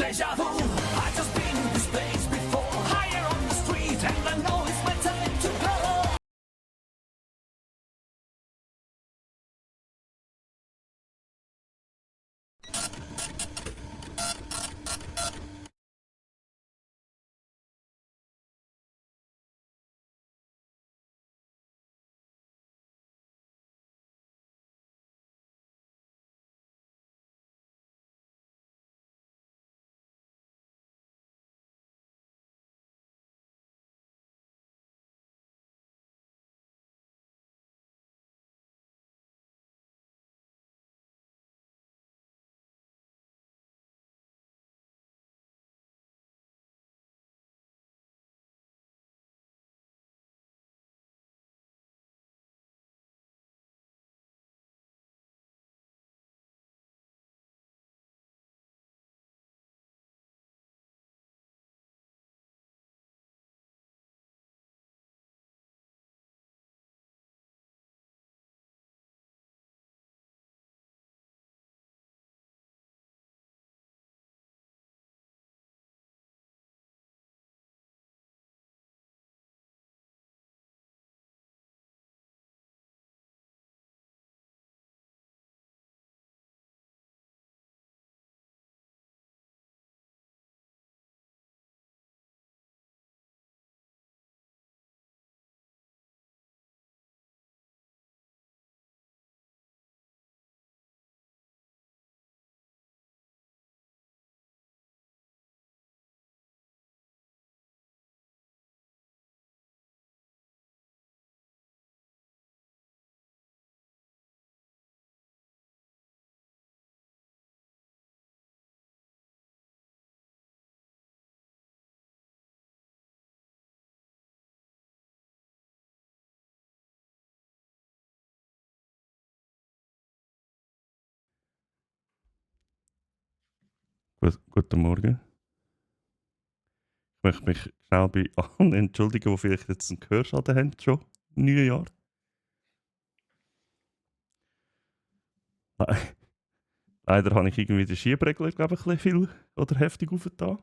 Deja vu, I've just been in this place before. Higher on the street, and I know it's my time to go. Guten Morgen. Ich möchte mich schnell bei allen entschuldigen, die vielleicht jetzt einen Gehörschaden haben, schon im neuen Jahr. Leider habe ich irgendwie den Schiebregler, glaube ich, ein bisschen viel oder heftig aufgetan.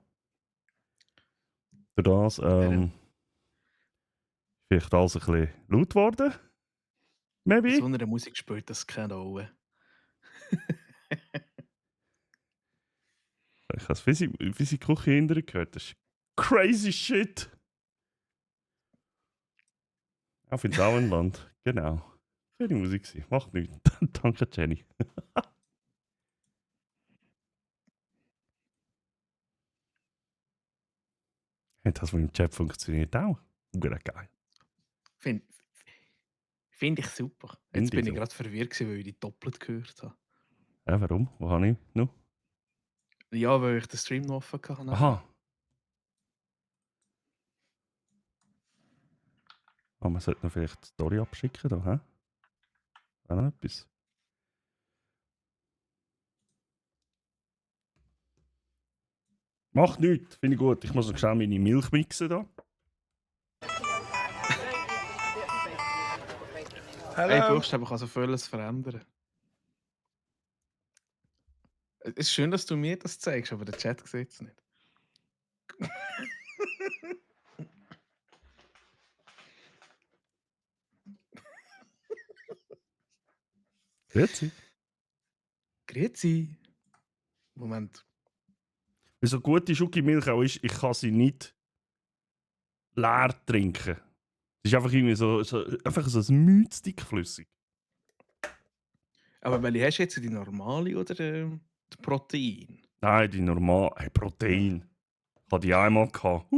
Durch das vielleicht alles ein bisschen laut geworden. Bei Maybe. so einer Musik spielt das keine Rolle. Ich habe es wie sie Küche hinterher gehört. Das ist crazy shit. Auf ins Auenland. Genau. Schöne Musik gewesen. Macht nichts. Danke, Jenny. Hat das mit dem Chat funktioniert auch? Gut, geil. Finde ich super. Jetzt bin ich gerade verwirrt gewesen, weil ich die doppelt gehört habe. Ja, warum? Wo habe ich noch? Ja, weil ich den Stream noch offen hatte. Aha. Oh, man sollte noch vielleicht die Story abschicken da, hä? Wäre noch etwas. Macht nichts, finde ich gut. Ich muss noch schnell meine Milch mixen da. Hey, Buchstaben kann so vieles verändern. Es ist schön, dass du mir das zeigst, aber der Chat sieht es nicht. Grüezi. Grüezi. Moment. Wie so gute Schokimilch auch ist, ich kann sie nicht leer trinken. Es ist einfach irgendwie einfach so ein Mütz dickflüssig. Aber welche hast du jetzt, die normale oder die Protein? Nein, die normal. Hey, Protein. Ich hatte die einmal gehabt. Bei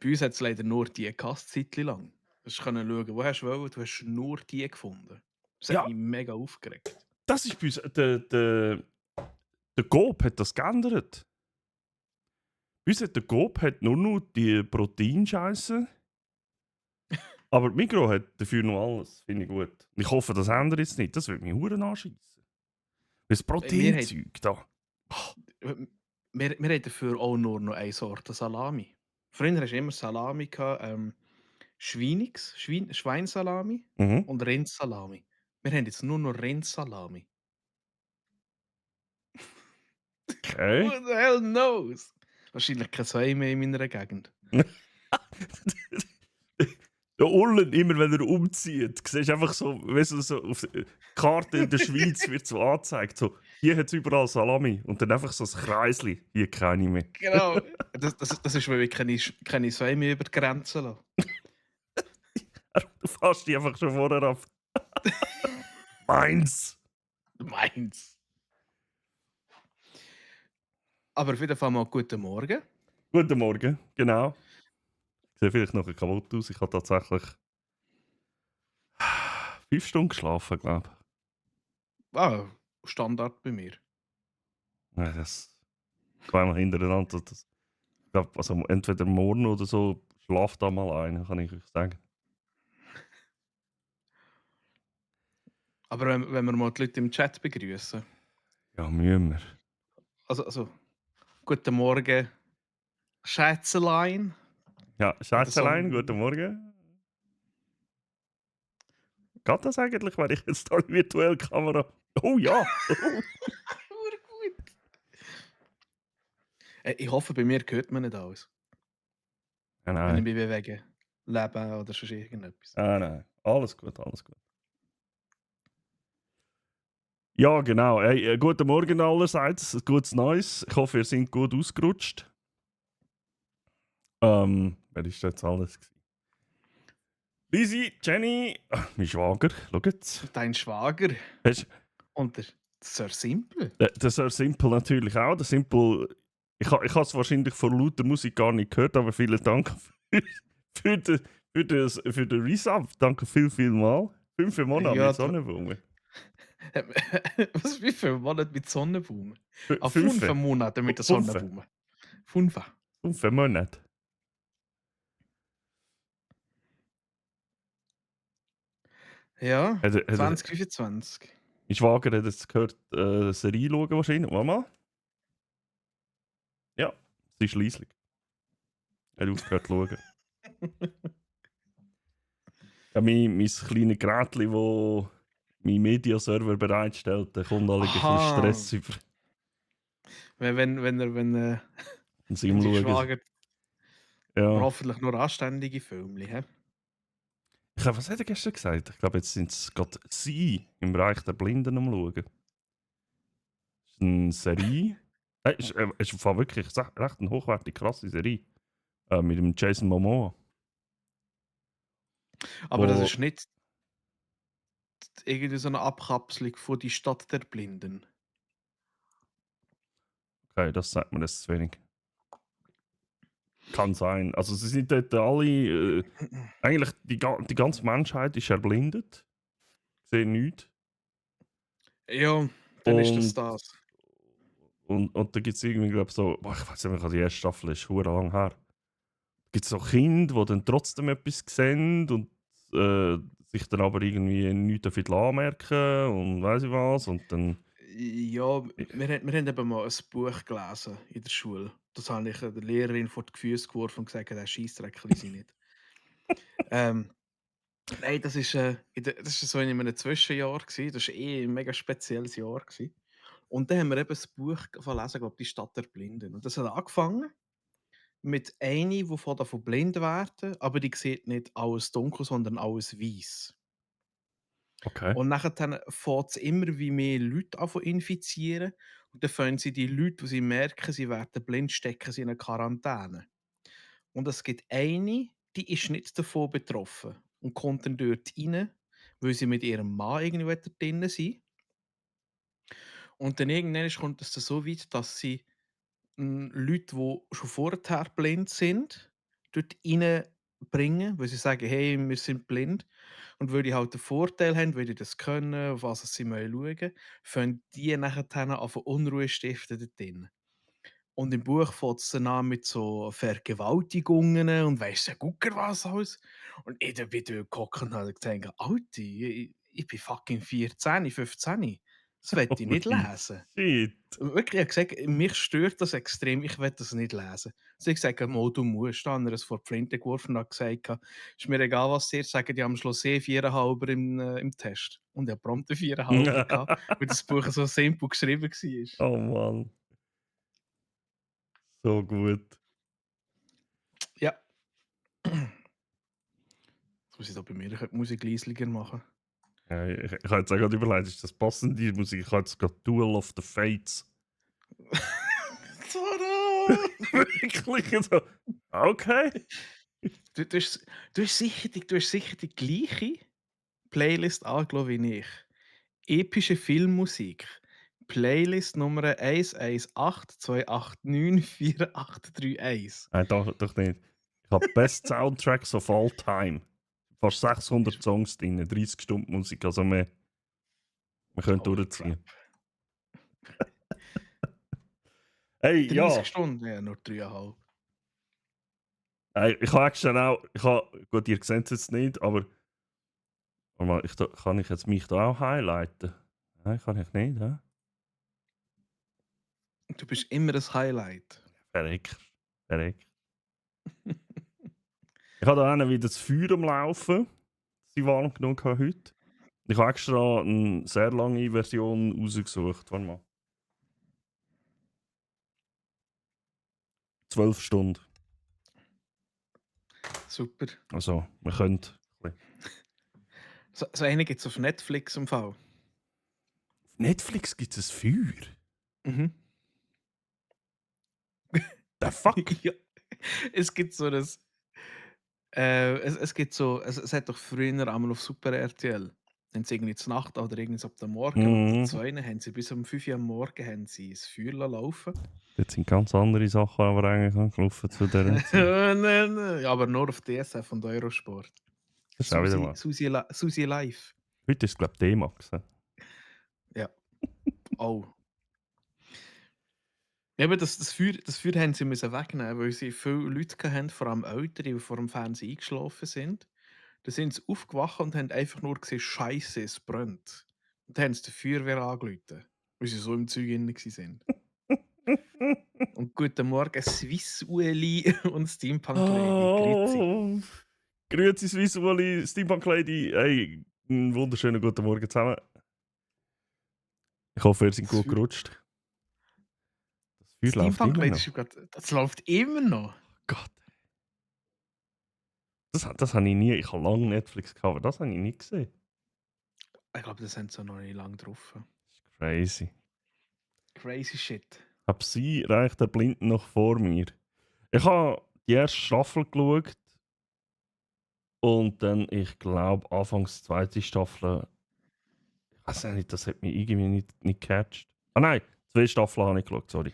uns hat es leider nur die Zeit lang. Du können schauen, wo hast du wollen, du hast nur die gefunden. Das hat Ja, mich mega aufgeregt. das ist bei uns. Der Coop hat das geändert. Bei uns hat der Coop hat nur noch die Proteinscheiße. Aber die Migros hat dafür noch alles. Finde ich gut. Ich hoffe, das ändert jetzt nicht. Das würde mich Huren anschießen. Das Proteinzeug da. Wir haben dafür auch nur noch eine Sorte Salami. Früher hast du immer Salami gehabt, Schweinsalami und Rindsalami. Wir haben jetzt nur noch Rindsalami. Okay. Who the hell knows? Wahrscheinlich kein Zwei mehr in meiner Gegend. Der Ullen, immer wenn er umzieht, siehst du einfach so, weißt du, so auf der Karte in der Schweiz wird so angezeigt, so, hier hat es überall Salami. Und dann einfach so ein Kreisli, hier keine mehr. Genau. Das ist, weil ich keine Zwei mehr über die Grenze lasse. Du fährst die einfach schon vorher ab. Meins! Meins. Aber auf jeden Fall mal guten Morgen. Guten Morgen, genau. Ich sehe vielleicht noch kaputt aus. Ich habe tatsächlich 5 Stunden geschlafen, glaube ich. Ah, Standard bei mir. Ja, das zweimal hintereinander. Ich glaube, also entweder morgen oder so, schlaft da mal ein, kann ich euch sagen. Aber wenn wir mal die Leute im Chat begrüßen. Ja, müssen wir. Also, guten Morgen, Schätzelein. Ja, Oder so. Schätzelein, guten Morgen. Geht das eigentlich, wenn ich jetzt da die virtuelle Kamera... Oh ja! Gut. Ich hoffe, bei mir hört man nicht alles. Ja, Wenn ich nein. mich bewege. Leben oder sonst irgendetwas. Nein. Alles gut, alles gut. Ja, genau. Hey, guten Morgen allerseits. Ein gutes Neues. Ich hoffe, ihr seid gut ausgerutscht. Wer ist jetzt alles? Lisi, Jenny, mein Schwager, schau jetzt. Dein Schwager Hast, und der Sir Simple. der Sir Simple natürlich auch. Der Simple, ich habe es wahrscheinlich vor lauter Musik gar nicht gehört, aber vielen Dank für den Resub. Danke viel mal. 5 Monate Ja, mit Sonnenblumen. Was, wie viele Monate mit Sonnenblumen? 5 5 Monate mit der 5 Sonnenblume. 5. 5 Monate. Ja, Hat 2025. mein Schwager hat jetzt gehört, eine Serie schauen wahrscheinlich. Mama? Ja, sie ist leislich. Er hat aufgehört zu schauen. Ja, mein kleines Gerätchen, das mein Mediaserver bereitstellt, der kommt alle ein bisschen Aha. Stress über. Wenn Sie ihm sein schauen. Schwager Ja. hoffentlich nur anständige Filme, hä? Was hat er gestern gesagt? Ich glaube, jetzt sind es gerade sie im Bereich der Blinden am Schauen. Das ist eine Serie. Ist im Fall wirklich recht eine hochwertige, krasse Serie. Mit dem Jason Momoa. Aber das Wo, ist nicht irgendwie so eine Abkapselung von die Stadt der Blinden. okay, das sagt mir jetzt zu wenig. Kann sein. Also sie sind dort alle... eigentlich die ganze Menschheit ist erblindet. Sehen nichts. Ja, dann ist das Und, das. und da gibt es irgendwie, glaube ich, so... Boah, ich weiß nicht mehr, die erste Staffel ist verdammt lang her. Gibt es so Kinder, die dann trotzdem etwas sehen und sich dann aber irgendwie nichts anmerken und weiss ich was. Und dann... Ja, wir haben eben mal ein Buch gelesen in der Schule. Das habe ich der Lehrerin vor die Füße geworfen und gesagt, der Scheissdreck lese ich nicht. ähm, nein, das ist so in einem Zwischenjahr gewesen. Das war ein mega spezielles Jahr gewesen. Und dann haben wir eben das Buch verlesen, glaube die Stadt der Blinden. Und das hat angefangen mit einer, die davon blind werden, aber die sieht nicht alles dunkel, sondern alles weiß. Okay. Und nachher fängt es immer wie mehr Leute an zu infizieren. Und dann fangen sie die Leute, die sie merken, sie werden blind, stecken sie in eine Quarantäne. Und es gibt eine, die ist nicht davon betroffen und kommt dann dort rein, weil sie mit ihrem Mann irgendwie da drinnen sind. Und dann irgendwann kommt es dann so weit, dass sie Leute, die schon vorher blind sind, dort reinbringen, weil sie sagen: «Hey, wir sind blind.» Und weil die halt den Vorteil haben, weil die das können, auf was sie schauen müssen, fangen die nachher an Unruhe stiften dort drin. Und im Buch fängt es dann an mit so Vergewaltigungen und weiss der Gucker was alles. Und ich bin dort gehockt und habe gedacht: «Alter, ich bin fucking 14, 15. Das will ich nicht Holy lesen.» shit. Wirklich, ich habe gesagt, mich stört das extrem, ich will das nicht lesen. Sie hat gesagt: «Mal, du musst.» Dann hat er es vor die Flinte geworfen und hat gesagt: «Ist mir egal, was sie jetzt sagen, die haben am Schluss 4,5 im Test.» Und er prompt eine 4,5 gehabt, weil das Buch so simpel geschrieben war. Oh Mann. So gut. Ja. Jetzt muss ich da bei mir die Musik leislicher machen. Ja, ich habe jetzt auch gerade überlegt, ist das passend, die Musik? Ich habe jetzt gerade Duel of the Fates. Tada! Wirklich so. Okay. Du hast sicher die gleiche Playlist angeschaut wie ich. Epische Filmmusik. Playlist Nummer 1182894831. Nein, doch nicht. Ich habe Best Soundtracks of all time. Fast 600 Songs drin, 30 Stunden Musik, also wir können Oh, durchziehen. crap. Hey, 30 ja. Stunden? Ja, nur 3,5. Hey, ich habe actually auch, gut, ihr seht es jetzt nicht, aber warte mal, kann ich jetzt mich da auch highlighten? Nein, kann ich nicht, hä? Du bist immer das Highlight. Verreck. Ich habe da einen wieder das Feuer am Laufen. Sie warm genug heute. Ich habe extra eine sehr lange Version rausgesucht. Warte mal. 12 Stunden. Super. Also, wir können. So eine gibt es auf Netflix im Fall. Auf Netflix gibt es ein Feuer. Mhm. The fuck? Ja. Es gibt so das. Es gibt so. Es hat doch früher einmal auf Super RTL. Haben sie irgendwie zur Nacht oder irgendwie so ab dem Morgen. Und Mhm. zwei haben sie bis um 5 Uhr am Morgen haben sie das Feuer laufen. Jetzt sind ganz andere Sachen aber eigentlich angelaufen zu dieser Zeit. Nein. Ja, aber nur auf DSF und Eurosport. Das ist auch wieder was. Susi Live. Heute ist es, glaube ich, D-Max. Ja. Oh. Ja, aber das Feuer haben sie müssen wegnehmen, weil sie viele Leute hatten, vor allem Ältere, die vor dem Fernsehen eingeschlafen sind. Dann sind sie aufgewacht und haben einfach nur gesehen, Scheiße, es brennt. Und dann haben sie die Feuerwehr angerufen, weil sie so im Zeug drin waren. Und guten Morgen, Swiss Ueli und Steampunk Lady. Grüezi. Oh, grüezi Swiss Wally, Steampunk Lady. Hey, einen wunderschönen guten Morgen zusammen. Ich hoffe, ihr seid Das gut Feuer- gerutscht. Das Feuer läuft Steampunk immer Lady noch. ist das läuft immer noch. Gott. Das habe ich nie. Ich habe lange Netflix gehabt, aber das habe ich nie gesehen. Ich glaube, das haben sie noch nicht lange drauf. Das ist crazy. Crazy shit. Hab sie reicht der Blinden noch vor mir. Ich habe die erste Staffel geschaut und dann, ich glaube, anfangs die zweite Staffel. Ich weiß nicht, das hat mich irgendwie nicht gecatcht. Ah nein, 2 Staffeln habe ich geschaut, sorry.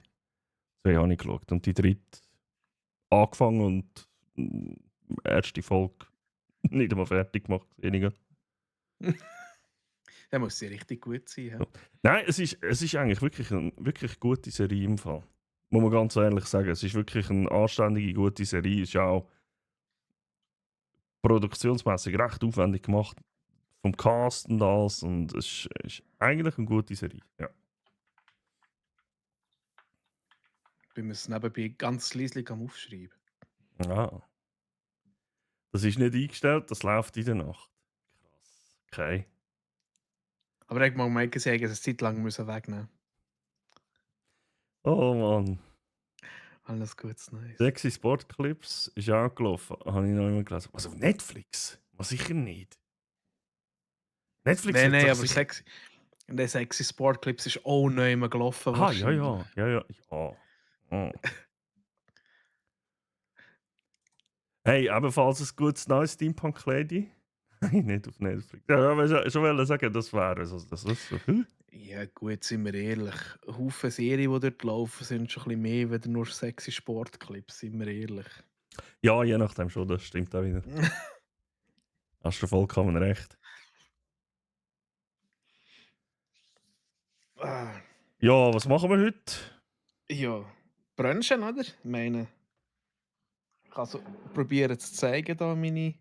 2 habe ich geschaut. Und die dritte angefangen und erste Folge nicht einmal fertig gemacht. Weniger. Der muss ja richtig gut sein. Ja? Ja. Nein, es ist eigentlich wirklich eine wirklich gute Serie im Fall. Muss man ganz ehrlich sagen. Es ist wirklich eine anständige, gute Serie. Es ist ja auch produktionsmäßig recht aufwendig gemacht. Vom Cast und alles. Und es ist eigentlich eine gute Serie. Ja. Wir müssen nebenbei ganz leislich am Aufschreiben. Ja. Das ist nicht eingestellt, das läuft in der Nacht. Krass. Okay. Aber ich mag mal sagen, dass es Zeit lang müssen wegnehmen. Oh Mann. Alles Gutes Neues. Sexy Sportclips ist angelaufen. Habe ich noch immer gelesen. Was auf Netflix? Was sicher nicht. Netflix Nein, hat nein, doch aber sicher... der Sexy Sportclips ist auch neu mal gelaufen. Ah, ja. wahrscheinlich. Oh. Hey, ebenfalls ein gutes neues Steampunk Lady. Nein, nicht auf Netflix. Ja, aber schon wollte sagen, das wäre also, das ist so. Ja, gut, sind wir ehrlich. Haufen Serien, die dort laufen, sind schon ein bisschen mehr als nur Sexy Sportclips, sind wir ehrlich. Ja, je nachdem schon, das stimmt auch wieder. Hast du vollkommen recht. Ah, Ja, was machen wir heute? ja, Brunchen, oder? Ich meine, ich kann so probieren zu zeigen, da meine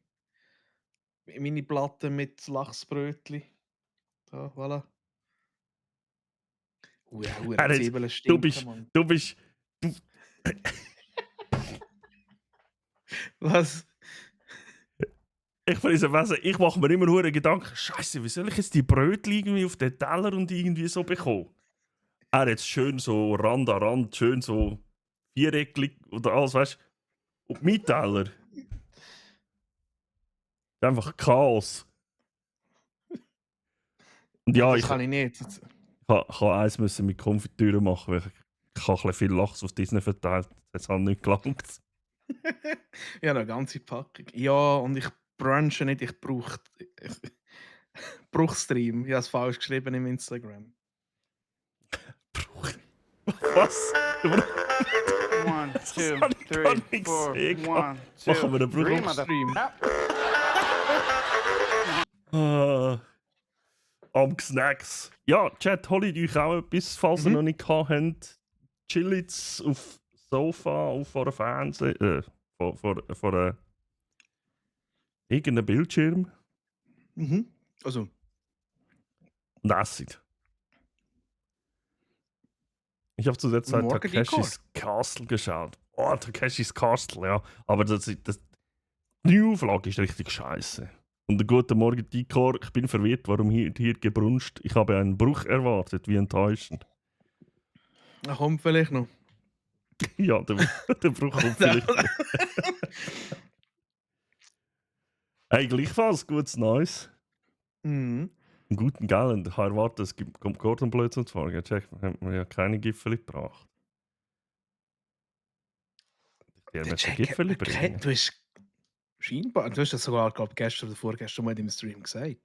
Platte mit Lachsbrötli. Da, voilà. Er hat- Zwiebeln Du stinken, bist. Mann. Du bist. Was? Ich will sagen, ich mache mir immer nur Gedanken, Scheiße, wie soll ich jetzt die Brötchen irgendwie auf den Teller und irgendwie so bekommen? Er hat schön so Rand an Rand, schön so viereckig oder alles, weißt du? Und mein Teller. Einfach Chaos. Und ja, das ich kann ich nicht. kann eins müssen mit Konfitüre machen, weil ich habe ein bisschen viel Lachs auf Disney verteilt. Das hat nicht gelangt. Ja, eine ganze Packung. Ja, und ich brunche nicht, ich brauche Bruchstream. Ich habe es falsch geschrieben im Instagram. Was? One, Das two, habe ich gar three, nicht four. gesehen. One, Machen wir two, einen three, Bruchstream. Am Snacks. Ja, Chat, holt euch auch etwas, falls ihr noch nicht gehabt habt. Chillt auf Sofa, auf eurem Fernseher, vor irgendeinem Bildschirm Also, und esset. Ich habe zu der Zeit Morgen Takeshis Castle geschaut. Oh, Takeshis Castle, ja. Aber die Auflage ist richtig scheiße. Und der guten Morgen, Dikor, ich bin verwirrt, warum hier gebrunst. Ich habe einen Bruch erwartet, wie enttäuschend. da kommt vielleicht noch. Ja, der Bruch kommt vielleicht. Hey, gleichfalls gutes Neues. Mhm. Einen guten Gallon. Ich habe erwartet, es kommt Gordon Blödsinn zu folgen. Check, haben wir ja keine Gipfel gebracht. Der Der möchte Jack Gipfel hat bringen. du hast scheinbar, du hast das sogar, glaube gestern oder vorgestern mal im Stream gesagt.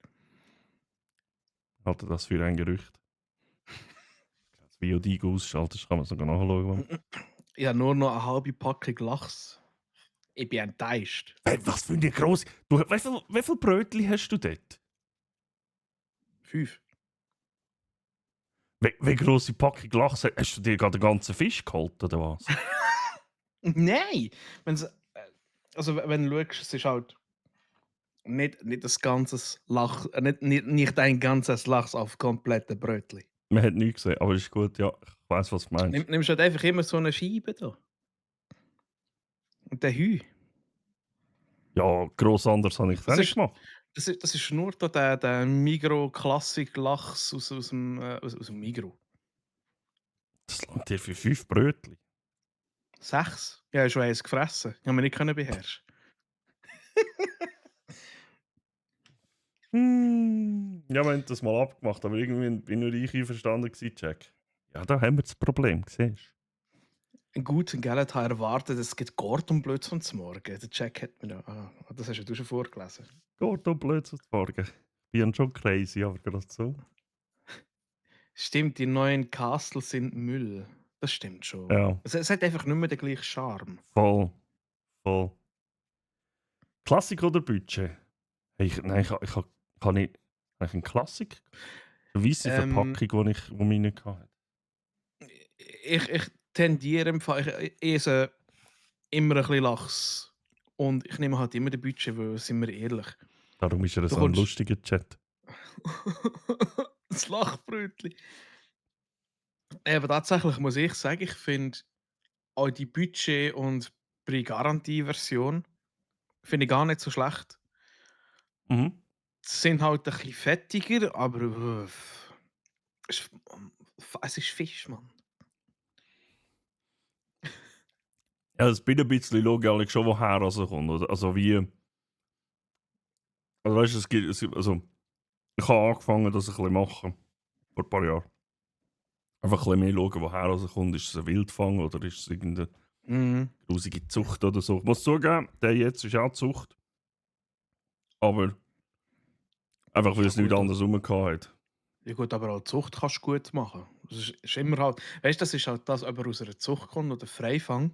Halte das für ein Gerücht. Das VOD ausschaltet, kann man sogar nachschauen. Ich habe nur noch eine halbe Packung Lachs. Ich bin enttäuscht. Hey, was für eine grosse. Wie viel Brötchen hast du dort? 5. Wie grosse Packung Lachs hast du dir gerade den ganzen Fisch geholt, oder was? Nein! Also, wenn du schaust, es ist halt nicht das ganze Lachs, nicht ein ganzes Lachs auf komplette Brötchen. Man hat nichts gesehen, aber ist gut, ja. Ich weiss, was du meinst. Nimmst halt einfach immer so eine Scheibe da. Und der Hü. Ja, gross anders habe ich das Das nicht ist- gemacht. Das ist nur da der Migro Classic Lachs aus dem Migro. Das langt dir für 5 Brötchen. 6? Ja, ich habe schon eins gefressen. Ich habe mich nicht beherrschen. Ja, wir haben das mal abgemacht, aber irgendwie bin nur ich einverstanden gewesen, Jack. Ja, da haben wir das Problem, siehst Ein guter Geld hat erwartet, es gibt Gordon Blödsinn zum Morgen. Der Jack hat mir da. Das hast du schon vorgelesen. du. Gordon Blödsinn zu Morgen. Ich bin schon crazy, aber gerade so. Stimmt, die neuen Castles sind Müll. Das stimmt schon. Ja, Es hat einfach nicht mehr den gleichen Charme. voll. Voll. Klassik oder Budget? Hey, nein, ich habe nicht. Habe ich eine Klassik? Eine weisse Ähm, Verpackung, die mich nicht hatte. Ich tendiere im Fall, ich esse immer ein bisschen Lachs. Und ich nehme halt immer den Budget, weil, sind wir ehrlich. Darum ist er Du so ein kommst- lustiger Chat. Das Lachbrötchen. Aber tatsächlich muss ich sagen, ich finde auch die Budget- und Pre-Garantie-Version finde ich gar nicht so schlecht. Mhm. Sie sind halt ein bisschen fettiger, aber es ist Fisch, Mann. Ja, das bin ein bisschen logisch schon, woher kommt. Oder? Also wie. Also weißt du, also ich habe angefangen, das ein bisschen machen. Vor ein paar Jahren. Einfach ein bisschen mehr schauen, woher kommt. Ist es ein Wildfang oder ist es irgendeine Mhm. grusige Zucht oder so. Ich muss zugeben, der jetzt ist auch Zucht. Aber einfach weil es Ja, nichts gut, anderes rumgehabt hat. Ja gut, aber auch die Zucht kannst du gut machen. Das ist immer halt, weißt du, das ist halt das, ob er aus einer Zucht kommt oder Freifang.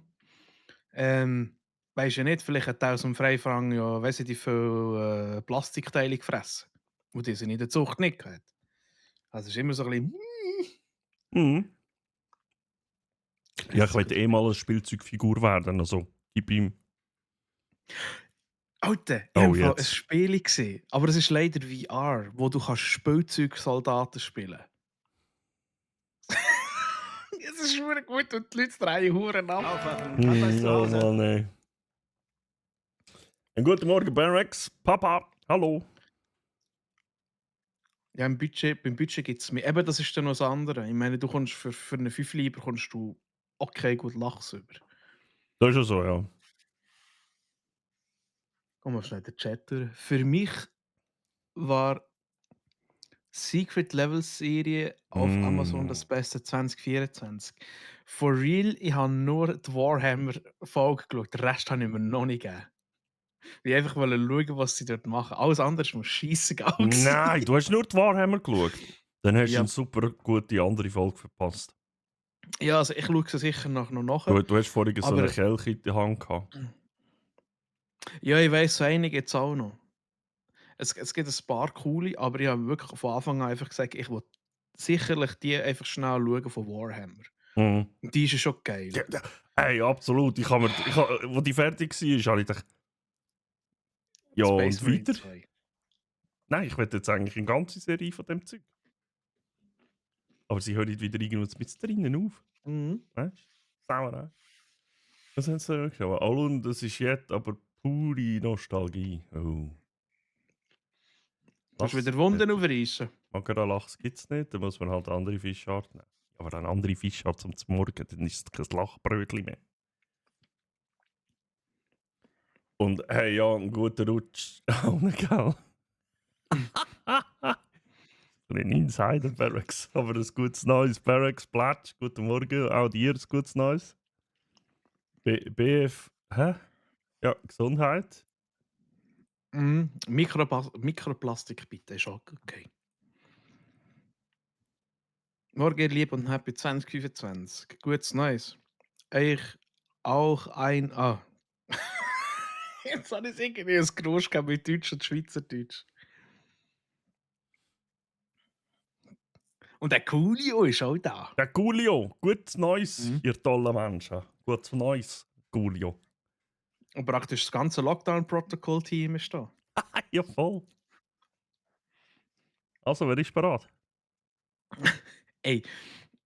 Weißt ja nicht, vielleicht hat er aus dem Freifang ja, weiss ich, die viel Plastikteile gefressen. Und die sind in der Zucht nicht gehabt. Also es ist immer so ein bisschen. Mhm. Ja, ich wollte eh mal eine Spielzeugfigur werden, also gib ihm. Alter, ich Oh, habe im Fall ein jetzt. Spiel gesehen, aber es ist leider VR, wo du kannst Spielzeugsoldaten spielen. Es ist schon gut und die Leute drehen Huren ab. Oh Mann, ey. Einen guten Morgen, Barracks. Papa, hallo. Ja, beim Budget gibt es mehr. Eben, das ist dann noch das andere. Ich meine, du kommst für einen 5 Lieber kommst du okay, gut, lach's über. Das ist ja so, ja. Komm mal schnell den Chat durch. Für mich war Secret Level Serie auf Amazon das Beste 2024. For real, ich habe nur die Warhammer-Folge geschaut, den Rest habe ich mir noch nicht gegeben. Ich einfach schauen, was sie dort machen. Alles andere ist mir scheissegal. Nein, du hast nur die Warhammer geschaut. Dann hast du Ja. eine super gute andere Folge verpasst. Ja, also ich schaue sie sicher noch nach. Du hast vorhin so Aber- eine Kelch in der Hand gehabt. Ja, ich weiss, so einige jetzt auch noch. Es gibt ein paar coole, aber ich habe wirklich von Anfang an einfach gesagt, ich will sicherlich die einfach schnell schauen von Warhammer. Mhm. Und die ist ja schon geil. Ja, ja. Hey, absolut. Wo die fertig war, habe ich gedacht, ja, Space und Marine weiter? 2. Nein, ich will jetzt eigentlich eine ganze Serie von dem Zeug. Aber sie hören wieder irgendwo mit drinnen auf. Mhm. Weißt du? Sauerei. Was haben sie da geschaut? Alun, das ist jetzt aber pure Nostalgie. Oh. Du hast wieder Wunden aufreißen. Magerlachs gibt es nicht, da muss man halt andere Fischart nehmen. Aber eine andere Fischart zum Morgen, dann ist es kein Lachbrötchen mehr. Und hey, ja, ein guter Rutsch. Auch nicht, gell? Ein Insider Barracks, aber ein gutes Neues. Barracks, Platsch, guten Morgen. Auch dir ein gutes Neues. BF, hä? Ja, Gesundheit. Mhm. Mikroplastik bitte, ist auch okay. Morgen, ihr Lieb und Happy 2025. Gutes Neues. Ich auch ein. Ah. Jetzt habe ich irgendwie ein Geräusch gehabt mit Deutsch und Schweizerdeutsch. Und der Coolio ist auch da. Der Coolio, gutes Neues, Mhm. ihr tollen Menschen. Gutes Neues, Coolio. Und praktisch das ganze Lockdown-Protokoll-Team ist da. Ja, voll. Also, wer ist bereit? Ey,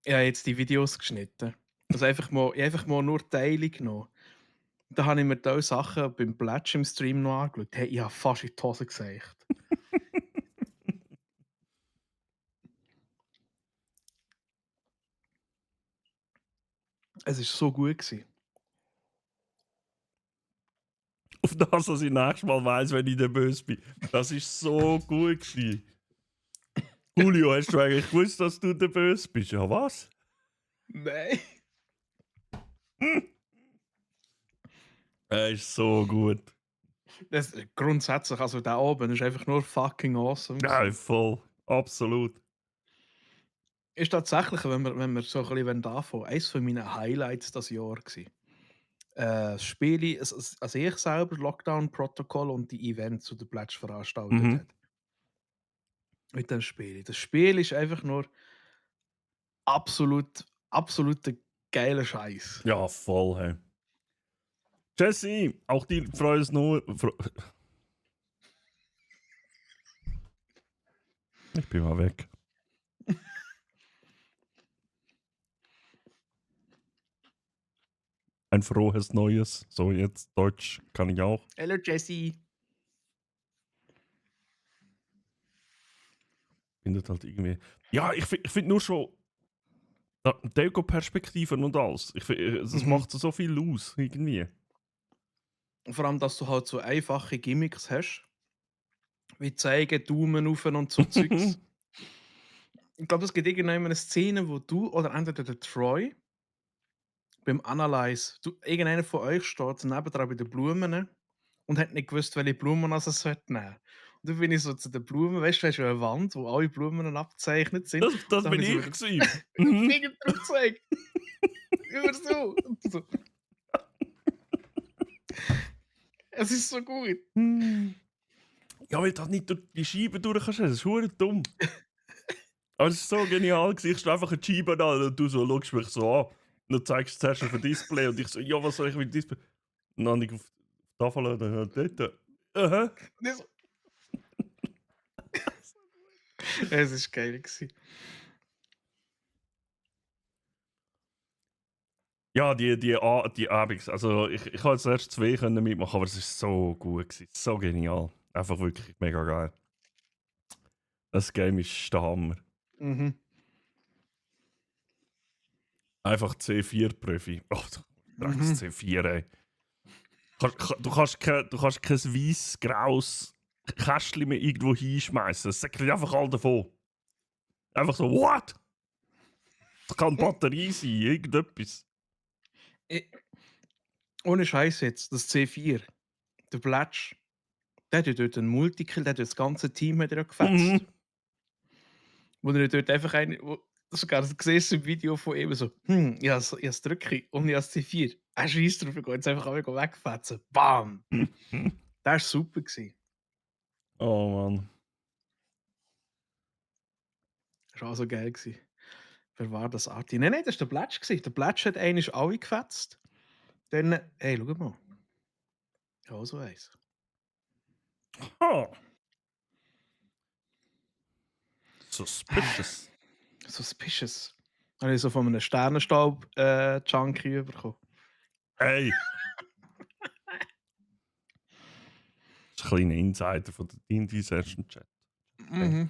ich habe jetzt die Videos geschnitten. Also ich habe einfach mal nur Teile genommen. Da habe ich mir diese Sachen beim Plätsch im Stream noch angeschaut. Hey, ich habe fast in die Hose gesagt. Es war so gut gewesen. Auf das, dass ich nächstes Mal weiss, wenn ich der Böse bin. Das ist so gut gewesen. Coolio, hast du eigentlich gewusst, dass du der Böse bist? Ja, was? Nein. Er ist so gut. Das, grundsätzlich, also da oben ist einfach nur fucking awesome. Ja, gewesen. voll. Absolut. Ist tatsächlich, wenn wir so ein bisschen davon, eines von meinen Highlights das Jahr gewesen. Das Spiel, also ich selber, Lockdown-Protokoll und die Events, die der Plätsch veranstaltet Mhm. hat. Mit dem Spiel. Das Spiel ist einfach nur absoluter geiler Scheiß. Ja, voll, hey. Jesse, auch die freuen uns nur. Ich bin mal weg. Ein frohes Neues. So, jetzt Deutsch kann ich auch. Hello Jesse. Findet halt irgendwie. Ja, ich finde nur schon. Deko-Perspektiven und alles. Das Mhm. macht so viel aus, irgendwie. Vor allem, dass du halt so einfache Gimmicks hast. Wie zeigen, Daumen auf und so Zeugs. Ich glaube, es gibt irgendwann eine Szene, wo du oder entweder der Troy beim Analyze, irgendeiner von euch steht nebendran bei den Blumen und hat nicht gewusst, welche Blumen er sollte nehmen. Und dann bin ich so zu den Blumen, weißt du, hast du eine Wand, wo alle Blumen abgezeichnet sind. Das Da bin habe ich ich so gewesen. den Mhm. Finger drauf gezeigt. Immer so. Und so. Es ist so gut. Ja, weil du halt nicht durch die Scheibe durch kannst. Das ist verdammt dumm. Aber es war so genial. Ich stehe einfach eine Scheibe an und du so schaust mich so an. Und dann zeigst du zuerst auf ein Display und ich so, ja, was soll ich mit dem Display? Und dann habe ich auf die Tafel und dann dort. Aha. Und ich so. Es ist geil gewesen. Ja, die Abends. Also ich konnte jetzt erst 2 können mitmachen, aber es ist so gut gewesen. So genial. Einfach wirklich mega geil. Das Game ist der Hammer. Mhm. Einfach C4-Profi. Oh, Drecks Mhm. C4, ey. Du kannst kein weiss, graues Kästchen mehr irgendwo hinschmeißen. Es sagt einfach all davon. Einfach so, what? Das kann Batterie sein, irgendetwas. Ich- Ohne Scheiß jetzt, das C4, der Pletsch, der hat ja dort einen Multikill, der hat ja das ganze Team hat er ja gefetzt. Mhm. Wo er dort einfach sogar du siehst im Video von ihm so, ich has drücke und ich has C4. Er schießt drauf, er geht jetzt einfach alle wegfetzen. Bam! Das war super. Oh Mann. Das war auch so geil. Wer war das? Arti? Nein, das war der Pletsch. Der Pletsch hat einmal alle gefetzt. Dann, hey, schau mal. Ja, so eins. Oh. Suspicious. Suspicious. Habe ich so von einem Sternenstaub-Junkie bekommen. Hey! Das ist ein kleiner Insider von der D&D Session Chat. Mhm.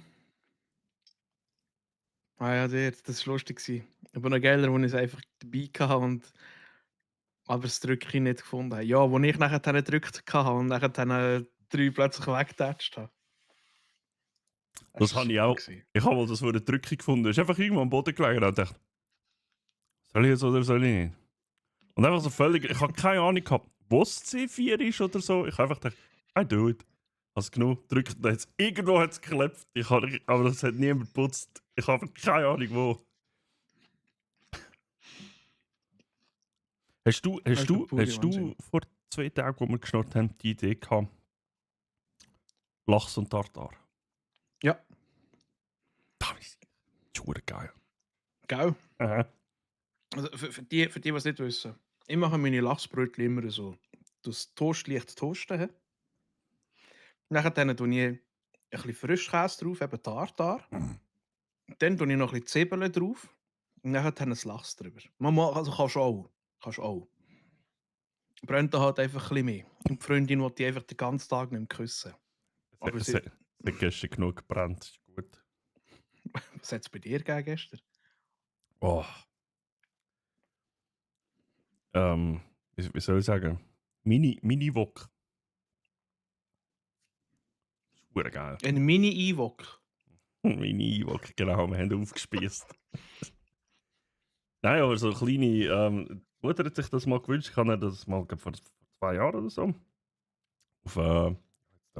Ah ja, das war lustig. Aber noch geiler, als ich es einfach dabei hatte und aber das Drückchen nicht gefunden habe. Ja, wo ich nachher dann gedrückt hatte und nachher dann 3 plötzlich weggetatscht habe. Das war habe ich super auch. gewesen. Ich habe mal das vor der Drückung gefunden. Es ist einfach irgendwo am Boden gelegen und dachte, soll ich jetzt oder soll ich nicht? Und einfach so völlig, ich habe keine Ahnung gehabt, wo es C4 ist oder so. Ich habe einfach gedacht, I do it. Hast genug gedrückt, dann hat's, irgendwo hat es geklebt. Aber das hat niemand geputzt. Ich habe keine Ahnung wo. Hast du, Das hast ist der du, pure hast du Wahnsinn. vor 2 Tagen, wo wir geschnurrt haben, die Idee gehabt, Lachs und Tartar? Ja, Das ist schon geil. gell? Aha. Also für die, die es nicht wissen, ich mache meine Lachsbrötchen immer so. Das Toast leicht toasten. He? Nachher tue ich ein bisschen Frischkäse drauf, eben Tartar. Dann tue ich noch ein bisschen Zwiebeln drauf. Und nachher ein Lachs drüber. Also kannst du auch. Kannst auch. Brennt da halt einfach ein bisschen mehr. Und die Freundin wollte die einfach den ganzen Tag nicht mehr küssen. Aber Es sie, hat gestern genug gebrannt, ist gut. was hat es bei dir gegeben gestern? Oh. Wie soll ich sagen? Mini-Wok. Ist geil. Ein Mini-Ewok. Mini-Wok, genau, wir haben aufgespießt. Nein, aber so kleine. Die Mutter hat sich das mal gewünscht. Ich habe ihr das mal glaub, vor 2 Jahren oder so. Auf den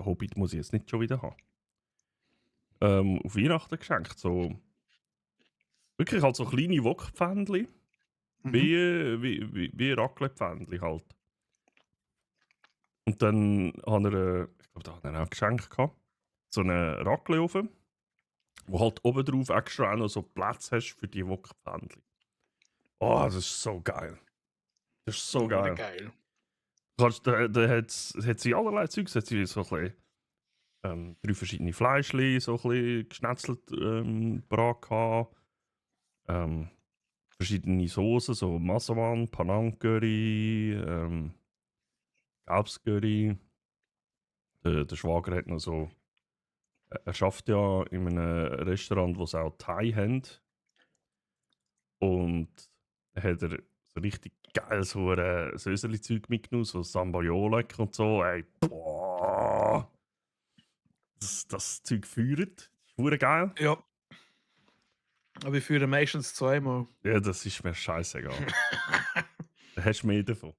Hobbit muss ich jetzt nicht schon wieder haben. Auf Weihnachten geschenkt. So, wirklich halt so kleine Wokpfändchen. Mhm. Wie Raclette-Pfändchen halt. Und dann hat er, ich glaube, da hat er auch geschenkt gehabt. So einen Raclette-Ofen, wo halt oben drauf extra auch noch so Platz hast für die Wokpfändchen. Oh, das ist so geil. Das ist so geil. Geil. Da hat sie allerlei Zeugs. Hat sie so ein bisschen, 3 verschiedene Fleischli, so ein bisschen geschnetzelt Brat gehabt. Verschiedene Soßen, so Massaman, Panang Curry, Gelbscurry. Der Schwager hat noch so. Er schafft ja in einem Restaurant, wo sie auch Thai haben. Und da hat er so richtig geil so ein Söseli-Zeug mitgenommen, so Sambayolek und so. Ey, boah! Das Zeug feuert. Das ist verdammt geil. Ja. Aber ich führe meistens zweimal. Ja, das ist mir scheißegal. Da hast du mehr davon.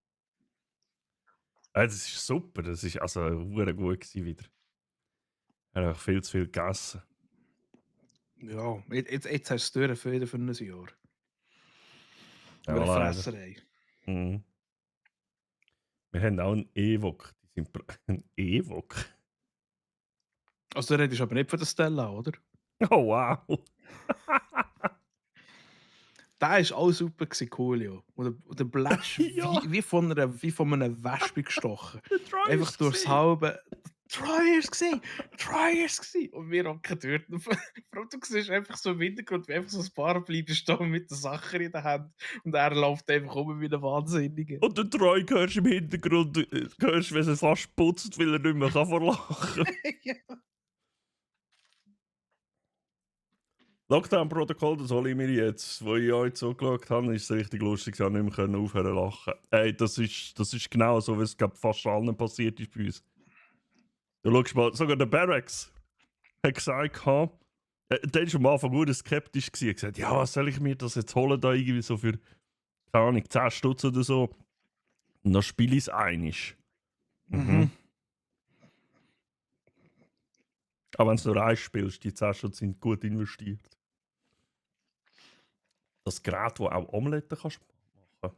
Das ist super. Das ist also verdammt gut gewesen wieder. Er hat viel zu viel gegessen. Ja, jetzt hast du es durch für ein Jahr. Ja, Über leider. Fresserei. Mhm. Wir haben auch einen Ewok. Ein Ewok? Also du redest aber nicht von der Stella, oder? Oh wow! Der war auch super, Coolio. Und der Blatsch Ja. wie von einer Wespe gestochen. Der Try Einfach ist durchs gewesen. halbe. Tryers gsi! Und wir hocken dort. Vor allem, du siehst einfach so im Hintergrund, wie einfach so ein paar bleiben stehen mit den Sachen in der Hand. Und er läuft einfach um wie ein Wahnsinniger. Und der Troy hörst im Hintergrund, hörst, wie er fast putzt, weil er nicht mehr kann vor Lachen. Ja. Lockdown-Protokoll, das hole ich mir jetzt. Wo ich euch zugeschaut habe, ist es richtig lustig, ich konnte nicht mehr aufhören zu lachen. Ey, das ist genau so, wie es glaub, fast allen passiert ist bei uns. Du schaust mal, sogar der Barracks hat gesagt, der war am Anfang nur skeptisch gewesen. Er hat gesagt, ja, was soll ich mir das jetzt holen, da irgendwie so für, keine Ahnung, 10 Stutz oder so. Und dann spiele ich es einig. Mhm. Aber wenn du nur eins spielst, die 10 Stutz sind gut investiert. Das Gerät, das auch Omeletten kannst machen.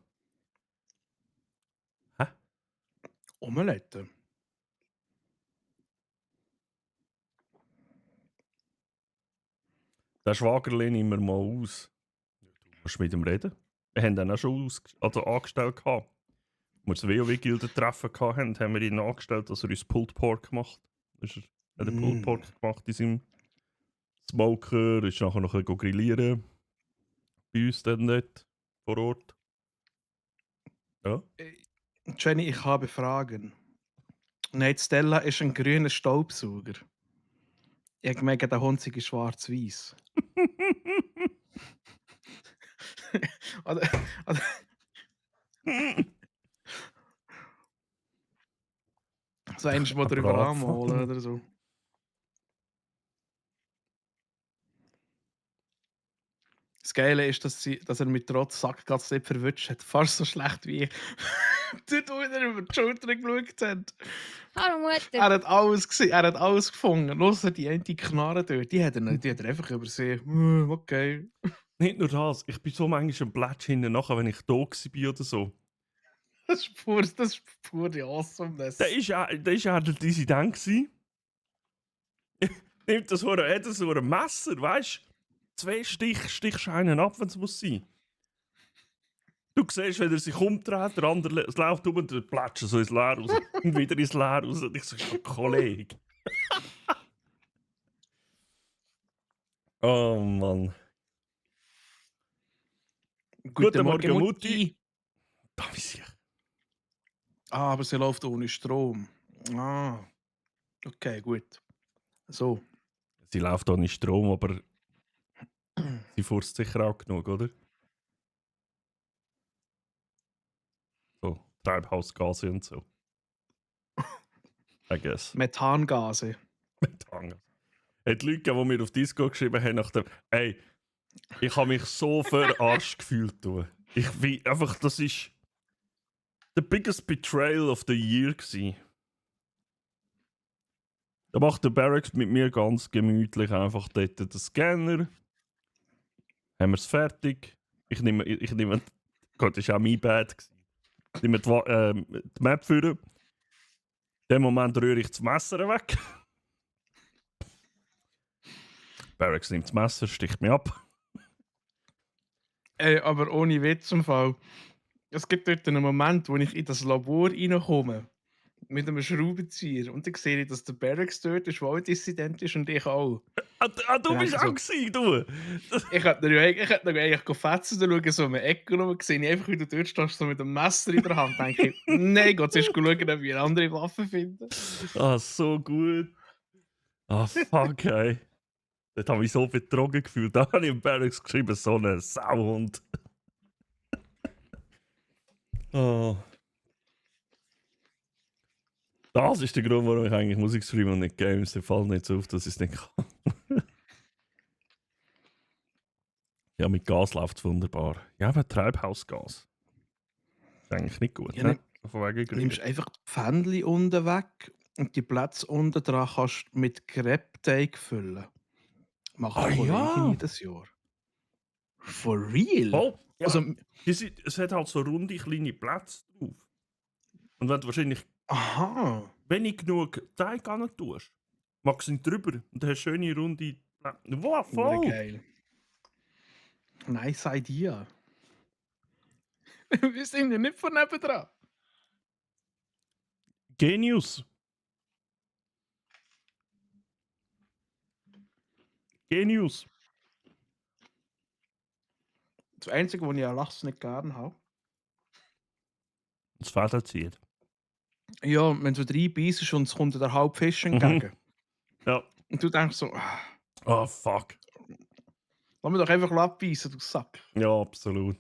Hä? Omelette. Der Schwager lehnt immer mal aus. Du musst mit ihm reden. Wir haben ihn auch schon angestellt. Als wir das WoW-Gilden-Treffen hatten, haben wir ihn angestellt, dass er uns Pulled Pork macht. Hat er Pulled Pork gemacht in seinem Smoker, ist nachher noch ein bisschen grillieren. Bei uns dann dort vor Ort. Ja. Jenny, ich habe Fragen. Nein, Stella ist ein grüner Staubsauger. Ich merke, der Hund sei schwarz-weiß. oder, oder, so einmal mal drüber anmalen oder so. Das Geile ist, dass er mit Trotz Sackgatz nicht verwünscht hat. Fast so schlecht wie ich. Dort, wo er über die Schulter geschaut hat. Hallo Mutter. Er hat alles gesehen, er hat alles gefunden. Ausser die eine Knarre dort, die hat er einfach übersehen. Okay. Nicht nur das, ich bin so manchmal am Plätsch hinten nachher, wenn ich da war oder so. Das ist pur die Awesomeness. Der ist ja der Dissident gsi. Nimmt das so ein Messer, weißt du? 2 stichst einen ab, wenn es muss sein. Du siehst, wenn er sich umdreht, der andere läuft um und der platscht so ins Leer raus. Und wieder ins Leer raus. Und ich so, Kollege. Oh Mann. Guten Morgen, Mutti. Da ist ich. Ah, aber sie läuft ohne Strom. Ah. Okay, gut. So. Sie läuft auch nicht Strom, aber sie furzt sicher auch genug, oder? So, Treibhausgase und so. I guess. Methangase. Methangas. Die Leute, die mir auf Discord geschrieben haben, nach dem, ey, ich habe mich so verarscht gefühlt. Ich bin einfach, das ist the biggest betrayal of the year gewesen. Da macht der Barracks mit mir ganz gemütlich einfach dort den Scanner. Haben wir es fertig. Ich nehme, Gott, das war auch mein Bad. Ich nehme die Map führen. In dem Moment rühre ich das Messer weg. Barracks nimmt das Messer, sticht mich ab. Ey, aber ohne Witz im Fall. Es gibt dort einen Moment, wo ich in das Labor reinkomme. Mit einem Schraubenzieher. Und dann sehe ich, dass der Barracks dort ist, der auch Dissident ist und ich auch. Du bist auch gewesen, du! Ich hätte ihn eigentlich fetzen, dann schaue ich so um die Ecke rum, sehe ich einfach, wie du dort stehst, so mit einem Messer in der Hand. Denke ich, nein, Gott, jetzt schauen, ob wir eine andere Waffe finden. Ah, so gut. Ah, fuck, ey. Dort habe ich mich so betrogen gefühlt. Da habe ich im Barracks geschrieben, so ein Sauhund. Oh. Das ist der Grund, warum ich eigentlich Musik streame und nicht Games. Der fällt nicht so auf, dass ich es nicht kann. Ja, mit Gas läuft es wunderbar. Ja, aber Treibhausgas. Ist eigentlich nicht gut, Ja, ne? Von wegen Du nimmst einfach die Pfännchen unten weg und die Plätze unten dran kannst du mit Crepe-Teig füllen. Macht Ah, eine Kollegin ja. jedes Jahr. For real? Oh, ja. Also, Es hat halt so runde kleine Plätze drauf. Und wenn du wahrscheinlich aha. wenig genug Teig an tust, machst du ihn drüber und dann hast du schöne runde Plätze. Wow, voll! Geil. Nice idea. Wir sind ja nicht von nebendran. Genius! Genius! Das Einzige, was ich an Lachs nicht gerne habe, Das Feder zieht. ja, wenn du reinbeißt und es kommt dir der Halbfisch entgegen. Ja. Und du denkst so, Oh, fuck. Lass mich doch einfach abbeissen, du Sack. Ja, absolut.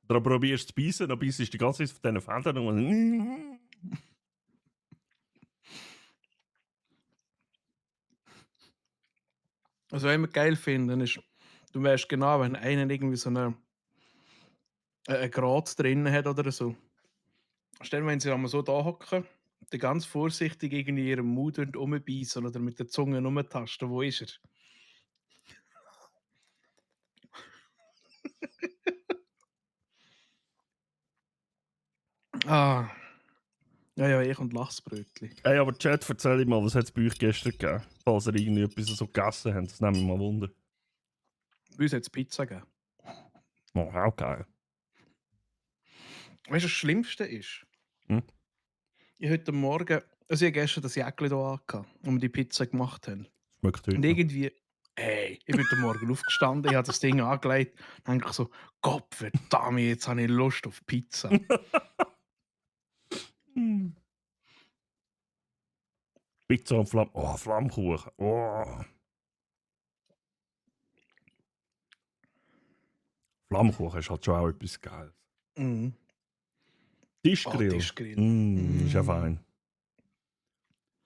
Dann probierst du zu beißen, dann beißt du die ganze Zeit auf diesen Federn und Also, was ich immer geil finde, ist, du weißt genau, wenn einer irgendwie so einen Grat drin hat oder so. Stell dir, wenn sie einmal so da hocken, die ganz vorsichtig irgendwie in ihrem Mund rumbeißen oder mit der Zunge rumtasten, wo ist er? Ah. Ja, ja, ich und Lachsbrötli. Hey, aber Chat, erzähl mal, was hat es bei euch gestern gegeben? Falls ihr irgendwie etwas so gegessen habt, das nimmt mich mal Wunder. Bei uns hat es Pizza gegeben. Oh, auch geil. Weißt du, das Schlimmste ist, Hm? ich heute Morgen, also ich habe gestern das Jäckchen hier angehabt, wo wir die Pizza gemacht haben. Schmeckt Und heute noch. irgendwie, hey, ich bin heute Morgen aufgestanden, ich habe das Ding angelegt, dann denke ich so, Gott verdammt, jetzt habe ich Lust auf Pizza. Hm. Pizza und Flammkuchen. Oh. Flammkuchen ist halt schon auch etwas Geiles. Mhm. Tischgrill. Tischgrill. Ist ja Mm. fein.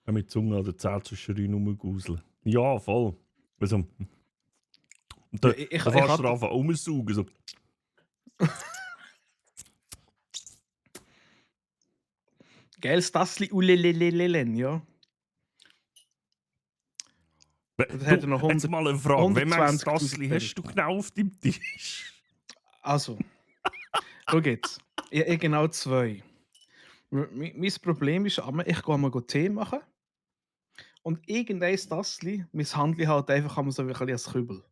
Auch mit Zunge oder Zähne zwischendrin rumguseln. Ja, voll. Also, und da, Ja, ich da fährst du hatte- drauf rumsaugen. So. Geiles Tassli Ulelelelelen, ja. Das hat Du, er noch jetzt 100, mal eine Frage. Wie manches 120.000 Tassli hast du genau auf deinem Tisch? Also, schau jetzt. Ich genau 2. Mein Problem ist, ich gehe mal Tee machen und irgendein Tassli misshandle ich halt einfach einmal so ein bisschen als Kübel.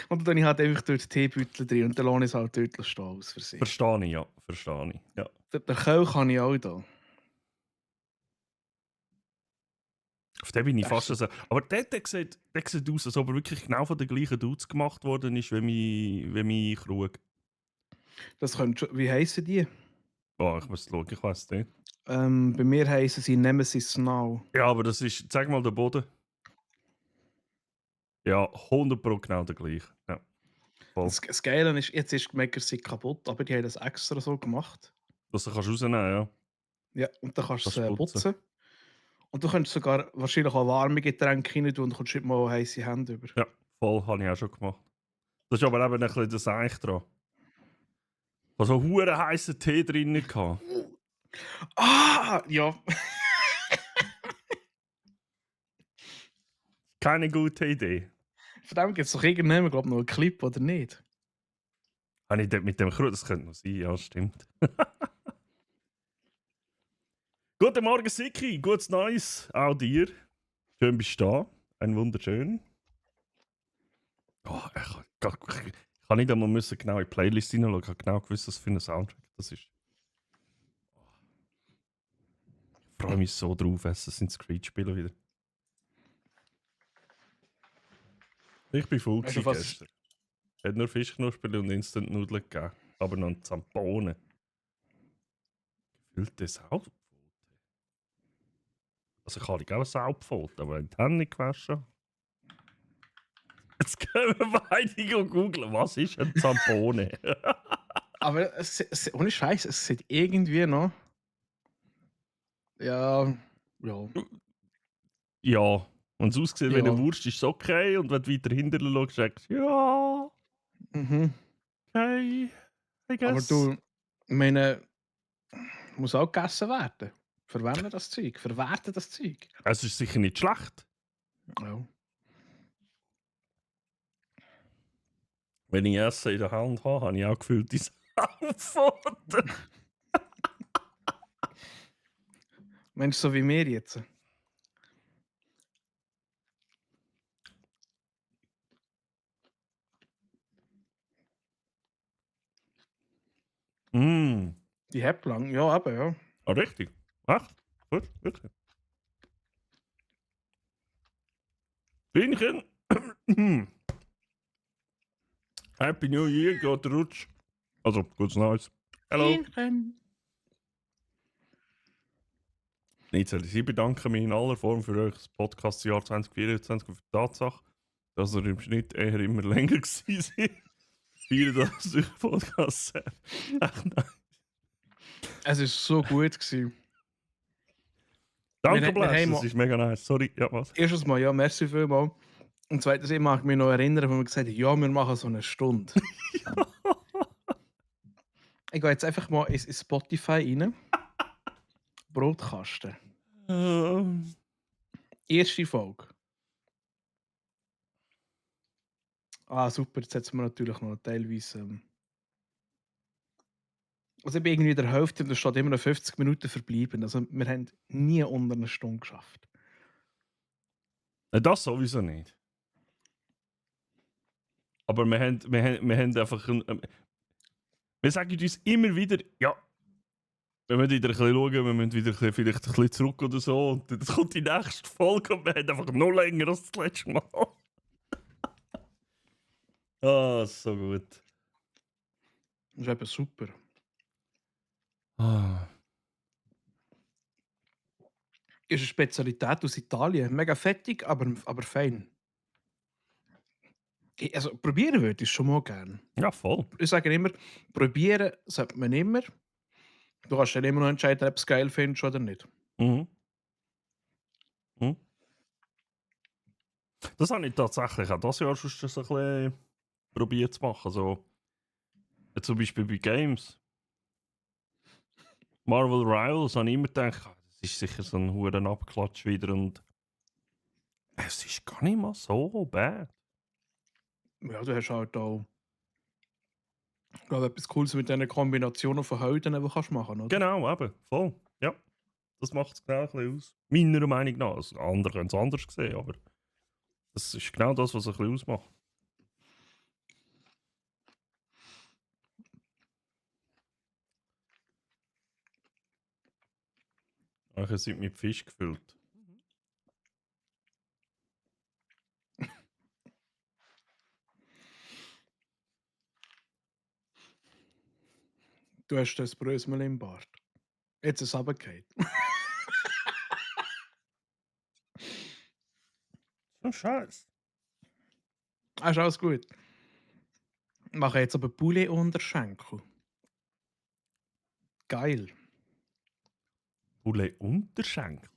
Und dann habe ich halt einfach dort Teebeutel drin und dann lasse ich es halt dort stehen aus Versehen. Verstehe ich, ja. Verstehe ich. Ja. Den Kelch habe ich auch da. Auf den bin ich Das fast ist so. Aber der sieht aus, als ob er wirklich genau von den gleichen Dudes gemacht worden ist, wie mein Krug. Das könnte schon, wie heissen die? Oh, ich muss schauen, ich weiß nicht. Bei mir heissen sie Nemesis Now. Ja, aber das ist, zeig mal den Boden. Ja, 100% genau der gleiche. Ja, voll. Das Geile ist, jetzt ist die Maker kaputt, aber die haben das extra so gemacht. Dass du kannst rausnehmen, ja. Ja, und dann kannst du Kannst es putzen. putzen. Und du könntest sogar wahrscheinlich auch warme Getränke rein tun und du kommst nicht mal heiße Hände über. Ja, voll, habe ich auch schon gemacht. Das ist aber eben ein bisschen das Eich dran. Da so hure heißen Tee drin gehabt. Ah, ja. Keine gute Idee. Von dem gibt es doch irgendwann, glaube ich, noch einen Clip, oder nicht? Habe ich dort mit dem Krug, das könnte noch sein, ja, stimmt. Guten Morgen, Siki, gutes Neues, auch dir. Schön bist du da, ein wunderschön. Oh, ich kann nicht einmal müssen genau in die Playlist hineinschauen, ich habe genau gewusst, was für ein Soundtrack das ist. Ich freue mich so drauf, Assassin's Creed spielen wieder. Ich bin voll Also gewesen was- gestern. Es hat nur Fischknusperli und Instant-Nudeln gegeben, aber noch ein Zampone. Gefüllte Saupfote. Also ich habe auch eine Saupfote, aber die Hände nicht gewaschen. Jetzt können wir beide googeln, was ist ein Zampone? Aber ohne Scheiß, es sieht irgendwie noch. Ja. Ja. Ja, wenn es aussieht wie eine Ja. Wurst, ist es okay. Und wenn du weiter hinten schaust, sagst du, ja, Mhm. okay, I guess. Aber du, ich meine, muss auch gegessen werden. Verwenden das Zeug, verwerten das Zeug. Es ist sicher nicht schlecht. Ja. Wenn ich Essen in der Hand habe, habe ich auch gefüllte Saupfote. Mensch, so wie wir jetzt. Mm. Die hat lang, ja, aber ja. Ah, richtig. Echt? Gut, wirklich. Bienchen. Happy New Year, geht der Rutsch. Also, gutes Neues. Hallo. Nicht so. Ich bedanke mich in aller Form für euch das Podcast-Jahr 2024 und für die Tatsache, dass ihr im Schnitt eher immer länger gewesen seid. Vielen Dank für euren Podcast. Echt nice. Es war so gut. Gewesen. Danke, wir Bless, haben das ist mega nice. Sorry, ja, was? Erstens mal, ja, merci vielmals. Und zweitens, ich mag mich noch erinnern, wo wir gesagt haben, ja, wir machen so eine Stunde. Ich gehe jetzt einfach mal in Spotify rein. Brotkasten. Erste Folge. Ah, super, jetzt setzen wir natürlich noch teilweise. Also ich bin irgendwie in der Hälfte und da steht immer noch 50 Minuten verbleiben. Also wir haben nie unter einer Stunde geschafft. Das sowieso nicht. Aber wir haben einfach. Wir sagen uns immer wieder, ja, wir müssen wieder ein bisschen schauen, wir müssen wieder vielleicht ein bisschen zurück oder so. Und dann kommt die nächste Folge und wir haben einfach noch länger als das letzte Mal. Ah, so gut. Das ist eben super. Ah. Ist eine Spezialität aus Italien. Mega fettig, aber fein. Also probieren würde ich schon mal gerne. Ja, voll. Ich sage immer, probieren sollte man immer. Du kannst dann immer noch entscheiden, ob du es geil findest oder nicht. Mhm. Mhm. Das habe ich tatsächlich auch das Jahr schon so ein bisschen probiert zu machen. Also, zum Beispiel bei Games. Marvel Rivals habe ich immer gedacht, das ist sicher so ein hoher Abklatsch wieder und es ist gar nicht mal so bad. Ja, du hast halt auch ich glaube, etwas Cooles mit diesen Kombinationen von Helden, die du kannst machen kannst. Genau, eben, voll. Ja, das macht es genau ein bisschen aus. Meiner Meinung nach. Also, andere können es anders sehen, aber das ist genau das, was es ein bisschen ausmacht. Ihr seid mit Fisch gefüllt. Du hast das Brösmel im Bart. Jetzt ist es runtergefallen. So ein Scheiß. Ist alles gut. Ich mache jetzt aber Poulet unter Schenkel. Geil. Poulet Unterschenkel.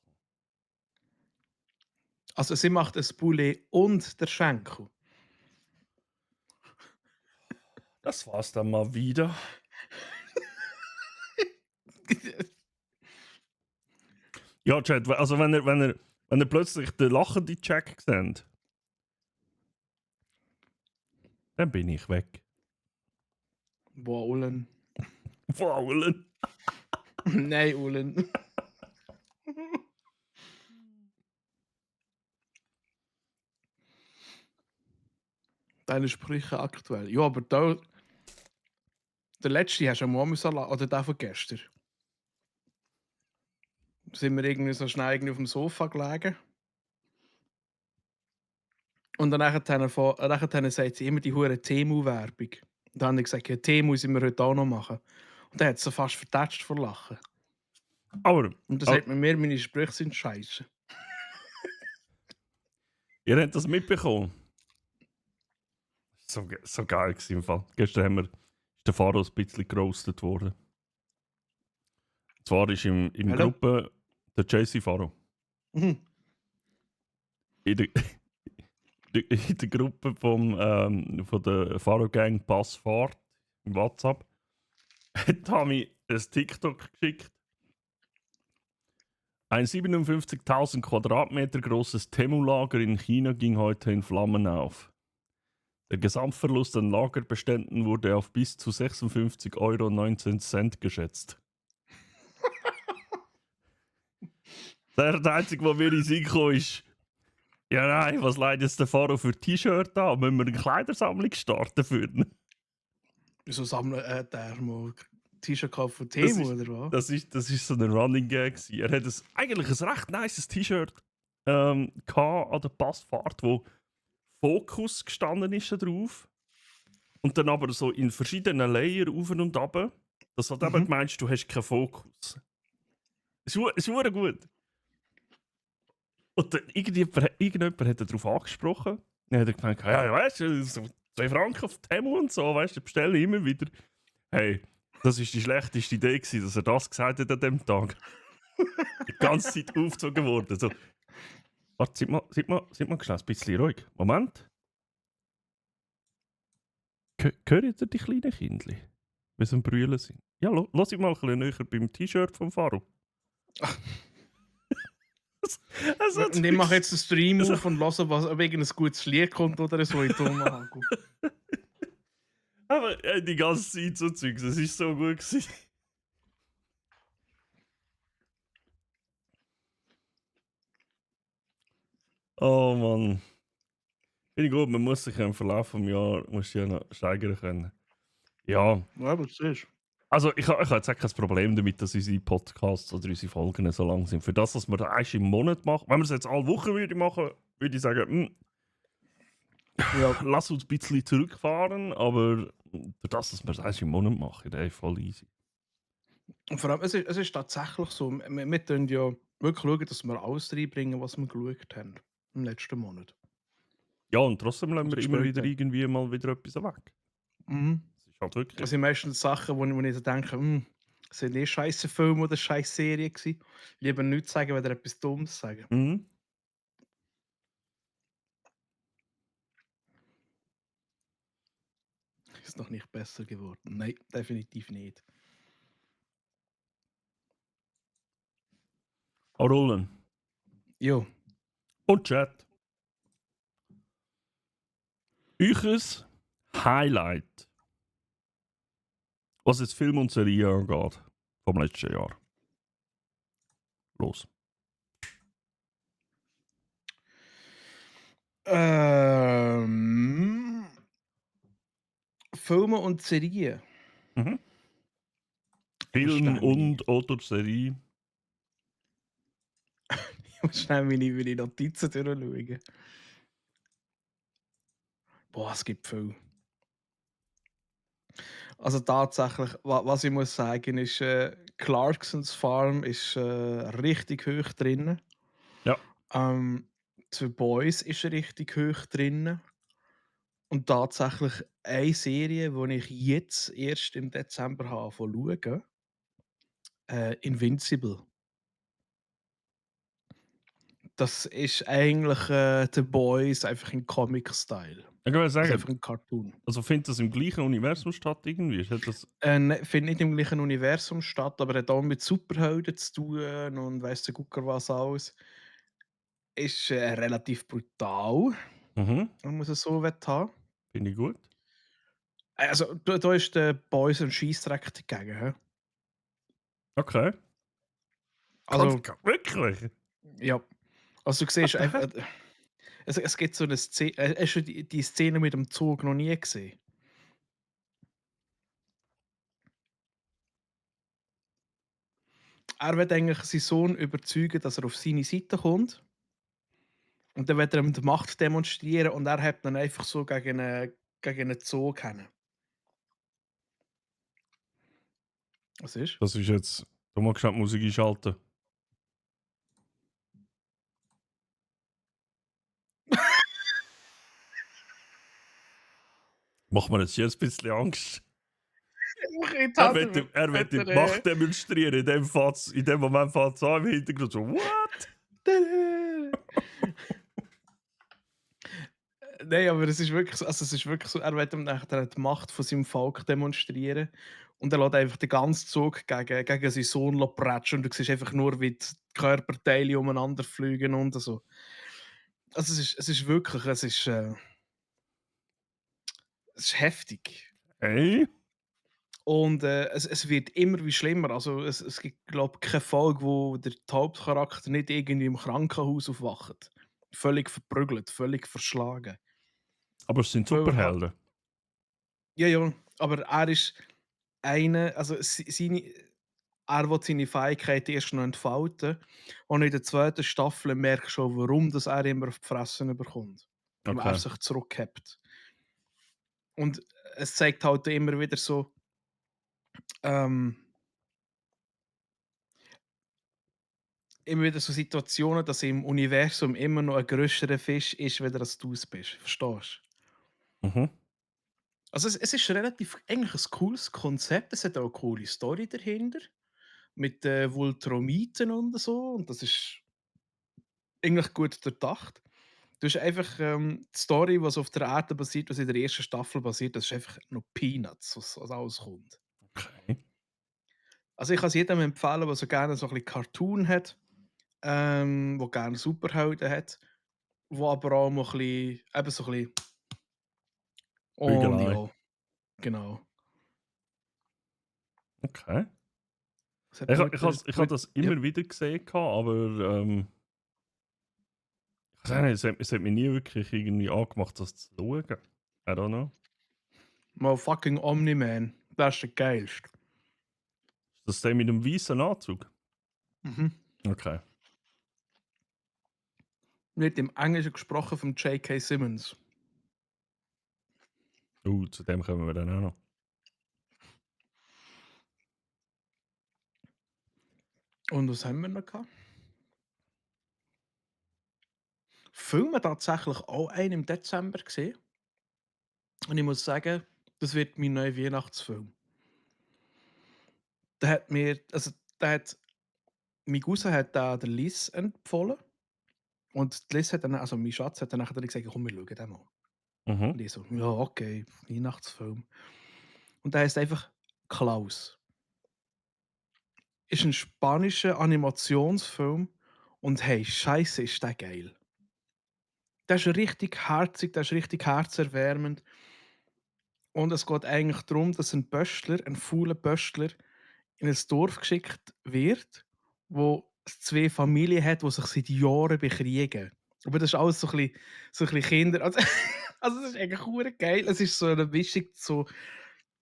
Also sie macht ein Poulet und der Schenkel. Das war's dann mal wieder. Ja, Chat, also wenn ihr plötzlich den lachenden Jack seht, dann bin ich weg. Boah, Ulen. Faulen. Nein, Ulen. Deine Sprüche aktuell. Ja, aber da. Der letzte hast du am Salat oder der von gestern. Da sind wir irgendwie so schnell irgendwie auf dem Sofa gelegen. Und dann nachher sagt sie immer die hure Temu-Werbung. Und dann habe ich gesagt, ja, Temu müssen wir heute auch noch machen. Und dann hat sie fast vertätscht vor Lachen. Aber Und dann sagt man mir, meine Sprüche sind scheiße. ihr habt das mitbekommen. So geil gewesen im Fall. Gestern ist der Faro ein bisschen geroastet worden. Und zwar ist in Hallo? Gruppe der JC Faro. Mhm. In der Gruppe von der Faro Gang Passfahrt im WhatsApp hat Tami ein TikTok geschickt. Ein 57.000 Quadratmeter großes Temu-Lager in China ging heute in Flammen auf. Der Gesamtverlust an Lagerbeständen wurde auf bis zu 56,19 € geschätzt. Der Einzige, der mir in den Sinn kam, ist, ja nein, was leidet jetzt der Faro für T-Shirt an? Müssen wir eine Kleidersammlung starten für ihn? Wieso sammeln der mal T-Shirt gekauft von Temu oder was? Das ist so ein Running Gag gewesen. Er hat eigentlich ein recht nices T-Shirt gehabt an der Passfahrt, wo Fokus gestanden ist da drauf. Und dann aber so in verschiedenen Layer auf und ab. Das hat eben gemeint, du hast keinen Fokus. Ist gut. Und dann irgendjemand hat darauf angesprochen. Dann hat er gemeint, ja, weißt du, so 2 Franken auf Temu und so, weißt du, bestelle ich immer wieder. Hey, das war die schlechteste Idee, gewesen, dass er das gesagt hat an dem Tag. Die ganze Zeit aufgezogen worden. So, warte, seid mal schnell ein bisschen ruhig. Moment. Hören ihr die kleinen Kindli? Wie sie am Brüllen sind? Ja, lass ich mal ein bisschen näher beim T-Shirt vom Faro. Also, Und ich mache jetzt den Stream also- auf und höre, ob irgendein gutes Lied kommt oder so in Tomahawk. Aber die ganze Zeit so Zeugs, es war so gut. Gewesen. Oh Mann. Finde ich gut, man muss sich im Verlauf des Jahres ja noch steigern können. Ja, Ja, aber das ist. also ich habe jetzt auch kein Problem damit, dass unsere Podcasts oder unsere Folgen so lang sind. Für das, was wir da erst im Monat machen, wenn wir es jetzt alle Wochen würde machen, würde ich sagen, Ja. lass uns ein bisschen zurückfahren, aber für das, dass wir es erst im Monat machen, das ist voll easy. Und vor allem, es ist tatsächlich so, wir tun ja wirklich schauen, dass wir alles reinbringen, was wir geschaut haben im letzten Monat. Ja, und trotzdem lassen wir Also immer gespielt wieder haben. irgendwie mal wieder etwas weg. Mhm. Das ist halt wirklich... Das sind meistens Sachen, wo ich so denke, das sind eh scheisse Filme oder scheisse Serien gewesen. Lieber nichts sagen, oder etwas Dummes sagen. Mhm. Ist noch nicht besser geworden. Nein, definitiv nicht. Auch Rollen. Jo. Und Chat. Euches Highlight, was jetzt Film und Serie angeht, vom letzten Jahr. Los. Filme und Serien. Mhm. Ich muss Film schnell meine- und oder Serie. Ich muss schnell meine Notizen durchschauen. Boah, es gibt viel. Also tatsächlich, was ich muss sagen, ist, Clarksons Farm ist richtig hoch drin. Ja. The Boys ist richtig hoch drin. Und tatsächlich eine Serie, die ich jetzt erst im Dezember habe schauen, Invincible. Das ist eigentlich The Boys einfach in Comic-Style. Ich würde Also sagen, einfach ein Cartoon. also findet das im gleichen Universum statt irgendwie? Hat das... Findet nicht im gleichen Universum statt, aber hat auch mit Superhelden zu tun und weiss der Gucker was alles. Ist relativ brutal, Mhm. wenn man es so haben. Finde ich gut. Also, da ist der Boys ein Scheissdreck dagegen. He? Okay. Also, Wirklich? ja. Also, du siehst What the einfach. Es gibt so eine Szene. Hast du die Szene mit dem Zug noch nie gesehen? Er will eigentlich seinen Sohn überzeugen, dass er auf seine Seite kommt. Und dann wird er ihm die Macht demonstrieren und er hat dann einfach so gegen einen Zug hin. Was ist? Das ist jetzt... Du magst schnell die Musik einschalten. Macht mir jetzt hier ein bisschen Angst. Er will die Macht demonstrieren. In dem Moment fällt es an im Hintergrund so, what? Nein, aber es ist wirklich so, also es ist wirklich so, er will ihm nachher die Macht von seinem Volk demonstrieren und er lässt einfach den ganzen Zug gegen seinen Sohn pratschen und du siehst einfach nur, wie die Körperteile umeinander fliegen und so. Also es ist wirklich, es ist heftig. Hey? Und es wird immer wie schlimmer. Also es gibt, glaube ich, keine Folge, wo der Hauptcharakter nicht irgendwie im Krankenhaus aufwacht. Völlig verprügelt, völlig verschlagen. Aber es sind Weil Superhelden. Ja, ja, aber er ist einer, also er will seine Fähigkeiten erst noch entfalten und in der zweiten Staffel merkst du schon, warum das er immer auf die Fresse bekommt. Weil er Okay. sich zurückhebt. Und es zeigt halt immer wieder so, ähm, immer wieder so Situationen, dass im Universum immer noch ein grösserer Fisch ist, wenn als du es bist. Verstehst du? Mhm. Also es ist relativ eigentlich ein cooles Konzept. Es hat auch eine coole Story dahinter. Mit Vultromiten und so. Und das ist eigentlich gut durchdacht. Du hast einfach die Story, was auf der Erde basiert, was in der ersten Staffel basiert, das ist einfach noch Peanuts, was alles kommt. Okay. Also ich kann es jedem empfehlen, der so gerne so ein bisschen Cartoon hat, wo gerne Superhelden hat, wo aber auch mal ein bisschen, eben so ein bisschen, und Bügelei. ja, genau. Okay. Es hat Ich hab das ja. immer wieder gesehen, aber ich weiß nicht, es hat mich nie wirklich irgendwie angemacht, das zu schauen. I don't know. Mal fucking Omni-Man, das ist der geilste. Ist das der mit dem weißen Anzug? Mhm. Okay. Wird im Englischen gesprochen von J.K. Simmons. Zu dem kommen wir dann auch noch. Und was haben wir noch gehabt? Filme tatsächlich auch einen im Dezember gesehen. Und ich muss sagen, das wird mein neuer Weihnachtsfilm. Der hat mir, also der hat, mein Cousin hat da der Liz empfohlen. Und die Liz hat dann, also mein Schatz hat dann nachher gesagt, komm, wir schauen den mal. Mhm. Und ich so, ja, okay, Weihnachtsfilm. Und der heißt einfach Klaus. Ist ein spanischer Animationsfilm. Und hey, scheiße, ist der geil. Der ist richtig herzig, der ist richtig herzerwärmend. Und es geht eigentlich darum, dass ein Böstler, ein fauler Böstler, in ein Dorf geschickt wird, wo es 2 Familien hat, die sich seit Jahren bekriegen. Aber das ist alles so ein bisschen Kinder. Also, also das ist eigentlich hure geil. Es ist so eine Mischung so,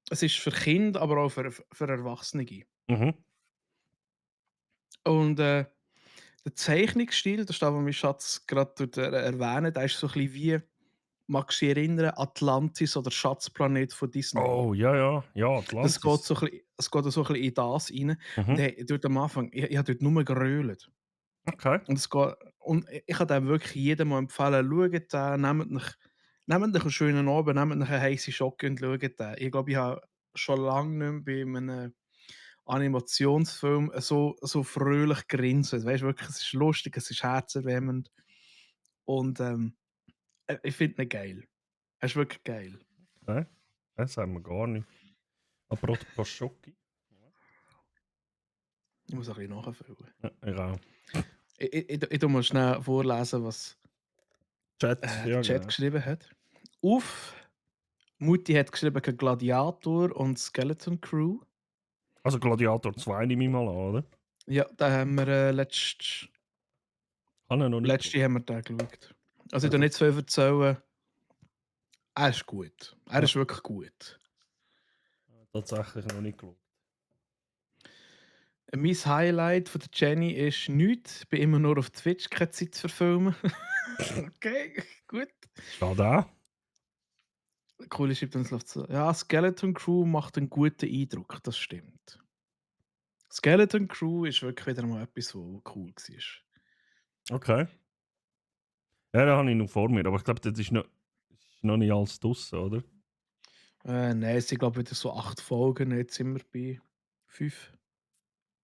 es ist für Kinder, aber auch für Erwachsene. Mhm. Und der Zeichnungsstil, das ist das, was mein Schatz gerade erwähnt, der ist so ein bisschen wie, magst du dich erinnern, Atlantis oder Schatzplanet von Disney. Oh, ja, ja. Ja, Das geht Atlantis. so ein bisschen, es geht so ein bisschen in das rein. Und Mhm. hey, dort am Anfang, ich habe dort nur gerölt. Okay. Und, es geht, und ich kann dem wirklich jedem mal empfehlen, schaut den, nehmt euch einen schönen Abend, nehmt euch eine heisse Schocke und schaut den. Ich glaube, ich habe schon lange nicht mehr bei einem Animationsfilm so fröhlich grinsen. Weißt du, wirklich, es ist lustig, es ist herzerwärmend. Und ich finde ihn geil. Er ist wirklich geil. Okay. Das haben wir gar nicht. Apropos Schoki. Ich muss ein bisschen nachfüllen. Ja, ich auch. Ich tu mal schnell vorlesen, was Chat, der ja, Chat genau. geschrieben hat. Uff, Mutti hat geschrieben Gladiator und Skeleton Crew. Also Gladiator 2 nehme ich mal an, oder? Ja, da haben wir letztes Habe ich noch nicht Letzte geschaut. haben wir den geschaut. Also ich Also, kann nicht so viel erzählen. Er ist gut. Er ja, ist wirklich gut. tatsächlich noch nicht geschaut. Mein Highlight von der Jenny ist nichts. Ich bin immer nur auf Twitch, keine Zeit zu verfilmen. Okay, gut. Steht da? Cool schreibt uns noch zu. Ja, Skeleton Crew macht einen guten Eindruck, das stimmt. Skeleton Crew ist wirklich wieder mal etwas, was cool war. Okay. Ja, den habe ich noch vor mir, aber ich glaube, das ist noch nicht alles draussen, oder? Nein, es sind glaube ich wieder so 8 Folgen, jetzt sind wir bei 5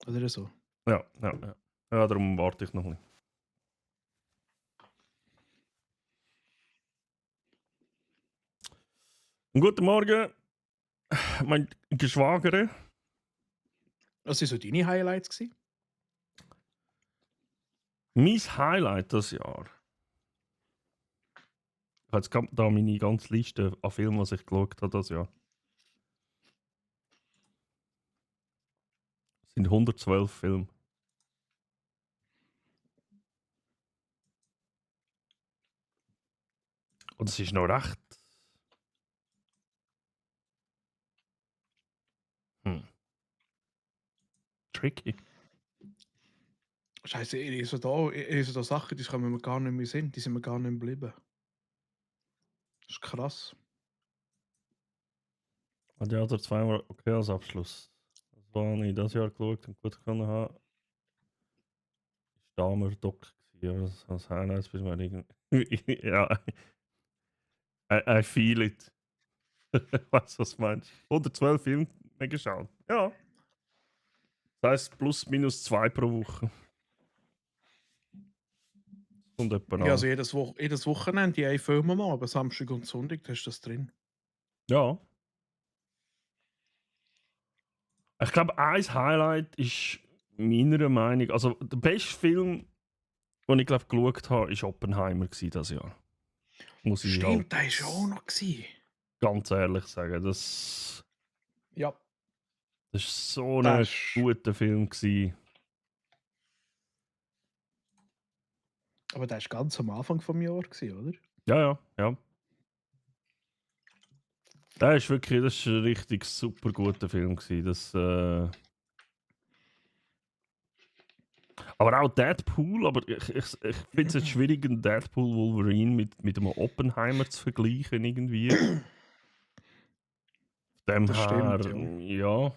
oder so. Ja, ja, ja. Ja, darum warte ich noch ein bisschen. Guten Morgen, mein Geschwager. Was waren so deine Highlights gewesen? Mein Highlight das Jahr. Ich habe jetzt gerade da meine ganze Liste an Filmen, die ich geschaut habe das Jahr. Es sind 112 Filme. Und es ist noch recht. Tricky. Scheiße, ich so da Sachen, die kommen mir gar nicht mehr Sinn, die sind mir gar nicht mehr geblieben. Das ist krass. Und ja, der zweimal okay als Abschluss. Das war ich das Jahr geschaut und gut gefunden habe. Ist Dahmer-Doc als Highlights, bis man irgendwie. Ja, I feel it. Weißt du, was du meinst? 112 Filme mehr geschaut. Ja. Das heisst plus minus 2 pro Woche. Und etwa Ja, also an. jedes Wochenende ein Film mal, aber Samstag und Sonntag hast du das drin. Ja. Ich glaube, ein Highlight ist meiner Meinung, also der beste Film, den ich glaube geschaut habe, war Oppenheimer dieses Jahr. Muss ich halt Stimmt, der war auch noch. ganz ehrlich sagen. Das Ja, war so der ein ist. guter Film gewesen. Aber der war ganz am Anfang vom Jahr, oder? Ja. Das ist ein richtig super guter Film gewesen. Aber auch Deadpool, aber ich finde es jetzt schwierig, einen Deadpool Wolverine mit einem Oppenheimer zu vergleichen irgendwie. Von dem Das her, stimmt, ja.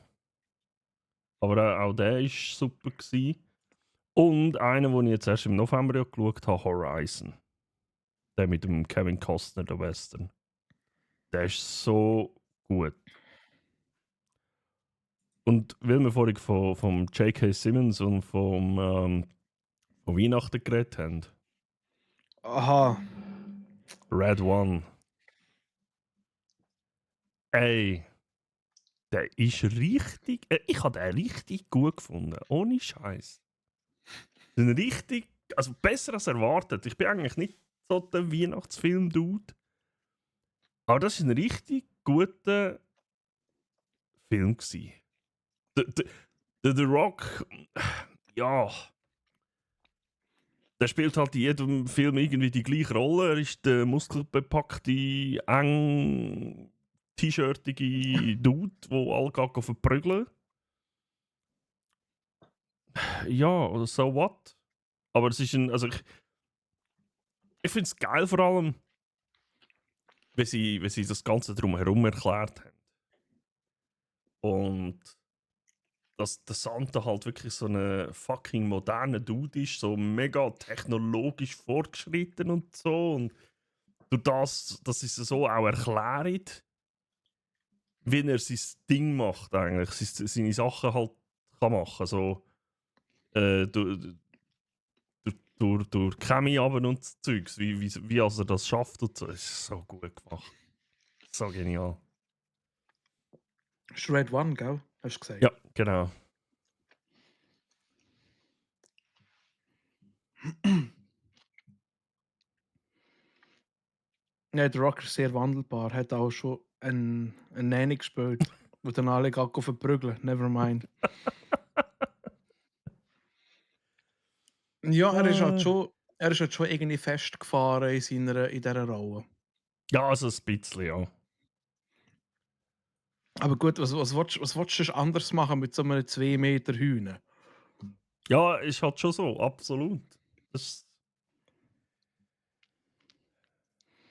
Aber auch der war super gewesen. Und einer, den ich jetzt erst im November ja geschaut habe, Horizon. Der mit dem Kevin Costner, der Western. Der ist so gut. Und weil wir vorhin vom J.K. Simmons und von Weihnachten geredet haben, Aha. Red One. Ey, der ist richtig. Ich habe den richtig gut gefunden. Ohne Scheiß. Ein richtig. Also besser als erwartet. Ich bin eigentlich nicht so der Weihnachtsfilm-Dude. Aber das war ein richtig guter Film. Der Rock. Ja. Der spielt halt in jedem Film irgendwie die gleiche Rolle. Er ist der muskelbepackte, eng t-shirtige Dude, der alle gehen verprügeln. Ja, oder so what? Aber es ist ein. Also ich finde es geil vor allem, wie sie das Ganze drumherum erklärt haben. Und dass der Santa halt wirklich so ein fucking moderner Dude ist, so mega technologisch fortgeschritten und so. Und durch das, dass sie es so auch erklären, wie er sein Ding macht eigentlich, seine Sachen halt kann machen. So, durch Chemie runter und das Zeugs, wie er das schafft und so. Es ist so gut gemacht. So genial. Das ist Red One, gell? Hast du gesagt? Ja, genau. Ja, der Rock ist sehr wandelbar. Hat auch schon eine Nanny gespielt, wo dann alle gehen verprügeln. Nevermind. Ja, er ist halt schon irgendwie festgefahren in dieser Rolle. Ja, also ein bisschen, ja. Aber gut, was willst du anders machen mit so einem 2 Meter Hühner? Ja, ist halt schon so, absolut. Das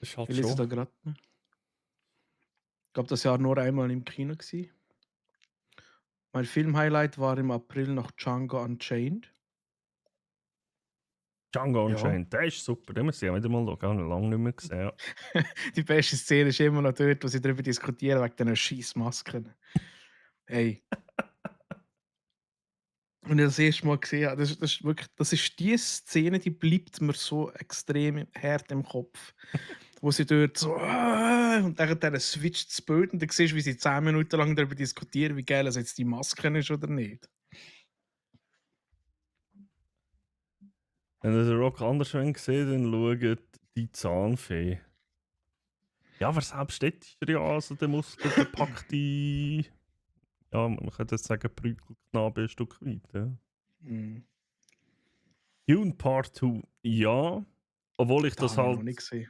ist halt Ich lese schon. da gerade. Ich glaube, das Jahr nur einmal im Kino gewesen. Mein Film-Highlight war im April noch Django Unchained. Django Ja. Unchained, der ist super. Den müssen wir wieder mal schauen. Ich habe ihn lange nicht mehr gesehen. Ja. Die beste Szene ist immer noch dort, wo sie darüber diskutieren, wegen diesen scheiß Masken. Hey. Und ich das erste Mal gesehen habe, das ist die Szene, die bleibt mir so extrem hart im Kopf. Wo sie dort so und dann switcht das Bild und dann siehst du, wie sie 10 Minuten lang darüber diskutieren, wie geil es jetzt die Maske ist oder nicht. Wenn ihr den Rock anders gesehen dann schaut die Zahnfee. Ja, aber selbst dort ist er ja also der muskelbepackte. Ja, man könnte jetzt sagen, Prügelknabe ein Stück weit. Ja. Mhm. Dune Part 2, ja. Obwohl ich das habe ich halt. noch nicht gesehen.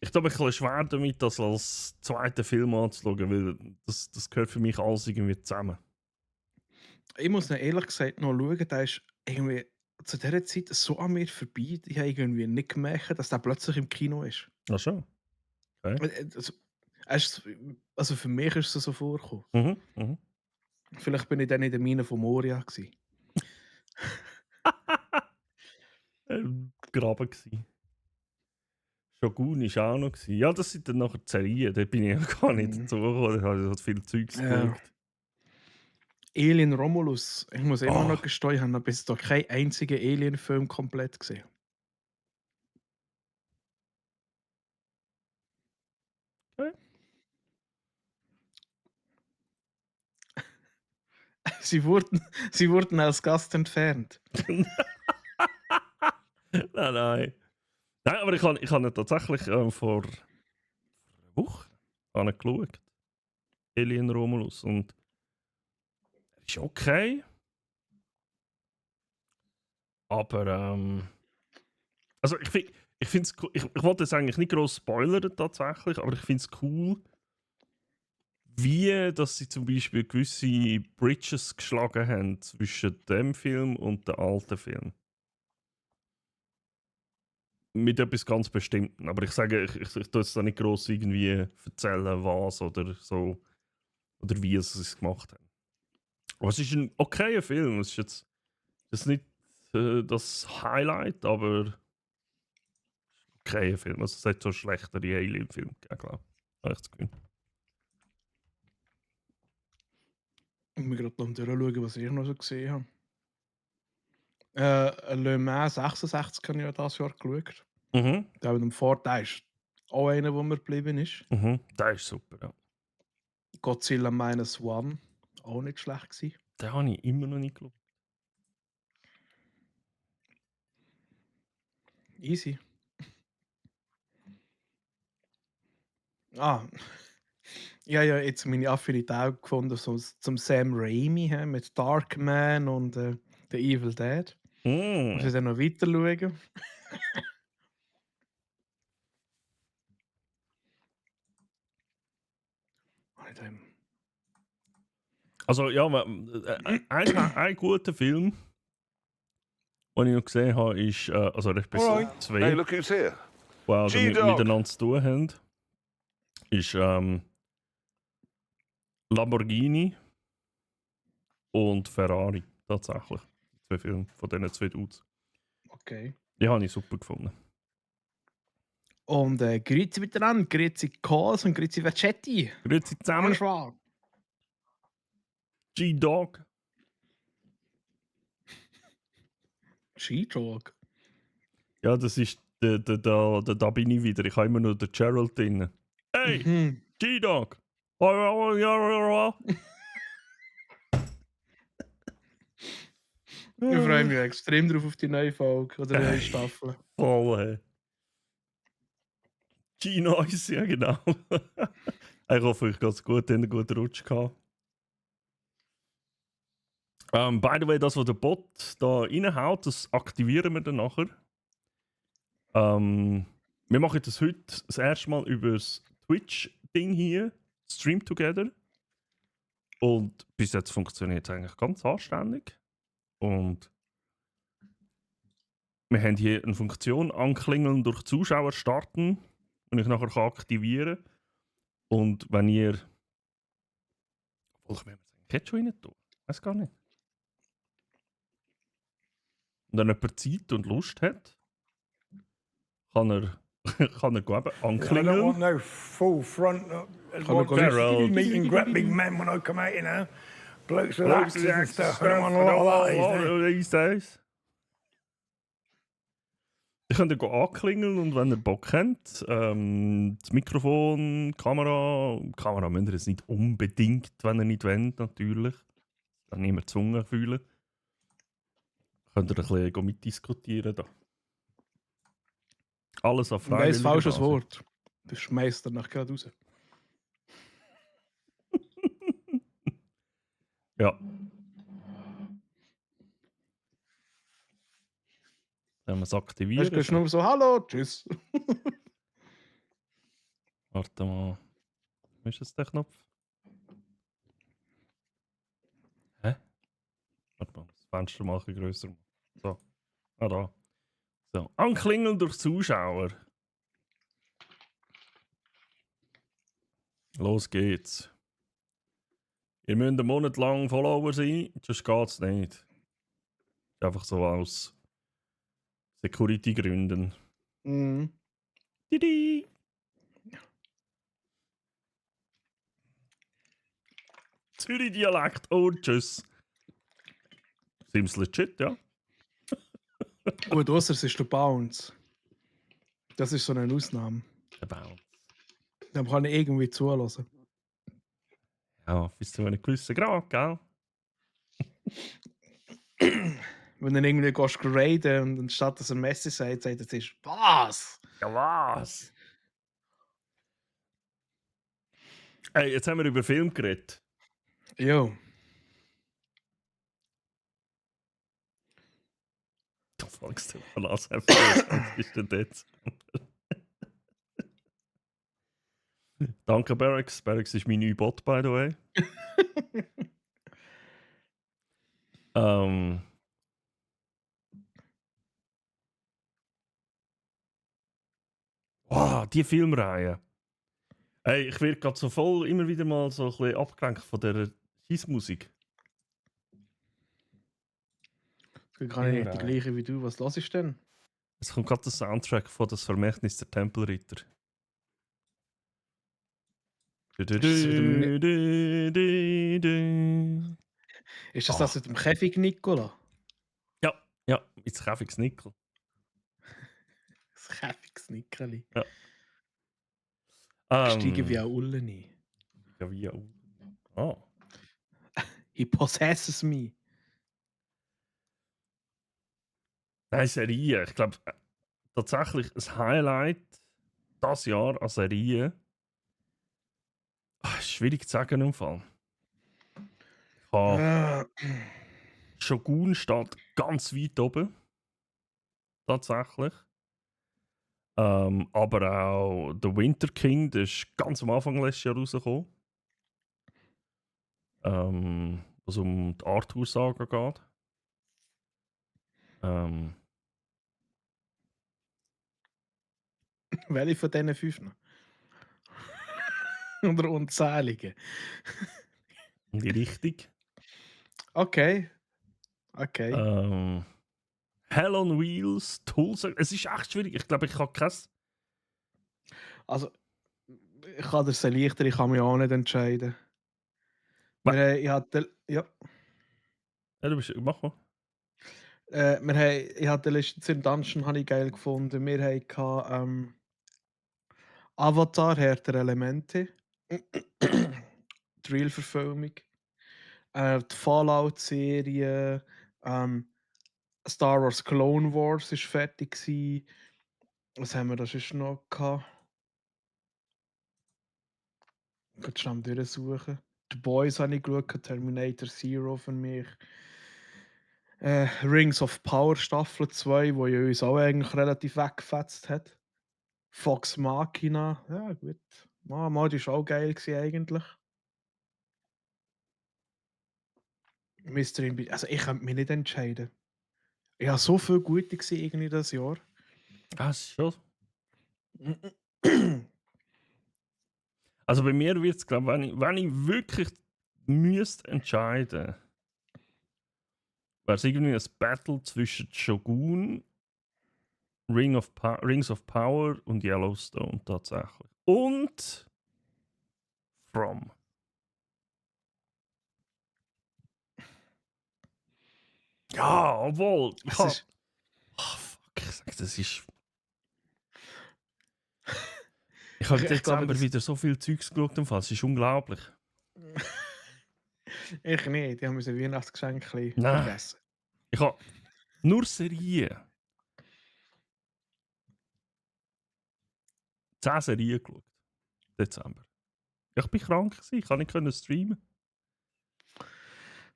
Ich tue mich ein bisschen schwer damit, das als zweiten Film anzuschauen, weil das gehört für mich alles irgendwie zusammen. Ich muss noch ehrlich gesagt noch schauen, der ist irgendwie zu dieser Zeit so an mir vorbei. Ich habe irgendwie nicht gemerkt, dass der plötzlich im Kino ist. Ach schon. Also für mich ist es so vorgekommen. Mhm. Vielleicht bin ich dann in der Mine von Moria gewesen. Graben gsi. Shogun war auch noch. Ja, das sind dann nachher die Serien. Da bin ich ja gar nicht Mhm. dazu gekommen. Da habe ich so viel Zeugs Ja. geschaut. Alien Romulus. Ich muss immer Ah. noch gestehen, ich habe noch bis da keinen einzigen Alien-Film komplett gesehen. Okay. Sie wurden als Gast entfernt. Nein. Nein, aber ich habe ihn tatsächlich vor einer Woche geschaut. Alien Romulus. Und ist okay. Aber also ich finde es cool. Ich wollte es eigentlich nicht gross spoilern tatsächlich, aber ich finde es cool, wie dass sie zum Beispiel gewisse Bridges geschlagen haben zwischen dem Film und dem alten Film. Mit etwas ganz Bestimmten. Aber ich sage, ich tue jetzt da nicht gross irgendwie erzählen, was oder so. Oder wie sie es gemacht haben. Aber es ist ein okayer Film. Es ist jetzt nicht das Highlight, aber okayer Film. Also es hat so schlechtere Alien-Filme gegeben, glaube ich. Habe ich das Gefühl. Ich muss gerade noch durchschauen, was ich noch so gesehen habe. Le Mans 66 habe ich ja dieses Jahr geschaut. Mhm. Der mit dem Vorteil ist auch einer, der mir geblieben ist. Mhm. Der ist super, ja. Godzilla Minus One, auch nicht schlecht gewesen. Den habe ich immer noch nicht geschaut. Easy. Ah, ja, jetzt meine Affinität gefunden so zum Sam Raimi mit Darkman und The Evil Dead. Muss ich dann noch weiter schauen? Also ja, ein guter Film, den ich noch gesehen habe, ist, also respektive Alright. zwei, Hey, look who's here. die also G-Dog. miteinander zu tun haben, ist Lamborghini und Ferrari, tatsächlich. Zwei Filme von diesen zwei Dudes. Okay. Die habe ich super gefunden. Und grüezi miteinander, grüezi Kohls und grüezi Vacetti. Grüezi zusammen, Schwan. G-Dog. Skijog. Ja, das ist, da bin ich wieder. Ich habe immer nur den Gerald drin. Hey, Mhm. G-Dog. Ich freue mich extrem drauf auf die neue Folge oder die neue Staffel. Voll, hey. G-Noise, ja genau. Ich hoffe, euch geht's gut, einen guten Rutsch gehabt. By the way, das, was der Bot da reinhaut, das aktivieren wir dann nachher. Wir machen das heute das erste Mal über das Twitch-Ding hier, Stream Together. Und bis jetzt funktioniert es eigentlich ganz anständig. Und wir haben hier eine Funktion, Anklingeln durch Zuschauer starten, und ich nachher aktivieren kann. Und wenn ihr. Ich will jetzt schon rein tun. Ich weiß gar nicht. Und wenn jemand Zeit und Lust hat, kann er eben I don't anklingeln. want no full front. Hello, Gerald. Meet and grab big men when I come out, you know. Blokes with axes and stuff. I don't want a lot of that. These days. Ich könnt ihr anklingeln und wenn ihr Bock habt, das Mikrofon, Kamera müsst ihr es nicht unbedingt, wenn ihr nicht wollt, natürlich. Dann nicht mehr Zunge fühlen. Könnt ihr ein bisschen mitdiskutieren da. Alles auf Ein ganz freiwilliger falsches Basis. Wort. Du schmeißt danach gerade raus. Ja. Wenn wir es aktivieren. Weißt du, nur so, hallo, tschüss. Warte mal. Wo ist jetzt der Knopf? Hä? Warte mal, das Fenster mal ein bisschen grösser machen. So. Ah, da. So. Anklingeln durch Zuschauer. Los geht's. Ihr müsst einen Monat lang Follower sein, sonst geht's nicht. Einfach so aus Security-Gründen. Mhm. Didi. Zürich-Dialekt. Oh, tschüss. Seems legit, ja. Gut, ausser es ist der Bounce. Das ist so eine Ausnahme. About. Dann kann ich irgendwie zulassen. Ja, bis zu einem gewissen Grad, gell? Wenn du irgendwie gehst graden und anstatt dass er Messi sagt, sagt er, es ist was? Ja, was? Hey, jetzt haben wir über Film geredet. Jo. Du folgst du verlassen. Was ist denn jetzt? Danke, Barracks. Barracks ist mein neuer Bot, by the way. ähm. Wow, die Filmreihe. Hey, ich werde gerade so voll immer wieder mal so ein bisschen abgelenkt von dieser Scheissmusik. Dann kann ich nicht die gleiche wie du. Was los ist denn? Es kommt gerade der Soundtrack von Das Vermächtnis der Tempelritter. Ist das das mit dem Käfig, Nicola? Ja, ja, jetzt Käfigs Nickel. Das Käfigsnickerli. Ja. Steigen wie auch Ulle ein. Ja, wie auch. Ah. He possesses me. Nein, Serie. Ich glaube, tatsächlich ein Highlight das Jahr an Serie. Ist schwierig zu sagen im Fall. Ich habe Shogun steht ganz weit oben. Tatsächlich. Aber auch The Winter King, der ist ganz am Anfang letztes Jahr rausgekommen. Was um die Arthur-Saga geht. Welche von diesen 5 noch? Oder unzählige? In die Richtung. Okay. Okay. Hell on Wheels, Tulsa. Es ist echt schwierig. Ich glaube, ich kann kein. Also, ich kann das erleichtern, ich kann mich auch nicht entscheiden. Ich hatte, ja. Ja, du bist. Mach mal. Ich hatte letztens im Dungeon habe ich geil gefunden. Wir hatten Avatar, Herr der Elemente. Die Real-Verfilmung. Die Fallout-Serie. Star Wars Clone Wars war fertig gewesen. Was haben wir da sonst noch gehabt? Ich kann schnell durchsuchen. The Boys habe ich geschaut, Terminator Zero für mich. Rings of Power Staffel 2, wo ja uns auch eigentlich relativ weggefetzt hat. Fox Machina, ja gut. Mal, die war auch geil gewesen, eigentlich. Also ich könnte mich nicht entscheiden. Ich habe so viel Gute gesehen irgendwie das Jahr. Ah, ist schon. Also bei mir wird es, glaube ich, wenn ich wirklich müsste entscheiden, wäre es irgendwie ein Battle zwischen Shogun, Rings of Power und Yellowstone tatsächlich. Und From. Ja, obwohl. Ich fuck, ich sag, das ist. Ich habe im Dezember wieder so viel Zeugs geschaut, im Fall. Es ist unglaublich. Ich nicht, die haben ein Weihnachtsgeschenk vergessen. Ich habe nur Serien. 10 Serien geschaut. Dezember. Ich bin krank gewesen, ich konnte nicht streamen.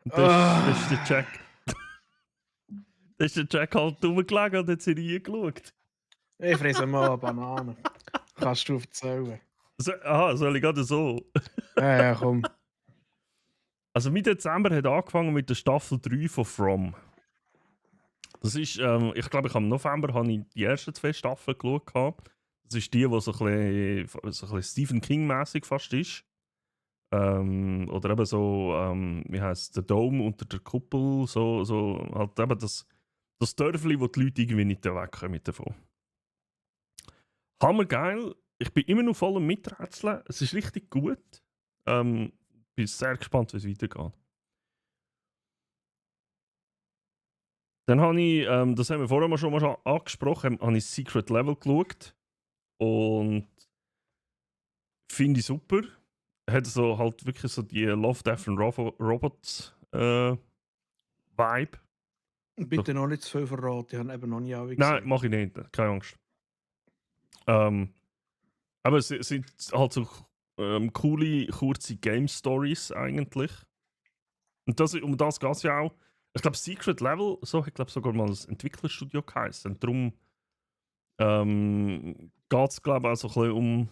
Und das ist der Jack. Da ist der Jack halt rumgelegen und hat Serien geschaut. Ich fresse mal eine Banane. Kannst du erzählen? Soll ich gerade so? Ja, komm. Also mein Dezember hat angefangen mit der Staffel 3 von From. Das ist, ich glaube, im November habe ich die ersten 2 Staffeln geschaut. Das ist die so ein bisschen Stephen King-mäßig fast ist. Oder eben so, wie heisst der Dome unter der Kuppel, so halt eben das das Dörfli, wo die Leute irgendwie nicht wegkommen davon. Hammergeil. Ich bin immer noch voll am Miträtseln. Es ist richtig gut. Bin sehr gespannt, wie es weitergeht. Dann habe ich, das haben wir vorher schon mal angesprochen, habe ich Secret Level geschaut. Und finde ich super. Hat so halt wirklich so die Love, Death and Robots Vibe. Bitte noch nicht zu viel verraten, ich habe eben noch nie alle Nein, gesehen. mache ich nicht, keine Angst. Aber es sind halt so coole, kurze Game Stories eigentlich. Und um das geht es ja auch. Ich glaube, Secret Level, so hat glaube sogar mal das Entwicklerstudio geheißen. Und darum geht es, glaube ich, auch so ein bisschen um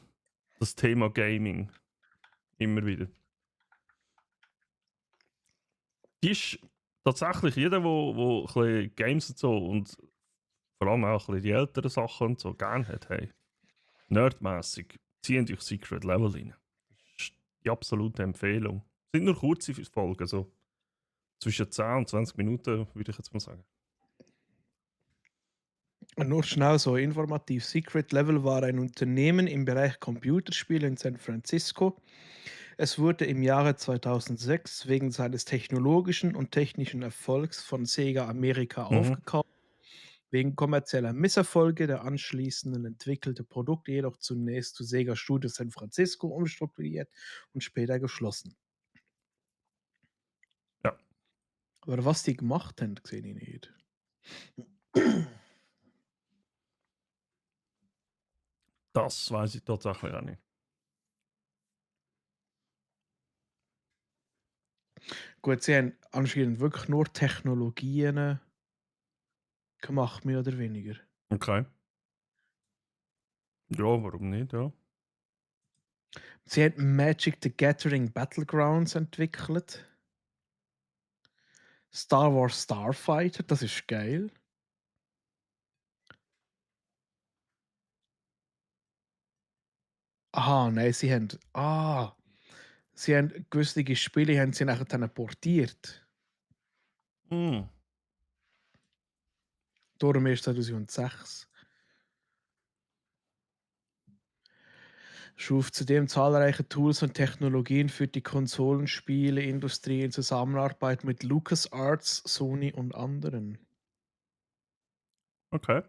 das Thema Gaming. Immer wieder. Die ist tatsächlich jeder, wo ein bisschen Games und so und vor allem auch ein bisschen die älteren Sachen und so gerne hat, hey, nerdmässig, ziehen durch Secret Level rein. Das ist die absolute Empfehlung. Es sind nur kurze Folgen, so zwischen 10 und 20 Minuten, würde ich jetzt mal sagen. Nur schnell so informativ. Secret Level war ein Unternehmen im Bereich Computerspiele in San Francisco. Es wurde im Jahre 2006 wegen seines technologischen und technischen Erfolgs von Sega Amerika aufgekauft. Wegen kommerzieller Misserfolge der anschließenden entwickelte Produkte jedoch zunächst zu Sega Studios San Francisco umstrukturiert und später geschlossen. Ja. Aber was die gemacht haben, sehe ich nicht. Das weiß ich tatsächlich auch nicht. Gut, sie haben anscheinend wirklich nur Technologien gemacht, mehr oder weniger. Okay. Ja, warum nicht, ja. Sie haben Magic the Gathering Battlegrounds entwickelt. Star Wars Starfighter, das ist geil. Aha, nein, sie haben. Sie haben gewisse Spiele haben sie nachher dann portiert. Hm. Darum erst 2006. Schuf zudem zahlreiche Tools und Technologien für die Konsolenspieleindustrie in Zusammenarbeit mit LucasArts, Sony und anderen. Okay.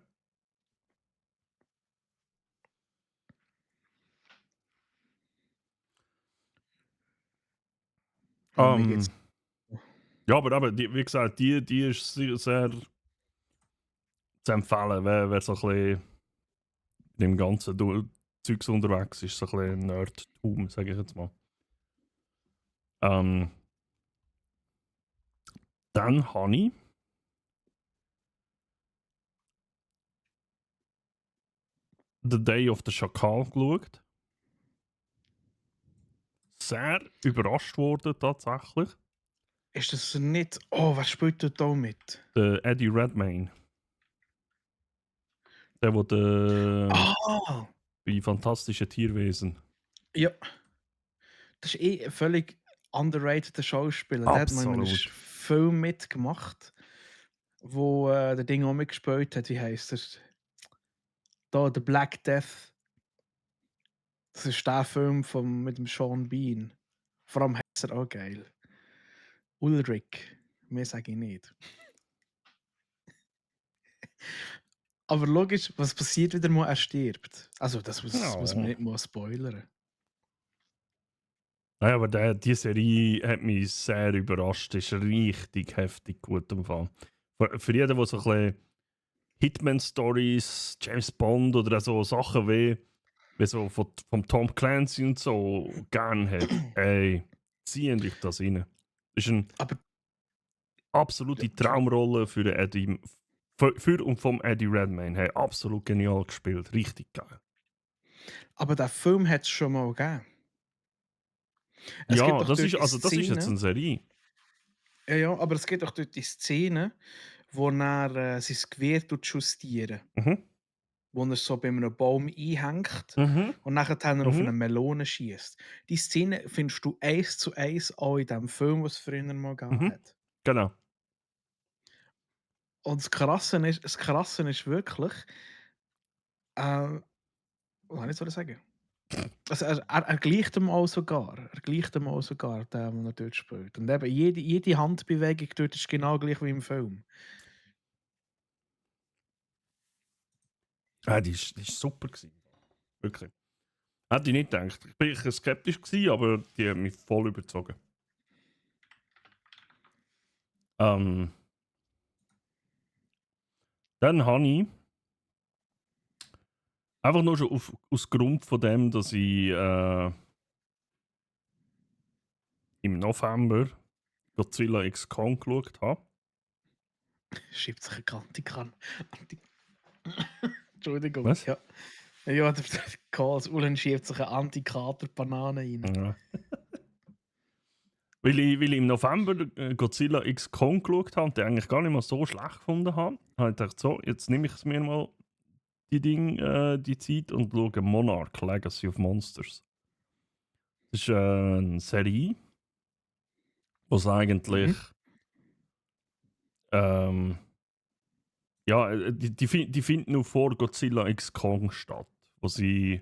Mir geht's. Ja, aber wie gesagt, die ist sehr zu empfehlen, wer so ein bisschen in dem ganzen Zeugs unterwegs ist, so ein bisschen Nerdtum, sage ich jetzt mal. Dann habe ich The Day of the Chacal geschaut. Sehr überrascht worden tatsächlich. Ist das nicht. Oh, was spielt dort da mit? Der Eddie Redmayne. Der bei Fantastischen Tierwesen. Ja. Das ist ein völlig underrated Schauspieler. Der hat mal in einem Absolut. Film mitgemacht, wo der Ding auch mitgespielt hat. Wie heißt er? Da, The Black Death. Das ist der Film mit dem Sean Bean. Vor allem heißt er auch geil. Ulrich. Mehr sage ich nicht. Aber logisch, was passiert wieder mal? Er stirbt. Also, das muss man nicht mal spoilern. Nein, aber die Serie hat mich sehr überrascht. Ist richtig heftig gut im Fall. Für jeden, der so ein bisschen Hitman-Stories, James Bond oder auch so Sachen wie so vom Tom Clancy und so gern hat, ey, ziehen dich das rein. Das ist eine Aber absolute Traumrolle für den Eddie. Für und vom Eddie Redmayne. Hey, absolut genial gespielt. Richtig geil. Aber der Film hat es schon mal gegeben. Es gibt Ja, doch das dort ist, die also das ist jetzt Szene- eine Serie. Ja, aber es gibt doch dort die Szene, wo er sein Gewehr justieren, Mhm. wo er so bei einem Baum einhängt Mhm. und nachher dann auf Mhm. eine Melone schießt. Die Szene findest du 1:1 auch in dem Film, was es früher mal gegeben Mhm. hat. Genau. Und das Krasse ist wirklich, was soll ich sagen? Also er gleicht ihm auch sogar. Er gleicht ihm auch sogar, der er dort spielt. Und eben jede Handbewegung dort ist genau gleich wie im Film. Die ist super gewesen. Wirklich. Hätte ich nicht gedacht. Ich bin ein bisschen skeptisch gewesen, aber die hat mich voll überzogen. Dann habe ich einfach nur schon aus Grund von dem, dass ich im November Godzilla X Kong geschaut habe. Schiebt sich eine Kantikan. Entschuldigung. Was? Ja. Ja, der Karls Ulen schiebt sich eine Antikater-Banane rein. Ja. weil ich im November Godzilla X Kong geschaut habe und den eigentlich gar nicht mal so schlecht gefunden habe, habe ich gedacht, so, jetzt nehme ich es mir mal die Zeit und schaue Monarch Legacy of Monsters. Das ist eine Serie, was eigentlich die finden nur vor Godzilla X Kong statt, wo sie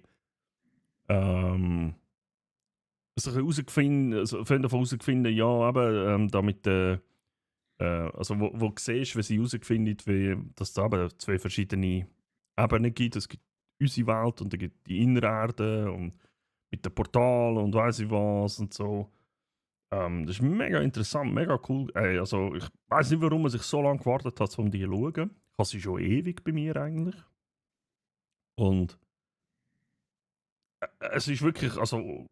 sich herausgefunden, ja, eben, damit also wo du siehst, wenn sie herausfinden, dass es eben zwei verschiedene Ebenen gibt. Es gibt unsere Welt und dann gibt die Innererde und mit den Portalen und weiss ich was und so. Das ist mega interessant, mega cool. Also ich weiß nicht, warum man sich so lange gewartet hat, um die zu schauen. Ich habe sie schon ewig bei mir eigentlich. Und es ist wirklich, also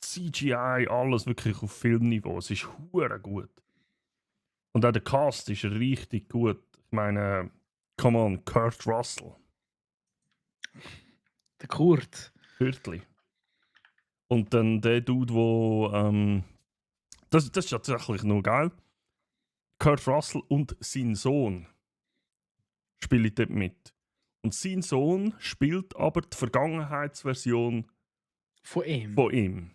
CGI, alles wirklich auf Filmniveau. Es ist hure gut. Und auch der Cast ist richtig gut. Ich meine, come on, Kurt Russell. Der Kurt. Hürtli. Und dann der Dude, wo. Das ist tatsächlich noch geil. Kurt Russell und sein Sohn spielen dort mit. Und sein Sohn spielt aber die Vergangenheitsversion Von ihm. von ihm.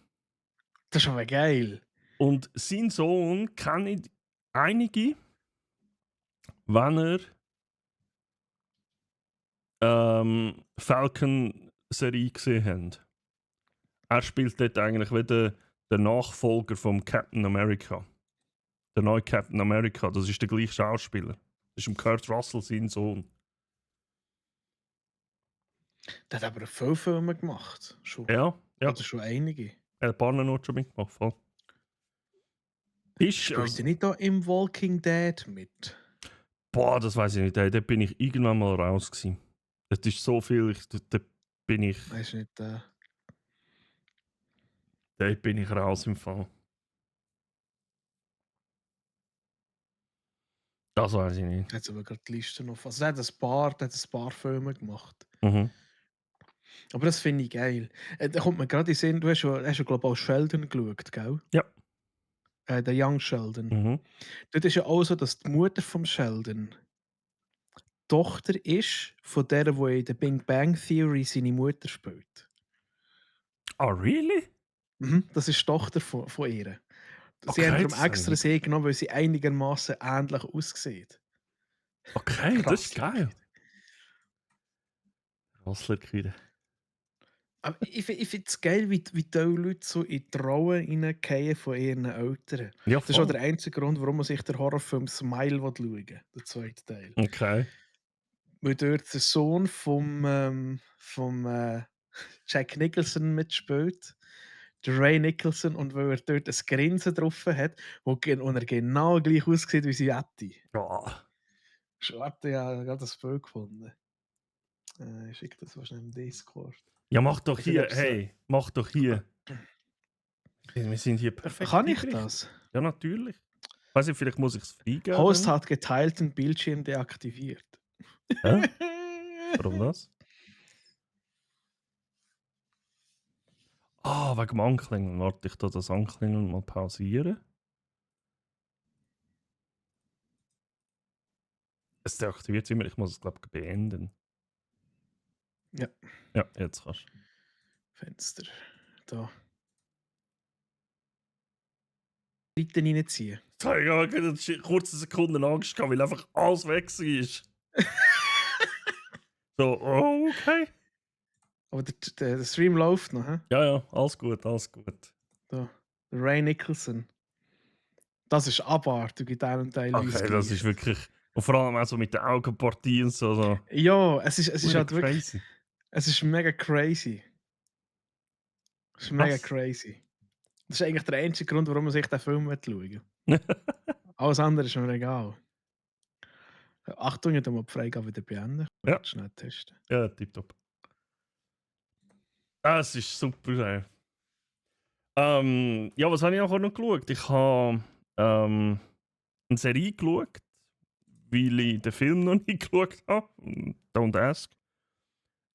Das ist aber geil. Und sein Sohn kenne einige, wenn er Falcon-Serie gesehen haben. Er spielt dort eigentlich wieder der Nachfolger vom Captain America. Der neue Captain America, das ist der gleiche Schauspieler. Das ist im Kurt Russell sein Sohn. Der hat aber viele Filme gemacht. Schon. Ja, ja. Oder schon einige. Er hat ein paar noch schon mitgemacht. Voll. Ist, Spielt also, er nicht da im Walking Dead mit? boah, das weiß ich nicht. Da bin ich irgendwann mal raus gewesen. Das ist so viel, da bin ich Weißt du nicht, raus im Fall. Das weiß ich nicht. hat aber gerade die Liste noch. Also, der hat ein paar Filme gemacht. Mhm. Aber das finde ich geil. Da kommt mir gerade in den Sinn, du hast ja glaube ich, auch Sheldon geschaut, gell? Ja. Der Young Sheldon. Mhm. Dort ist ja auch so, dass die Mutter vom Sheldon Tochter ist von der, die in der Big Bang Theory seine Mutter spielt. Ah, really? Das ist die Tochter von ihr. Sie Okay, haben das darum habe extra ich sie genommen, weil sie einigermaßen ähnlich aussieht. Okay, das ist Krass. geil. Rasslerküde. Aber ich finde es geil, wie die Leute so in die Rollen hineingehen von ihren Eltern. Ja, Das ist auch voll. der einzige Grund, warum man sich den Horrorfilm Smile schauen will, der zweite Teil. Okay. Weil dort der Sohn vom Jack Nicholson mitspielt, der Ray Nicholson, und weil er dort ein Grinsen drauf hat, und er genau gleich aussieht wie sie Atti. Ja. Warte, ich habe gerade das Bild gefunden. Ich schicke das wahrscheinlich im Discord. Ja, mach doch Also, hier. ob's, Hey, mach doch hier. Wir sind hier perfekt. Kann ich eingerichtet. das? Ja, natürlich. Weiß ich, vielleicht muss ich es freigeben. Host hat geteilten Bildschirm deaktiviert. Hä? Warum das? Ah, wegen dem Anklingeln. Warte, ich das Anklingeln mal pausieren. Es deaktiviert immer, ich muss es, glaube ich, beenden. Ja. Ja, jetzt kannst du. Fenster. Da. Seiten reinziehen. Jetzt habe ich gerade eine kurze Sekunde Angst gehabt, weil einfach alles weg war. So, oh, okay. Aber der Stream läuft noch, hä? Ja, alles gut, alles gut. Da. Der Ray Nicholson. Das ist abartig in diesem Teil. Okay, das ist wirklich. Und vor allem auch so mit den Augenpartien und so. Ja, es ist halt wirklich. crazy. Es ist mega crazy. Es ist mega crazy. Das ist eigentlich der einzige Grund, warum man sich den Film schauen will. Alles andere ist mir egal. Achtung, ich mal die Freigabe wieder beenden. Ja. Schnell testen. Ja, tipptopp. Es ist super. Ja, was habe ich auch noch geschaut? Ich habe eine Serie geschaut, weil ich den Film noch nicht geschaut habe. Don't ask.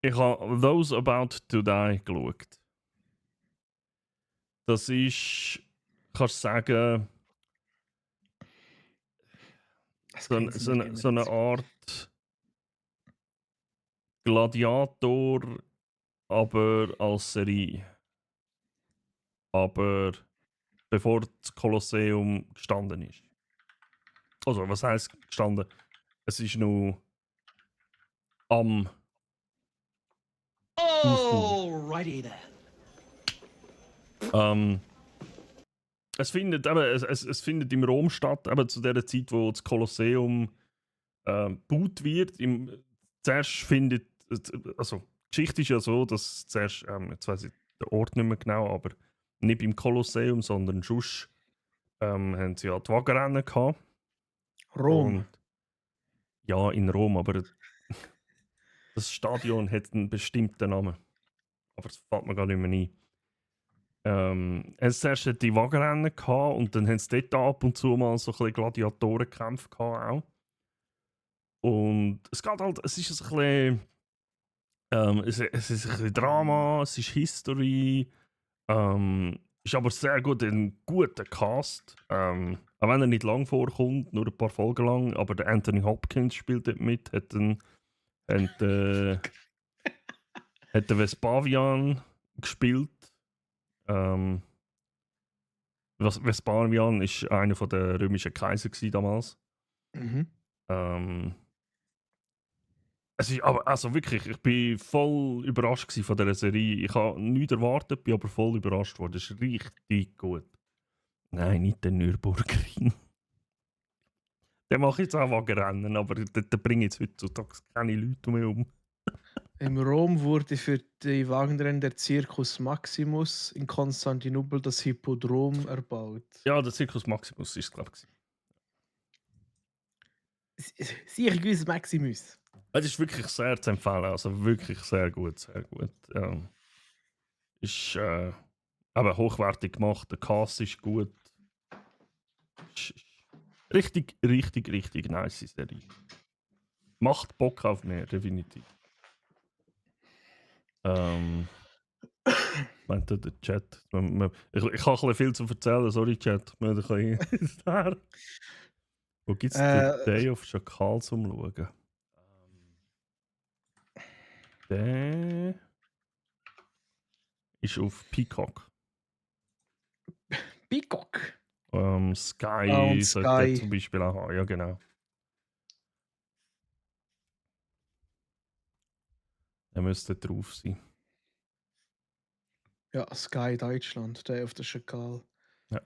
Ich habe Those About to Die geschaut. Das ist, kannst du sagen, so eine Art Gladiator, aber als Serie. Aber bevor das Kolosseum gestanden ist. Also, was heisst gestanden? Es ist noch am Alrighty then. es findet es findet im Rom statt, eben zu der Zeit, wo das Kolosseum gebaut wird. Zuerst findet, also die Geschichte ist ja so, dass zuerst, jetzt weiß ich den Ort nicht mehr genau, aber nicht beim Kolosseum, sondern sonst haben sie ja die Wagenrennen gehabt. Rom. Und, ja, in Rom, aber das Stadion hat einen bestimmten Namen. Aber das fällt mir gar nicht mehr ein. Es zuerst die Wagenrennen gehabt und dann haben sie dort ab und zu mal so ein bisschen Gladiatorenkämpfe gehabt auch. Und es geht halt, es ist ein bisschen, es ist ein bisschen Drama, es ist History, ist aber sehr gut, ein guter Cast. Auch wenn er nicht lang vorkommt, nur ein paar Folgen lang, aber der Anthony Hopkins spielt dort mit, hat den Vespasian gespielt. Vespasian war einer der römischen Kaiser damals. Mhm. Es ist aber, also wirklich, ich bin voll überrascht von dieser Serie. Ich habe nichts erwartet, bin aber voll überrascht worden. Es ist richtig gut. Nein, nicht der Nürburgring. Den mache ich jetzt auch Wagenrennen, aber den bringe ich jetzt heutzutage keine Leute mehr um. In Rom wurde für die Wagenrennen der Circus Maximus, in Konstantinopel das Hippodrom erbaut. Ja, der Circus Maximus ist es, glaube ich. Circus Maximus. Es ist wirklich sehr zu empfehlen, also wirklich sehr gut, sehr gut. Ist aber hochwertig gemacht, der Cast ist gut. Ist richtig, richtig, richtig nice Serie. Macht Bock auf mehr, definitiv. Meinte der Chat. Ich habe ein bisschen viel zu erzählen, sorry Chat. Wir haben ein bisschen Wo gibt es den Day of Schakal zum Schauen? Der ist auf Peacock. Peacock. Sky und sollte Sky. zum Beispiel auch haben, ja genau. Er müsste drauf sein. Ja, Sky Deutschland, der auf der Schakal. Ja.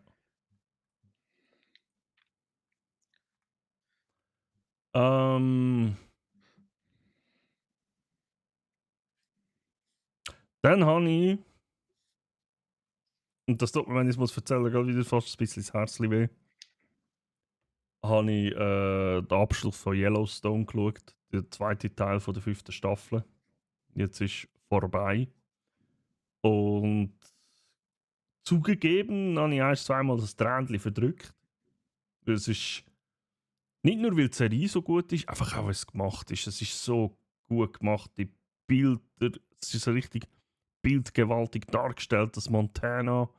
Dann habe ich, und das tut mir, wenn ich es muss erzählen, gerade wieder fast ein bisschen das Herzchen weh, habe ich den Abschluss von Yellowstone geschaut, der zweite Teil von der 5. Staffel. Jetzt ist vorbei. Und zugegeben habe ich erst zweimal das Tränchen verdrückt. Es ist nicht nur, weil die Serie so gut ist, einfach auch, wie es gemacht ist. Es ist so gut gemacht, die Bilder, es ist so richtig bildgewaltig dargestellt, das Montana.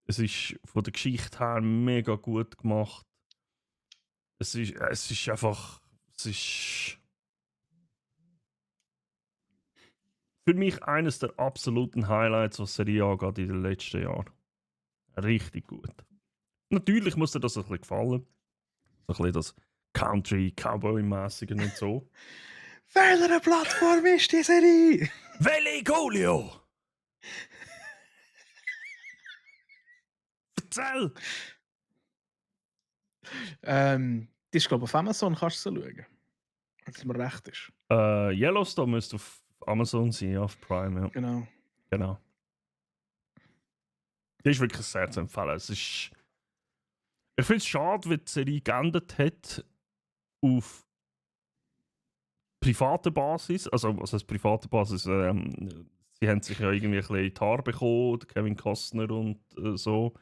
Es ist von der Geschichte her mega gut gemacht. Es ist einfach, es ist für mich eines der absoluten Highlights, was Serie angeht in den letzten Jahren. Richtig gut. Natürlich muss dir das ein bisschen gefallen. So ein bisschen das Country-Cowboy-mäßige und so. Welche Plattform ist die Serie? Veligolio! Erzähl! Die ist, glaube ich, auf Amazon kannst du sie schauen. Wenn es mir recht ist. Yellowstone müsste auf Amazon sein, ja, auf Prime, ja. Genau. Genau. Die ist wirklich sehr zu empfehlen. Es ist... Ich finde es schade, wie die Serie geendet hat auf privater Basis. Also, was heißt private Basis? Sie haben sich ja irgendwie ein bisschen in die Haare bekommen, der Kevin Costner und so.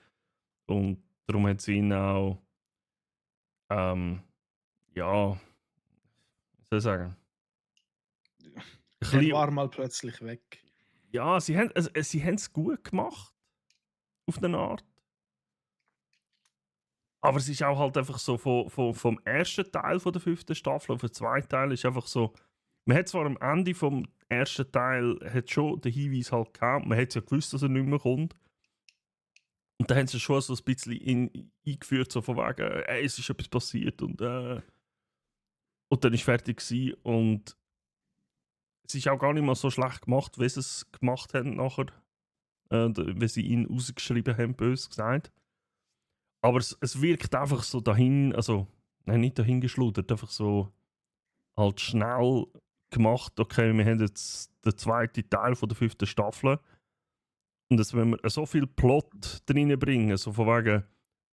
Und darum hat sie ihn auch... ja... Wie soll ich sagen? Ein Er bisschen- war mal plötzlich weg. Ja, sie haben es gut gemacht. Auf eine Art. Aber es ist auch halt einfach so vom ersten Teil von der 5. Staffel auf den zweiten Teil ist einfach so. Man hat zwar am Ende vom ersten Teil hat schon den Hinweis halt gehabt, man hat ja gewusst, dass er nicht mehr kommt. Und da haben sie schon so ein bisschen eingeführt, so von wegen, es ist etwas passiert und dann ist fertig gewesen. Und es ist auch gar nicht mal so schlecht gemacht, wie sie es gemacht haben nachher. Wie sie ihn rausgeschrieben haben, bös gesagt. Aber es wirkt einfach so dahin, also, nein, nicht dahin geschludert, einfach so halt schnell gemacht. Okay, wir haben jetzt den zweiten Teil von der 5. Staffel. Und jetzt, wenn wir so viel Plot reinbringen, so von wegen,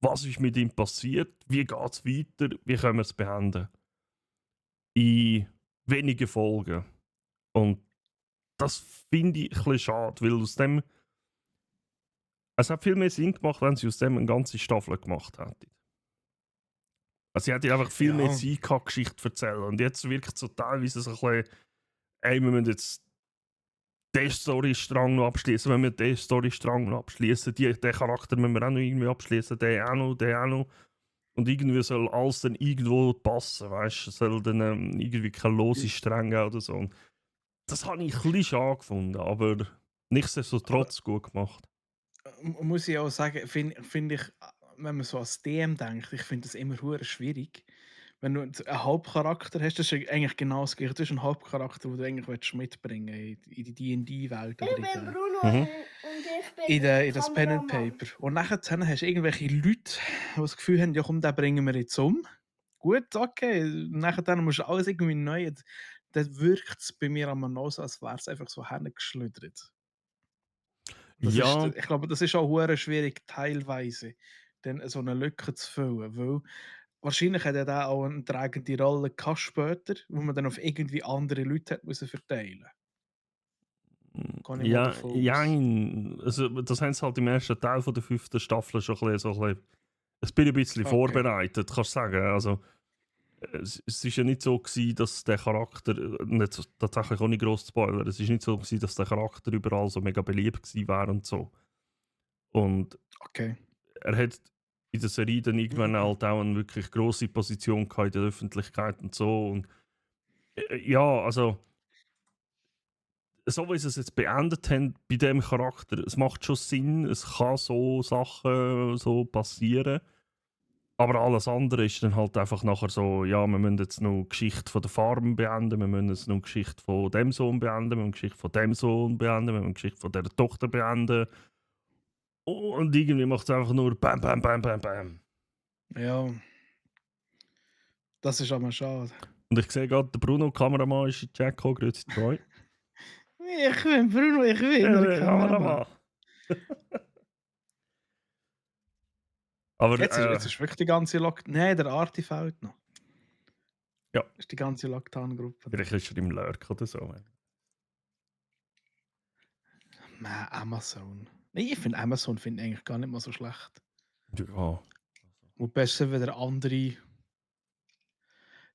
was ist mit ihm passiert, wie geht es weiter, wie können wir es beenden? In wenigen Folgen. Und das finde ich ein bisschen schade, weil aus dem. Es hat viel mehr Sinn gemacht, wenn sie aus dem eine ganze Staffel gemacht hätten. Also sie hätte einfach viel Ja. mehr Seika-Geschichte erzählen. Und jetzt wirkt es so teilweise so ein bisschen, ey, wir müssen jetzt den Storystrang noch abschließen, wenn wir den Storystrang noch abschließen, den Charakter müssen wir auch noch irgendwie abschließen, den auch noch. Und irgendwie soll alles dann irgendwo passen, weißt du? Es soll dann irgendwie keine lose Stränge oder so. Und das habe ich ein bisschen schade gefunden, aber nichtsdestotrotz gut gemacht. Muss ich auch sagen, finde ich, wenn man so als DM denkt, ich finde das immer hure schwierig. Wenn du einen Hauptcharakter hast, das ist eigentlich genau das Gleiche. Du hast einen Hauptcharakter, den du eigentlich mitbringen willst in die D&D-Welt oder Ich bin Bruno Mhm. und ich bin in das Pen and Paper. Und nachher hast du irgendwelche Leute, die das Gefühl haben, ja komm, den bringen wir jetzt um. Gut, okay. Nachher musst du alles irgendwie neu. Dann wirkt es bei mir am noch so, als wäre es einfach so hingeschludert. Ja. Ich glaube, das ist auch hure schwierig, teilweise dann so eine Lücke zu füllen. Weil wahrscheinlich hat er da auch eine tragende Rolle gehabt später, wo man dann auf irgendwie andere Leute hat müssen verteilen. Kann ich mal Ja, davon ja, aus. also das haben sie halt im ersten Teil von der 5. Staffel schon ein bisschen Okay. vorbereitet, kannst du sagen. Also, es ist ja nicht so gewesen, dass der Charakter, nicht, tatsächlich auch nicht gross Spoiler, es ist nicht so gewesen, dass der Charakter überall so mega beliebt gewesen wäre und so. Und Okay. er hat in der Serie dann irgendwann halt auch eine wirklich grosse Position gehabt in der Öffentlichkeit und so. Und ja, also so wie sie es jetzt beendet haben bei dem Charakter, es macht schon Sinn, es kann so Sachen so passieren. Aber alles andere ist dann halt einfach nachher so, ja, wir müssen jetzt noch die Geschichte von der Farm beenden, wir müssen jetzt noch die Geschichte von dem Sohn beenden, wir müssen die Geschichte von dem Sohn beenden, wir müssen die Geschichte von der Tochter beenden. Und irgendwie macht es einfach nur bam, bam, bam, bam, bam. Ja. Das ist aber schade. Und ich sehe gerade, der Bruno, Kameramann, ist in den Chat gekommen, grüezi Troy. Ich bin Bruno, ich bin der Kameramann. Aber Jetzt ist wirklich die ganze Lockdown. Nein, der Arti fehlt noch. Ja. Das ist die ganze Lockdown-Gruppe. vielleicht ist er im Lurk oder so. Amazon. Nein, ich finde Amazon eigentlich gar nicht mal so schlecht. Ja. Und besser wieder andere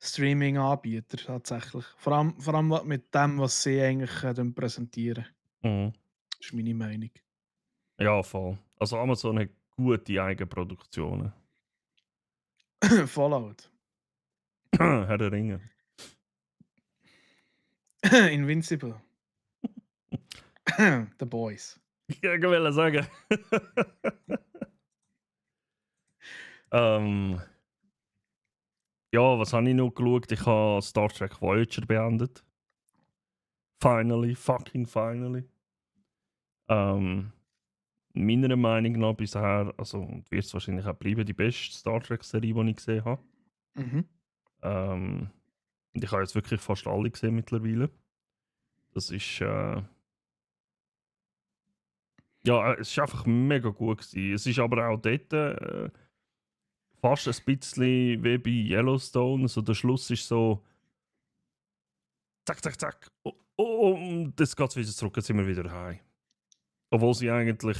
Streaming-Anbieter tatsächlich. Vor allem mit dem, was sie eigentlich dann präsentieren. Mhm. Das ist meine Meinung. Ja, voll. Also Amazon hat gute Eigenproduktionen. Fallout. Herr der Ringe. Invincible. The Boys. Ich wollte sagen. Ja, was habe ich noch geschaut? Ich habe Star Trek Voyager beendet. Finally, fucking finally. Meiner Meinung nach bisher, also und wird es wahrscheinlich auch bleiben, die beste Star Trek-Serie, die ich gesehen habe. Mhm. Und ich habe jetzt wirklich fast alle gesehen mittlerweile. Das ist ja, es ist einfach mega gut gewesen. Es ist aber auch dort fast ein bisschen wie bei Yellowstone. Also der Schluss ist so zack, zack, zack. Und jetzt geht es wieder zurück, jetzt sind wir wieder heim. Obwohl sie eigentlich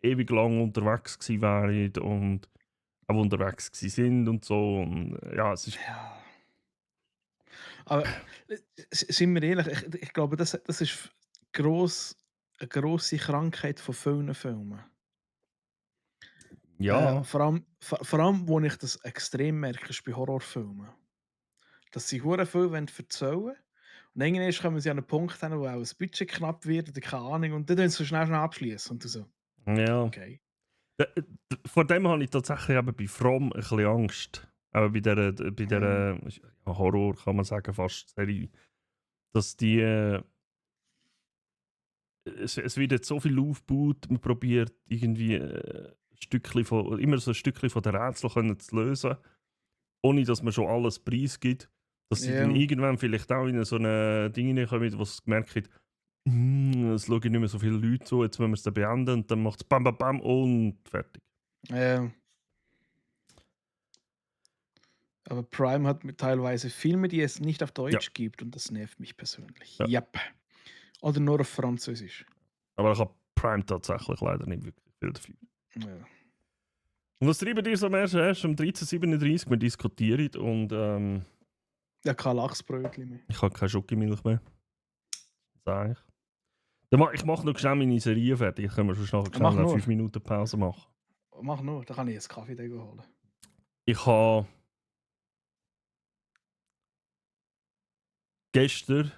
ewig lang unterwegs gewesen wären und auch unterwegs gewesen sind und so. Und, ja, es ist Ja. Aber sind wir ehrlich, ich glaube, das ist eine grosse Krankheit von vielen Filmen. ja, Vor allem, wo ich das extrem merke, ist bei Horrorfilmen. Dass sie hure viel erzählen wollen. Und irgendwann kommen sie an einen Punkt hin, wo auch das Budget knapp wird oder keine Ahnung. Und dann tun sie so schnell abschließen. Und du so, ja. okay. Vor dem habe ich tatsächlich eben bei From ein bisschen Angst. Aber bei dieser ja, Horror kann man sagen, fast Serie. Dass die. Es wird jetzt so viel aufgebaut, man probiert irgendwie immer so ein Stückchen von der Rätsel können zu lösen, ohne dass man schon alles preisgibt. Dass sie dann Ja. irgendwann vielleicht auch in so ein Ding hineinkommen, wo sie gemerkt haben, es schauen nicht mehr so viele Leute zu, jetzt müssen wir es dann beenden und dann macht es bam bam bam und fertig. Aber Prime hat teilweise Filme, die es nicht auf Deutsch gibt und das nervt mich persönlich. Ja. Yep. Oder nur auf Französisch. Aber ich habe Prime tatsächlich leider nicht wirklich viel dafür. Ja. Und was treiben die so am erst um 13.37 Uhr? Wir diskutieren und Ja, kein Lachsbrötchen mehr. ich habe keine Schokimilch mehr. Sag ich. Ich mache noch schnell meine Serie fertig. Dann können wir schon nachher Mach schnell eine nur. 5 Minuten Pause machen. Mach nur, da kann ich einen Kaffee holen. Ich habe gestern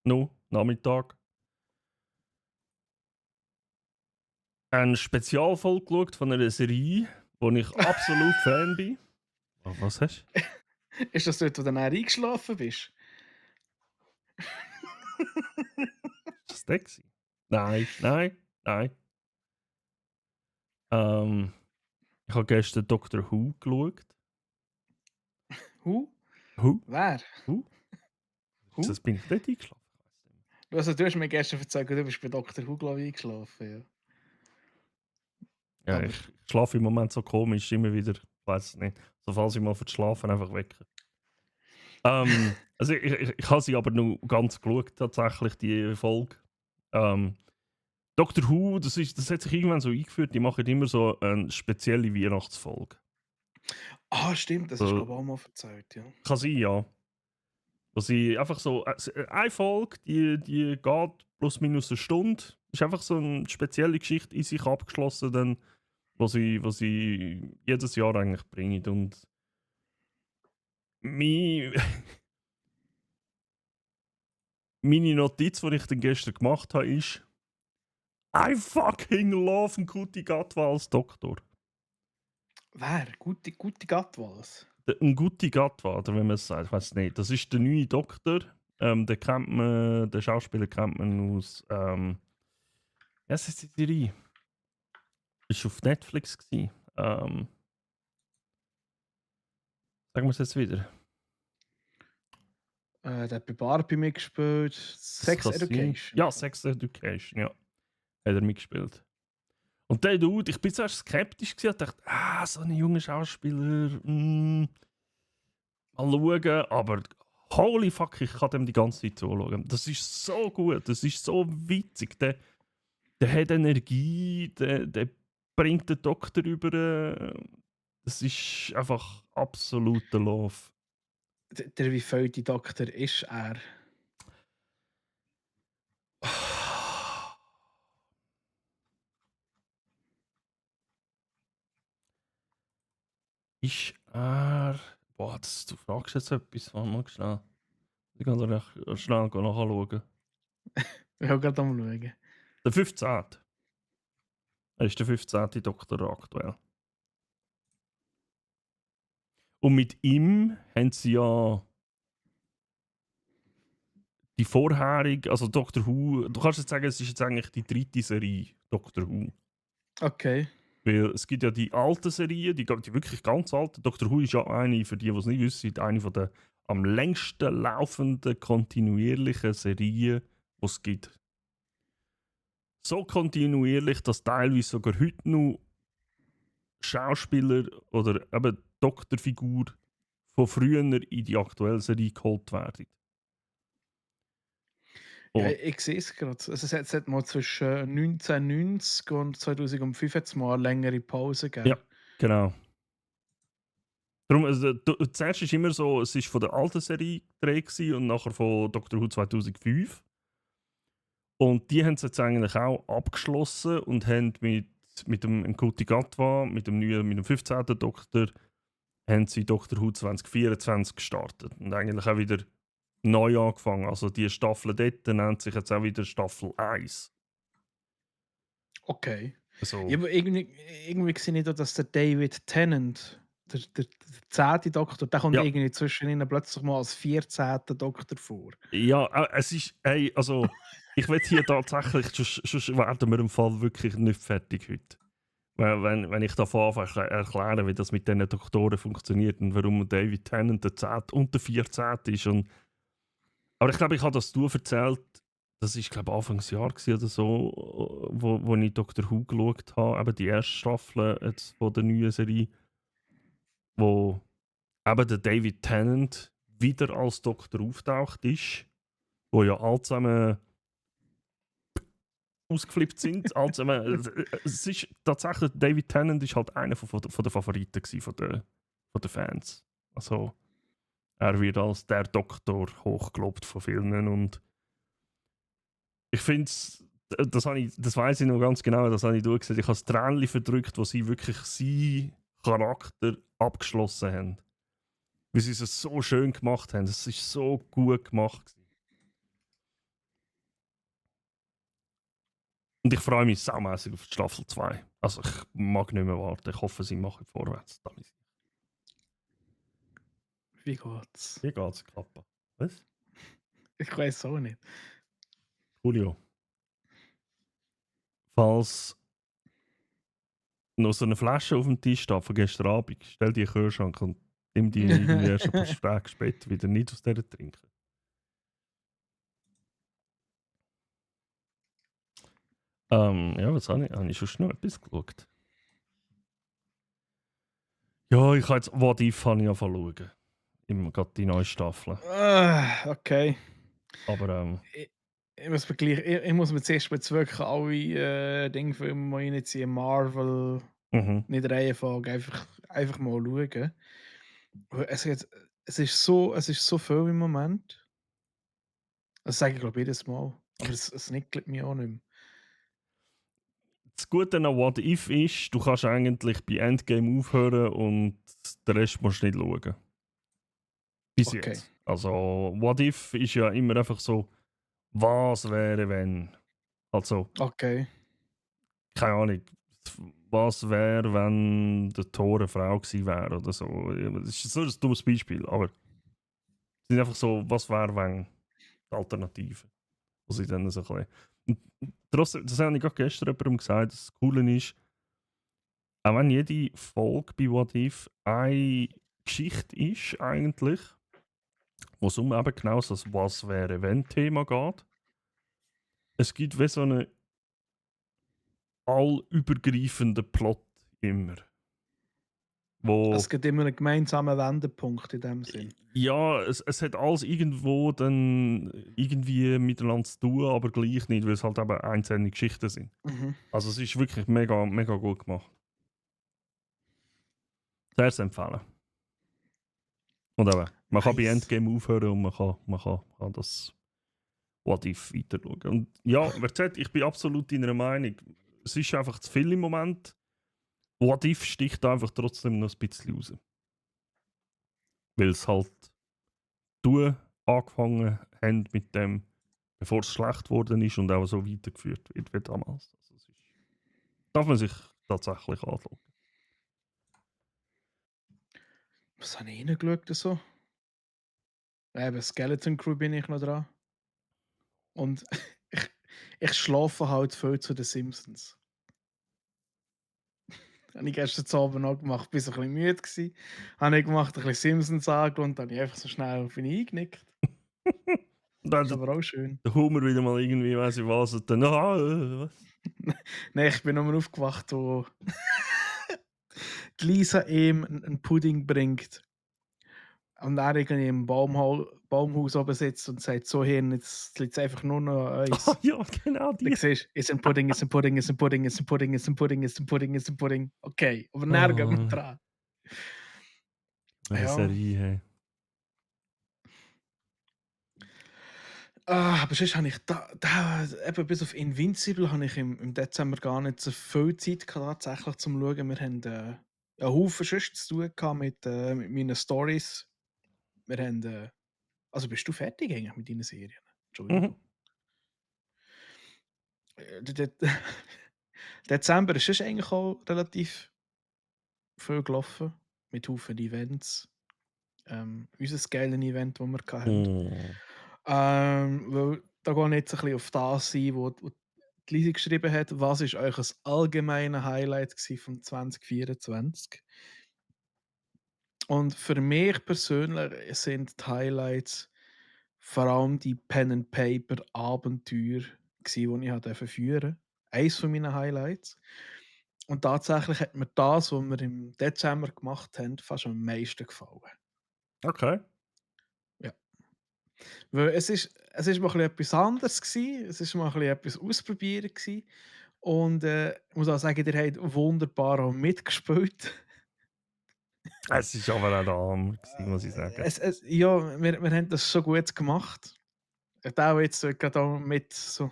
noch Nachmittag eine Spezialfolge geschaut von einer Serie, wo ich absolut Fan bin. Oh, was hast du? Ist das dort, wo du dann eingeschlafen bist? Ist das der gewesen? Nein. Ich habe gestern Doctor Who geschaut. Who? Who? Wer? Who? Who? Das bin ich dort eingeschlafen. Also, du hast mir gestern erzählt, du bist bei Dr. Who, glaube ich, eingeschlafen. Ja. Ja, Aber- ich schlafe im Moment so komisch, immer wieder, ich weiß es nicht. So falls ich mal für das Schlafen einfach wecken. Also ich habe sie aber noch ganz geschaut, tatsächlich, die Folge. Doctor Who, das hat sich irgendwann so eingeführt, die machen immer so eine spezielle Weihnachtsfolge. Ah, stimmt, das hast du, glaube ich, auch mal erzählt. Ja. Kann sein, ja. Wo sie einfach so, eine Folge, die geht plus minus eine Stunde. Ist einfach so eine spezielle Geschichte in sich abgeschlossen, dann, wo sie jedes Jahr eigentlich bringen. Und meine Notiz, die ich dann gestern gemacht habe, ist I fucking love einen Kuti Gatwa als Doktor. Wer? Gute Gattwals? Ein Guti Gatwa, oder wenn man es sagt, ich weiß nicht. Das ist der neue Doktor. Den Schauspieler kennt man aus. Ja, es ist die Serie. Ist auf Netflix gewesen. Sagen wir es jetzt wieder. Der hat bei Barbie mitgespielt. Sex Das kann sein. Education. Ja, Sex Education, ja. Hat er mitgespielt. Und der Dude, ich bin zuerst skeptisch gewesen und dachte, so ein junger Schauspieler, mal schauen, aber holy fuck, ich kann dem die ganze Zeit zuschauen. Das ist so gut, das ist so witzig, der hat Energie, der bringt den Doktor über, das ist einfach absoluter Love. Der wie viel die Doktor ist er? Ist er. Boah, du fragst jetzt etwas. Warte mal schnell. Ich kann da schnell nachschauen. Ich will gerade mal schauen. Der 15. Er ist der 15. Doktor aktuell. Und mit ihm haben sie ja die vorherige, also Doctor Who, du kannst jetzt sagen, es ist jetzt eigentlich die 3. Serie Doctor Who. Okay. Weil es gibt ja die alten Serien, die wirklich ganz alten. Doctor Who ist ja eine, für die, die es nicht wissen, eine von der am längsten laufenden kontinuierlichen Serien, die es gibt. So kontinuierlich, dass teilweise sogar heute noch Schauspieler oder eben Doktorfigur von früher in die aktuelle Serie geholt werden. Ja, Und, ich sehe es gerade. Also es hat mal zwischen 1990 und 2005 hat's mal eine längere Pause gegeben. ja, genau. Darum, also, zuerst ist immer so, es ist von der alten Serie gedreht gewesen und nachher von Doctor Who 2005. Und die haben es jetzt eigentlich auch abgeschlossen und haben mit dem Ncuti Gatwa, mit dem 15. Doktor, haben sie Doctor Who 2024 gestartet und eigentlich auch wieder neu angefangen. Also die Staffel dort nennt sich jetzt auch wieder Staffel 1. Okay. Also, Ja, aber irgendwie sehe ich da, dass der David Tennant, der 10. Doktor, der kommt Ja. irgendwie zwischen ihnen plötzlich mal als 14. Doktor vor. ja, es ist, hey, also ich will hier tatsächlich, sonst werden wir im Fall wirklich nicht fertig heute. Wenn ich davon anfange erklären, wie das mit diesen Doktoren funktioniert und warum David Tennant der 10. und der 14. ist. Aber ich glaube, ich habe das du erzählt, das war glaube ich Anfangsjahr oder so, wo ich Doctor Who geschaut habe, eben die erste Staffel jetzt von der neuen Serie, wo eben der David Tennant wieder als Doktor auftaucht ist, wo ja alle zusammen ausgeflippt sind. Alle zusammen, es ist tatsächlich, David Tennant ist halt einer von der Favoriten gewesen, von der Fans. Also er wird als der Doktor hochgelobt von vielen und ich finde das weiß ich noch ganz genau, das habe ich durchgesehen. Ich habe das Tränchen verdrückt, wo sie wirklich seinen Charakter abgeschlossen haben. Wie sie es so schön gemacht haben. Es ist so gut gemacht gewesen. Und ich freue mich saumässig auf die Staffel 2. Also ich mag nicht mehr warten. Ich hoffe, sie machen vorwärts. Wie geht's? Wie geht's, Kappa? Was? Ich weiß auch nicht. Julio. Falls noch so eine Flasche auf dem Tisch steht von gestern Abend, stell die in den Kühlschrank und nimm die irgendwie erst ein paar Tage später wieder nicht aus dieser trinken. Ja, was habe ich? Habe ich schon noch etwas geschaut? Ja, ich habe jetzt What If habe ich angefangen zu schauen. Gerade die neue Staffel. Okay. Aber Ich muss mir zuerst jetzt wirklich alle Dingfilme mal reinziehen. Marvel, nicht Reihenfolge, einfach mal schauen. Es ist so viel im Moment. Das sage ich glaube jedes Mal. Aber es nickelt mich auch nicht mehr. das Gute an What If ist, du kannst eigentlich bei Endgame aufhören und den Rest musst du nicht schauen. Bis Okay. jetzt. Also, What If ist ja immer einfach so, was wäre, wenn. Also, Okay. keine Ahnung, was wäre, wenn der Thor eine Frau gewesen wäre oder so. Das ist so ein dummes Beispiel, aber es sind einfach so, was wäre, wenn die Alternative. Was ich dann so ein bisschen. Und trotzdem, das habe ich gerade gestern jemandem gesagt, das Coole ist, auch wenn jede Folge bei What If eine Geschichte ist, eigentlich, wo es eben genau so das Was wäre, wenn Thema geht, es gibt wie so einen allübergreifenden Plot immer. Wo, Es gibt immer einen gemeinsamen Wendepunkt in dem Sinn. ja, es hat alles irgendwo dann irgendwie miteinander zu tun, aber gleich nicht, weil es halt eben einzelne Geschichten sind. Mhm. Also es ist wirklich mega, mega gut gemacht. Sehr zu empfehlen. Und eben, man kann bei Nice. Endgame aufhören und man kann das What If weiter schauen. Und ja, wer sagt, ich bin absolut deiner Meinung. Es ist einfach zu viel im Moment. What If sticht einfach trotzdem noch ein bisschen raus. Weil es halt du angefangen haben mit dem, bevor es schlecht geworden ist und auch so weitergeführt wird wie damals. Also es ist, darf man sich tatsächlich anschauen. Was habe ich reingeschaut? So? Eben, Skeleton Crew bin ich noch dran. Und ich, ich schlafe halt viel zu den Simpsons. Habe ich gestern Abend noch gemacht, bis ich ein bisschen müde war. Habe ich gemacht, ein bisschen Simpsons angeschaut und dann habe ich einfach so schnell bin ich eingenickt. Und Das ist dann aber auch schön. der Humor wieder mal irgendwie, weiss ich was, und dann, was? Nein, ich bin nochmal aufgewacht, wo die Lisa ihm einen Pudding bringt. Und er irgendwie im Baumhaus oben sitzt und sagt, so Hirn, jetzt liegt es einfach nur noch an uns. Ah, ja, genau, Dann die. siehst du, ist ein Pudding, ist ein Pudding, ist ein Pudding, ist ein Pudding, ist ein Pudding, ist ein Pudding, ist ein Pudding. Okay, aber näher gehen wir dran. Eine Ja. Serie, hey. Aber sonst habe ich eben bis auf Invincible habe ich im Dezember gar nicht so viel Zeit gehabt, tatsächlich zum Schauen. Wir haben einen Haufen sonst zu tun gehabt mit meinen Stories. Wir haben, also bist du fertig eigentlich mit deinen Serien? Entschuldigung. Mhm. Dezember ist sonst eigentlich auch relativ viel gelaufen, mit Haufen Events. Unser geiles Event, das wir hatten. Mm. Weil da gehe ich jetzt ein bisschen auf das ein, wo die Lisa geschrieben hat, was ist euch ein allgemeines Highlight von 2024? Und für mich persönlich sind die Highlights vor allem die Pen-and-Paper-Abenteuer, die ich führen durfte. Eines von meinen Highlights. Und tatsächlich hat mir das, was wir im Dezember gemacht haben, fast am meisten gefallen. Okay. Ja. Weil es ist mal ein bisschen etwas anderes gewesen. Es ist mal ein bisschen etwas ausprobieren gewesen. Und ich muss auch sagen, ihr habt wunderbar auch mitgespielt. Es ist aber auch der Arm, muss ich sagen. Ja, wir haben das schon gut gemacht. Der auch jetzt gerade auch mit so.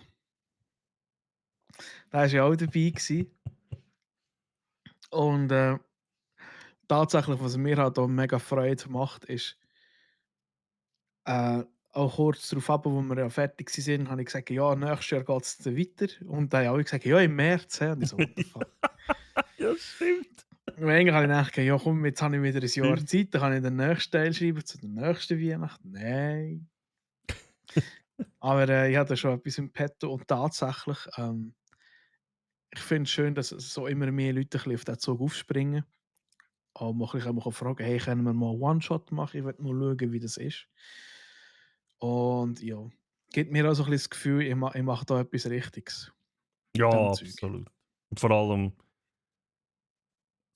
Der war ja auch dabei gewesen. Und tatsächlich, was mir halt auch mega Freude macht, ist auch kurz darauf ab, wo wir ja fertig waren, habe ich gesagt, ja, nächstes Jahr geht es weiter. Und dann haben alle gesagt, ja, im März. Und ich so, what the fuck. Ja, stimmt. Und eigentlich habe ich gedacht, ja komm, jetzt habe ich wieder ein Jahr Stimmt. Zeit, dann kann ich den nächsten Teil schreiben zu der nächsten Weihnacht. Nein. Aber ich hatte schon etwas im Petto und tatsächlich, ich finde es schön, dass so immer mehr Leute ein bisschen auf diesen Zug aufspringen. Auch mal ein bisschen fragen, hey, können wir mal One-Shot machen? Ich will mal schauen, wie das ist. Und ja, gibt mir auch so ein bisschen das Gefühl, ich mache da etwas Richtiges. Ja, Dem Zeug. absolut. Und vor allem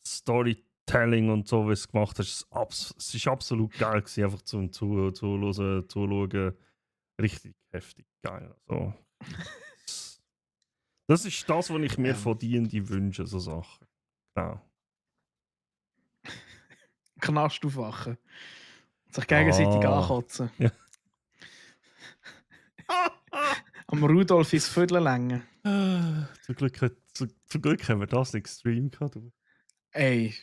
Storytelling und so, wie es gemacht hast, es ist absolut geil gewesen, einfach zuschauen. Richtig heftig geil. Also, das ist das, was ich mir Ja. von D&D wünsche, so Sachen. Genau. Knast aufwachen. Sich gegenseitig ankotzen. Ja. Am Rudolf ins Viertel längen. Zum Glück haben wir das nicht gestreamt gehabt. Du. Ey.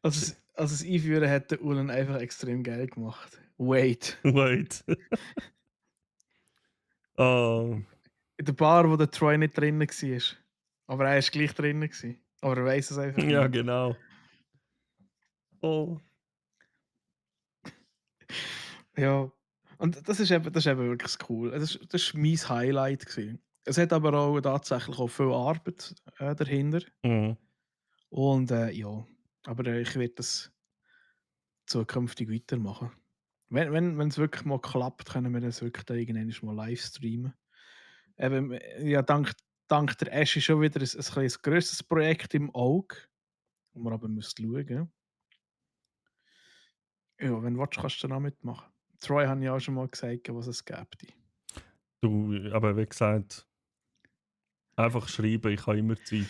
Also das Einführen hat der Ulen einfach extrem geil gemacht. Wait. Wait. In der Bar, wo der Troy nicht drin war. Aber er war gleich drin. Aber er weiß es einfach Ja, nicht. genau. Oh. Ja. Und das ist eben wirklich cool. Das ist mein Highlight gewesen. Es hat aber auch tatsächlich auch viel Arbeit dahinter. Mhm. Und ja, aber ich werde das zukünftig weitermachen. Wenn es wirklich mal klappt, können wir das wirklich da irgendwann mal live streamen. Eben, ja, dank der Asche schon wieder ein grösseres Projekt im Auge, wo wir aber müssen schauen. Ja, wenn du willst, kannst du da noch mitmachen. Troy hat ja auch schon mal gesagt, was es gibt. Du, aber wie gesagt, einfach schreiben, ich habe immer Zeit.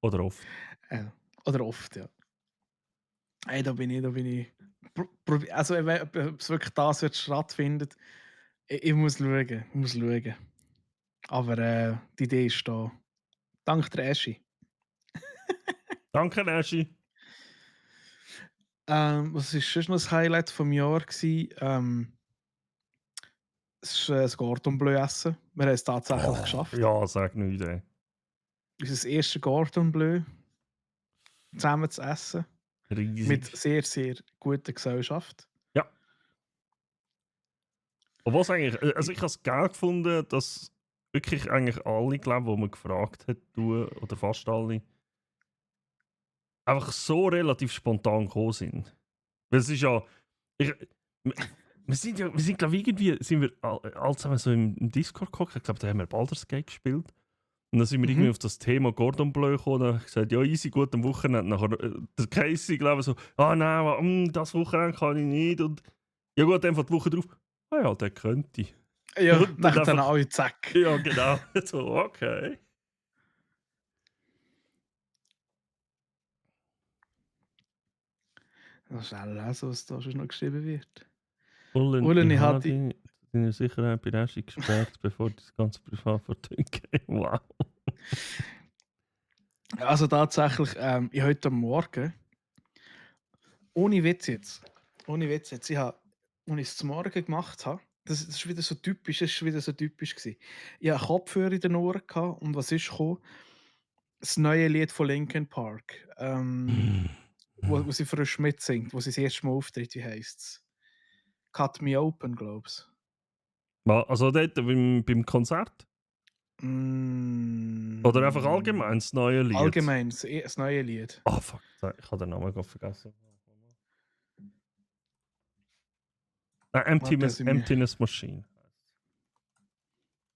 Oder oft. Oder oft, ja. Hey, da bin ich. Also, ob es wirklich das wird stattfindet, ich muss schauen. Aber die Idee ist da. Dank der Asche. Danke, Naschi. Was war sonst noch das Highlight vom Jahr? Es ist das Gordon Bleu essen. Wir haben es tatsächlich geschafft. Ja, sag nicht, ey. unser erstes Cordon Bleu zusammen zu essen. Riesig. Mit sehr, sehr guter Gesellschaft. Ja. Obwohl es eigentlich, also ich habe es geil gefunden, dass wirklich eigentlich alle, glaube ich, die man gefragt hat, du, oder fast alle, einfach so relativ spontan gekommen sind. Weil es ist ja, wir sind glaube ich irgendwie, sind wir alle zusammen so im Discord geguckt, ich glaube, da haben wir Baldur's Gate gespielt. Und dann sind wir irgendwie auf das Thema Cordon Bleu gekommen und ich gesagt, ja easy, gut am Wochenende. Nachher der Casey, glaube ich, so, nein, das Wochenende kann ich nicht. Und ja gut, einfach die Woche drauf, ja, der könnte. Ja, Und nachher dann einfach- alle zack. Ja, genau. So, okay. Schnell lesen, was da schon noch geschrieben wird. Ullen, Ullen, ich ich habe hatte- deine Sicherheit bei Resti gesperrt, bevor das ganze privat verdünnt. Wow. Also tatsächlich, ich heute Morgen, ohne Witz jetzt, ich habe, als ich es zum Morgen gemacht habe, das ist wieder so typisch, gewesen. Ich hatte Kopfhörer in den Ohren gehabt, und was ist gekommen? Das neue Lied von Linkin Park, wo sie frisch mitsingt, wo sie das erste Mal auftritt, wie heisst es? Cut Me Open, glaub's. Also dort beim Konzert? Oder einfach allgemein das neue Lied? Allgemein, das neue Lied. Oh fuck, ich habe den Namen gerade vergessen. Warte, Emptiness Machine.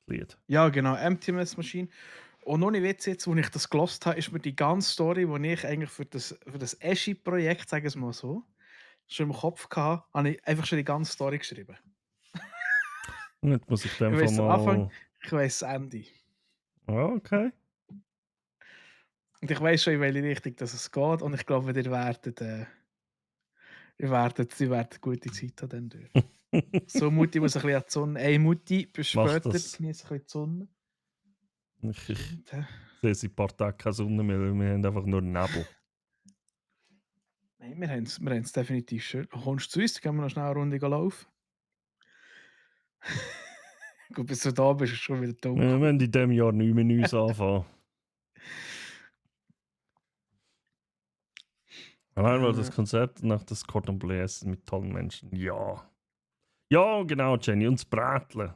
Das Lied. Ja, genau, Emptiness Machine. Und ohne Witz jetzt, als ich das gelost habe, ist mir die ganze Story, die ich eigentlich für das Eschi-Projekt, sagen wir es mal so, schon im Kopf hatte, habe ich einfach schon die ganze Story geschrieben. Und jetzt muss ich Ich den weiss Fall den mal... Anfang, ich weiss das Ende. Okay. Und ich weiss schon, in welche Richtung das es geht. Und ich glaube, ihr werdet gute Zeit haben dann durch. So, Mutti muss ein bisschen an die Sonne. Ey, Mutti, bis Mach später, das. genieße ein bisschen die Sonne. Ich Stimmt, hä? sehe seit ein paar Tagen keine Sonne mehr, weil wir haben einfach nur Nebel. Nein, wir haben es definitiv schön. Kommst du zu uns, dann gehen wir noch schnell eine Runde laufen. Gut, bis du da bist, ist es schon wieder Wir dunkel. werden in diesem Jahr nicht mehr Neues anfangen. Allein weil das Konzert nach das Cordon Bleu essen mit tollen Menschen. Ja. Ja, genau, Jenny. Und das Bräteln.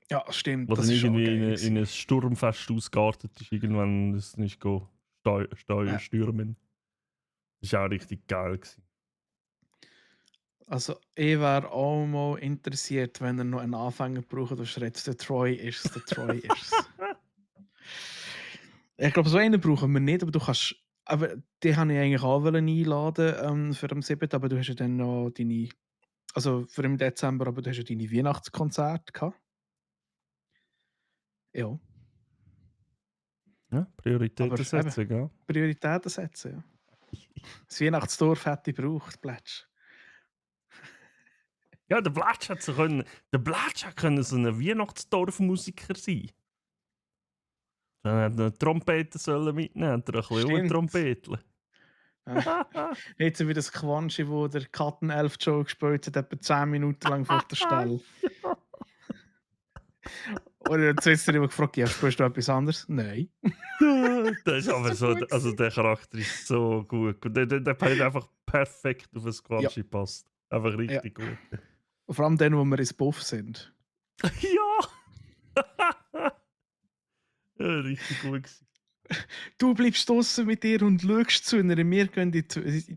Ja, stimmt. Was Das dann ist schon irgendwie geil. in ein Sturmfest ausgeartet ist, irgendwann das nicht stürmen. Das war auch richtig geil. Gewesen. Also, ich wäre auch mal interessiert, wenn er noch einen Anfänger braucht, der schreit, der Troy ist es, der Troy ist es. Ich glaube, so einen brauchen wir nicht, aber du kannst. Aber die habe ich eigentlich auch einladen für am 7. Aber du hast ja dann noch deine. Also für im Dezember, aber du hast ja deine Weihnachtskonzerte gehabt. Ja, Ja, Prioritäten Aber setzen, ja. Prioritäten setzen, ja. Das Weihnachtsdorf hätte ich gebraucht, Plätsch. Ja, der Blatsch hat so können. Der Blatsch hat können so ein Weihnachtsdorfmusiker sein. Dann hat er eine Trompete sollen mitnehmen, hat er ein bisschen Stimmt. Trompeteln. Jetzt wie das Quanschi, wo der Kattenelf-Joe gespielt hat, etwa 10 Minuten lang vor der Stelle. Und dann zuerst hat er immer gefragt, ja, spielst du etwas anderes? Nein. Der ist aber so, also der Charakter ist so gut. Und der hat einfach perfekt auf das Quanschi passt. Einfach richtig gut. Und vor allem dann, wo wir ins Buff sind. Ja! Ja, richtig gut gewesen. Du bleibst draußen mit ihr und schaust zu ihnen. Wir gehen in die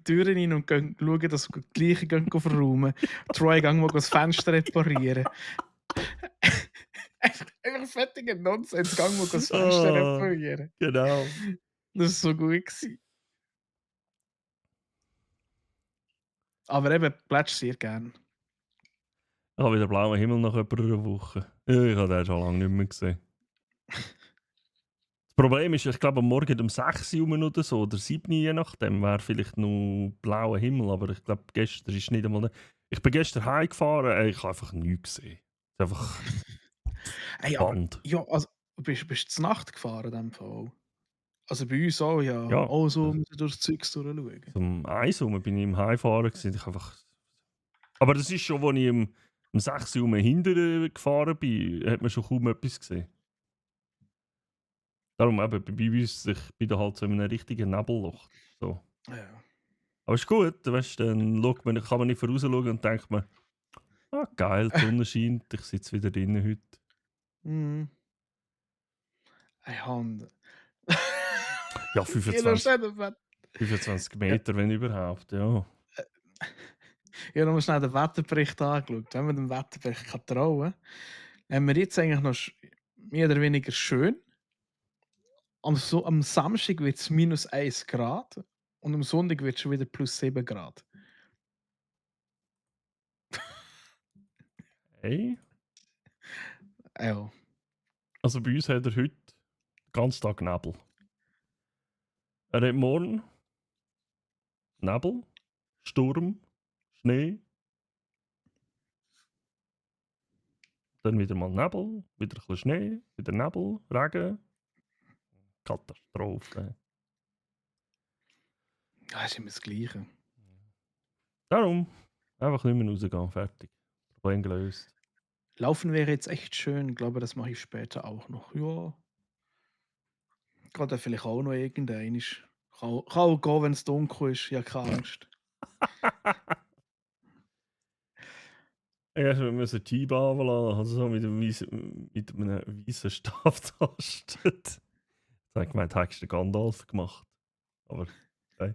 Türen rein und gehen schauen, dass wir das Gleiche verräumen. Troy geht mal das Fenster reparieren. Einfach fettiger Nonsens. Gang mal das Fenster reparieren. Genau. Das war so gut gewesen. Aber eben, Plätsch sehr gern. Ich habe wieder blauen Himmel nach etwa einer Woche. Ja, ich habe den schon lange nicht mehr gesehen. Das Problem ist, ich glaube, am Morgen um 6 Uhr oder so, oder 7 Uhr, je nachdem, wäre vielleicht noch blauer Himmel, aber ich glaube, gestern ist nicht einmal... Ich bin gestern heimgefahren, ich habe einfach nichts gesehen. Es ist einfach... Hey, aber, Band. ja, also, bist du zur Nacht gefahren in dem Fall? Also bei uns auch, ja. Ja. Auch so müssen durch das Zeugs durchschauen. Zum 1 Uhr bin ich im Heimfahren gewesen. Ich einfach... Aber das ist schon, als ich um 6 Uhr hinterher gefahren bin, hat man schon kaum etwas gesehen. Darum eben bei uns, ich bin da halt so in einem richtigen Nebelloch. So. Ja. Aber ist gut, weißt, dann kann man nicht vorausschauen und denkt man, ah geil, die Sonne scheint, ich sitze wieder drinnen heute. Mhm. Hey, Hand. Ja, Ich 25, habe noch 25 Ja. Meter, wenn überhaupt, ja. noch schnell den Wetterbericht angeschaut. Wenn man dem Wetterbericht trauen kann, haben wir jetzt eigentlich noch mehr oder weniger schön. Am Samstag wird es -1 Grad und am Sonntag wird es schon wieder +7 Grad. Hey. Ja. Also bei uns hat er heute den ganzen Tag Nebel. Er hat morgen Nebel, Sturm, Schnee. Dann wieder mal Nebel, wieder ein bisschen Schnee, wieder Nebel, Regen. Katastrophe. Ja, ist immer das Gleiche. Darum einfach nicht mehr rausgehen, fertig. Problem gelöst. Laufen wäre jetzt echt schön. Ich glaube, das mache ich später auch noch. Ja. Gerade vielleicht auch noch irgendein. Kann auch gehen, wenn es dunkel ist. Ja, keine Angst. Erst wenn man so die Scheibe runterlassen, also so mit einem weißen Stab tastet. Ich habe gemeint, hast du den Gandalf gemacht. Aber, okay.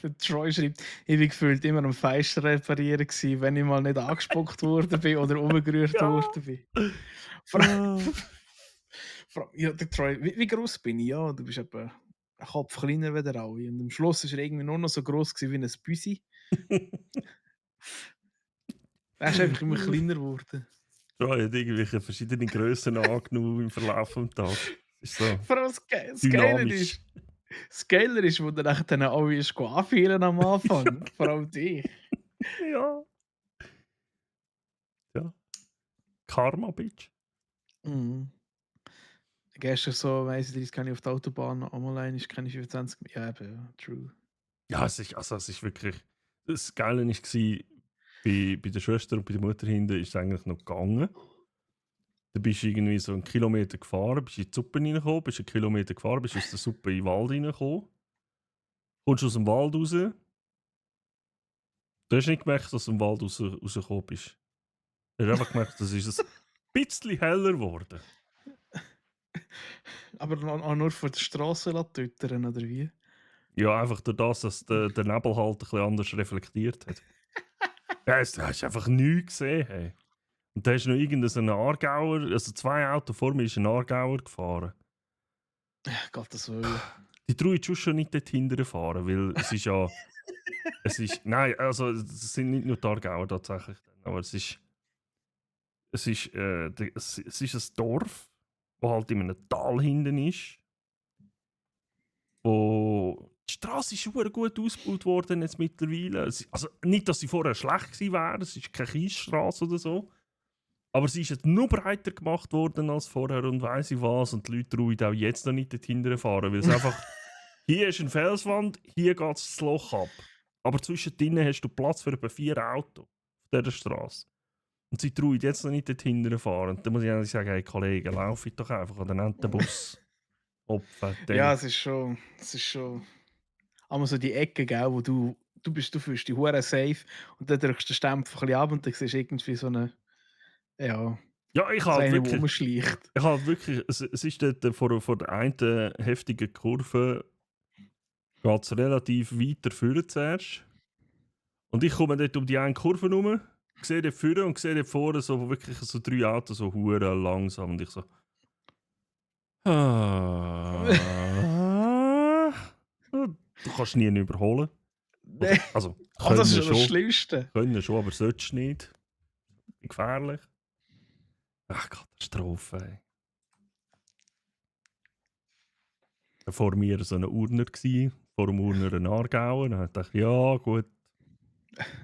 Der Troy schreibt, ich war gefühlt immer am Fenster reparieren gewesen, wenn ich mal nicht angespuckt worden bin oder umgerührt Ja. worden bin. Ja, der Troy, wie groß bin ich? Ja, du bist etwa ein Kopf kleiner wie der alle. Und am Schluss war er irgendwie nur noch so groß wie ein Büsi. Er ist einfach immer kleiner geworden. Troy hat irgendwelche verschiedene Grössen angenommen im Verlauf des Tages. Ist so Vor allem dynamisch. das Geiler ist, wo dann alle ist anfühlen am Anfang. Vor allem dich. Ja. Ja. Karma, Bitch. Mhm. Gestern so, weiss ich, kann ich auf der Autobahn einmal rein, ist keine 25. Ja, eben, ja, true. Ja, es ist wirklich. Das Geile war, bei der Schwester und bei der Mutter hinten ist es eigentlich noch gegangen. Da bist du irgendwie so 1 Kilometer gefahren, bist in die Suppe reingekommen, bist 1 Kilometer gefahren, bist aus der Suppe in den Wald reingekommen, kommst aus dem Wald raus. Du hast nicht gemerkt, dass du aus dem Wald rausgekommen bist. Du hast einfach gemerkt, es ist ein bisschen heller geworden. Aber auch nur von der Straße tötern, oder wie? Ja, einfach durch das, dass der Nebel halt ein bisschen anders reflektiert hat. Ja, du hast einfach nichts gesehen. Hey. Und da ist noch irgendein Aargauer, also 2 Autos vor mir ist ein Aargauer gefahren. Gott, das will. Die traue ich schon nicht dort hinterher fahren, weil es ist ja. Nein, also es sind nicht nur die Aargauer tatsächlich, aber es ist ein Dorf, das halt in einem Tal hinten ist. Die Straße ist schon gut ausgebaut worden jetzt mittlerweile. Also nicht, dass sie vorher schlecht gewesen wäre, es ist keine Kiesstraße oder so. Aber sie ist jetzt nur breiter gemacht worden als vorher und weiss ich was. Und die Leute trauen auch jetzt noch nicht dort hinterher fahren, weil es einfach. Hier ist eine Felswand, hier geht das Loch ab. Aber zwischendrin hast du Platz für etwa 4 Autos auf dieser Straße. Und sie trauen jetzt noch nicht dort hinterher fahren. Und dann muss ich eigentlich sagen, hey Kollegen, laufe ich doch einfach an den nächsten Bus. Opfer. Ja, es ist schon. Einmal so die Ecke, gell, wo du fühlst dich hure safe und dann drückst du den Stempel ein bisschen ab und dann siehst du irgendwie so eine. Ja, Ja, ich so halt eine, die wirklich. rumschleicht. Ich halt wirklich. Es ist dort vor der einen heftigen Kurve. Geht es relativ weit vorne zuerst. Und ich komme dort um die eine Kurve herum, sehe dort vorne und sehe dort vorne so wirklich so 3 Autos so hure langsam. Und ich so. Du kannst nie überholen. Nee. Also, Oh, das ist können ja das schon. Schlimmste. Können schon, aber solltest nicht. Gefährlich. Ach, Katastrophe, ey. Vor mir war so ein Urner, vor dem Urner ein Aargauer. Dann dachte ich, ja gut,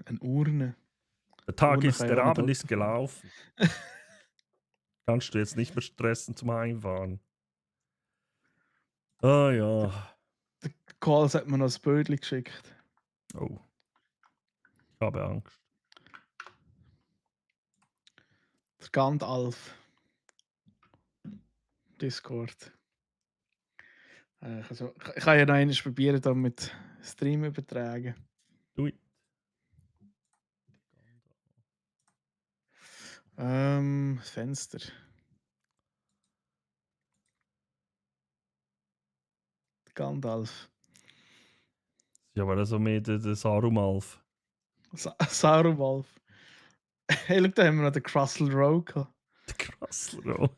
Eine Urne. der kann ja auch Abend nicht ist gelaufen. Kannst du jetzt nicht mehr stressen zum Heimfahren. Ah ja. Quals hat mir noch ein Bödli geschickt. Oh. Ich habe Angst. Der Gandalf. Discord. Ich kann ja noch einmal probieren, da mit Stream übertragen. Ui. Fenster. Gandalf. Ja, aber so mehr der Sarumalf. Saurumalf. Hey, schau, da haben wir noch den Crustle Rowe gehabt. Der Krassler.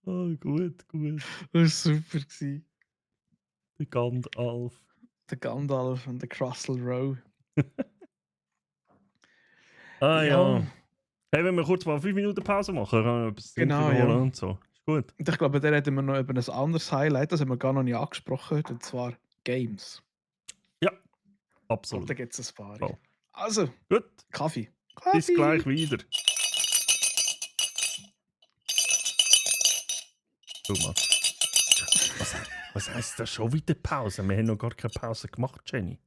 Oh, gut, gut. Das war super. Gewesen. Der Gandalf. Der Gandalf und der Crustle Rowe. Ah ja. Ja. Hey, wenn wir kurz mal 5 Minuten Pause machen, können wir etwas Genau, trinken holen ja. und so. Ist gut. Und ich glaube, da reden wir noch über ein anderes Highlight, das haben wir gar noch nicht angesprochen heute, und zwar Games. Ja, Und absolut. da gibt es ein paar. Voll. Also, Gut, Kaffee. bis gleich wieder. Schau mal. Was heisst das schon wieder Pause? Wir haben noch gar keine Pause gemacht, Jenny.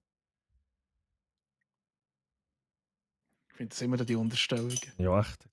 Ich finde das immer die Unterstellungen. Ja, echt.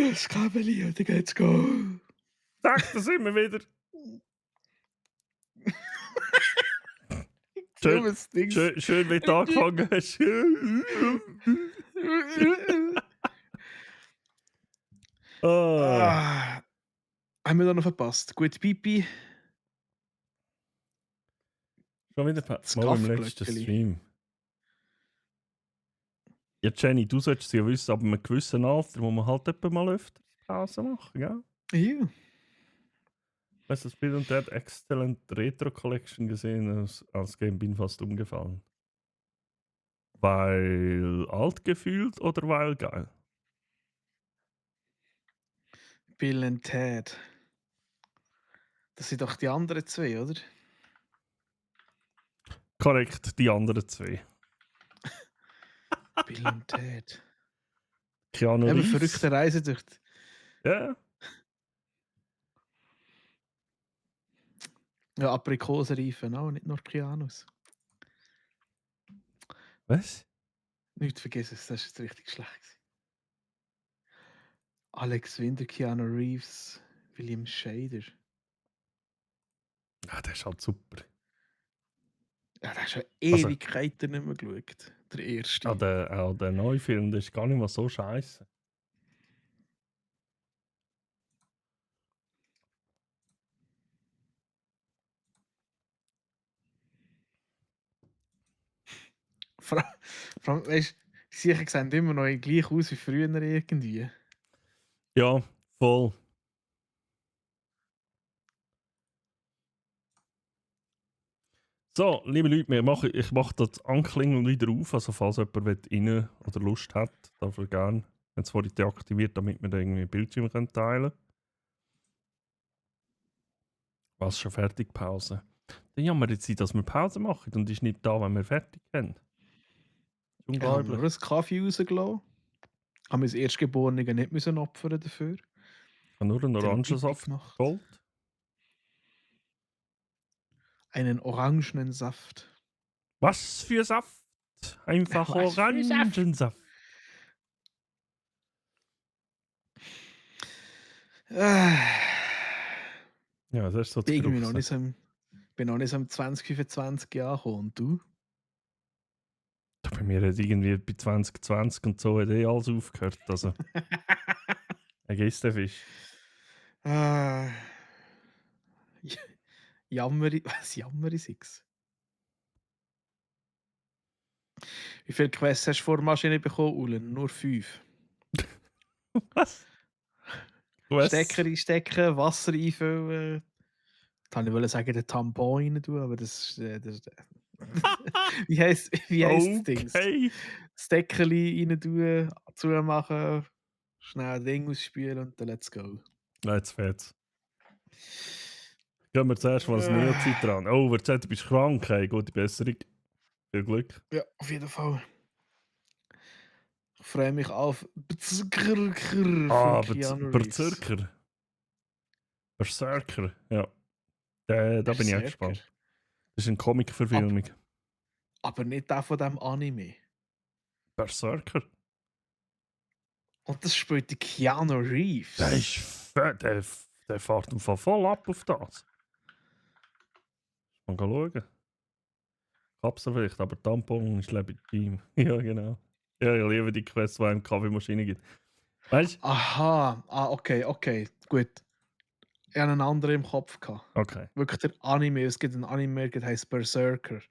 Das Kabel und dann geht's go. Zack, da sind wir wieder. Schön, das Ding. Schön, wie du angefangen hast. Ah. Haben wir da noch verpasst? Gut, Pipi. Schon wieder Das mal im letzten Kaffglöckeli. Stream. Ja, Jenny, du solltest ja wissen, ab einem gewissen Alter, wo man halt etwa mal öfter Pause machen, gell? Ja. Weißt du, das Bild und der hat Excellent Retro Collection gesehen, als Game bin fast umgefallen. Weil alt gefühlt oder weil geil? Bill und Ted. Das sind doch die anderen zwei, oder? Korrekt, die anderen zwei. Bill und Ted. Keanu Eben Reeves. verrückte Reise durch die... Ja. Ja, Aprikosenreifen auch, nicht nur Kianus. Was? Nicht vergessen, das ist jetzt richtig schlecht gewesen. Alex Winter, Keanu Reeves, William Shader. Ja, der ist halt super. Ja, da hast du Also- Ewigkeiten nicht mehr geschaut. Der erste. Der neue Film, der ist gar nicht mal so scheiße. Vor allem, weißt du, sicher sehen immer noch gleich aus wie früher irgendwie. Ja, voll. So, liebe Leute, ich mache das Anklingeln wieder auf, also falls jemand rein oder Lust hat, darf er gerne, wenn es vorhin deaktiviert, damit wir da irgendwie Bildschirm teilen können. Was, schon fertig, Pause? Dann haben wir jetzt Zeit, dass wir Pause machen und ist nicht da, wenn wir fertig sind. Ich habe Unglaublich. nur einen Kaffee rausgelassen. Haben wir das Erstgeborene nicht müssen opfern dafür. Ich habe nur einen Den Orangensaft Pipi gemacht. geholt. Einen orangenen Saft. Was für Saft? Einfach Was für Saft? Orangensaft. Äh, Ja, das ist so das bin irgendwie Geruch. noch nicht so im, bin noch nicht so im 2025 Jahr gekommen. Und du? Bei mir hat irgendwie bei 2020 und so hat alles aufgehört. Also, vergiss den Fisch. Äh, Jammeri, was Jammeri sechs? Wie viele Quests hast du vor der Maschine bekommen, Ulen? Nur 5. Was? Was? Stecker einstecken, Wasser einfüllen. Kann ich wollte sagen, den Tampon rein tun, aber das ist. Wie heisst das Ding? Okay. Steckerli rein tun, zumachen, schnell ein Ding ausspielen und dann let's go. Jetzt fährt's. Gehen wir zuerst mal das Neozeit dran. Oh, wer sagt, du bist krank? Hey, gute Besserung. Viel Glück. Ja, auf jeden Fall. Ich freue mich auf Berserker von Keanu Reeves. Berserker. Berserker, ja. Da bin ich auch Berserker. gespannt. Das ist eine Comic-Verfilmung. Aber nicht der von dem Anime. Berserker? Und das spielt der Keanu Reeves. Der ist der fährt im Fall voll ab auf das. Mal schauen. Kapsel vielleicht, aber Tampon ist legitim. Ja, genau. Ja, ich liebe die Quest, die einem Kaffeemaschine gibt. Weißt du? Aha, okay, gut. Ich hatte einen anderen im Kopf gehabt. Okay. Wirklich der Anime, es gibt einen Anime, der heißt Berserker.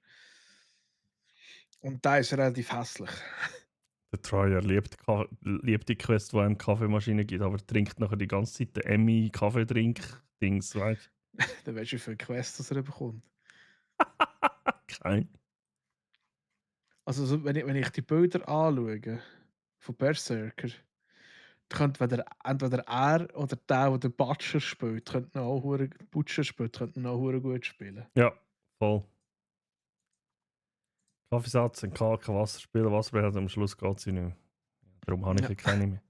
Und der ist relativ hässlich. Der Troyer liebt die Quest, die einem Kaffeemaschine gibt, aber trinkt nachher die ganze Zeit den Emmy-Kaffeetrink-Dings, weißt Dann weißt du, wie viele Quests er bekommt. du? Kein. Also, wenn ich die Bilder anschaue von Berserker, dann könnte entweder er oder der den Butcher spielt, könnte noch auch hure gut spielen. Ja, voll. Kaffeesatz, ein kalker Wasser spielen, Wasser am Schluss geht sie nicht mehr. Darum habe ich Ja. keine mehr.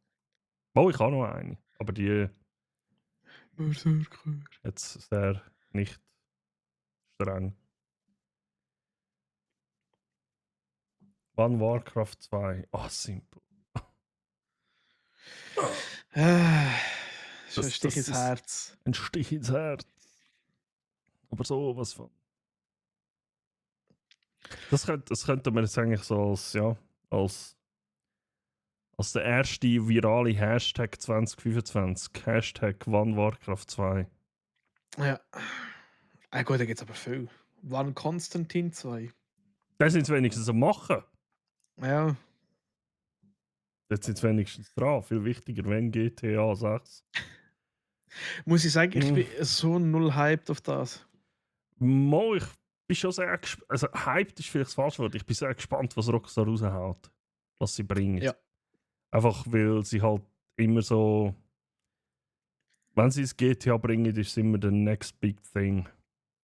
Oh, ich habe noch eine. Aber die Berserker. jetzt sehr nicht streng. Wann Warcraft 2? Ah, simpel. Schon ein Stich ins ist Herz. ein Stich ins Herz. Aber so was von. Das könnte man jetzt eigentlich so als der erste virale Hashtag 2025. Hashtag Wann Warcraft 2. Ja. Gut, da gibt es aber viel. Wann Konstantin 2? Das sind sie wenigstens am Machen. Ja. Jetzt sind sie wenigstens dran. Viel wichtiger, wenn GTA 6. Muss ich sagen, ich bin so null hyped auf das. Mo, ich bin schon sehr gespannt. Also, hyped ist vielleicht das falsche Wort. Ich bin sehr gespannt, was Rockstar raushaut. Was sie bringen. Ja. Einfach weil sie halt immer so. Wenn sie das GTA bringen, ist es immer der next big thing.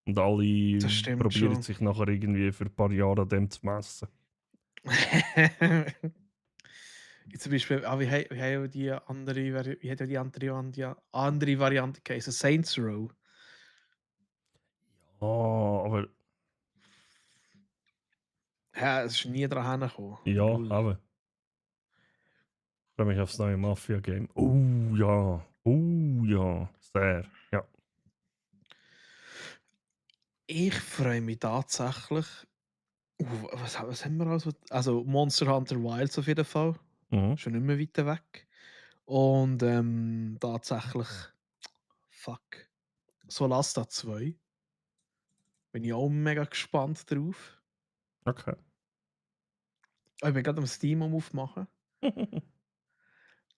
Und alle Das stimmt probieren schon. sich nachher irgendwie für ein paar Jahre an dem zu messen. Jetzt zum Beispiel, wie haben die andere, wie hat ja die andere Variante geheißen? Saints Row. Oh, aber Ja, es ist nie dran hergekommen. ja, Null. aber. Ich freue mich aufs neue Mafia-Game. Oh ja. Oh ja. Sehr. Ja. Ich freue mich tatsächlich. Was haben wir also Monster Hunter Wilds auf jeden Fall. Mhm. Schon nicht mehr weiter weg. Und tatsächlich, fuck, Solasta 2. Bin ich auch mega gespannt drauf. Okay. Ich bin gerade am Steam aufmachen.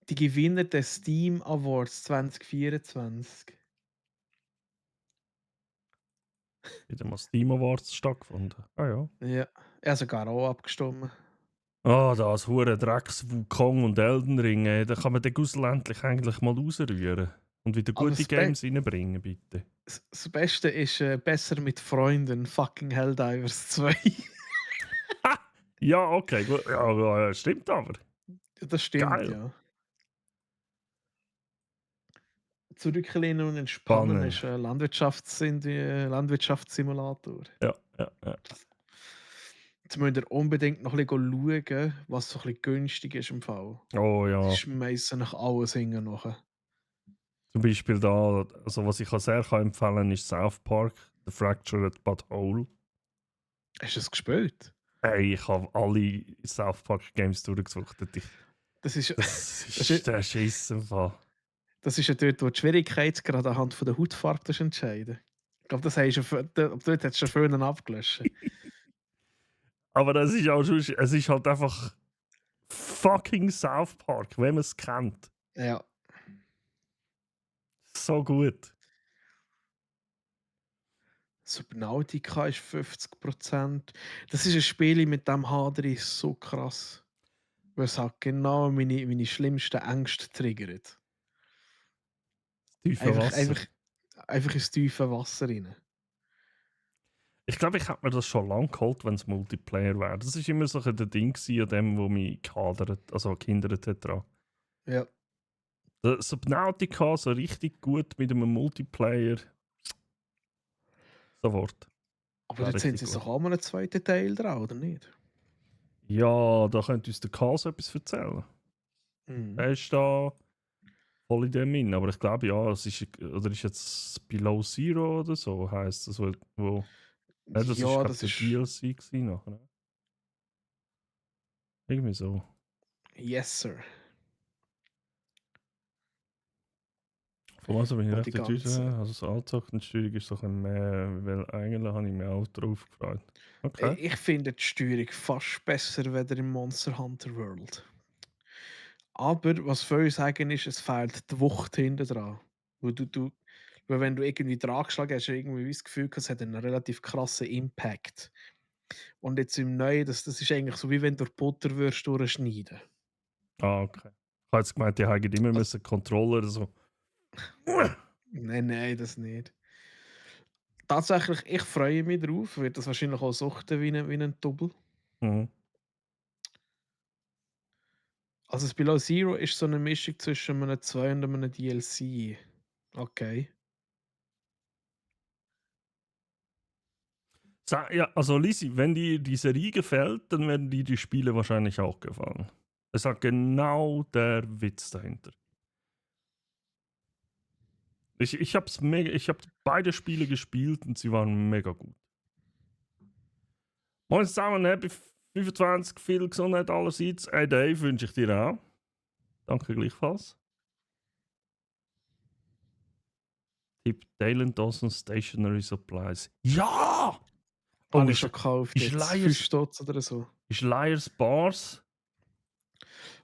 Die Gewinner des Steam Awards 2024. Wieder mal Steam Awards stattgefunden. Ah ja. Ja, er hat sogar auch abgestimmt. Ah, das hure Drecks Wukong und Elden Ring, ey. Da kann man den Gussel endlich eigentlich mal rausrühren. Und wieder Aber gute das Games reinbringen, bitte. Das Beste ist besser mit Freunden. Fucking Helldivers 2. Ja, okay, gut. Ja, stimmt aber. Das stimmt, Geil. ja. Zurücklehnen und entspannen Spannend. ist Landwirtschaftssimulator. Ja. Jetzt müsst ihr unbedingt noch ein bisschen schauen, was so ein bisschen günstig ist im Fall. Oh ja. Die schmeißen nach alles hinten nachher. Zum Beispiel da, also was ich sehr empfehlen kann, ist South Park, The Fractured But Whole. Hast du es gespielt? Hey, ich habe alle South Park Games durchgesuchtet. Das ist Das ist der Schiss im Fall. das ist ja dort, wo die Schwierigkeitsgrad anhand von der Hautfarbe entscheiden. Ich glaube, dort hat es schon vorhin abgelöscht. Aber das ist auch schon, es ist halt einfach fucking South Park, wenn man es kennt. Ja. So gut. Subnautica ist 50%. Das ist ein Spiel, mit dem hadere ich so krass. Weil es halt genau meine schlimmsten Ängste triggert. Tiefe Wasser. Einfach ins tiefe Wasser rein. Ich glaube, ich hätte mir das schon lange geholt, wenn es Multiplayer wäre. Das war immer so ein Ding an dem, wo mich gehindert hat dran. Ja. Der Subnautica so richtig gut mit einem Multiplayer. Sofort. Aber Ja, jetzt sind richtig sie gut. doch auch mal einen zweiten Teil dran, oder nicht? Ja, da könnte uns der Karl so etwas erzählen. Mhm. Er ist da voll in dem Min, aber ich glaube ja, es ist, oder ist jetzt Below Zero oder so, heisst das, wo ja, das ist Ja, glaub, das der ist. DLC gewesen nachher. Ne? Irgendwie so. Yes, sir. Von was bin ich Und recht die enttäuscht. ganze- Also das Alltagssteuerung ist doch ein mehr, weil eigentlich habe ich mich auch drauf gefreut. Okay. Ich finde die Steuerung fast besser weder im Monster Hunter World. Aber was viele sagen ist, es fehlt die Wucht hinten dran. Weil wenn du irgendwie dran geschlagen hast, hast du irgendwie das Gefühl, es hat einen relativ krassen Impact. Und jetzt im Neuen, das ist eigentlich so, wie wenn du Butter würdest durchschneiden. Ah, okay. Ich habe jetzt gemeint, die haben immer müssen Controller so. Nein, das nicht. Tatsächlich, ich freue mich drauf. Wird das wahrscheinlich auch suchten wie ein Double. Mhm. Also das Below Zero ist so eine Mischung zwischen einem 2 und einem DLC. Okay. Ja, also Lisi, wenn dir die Serie gefällt, dann werden dir die Spiele wahrscheinlich auch gefallen. Es hat genau der Witz dahinter. Ich habe beide Spiele gespielt und sie waren mega gut. Moin zusammen, happy 25, viel Gesundheit allerseits. Hey Dave, wünsche ich dir auch. Danke gleichfalls. Tipp Dalen Dawson Stationary Supplies. Ja! Oh, Habe ich ist, schon gekauft. ist Jetzt. 5 Liars, Stutz oder so. ist Liars Bars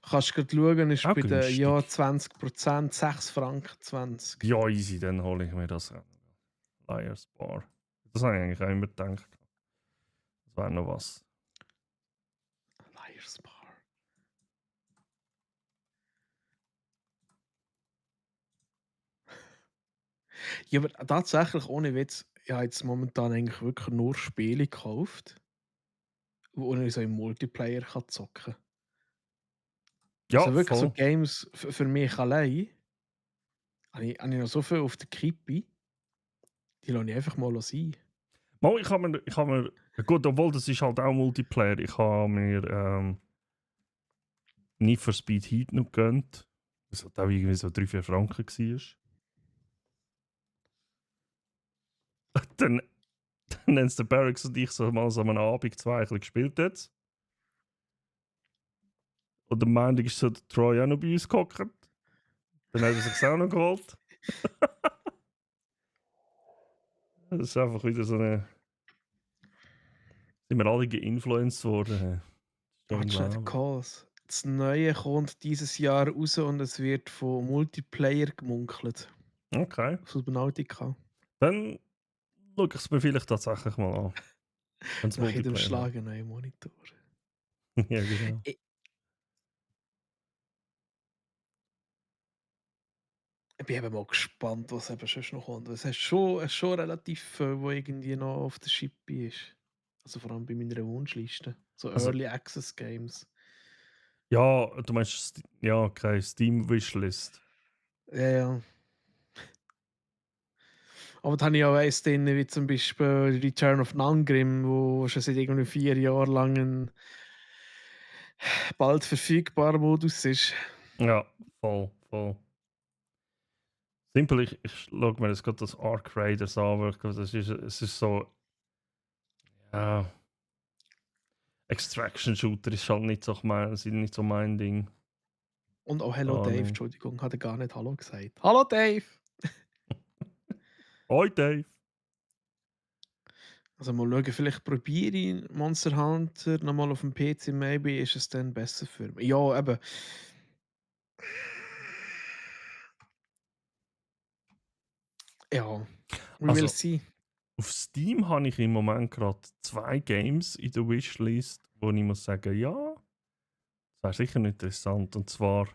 Kannst du gerade schauen, ist auch bei den günstig? ja 20%, 6 Franken 20. Ja, easy, dann hole ich mir das an. Liars Bar. Das habe ich eigentlich auch immer gedacht. Das wäre noch was. Liars Bar. Ja, aber tatsächlich, ohne Witz, ich habe jetzt momentan eigentlich wirklich nur Spiele gekauft, wo ich so im Multiplayer kann zocken kann. Ja, Also wirklich so voll. Games für mich allein, habe ich noch so viel auf der Kippe, die lasse ich einfach mal sein. Mal, ich habe mir, gut, obwohl das ist halt auch Multiplayer, ich habe mir Need for Speed Heat noch gegönnt. Das hat auch irgendwie so 3-4 Franken war. dann haben es der Barracks und ich so mal so am Abend 2 ein bisschen gespielt jetzt. Und am Montag ist so der Troy auch noch bei uns gehockt. Dann hat er sich auch noch geholt. Das ist einfach wieder so eine. Sind wir alle geinfluenced worden. Das ist Watch the unglaublich. Calls. Das Neue kommt dieses Jahr raus und es wird von Multiplayer gemunkelt. Okay. Auf Subnautica. Dann schaue ich es mir vielleicht tatsächlich mal an. Wenn es Nach jedem Multiplayer Schlag einen neuen Monitor. hat. Ja, genau. Ich bin eben mal gespannt, was eben sonst noch kommt. Es ist schon relativ viel, wo irgendwie noch auf der Schippe ist. Also vor allem bei meiner Wunschliste. So Also- Early Access Games. Ja, du meinst, ja, okay, Steam Wishlist. Ja, ja. Aber dann habe ich auch eins drin, wie zum Beispiel Return of Nangrim, wo schon seit irgendwie 4 Jahren lang ein bald verfügbarer Modus ist. Ja, voll, voll. Simpel, ich schaue mir jetzt gerade das Arc Raiders an, weil ich glaube, es ist so. Ja. Extraction Shooter ist halt nicht so mein Ding. Und auch Hello Ah, Dave, nee. Entschuldigung, hat er gar nicht Hallo gesagt. Hallo Dave! Hoi Dave! Also mal schauen, vielleicht probiere ich Monster Hunter nochmal auf dem PC, maybe ist es dann besser für mich. Ja, eben. Ja, wie will Also, es sein? auf Steam habe ich im Moment gerade 2 Games in der Wishlist, wo ich muss sagen, ja, das wäre sicher interessant. Und zwar,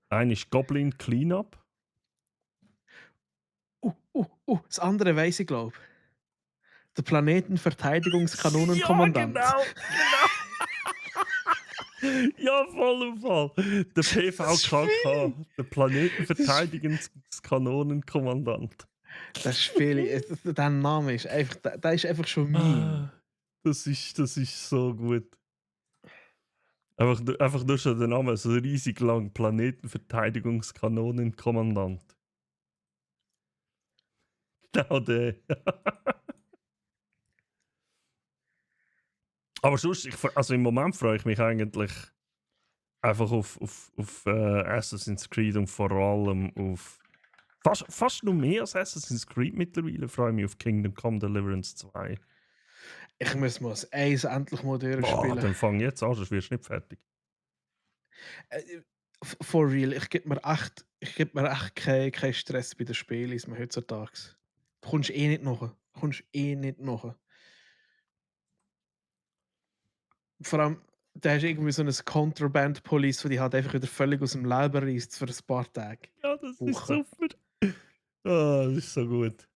eine ist Goblin Cleanup. Das andere weiß ich, glaube ich. Der Planetenverteidigungskanonenkommandant. Ja, genau. Ja, voll im Fall. Der PVKK, der Planetenverteidigungskanonenkommandant. Das Spiel, der Name ist einfach, der ist einfach schon Meme. Das ist so gut. Einfach nur schon der Name, so riesig lang, Planetenverteidigungskanonenkommandant. Genau der. Aber sonst, also im Moment freue ich mich eigentlich einfach auf Assassin's Creed und vor allem auf. Fast noch mehr als Assassin's Creed mittlerweile freue ich mich auf Kingdom Come Deliverance 2. Ich muss mal das 1 endlich mal Boah, durchspielen. dann fang jetzt an, sonst wirst du nicht fertig. For real, ich gebe mir echt keinen Stress bei den Spielen heutzutage. Du kommst eh nicht nach. Vor allem, da hast du irgendwie so eine Contraband-Police, die halt einfach wieder völlig aus dem Leben reißt für ein paar Tage. Ja, das ist Wochen. super. Ah, das ist so gut.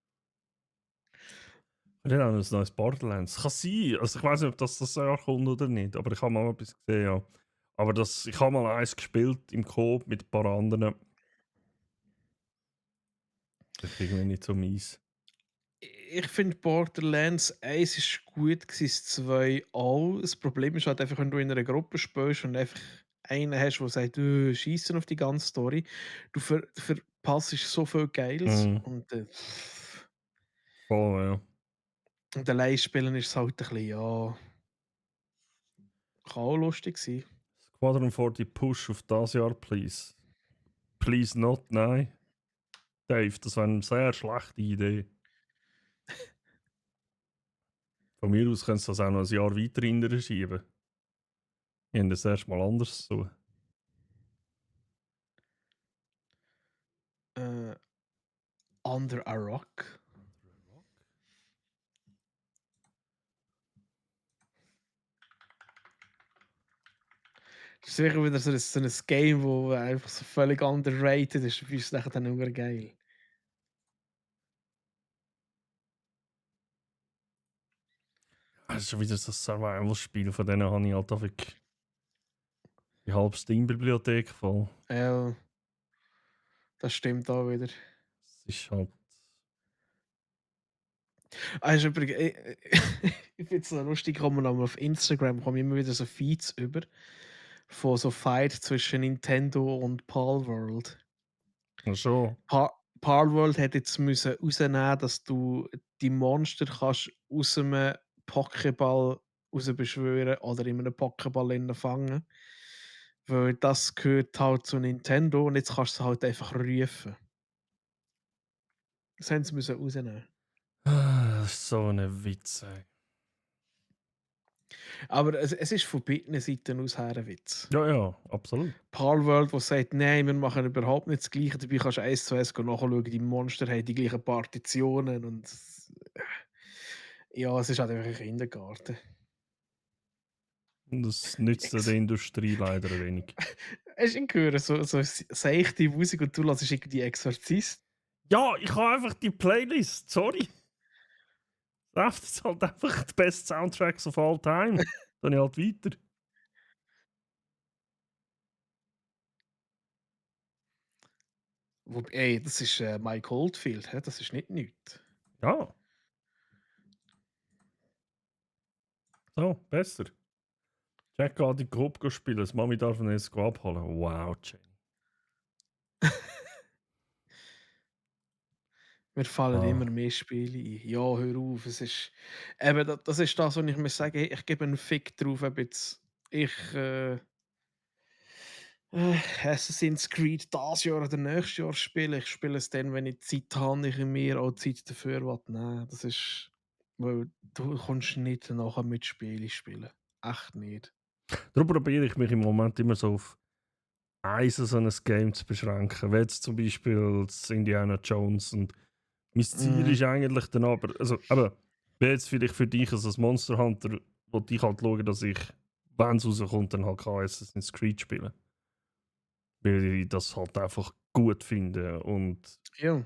Und dann haben wir ein neues Borderlands. Kann sein. Also ich weiß nicht, ob das Jahr kommt oder nicht, aber ich habe mal etwas gesehen, ja. Aber ich habe mal eins gespielt im Coop mit ein paar anderen. Das ist irgendwie nicht so mies. Ich finde Borderlands 1 ist gut, das 2 auch. Das Problem ist halt einfach, wenn du in einer Gruppe spielst und einfach einen hast, der sagt, schießen auf die ganze Story. Du verpasst so viel Geiles Mhm. Voll, und allein spielen ist es halt ein bisschen, ja, kann auch lustig sein. Squadron 40 Push auf das Jahr, please. Please not, nein. Dave, das wäre eine sehr schlechte Idee. Von mir aus könntest du das auch noch ein Jahr weiter hinterher schieben. Ich habe das erst mal anders so. Under a Rock. Das ist sicher wieder so ein Game, das einfach so völlig underrated ist. Du findest es dann nur geil. Das ist schon wieder so ein Survival-Spiel, von denen habe ich halt einfach die halbe Steam-Bibliothek voll. Ja, das stimmt auch wieder. Es ist halt. Ist übrigens, ich finde es so lustig, auf Instagram kommen immer wieder so Feeds über von so Fight zwischen Nintendo und Palworld. Ja, schon. Palworld hat jetzt müssen rausnehmen, dass du die Monster kannst aus einem Pokéball rausbeschwören oder in einem Pokéball innen fangen. Weil das gehört halt zu Nintendo und jetzt kannst du halt einfach rufen. Das haben sie müssen rausnehmen. Das ist so ein Witz, ey. Aber es ist von beiden Seiten aus her ein Witz. Ja, absolut. Palworld, der sagt, nein, wir machen überhaupt nicht das Gleiche. Dabei kannst du 1:1 nachschauen, die Monster haben die gleichen Partitionen und ja, es ist halt einfach ein Kindergarten. Und das nützt der Industrie leider wenig. Hast du ihn gehört? So seichte Musik und du lässt irgendwie Exorzist. Ja, ich habe einfach die Playlist, sorry. Das ist halt einfach die best Soundtracks of all time. Dann ich halt weiter. Ey, das ist Mike Oldfield, hä? Das ist nicht nichts. Ja. So, besser. Jack geht die Gruppe spielen, das Mami darf ihn jetzt abholen. Wow, Jenny. Mir fallen Ah. immer mehr Spiele ein. Ja, hör auf. Es ist, eben, das ist das, was ich mir sage. Hey, ich gebe einen Fick drauf, ob jetzt ich Assassin's Creed das Jahr oder nächstes Jahr spiele. Ich spiele es dann, wenn ich Zeit habe, ich mir auch Zeit dafür nehmen. Das ist, weil du kommst nicht nachher mit Spielen spielen. Echt nicht. Darum probiere ich mich im Moment immer so auf so ein Game zu beschränken. Wie jetzt zum Beispiel das Indiana Jones. Und mein Ziel ist eigentlich dann aber wie jetzt vielleicht für dich als Monster Hunter, wo ich halt schauen, dass ich, wenn es rauskommt, dann halt kann Assassin's Creed spielen. Weil ich das halt einfach gut finde. Und Ja.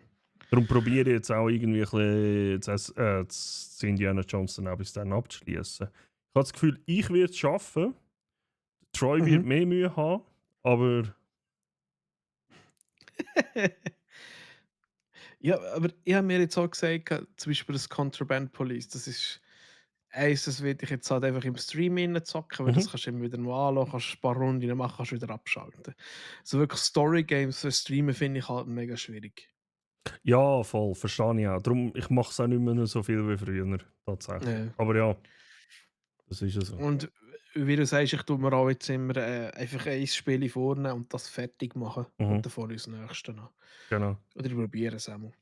darum probiere ich jetzt auch irgendwie ein bisschen das Indiana Jones dann auch bis dann abzuschließen. Ich habe das Gefühl, ich werde es schaffen. Troy wird mehr Mühe haben, aber Ja, aber ich habe mir jetzt auch gesagt, zum Beispiel das Contraband Police, das ist eins, das werde ich jetzt halt einfach im Stream zocken, weil das kannst du immer wieder mal anschauen, kannst ein paar Runden machen, kannst wieder abschalten. So wirklich Story Games für Streamen finde ich halt mega schwierig. ja, voll, verstehe ich auch. Darum, ich mache es auch nicht mehr so viel wie früher, tatsächlich. Ja. Aber ja, das ist ja so. Und wie du sagst, ich tue mir auch jetzt immer einfach ein Spiel vornehmen und das fertig machen und davor ins nächste noch. Genau. Oder ich probiere es einmal.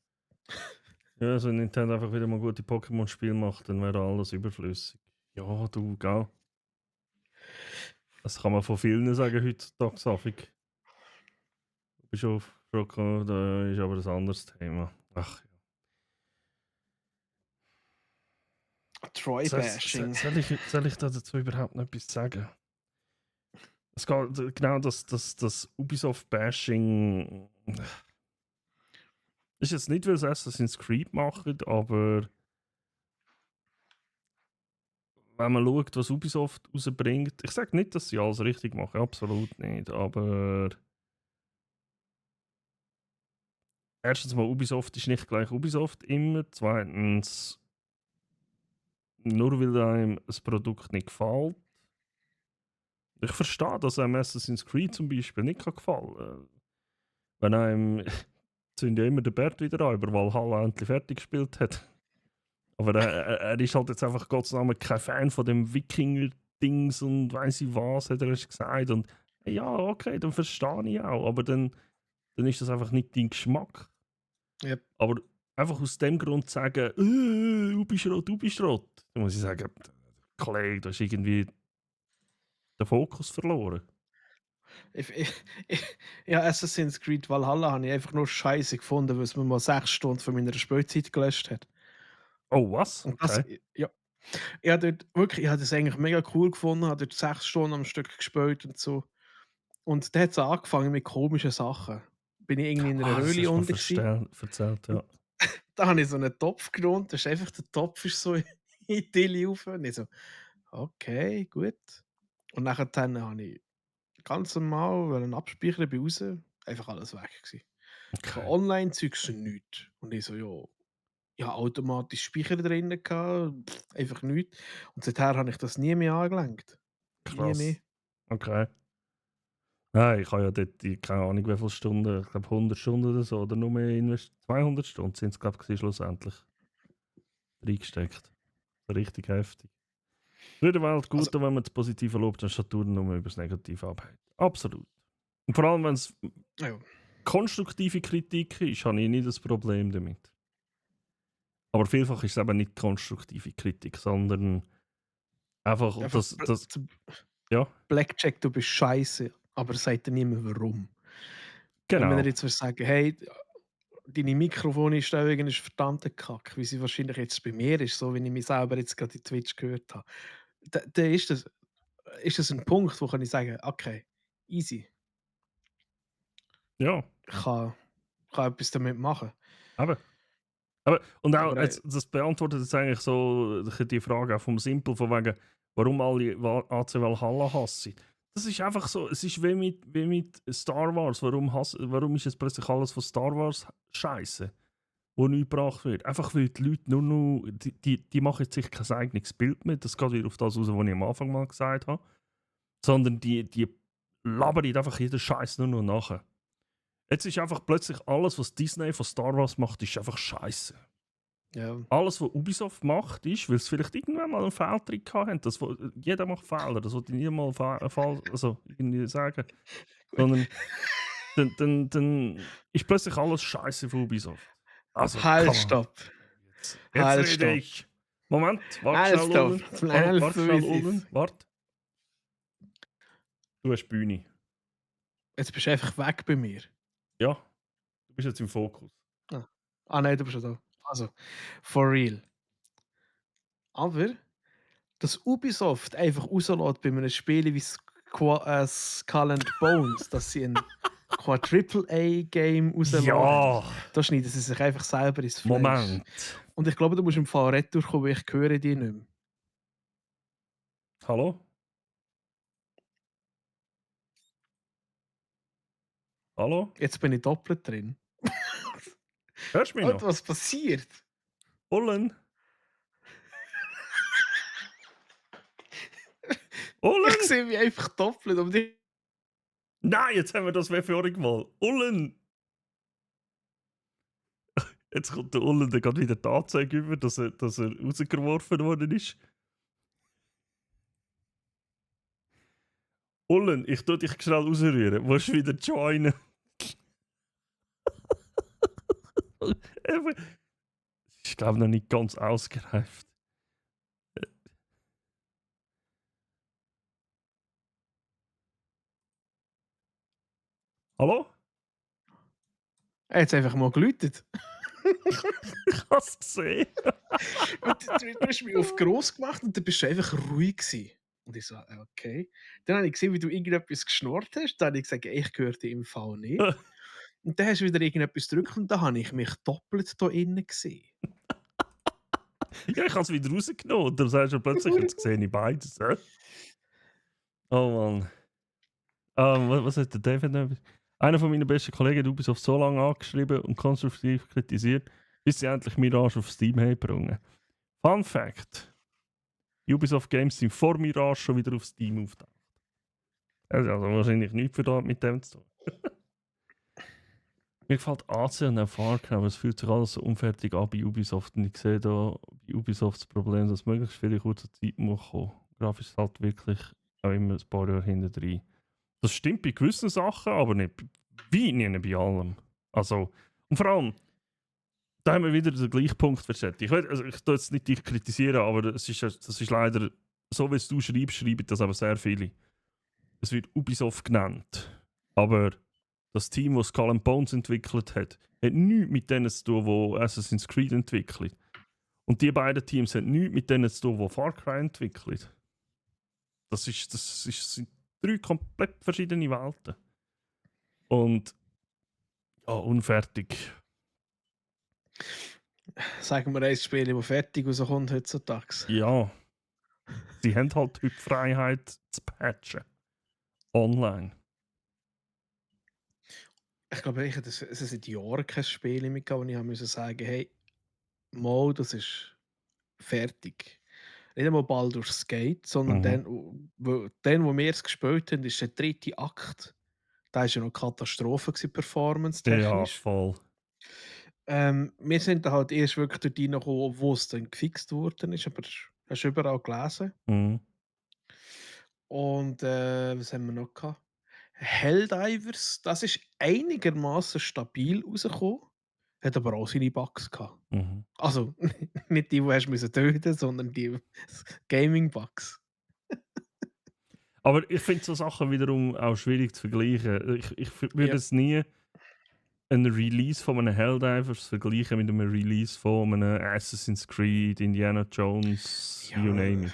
Ja, also Nintendo einfach wieder mal gute Pokémon-Spiele macht, dann wäre alles überflüssig. Ja, du, gell? Das kann man von vielen sagen heutzutage, Safik. Du bist auf Frage, da ist aber ein anderes Thema. Ach, Troy-Bashing. soll ich da dazu überhaupt noch etwas sagen? Es geht genau das Ubisoft-Bashing. Ist jetzt nicht, weil es Assassin's Creed macht, aber wenn man schaut, was Ubisoft rausbringt, ich sage nicht, dass sie alles richtig machen, absolut nicht, aber erstens mal, Ubisoft ist nicht gleich Ubisoft immer, zweitens, nur weil einem ein Produkt nicht gefällt, Ich verstehe, dass einem Assassin's Creed zum Beispiel nicht gefallen kann. Wenn einem sind ja immer der Bert wieder an, über Valhalla endlich fertig gespielt hat. Aber er ist halt jetzt einfach Gottes Namen kein Fan von dem Wikinger-Dings und weiss ich was, hat er erst gesagt. Und ja, okay, dann verstehe ich auch. Aber dann ist das einfach nicht dein Geschmack. Yep. Aber einfach aus dem Grund zu sagen, du bist rot, dann muss ich sagen, Kollege, du hast irgendwie den Fokus verloren. Ja, Assassin's Creed Valhalla habe ich einfach nur scheiße gefunden, weil es mir mal 6 Stunden von meiner Spielzeit gelöscht hat. Oh, was? Und das, Okay. ja. Ich habe das eigentlich mega cool gefunden, habe dort 6 Stunden am Stück gespielt und so. Und dann hat es angefangen mit komischen Sachen. Bin ich irgendwie in einer Das hast Höhle du mir unten gewesen. erzählt, ja. Da habe ich so einen Topf genommen, das ist einfach, der Topf ist so in die Tilly rauf. Und ich so, okay, gut. Und nachher habe ich ganz normal abspeichern, bin raus, einfach alles weg gewesen. So Okay. Online-Zeugs nichts. Und ich so, ja, ich habe automatisch Speicher drin gehabt, einfach nichts. Und seither habe ich das nie mehr angelenkt. Nie Krass. mehr. Okay. Nein, ich habe ja dort, keine Ahnung wie viele Stunden, ich glaube 100 Stunden oder so, oder nur mehr 200 Stunden sind es, glaube ich, schlussendlich reingesteckt. So richtig heftig. Für die Welt gut, Also, wenn man das Positive lobt, anstatt nur über das Negative abhält. Absolut. Und vor allem, wenn es ja. konstruktive Kritik ist, habe ich nicht das Problem damit. Aber vielfach ist es eben nicht konstruktive Kritik, sondern einfach, Einfach das ja, Blackjack, du bist scheiße, aber sagt dir niemand warum. Und wenn genau. er jetzt würde sagen, hey, deine Mikrofoneinstellung ist verdammte Kack, wie sie wahrscheinlich jetzt bei mir ist, so wie ich mich selber jetzt gerade in Twitch gehört habe, dann ist das ein Punkt, wo kann ich sagen, okay, easy, Ja, ich kann etwas damit machen. eben. Aber, und auch, Aber jetzt, das beantwortet jetzt eigentlich so die Frage auch vom Simpel, von wegen, warum alle AC Valhalla hassen. Das ist einfach so, es ist wie mit Star Wars. Warum ist jetzt plötzlich alles von Star Wars scheiße, wo nicht gebracht wird? Einfach weil die Leute nur noch, die machen jetzt sich kein eigenes Bild mit, das geht wieder auf das raus, was ich am Anfang mal gesagt habe, sondern die labern einfach jeden Scheiß nur noch nachher. Jetzt ist einfach plötzlich alles, was Disney von Star Wars macht, ist einfach scheiße. ja, Alles, was Ubisoft macht, ist, weil es vielleicht irgendwann mal einen Fehltrick haben. Jeder macht Fehler, das wollte ich nie mal also irgendwie sagen. Sondern dann ist plötzlich alles scheiße von Ubisoft. Also, halt, come on. stopp. Jetzt Halt, rede stopp. ich. Moment, warte Halt, schnell, stopp. Ullen. Halt, Warte so schnell, ist es. Ullen. Warte. Du hast Bühne. Jetzt bist du einfach weg bei mir. Ja, du bist jetzt im Fokus. Ah nein, du bist schon da. Also, for real. Aber, dass Ubisoft einfach rauslässt bei einem Spiel wie Skull and Bones, dass sie ein Quadruple-A-Game rauslassen, Ja, da schneiden sie sich einfach selber ins Fleisch. Moment. Und ich glaube, du musst im Fall retour kommen, weil ich höre dich nicht mehr. Hallo? Hallo? Jetzt bin ich doppelt drin. Hörst du mich Und noch? was passiert? Ullen? Ullen? Ich sehe mich einfach doppelt. Aber die... Nein, jetzt haben wir das wie vorhin mal. Ullen! Jetzt kommt der Ullen, der geht wieder die Anzeige über, dass er rausgeworfen worden ist. Ullen, ich tue dich schnell rausrühren. Willst du wieder joinen? Ich glaube noch nicht ganz ausgereift. Hallo? Er hat einfach mal geläutet. Ich habe es gesehen. Du hast mich auf gross gemacht und dann bist du einfach ruhig gewesen. Und ich so, okay. Dann habe ich gesehen, wie du irgendetwas geschnurrt hast. Dann habe ich gesagt, ich höre dich im Fall nicht. Und dann hast du wieder irgendetwas gedrückt und dann habe ich mich doppelt hier innen gesehen. Ja, ich habe es wieder rausgenommen. Und dann sagst du plötzlich, jetzt sehe ich beides. Hä? Oh Mann. Was hat der David noch? Einer von meinen besten Kollegen hat Ubisoft so lange angeschrieben und konstruktiv kritisiert, bis sie endlich Mirage auf Steam haben gebracht. Fun Fact: Ubisoft Games sind vor Mirage schon wieder auf Steam auftaucht. Also wahrscheinlich nichts für da mit dem zu tun. Mir gefällt AC und auch Far Cry, aber es fühlt sich alles so unfertig an bei Ubisoft. Und ich sehe da bei Ubisoft das Problem, dass möglichst viele kurze Zeit muss kommen. Grafisch ist halt wirklich auch immer ein paar Jahre hinten drin. Das stimmt bei gewissen Sachen, aber nicht nicht bei allem. Also, und vor allem, da haben wir wieder den gleichen Punkt versetzt. Ich tue jetzt nicht dich kritisieren, aber das ist leider, so wie es du schreibst, schreiben das aber sehr viele. Es wird Ubisoft genannt. Aber das Team, das Skull and Bones entwickelt hat nichts mit denen zu tun, die Assassin's Creed entwickelt. Und die beiden Teams haben nichts mit denen zu tun, die Far Cry entwickeln. Das sind 3 komplett verschiedene Welten. Und ja, unfertig. Sagen wir ein Spiel, das fertig rauskommt heutzutage. Ja. Sie haben halt heute die Freiheit zu patchen. Online. Ich glaube, es ist seit Jahren kein Spiel mehr gehabt, wo ich musste sagen, hey, mal, das ist fertig. Nicht einmal Baldur's Gate, sondern wo wir es gespielt haben, ist der 3. Akt. Da war ja noch Katastrophe gewesen, Ja, performance-technisch. voll. Wir sind da halt erst wirklich dort reingekommen, wo es dann gefixt worden ist, aber hast du überall gelesen. Mhm. Und was haben wir noch gehabt? Helldivers, das ist einigermaßen stabil rausgekommen, hat aber auch seine Bugs gehabt. Mhm. Also nicht die hast müssen töten, sondern die Gaming-Bugs. Aber ich finde so Sachen wiederum auch schwierig zu vergleichen. Ich würde Ja. es nie einen Release von einem Helldivers vergleichen mit einem Release von einem Assassin's Creed, Indiana Jones, you name it.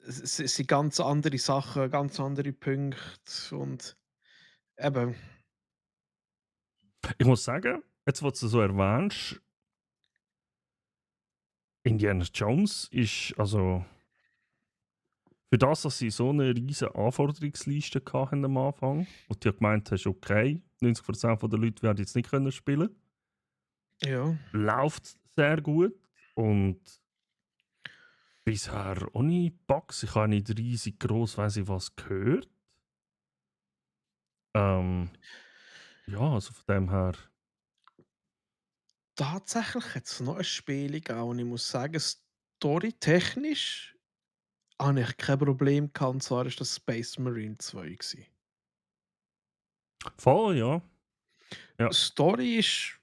Es sind ganz andere Sachen, ganz andere Punkte und eben, Ich muss sagen, jetzt, was du so erwähnst, Indiana Jones ist also für das, dass sie so eine riesige Anforderungsliste hatten am Anfang und du ja gemeint hast, okay, 90% der Leute werden jetzt nicht können spielen, ja. läuft sehr gut und bisher ohne Bugs. Ich habe nicht riesig gross, weiss ich was gehört. Ja, also von dem her. Tatsächlich hat es noch ein Spiel gegeben und ich muss sagen, storytechnisch habe ich kein Problem gehabt, und zwar war das Space Marine 2 gewesen. Voll, ja. Ja. Die Story ist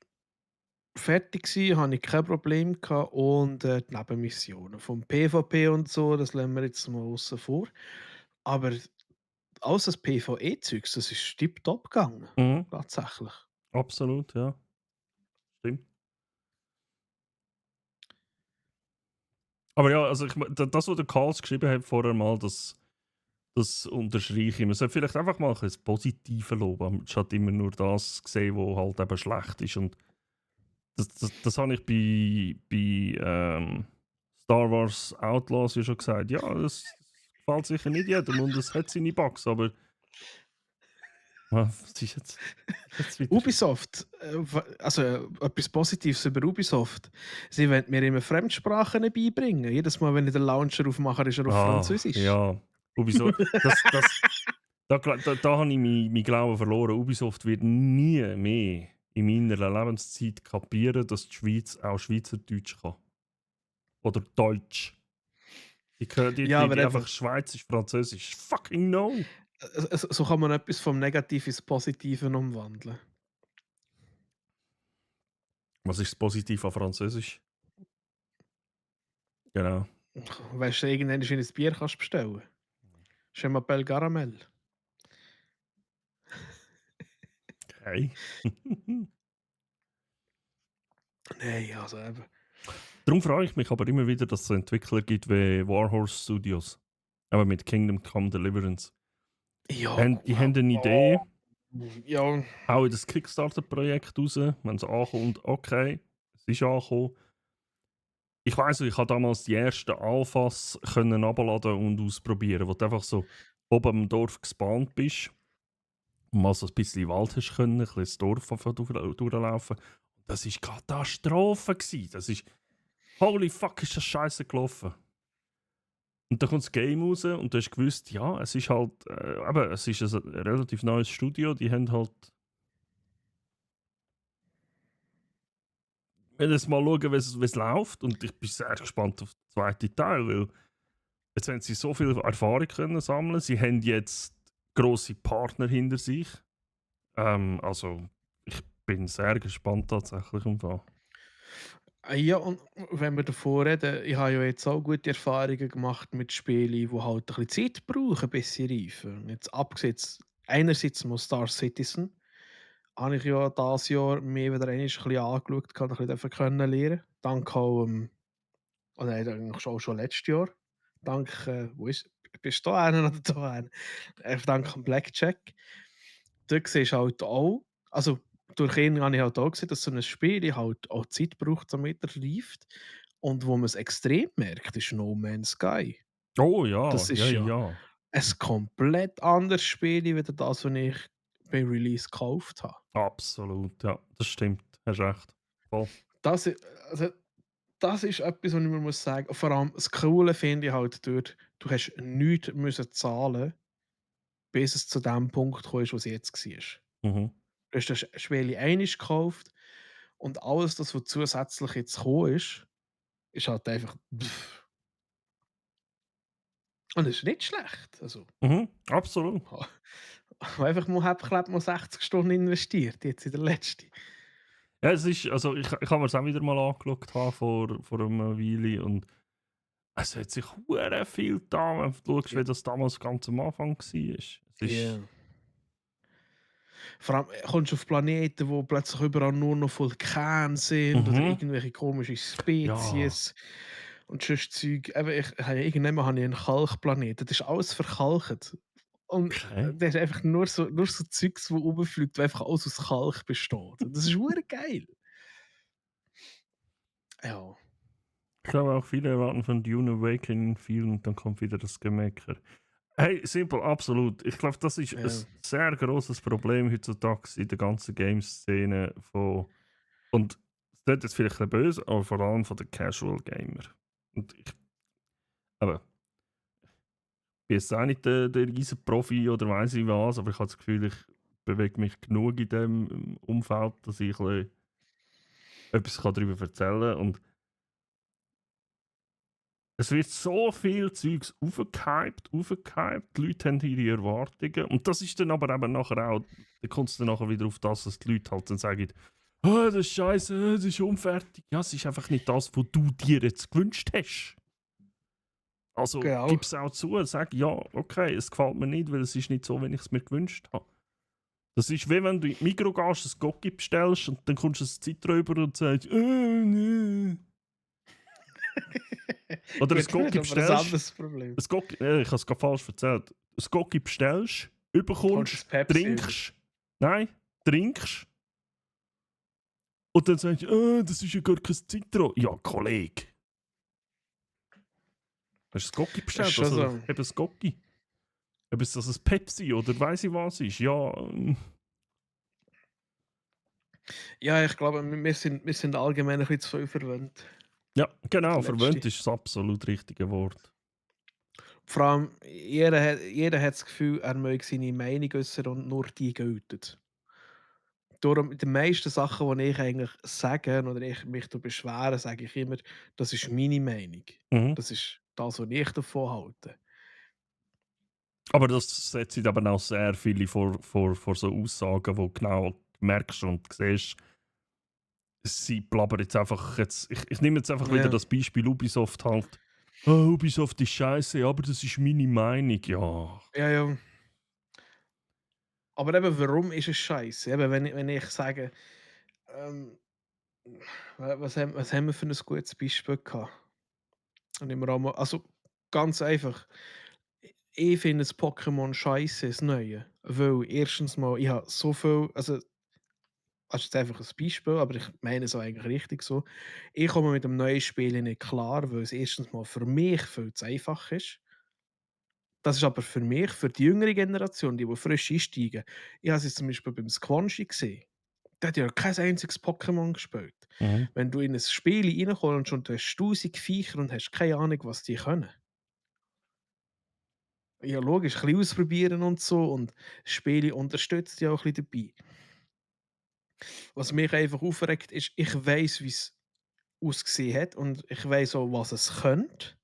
fertig gewesen, habe ich kein Problem gehabt und die Nebenmissionen vom PvP und so, das lassen wir jetzt mal außen vor. Aber alles das PvE-Zeugs, das ist tipptopp gegangen, Mhm. tatsächlich. Absolut, ja. Stimmt. Aber ja, also das, was der Karls geschrieben hat vorher mal, das unterstreiche ich. Man sollte vielleicht einfach mal ein Positive loben, statt immer nur das sehen, was halt eben schlecht ist. Und das habe ich bei Star Wars Outlaws ja schon gesagt. Ja, das gefällt sicher nicht jedem und es hat seine Bugs, aber was ist jetzt wieder? Ubisoft, also etwas Positives über Ubisoft. Sie wollen mir immer Fremdsprachen beibringen. Jedes Mal, wenn ich den Launcher aufmache, ist er auf Französisch. Ja, Ubisoft. Da habe ich meinen Glauben verloren. Ubisoft wird nie mehr in meiner Lebenszeit kapieren, dass die Schweiz auch Schweizerdeutsch kann. Oder Deutsch. Die aber eben- einfach Schweizisch, Französisch. Fucking no! So kann man etwas vom Negativen ins Positive umwandeln. Was ist das Positive an Französisch? Genau. Weißt du, irgendwann ein Bier kannst du bestellen. Je m'appelle Caramel. Okay. Nein, also eben. Darum freue ich mich aber immer wieder, dass es so Entwickler gibt wie Warhorse Studios. Aber mit Kingdom Come Deliverance. Ja, Die haben eine Idee. Ja, Auch in das Kickstarter-Projekt raus, wenn es ankommt, okay, es ist angekommen. Ich weiss, ich habe damals die ersten Alphas können abladen und ausprobieren, wo du einfach so oben am Dorf gespawnt bist und mal so ein bisschen Wald hast können, ein bisschen das Dorf durchlaufen. Das war Katastrophe gewesen. Das ist, holy fuck, ist das scheiße gelaufen. Und dann kommt das Game raus und du hast gewusst, ja, es ist halt, eben, es ist ein relativ neues Studio, die haben halt, wenn jetzt mal schauen, wie es läuft, und ich bin sehr gespannt auf den zweiten Teil, weil jetzt haben sie so viel Erfahrung können sammeln, sie haben jetzt grosse Partner hinter sich, also ich bin sehr gespannt tatsächlich im Fall. Ja, und wenn wir davor reden, ich habe ja jetzt auch gute Erfahrungen gemacht mit Spielen, die halt ein bisschen Zeit brauchen, bis sie reifen. Jetzt abgesetzt, einerseits mal Star Citizen, habe ich ja dieses Jahr mir wieder einmal ein bisschen angeschaut, kann ein bisschen dafür können lernen. Dank auch, oh nein, eigentlich schon letztes Jahr. Dank, wo ist, bist du da einer oder da einer? Dank dem Blackjack. Dort siehst du halt auch, also durch ihn habe ich halt auch gesehen, dass so ein Spiel halt auch Zeit braucht, damit er reift. Und wo man es extrem merkt, ist No Man's Sky. Oh ja, Das ja, ist ja ja, ein komplett anderes Spiel, wie das, was ich bei Release gekauft habe. absolut, ja, das stimmt, hast recht. Voll. Das, also, das ist etwas, was ich mir muss sagen. Vor allem das Coole finde ich halt dort, du hast nichts müssen zahlen, bis es zu dem Punkt kam, wo es jetzt war. Mhm. Du hast das Spiel einmal gekauft und alles, das, was zusätzlich jetzt gekommen ist halt einfach. Pff. Und das ist nicht schlecht. Also, Mhm, absolut. einfach mal hab mal 60 Stunden investiert, jetzt in der letzten. Ja, es ist, also ich habe mir es auch wieder mal angeschaut haben vor einer Weile, und es hat sich hure viel da, wenn du schaust, Ja. wie das damals ganz am Anfang war. Es ist, Vor allem kommst du auf Planeten, wo plötzlich überall nur noch Vulkane sind oder Mhm. irgendwelche komische Ja, Spezies und sonst Zeug. Eben, irgendwann habe ich einen Kalkplaneten, das ist alles verkalkt. Und okay. der ist einfach nur so Zeugs, das rumfliegt, das einfach alles aus Kalk besteht. Und das ist hure geil. Ja. Ich glaube auch viele erwarten von Dune Awakening viel, und dann kommt wieder das Gemecker. Hey, simpel, absolut. Ich glaube, das ist Ja. ein sehr grosses Problem heutzutage in der ganzen Game-Szene und das klingt jetzt vielleicht ein bisschen böse, aber vor allem von den Casual Gamer. Und aber bin jetzt auch nicht der riesen Profi oder weiss ich was, aber ich habe das Gefühl, ich bewege mich genug in dem Umfeld, dass ich ein bisschen etwas darüber erzählen kann. Und es wird so viel Zeugs aufgehypt. Die Leute haben ihre Erwartungen. Und das ist dann aber eben nachher auch, da kommt es dann nachher wieder auf das, dass die Leute halt dann sagen, oh, das ist scheiße, das ist unfertig. Ja, es ist einfach nicht das, was du dir jetzt gewünscht hast. Also Genau. gib es auch zu, sag, ja, okay, es gefällt mir nicht, weil es ist nicht so, wie ich es mir gewünscht habe. Das ist wie wenn du in die Migros gehst, ein Gocki bestellst und dann kommst du ein Zeitröber und sagst, nee. Oder ein Gut, Gocki das ist aber ein bestellst. anderes Problem. Ich habe es gerade falsch erzählt. Ein Gocki bestellst, Kommst du überkommst, das Pepsi trinkst. Nein, trinkst. Und dann sagst du, das ist ja gar kein Zitro. Ja, Kollege. Hast du ein Gocki Das ist bestellt? schon Also so. eben ein Gocki. Ob es das ein Pepsi oder weiss ich was ist. Ja, Ja, ich glaube, wir sind allgemein ein bisschen zu viel verwöhnt. ja, genau, Das Letzte. verwöhnt ist das absolut richtige Wort. Vor allem, jeder hat das Gefühl, er möge seine Meinung äußern und nur die gilt. Darum, die meisten Sachen, die ich eigentlich sage oder ich mich darüber beschwere, sage ich immer, das ist meine Meinung. Mhm. Das ist das, was ich davon halte. Aber das setzt aber auch sehr viele vor so Aussagen, wo genau merkst und siehst, sie blabbern jetzt einfach. Ich nehme jetzt einfach wieder Ja. das Beispiel Ubisoft halt. Oh, Ubisoft ist scheiße, aber das ist meine Meinung. Ja. Ja, ja. Aber eben, warum ist es scheiße? Eben, wenn ich sage, was haben wir für ein gutes Beispiel gehabt? Und immer auch mal, also ganz einfach. Ich finde das Pokémon scheiße, das Neue. Weil erstens mal, ich habe so viel, also das ist jetzt einfach ein Beispiel, aber ich meine es auch eigentlich richtig so. Ich komme mit dem neuen Spiel nicht klar, weil es erstens mal für mich viel zu einfach ist. Das ist aber für mich, für die jüngere Generation, die frisch einsteigen, ich habe es jetzt zum Beispiel beim Squanchy gesehen. Der hat ja kein einziges Pokémon gespielt. Mhm. Wenn du in ein Spiel reinkommst und du hast 1000 Viecher und hast keine Ahnung, was die können. Ja, logisch, ein bisschen ausprobieren und so und Spiele unterstützt ja auch ein bisschen dabei. Was mich einfach aufregt, ist, ich weiß, wie es ausgesehen hat und ich weiß auch, was es könnte.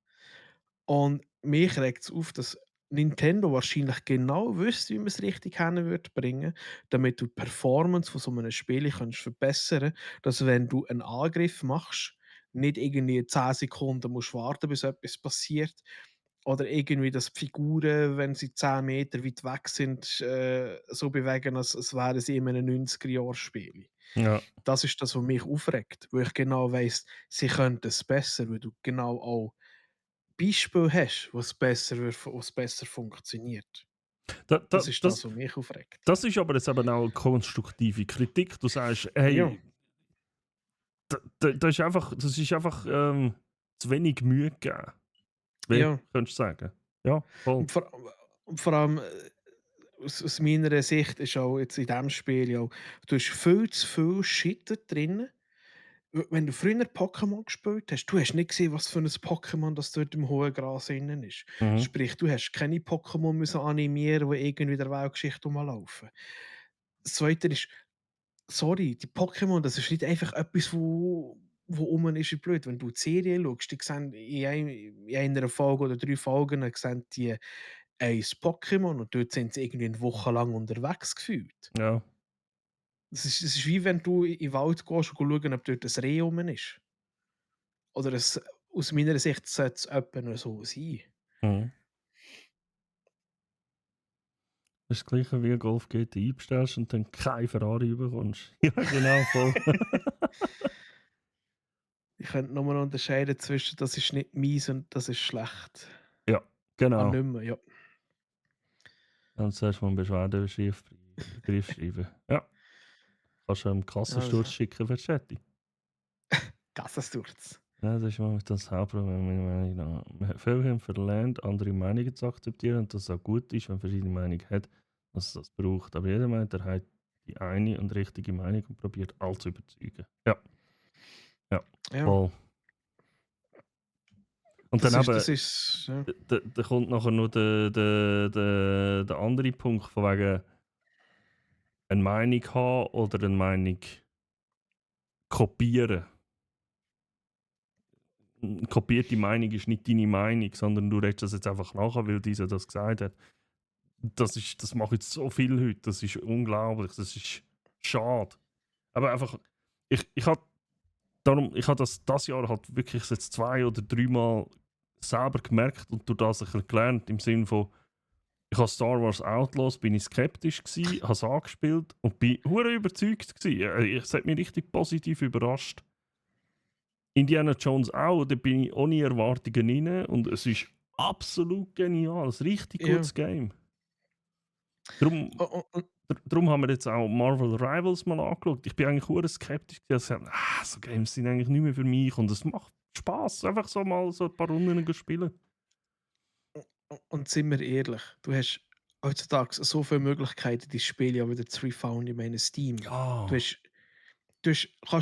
Und mich regt es auf, dass Nintendo wahrscheinlich genau wüsste, wie man es richtig hin würde bringen, damit du die Performance von so einem Spiel kannst verbessern, dass wenn du einen Angriff machst, nicht irgendwie 10 Sekunden musst warten, bis etwas passiert. Oder irgendwie, dass die Figuren, wenn sie 10 Meter weit weg sind, so bewegen, als wären sie in einem 90er-Jahre-Spiel. Ja. Das ist das, was mich aufregt, wo ich genau weiss, sie könnten es besser, weil du genau auch Beispiele hast, wo's besser funktioniert. Da, Das da, ist das, das, was mich aufregt. das ist aber jetzt eben auch eine konstruktive Kritik. Du sagst, hey, Ja, das ist einfach zu wenig Mühe gegeben. Wie ja. könntest du sagen? Ja, voll. Und vor allem, aus meiner Sicht ist auch jetzt in diesem Spiel ja auch, du hast viel zu viel Shit da drin. Wenn du früher Pokémon gespielt hast, du hast nicht gesehen, was für ein Pokémon das dort im hohen Gras innen ist. Mhm. Sprich, du hast keine Pokémon müssen animieren, die irgendwie in der Weltgeschichte rumlaufen. Das Zweite ist, sorry, die Pokémon, das ist nicht einfach etwas, wo rum ist wie blöd. Wenn du die Serie schaust, die sehen in einer Folge oder 3 Folgen sehen die ein Pokémon und dort sind sie irgendwie eine Woche lang unterwegs gefühlt. Ja. Das ist wie wenn du in den Wald gehst und schauen, ob dort ein Reh rum ist. Oder aus meiner Sicht sollte es etwa noch so sein. Mhm. Das ist das gleiche wie Golf GTI bestellst und dann keine Ferrari bekommst. Ja, genau, voll. Ich könnte nur noch unterscheiden zwischen das ist nicht mies und das ist schlecht. Ja, genau. Nicht mehr, ja. Dann zuerst mal einen Beschwerdebrief schreiben. Ja. Kannst du einen Kassensturz Also, schicken für Chatty. Gassensturz. Ja, das ist mal das Hauptproblem, meiner Meinung nach. Viele haben verlernt, andere Meinungen zu akzeptieren und dass es auch gut ist, wenn man verschiedene Meinungen hat, dass es das braucht. Aber jeder meint, er hat die eine und richtige Meinung und probiert, alle zu überzeugen. Ja, Ja, voll. Und das dann ist, eben, das ist ja. da kommt nachher noch der andere Punkt, von wegen eine Meinung haben oder eine Meinung kopieren. Eine kopierte Meinung ist nicht deine Meinung, sondern du redest das jetzt einfach nachher, weil dieser das gesagt hat. Das mache jetzt so viel heute, das ist unglaublich, das ist schade. Aber einfach, ich habe das Jahr halt wirklich jetzt 2 oder 3 Mal selber gemerkt und durch das ein bisschen gelernt, im Sinne von, ich habe Star Wars Outlaws, bin ich skeptisch gsi, habe es angespielt und bin hure überzeugt gsi. Es hat mich richtig positiv überrascht. Indiana Jones auch, da bin ich ohne Erwartungen rein und es ist absolut genial, ein richtig Ja. gutes Game. Darum, Und darum haben wir jetzt auch Marvel Rivals mal angeschaut. Ich bin eigentlich hure skeptisch, dass so Games sind eigentlich nicht mehr für mich und es macht Spaß, einfach so mal so ein paar Runden zu spielen. und sind wir ehrlich, du hast heutzutage so viele Möglichkeiten, die Spiele ja wieder zu refounden in meinem Steam. Ja. Kannst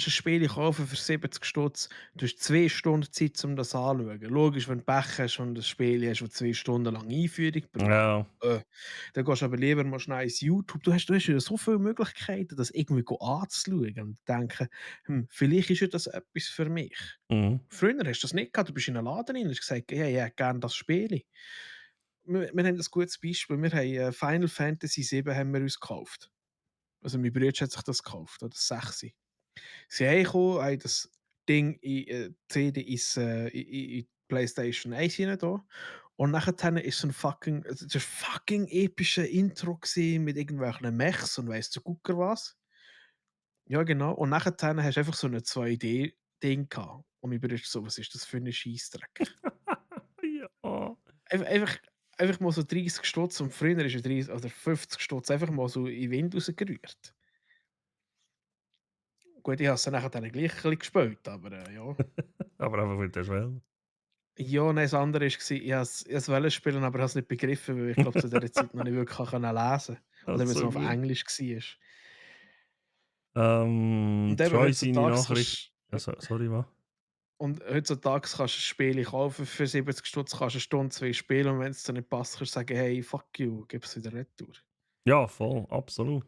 ein Spiel kaufen für 70 Stutz, du hast 2 Stunden Zeit, um das anzuschauen. Logisch, wenn du Pech hast und ein Spiel hast, das 2 Stunden lang Einführung braucht, Ja. dann gehst du aber lieber mal schnell ins YouTube. Du hast ja so viele Möglichkeiten, das irgendwie anzuschauen und denken, vielleicht ist ja das etwas für mich. Mhm. Früher hast du das nicht gehabt, du bist in einen Laden rein und hast gesagt, ja, ja, gerne das Spiel. Wir haben ein gutes Beispiel, wir haben Final Fantasy 7 haben wir uns gekauft. Also mein Bruder hat sich das gekauft, oder das 6. Sie haben gekommen, haben das Ding CD in die PlayStation 1 hinein da. Und nachher ist so ein fucking, also das war fucking epische Intro gewesen, mit irgendwelchen Mechs und weiss der Gucker was. Ja, genau. Und nachher hast du einfach so ein 2D-Ding gehabt. Und mein Bruder ist so, was ist das für ein Scheissdreck? Ja. Einfach mal so 30 Stutz und früher ist ja 30 oder 50 Stutz einfach mal so in den Wind rausgerührt. Gut, ich habe es dann nachher dann gleich ein bisschen gespielt, aber ja. Aber einfach mit der Schwelle. Ja, nein, das andere war, ich wollte es spielen, aber ich habe es nicht begriffen, weil ich glaube, zu dieser Zeit noch nicht wirklich lesen konnte. Oder Das weil ist es so noch auf gut. Englisch war. Und eben Troy seine heutzutage Nachricht. kannst Ja, sorry, was? Und heutzutage kannst du ein Spiel kaufen für 70 Stutz, kannst eine Stunde, 2 spielen und wenn es dir nicht passt, kannst du sagen, hey, fuck you, gib es wieder retour. Ja, voll, absolut.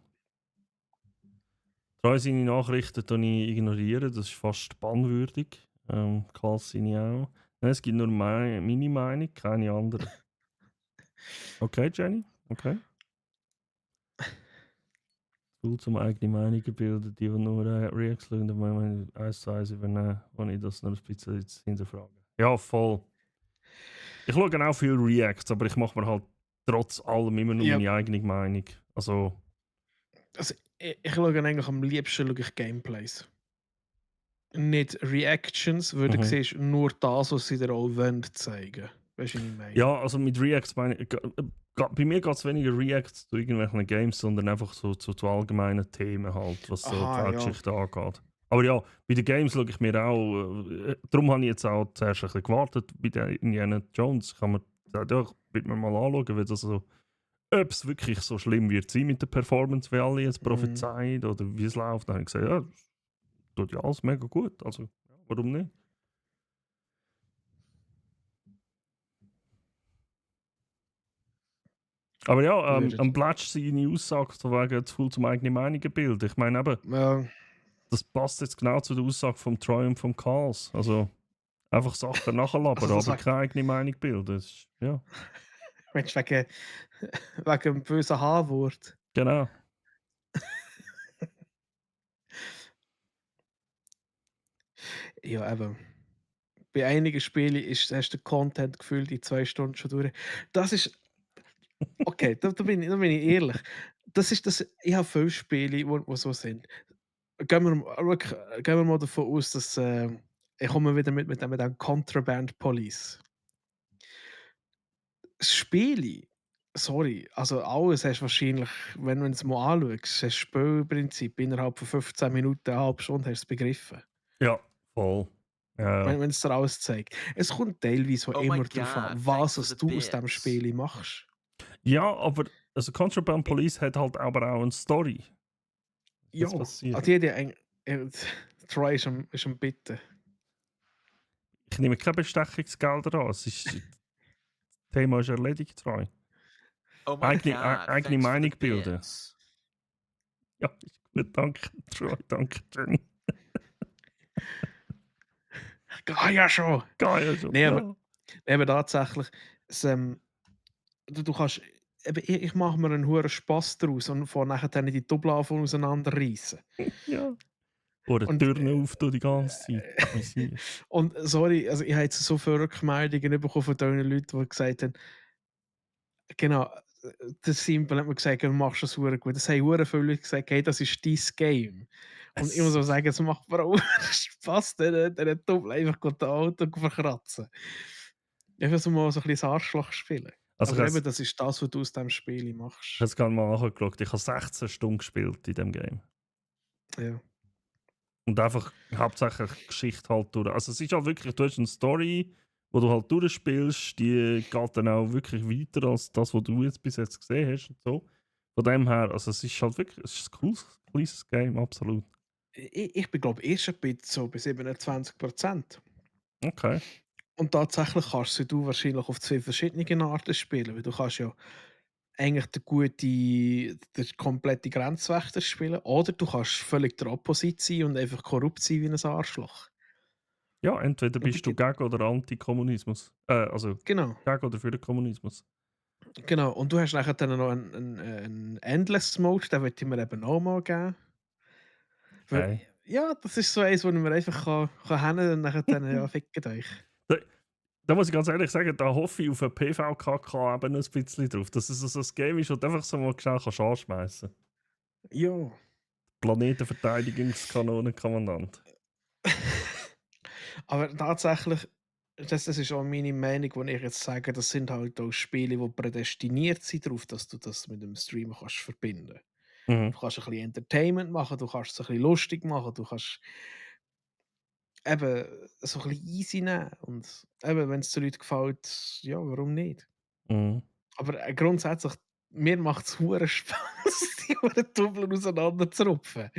Treu seine Nachrichten ignorieren, das ist fast bannwürdig. Klar seine auch. Nein, es gibt nur meine Meinung, keine andere. Okay, Jenny? Okay. Cool zum eigene Meinung bilden, die nur Reacts schauen, dann wollen wir 1 zu 1 übernehmen, wenn ich das noch ein bisschen jetzt hinterfrage. Ja, voll. Ich schaue auch viel Reacts, aber ich mache mir halt trotz allem immer nur Ja. meine eigene Meinung. Also, Also, ich schaue eigentlich am liebsten schaue ich Gameplays. Nicht Reactions, weil du siehst nur das, was sie dir auch wollen zeigen. Weißt du, was ich meine? ja, also mit Reacts meine ich, bei mir geht es weniger Reacts zu irgendwelchen Games, sondern einfach so zu allgemeinen Themen halt, was so Aha, die ja. Weltgeschichte angeht. Aber ja, bei den Games schaue ich mir auch, darum habe ich jetzt auch zuerst ein bisschen gewartet bei der Indiana Jones. Kann man gesagt, ja, ich will mir mal anschauen, weil das so, ob es wirklich so schlimm wird sein mit der Performance, wie alle jetzt prophezeien oder wie es läuft. Dann habe ich gesagt, ja, das tut ja alles mega gut, also ja, warum nicht? Aber ja, am Blatsch seine Aussage von wegen zu viel zum eigenen Meinungen bilden. Ich meine eben, Ja, das passt jetzt genau zu der Aussage vom Troy und vom Karls. Also einfach Sachen nachlabern, Also das aber sag- keine eigene Meinung bilden. Das ist, ja, Mensch, wegen dem bösen H-Wort. genau. Ja, eben. Bei einigen Spielen hast du den Content gefühlt in 2 Stunden schon durch. Das ist. Okay, da bin ich ehrlich. Das ist das. Ich habe viele Spiele, die so sind. Gehen wir mal davon aus, dass. Ich komme wieder mit dem Contraband Police. Das Spiel, sorry, also alles hast du wahrscheinlich, wenn du es mal anschaust, das Spielprinzip innerhalb von 15 Minuten, eine halbe Stunde hast du es begriffen. Ja, voll. Ja, Wenn es dir alles zeigt. Es kommt teilweise auch Oh my immer darauf an, God, was thanks for es the du aus diesem bits. Spiel machst. ja, aber also Contraband Police hat halt aber auch eine Story. Ja, Was passiert? also jeder Troy ist am Bitten. Ich nehme keine Bestechungsgelder an. Das Thema ist erledigt, Troy. Oh my Eigene, God, eigene thanks for the Meinung bilden. bits. Ja, ist gut, danke, Troy, danke, Jenny. Ja schon. Geil, schon. Nee, Ja. aber eben tatsächlich, du kannst, eben, ich mache mir einen hohen Spass daraus und fange nachher dann die Doppelhafen auseinanderreißen. Ja. Oder Und, Türen auf die ganze Zeit. Amüsiert. Und sorry, also ich habe jetzt so viele Rückmeldungen bekommen von den Leuten, die gesagt haben, genau, der Simple hat mir gesagt, du machst das sehr gut. Das haben sehr viele Leute gesagt, hey, das ist dein Game. Und ich muss auch sagen, es macht mir auch Spaß, den Doppel einfach das Auto verkratzen. Einfach so mal so ein bisschen das Arschloch spielen. Also Aber ich eben, das ist das, was du aus diesem Spiel habe machst. es gerade mal angeschaut. Ich habe 16 Stunden gespielt in diesem Game. Ja. Und einfach hauptsächlich Geschichte halt durch. Also es ist halt wirklich, du hast eine Story, wo du halt durchspielst, die geht dann auch wirklich weiter als das, was du jetzt bis jetzt gesehen hast und so. Von dem her, also es ist halt wirklich, es ist ein cooles, kleines Game, absolut. Ich bin, glaube ich, erst ein bisschen so bei 27%. Okay. Und tatsächlich kannst du wahrscheinlich auf 2 verschiedene Arten spielen, weil du kannst ja eigentlich den komplette Grenzwächter spielen oder du kannst völlig der Opposite sein und einfach korrupt sein wie ein Arschloch. Ja, entweder Und bist du gegen oder Anti-Kommunismus. Also Genau, gegen oder für den Kommunismus. genau. Und du hast nachher dann noch einen Endless Mode, den würde ich mir eben auch mal geben. Weil, Okay. ja, das ist so eins, wo man einfach kann hin und nachher dann, ja, fickt euch. Da muss ich ganz ehrlich sagen, da hoffe ich auf ein PVKK eben ein bisschen drauf. Dass es so ein Game ist, das du einfach so mal schnell anschmeißen kannst. Ja. Planetenverteidigungskanonenkommandant. Aber tatsächlich, das ist auch meine Meinung, wo ich jetzt sage, das sind halt auch Spiele, die prädestiniert sind darauf, dass du das mit dem Streamen kannst verbinden. Mhm. Du kannst ein bisschen Entertainment machen, du kannst es ein bisschen lustig machen, du kannst eben so ein bisschen easy nehmen. Und eben, wenn es den Leuten gefällt, ja, warum nicht? Mhm. Aber grundsätzlich, mir macht es hure Spaß, die huren Doppeln auseinanderzurupfen.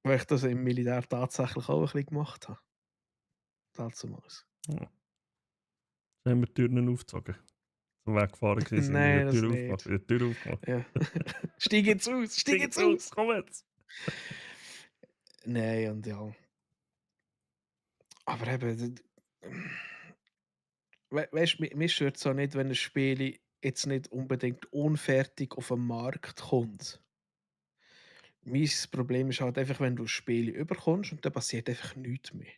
Weil ich das im Militär tatsächlich auch ein bisschen gemacht habe. Damals. Dann haben wir die Türen aufgezogen. Zum Weg gefahren gewesen, Nein, die das Tür nicht. aufgemacht. Die Tür aufgemacht. Ja. Steig jetzt aus, steig jetzt aus! Komm jetzt! Nein, und ja. Aber eben, weißt du, mir stört es auch nicht, wenn ein Spiel jetzt nicht unbedingt unfertig auf den Markt kommt. Mein Problem ist halt einfach, wenn du Spiele überkommst und dann passiert einfach nichts mehr.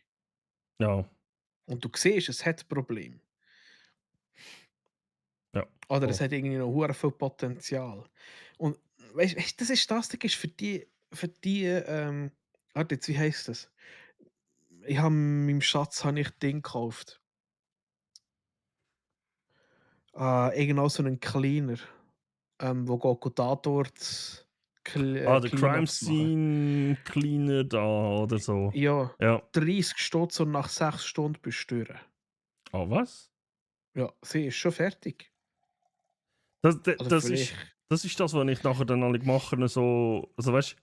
Ja, Und du siehst, es hat Probleme. ja. Oder es voll. hat irgendwie noch hure viel Potenzial. Und weißt du, das ist das Ding ist für die, warte jetzt, wie heisst das? Ich habe meinem Schatz habe ich Ding gekauft. Irgend so einen Cleaner, wo geht Tatort Der Crime Cleanups machen. Scene Cleaner da oder so. Ja, Ja. 30 Stutz und nach 6 Stunden bist du durch. Oh, was? Ja, sie ist schon fertig. Das, Oder das, vielleicht. ist, das ist das, was ich nachher dann alle mache. So, also weißt du,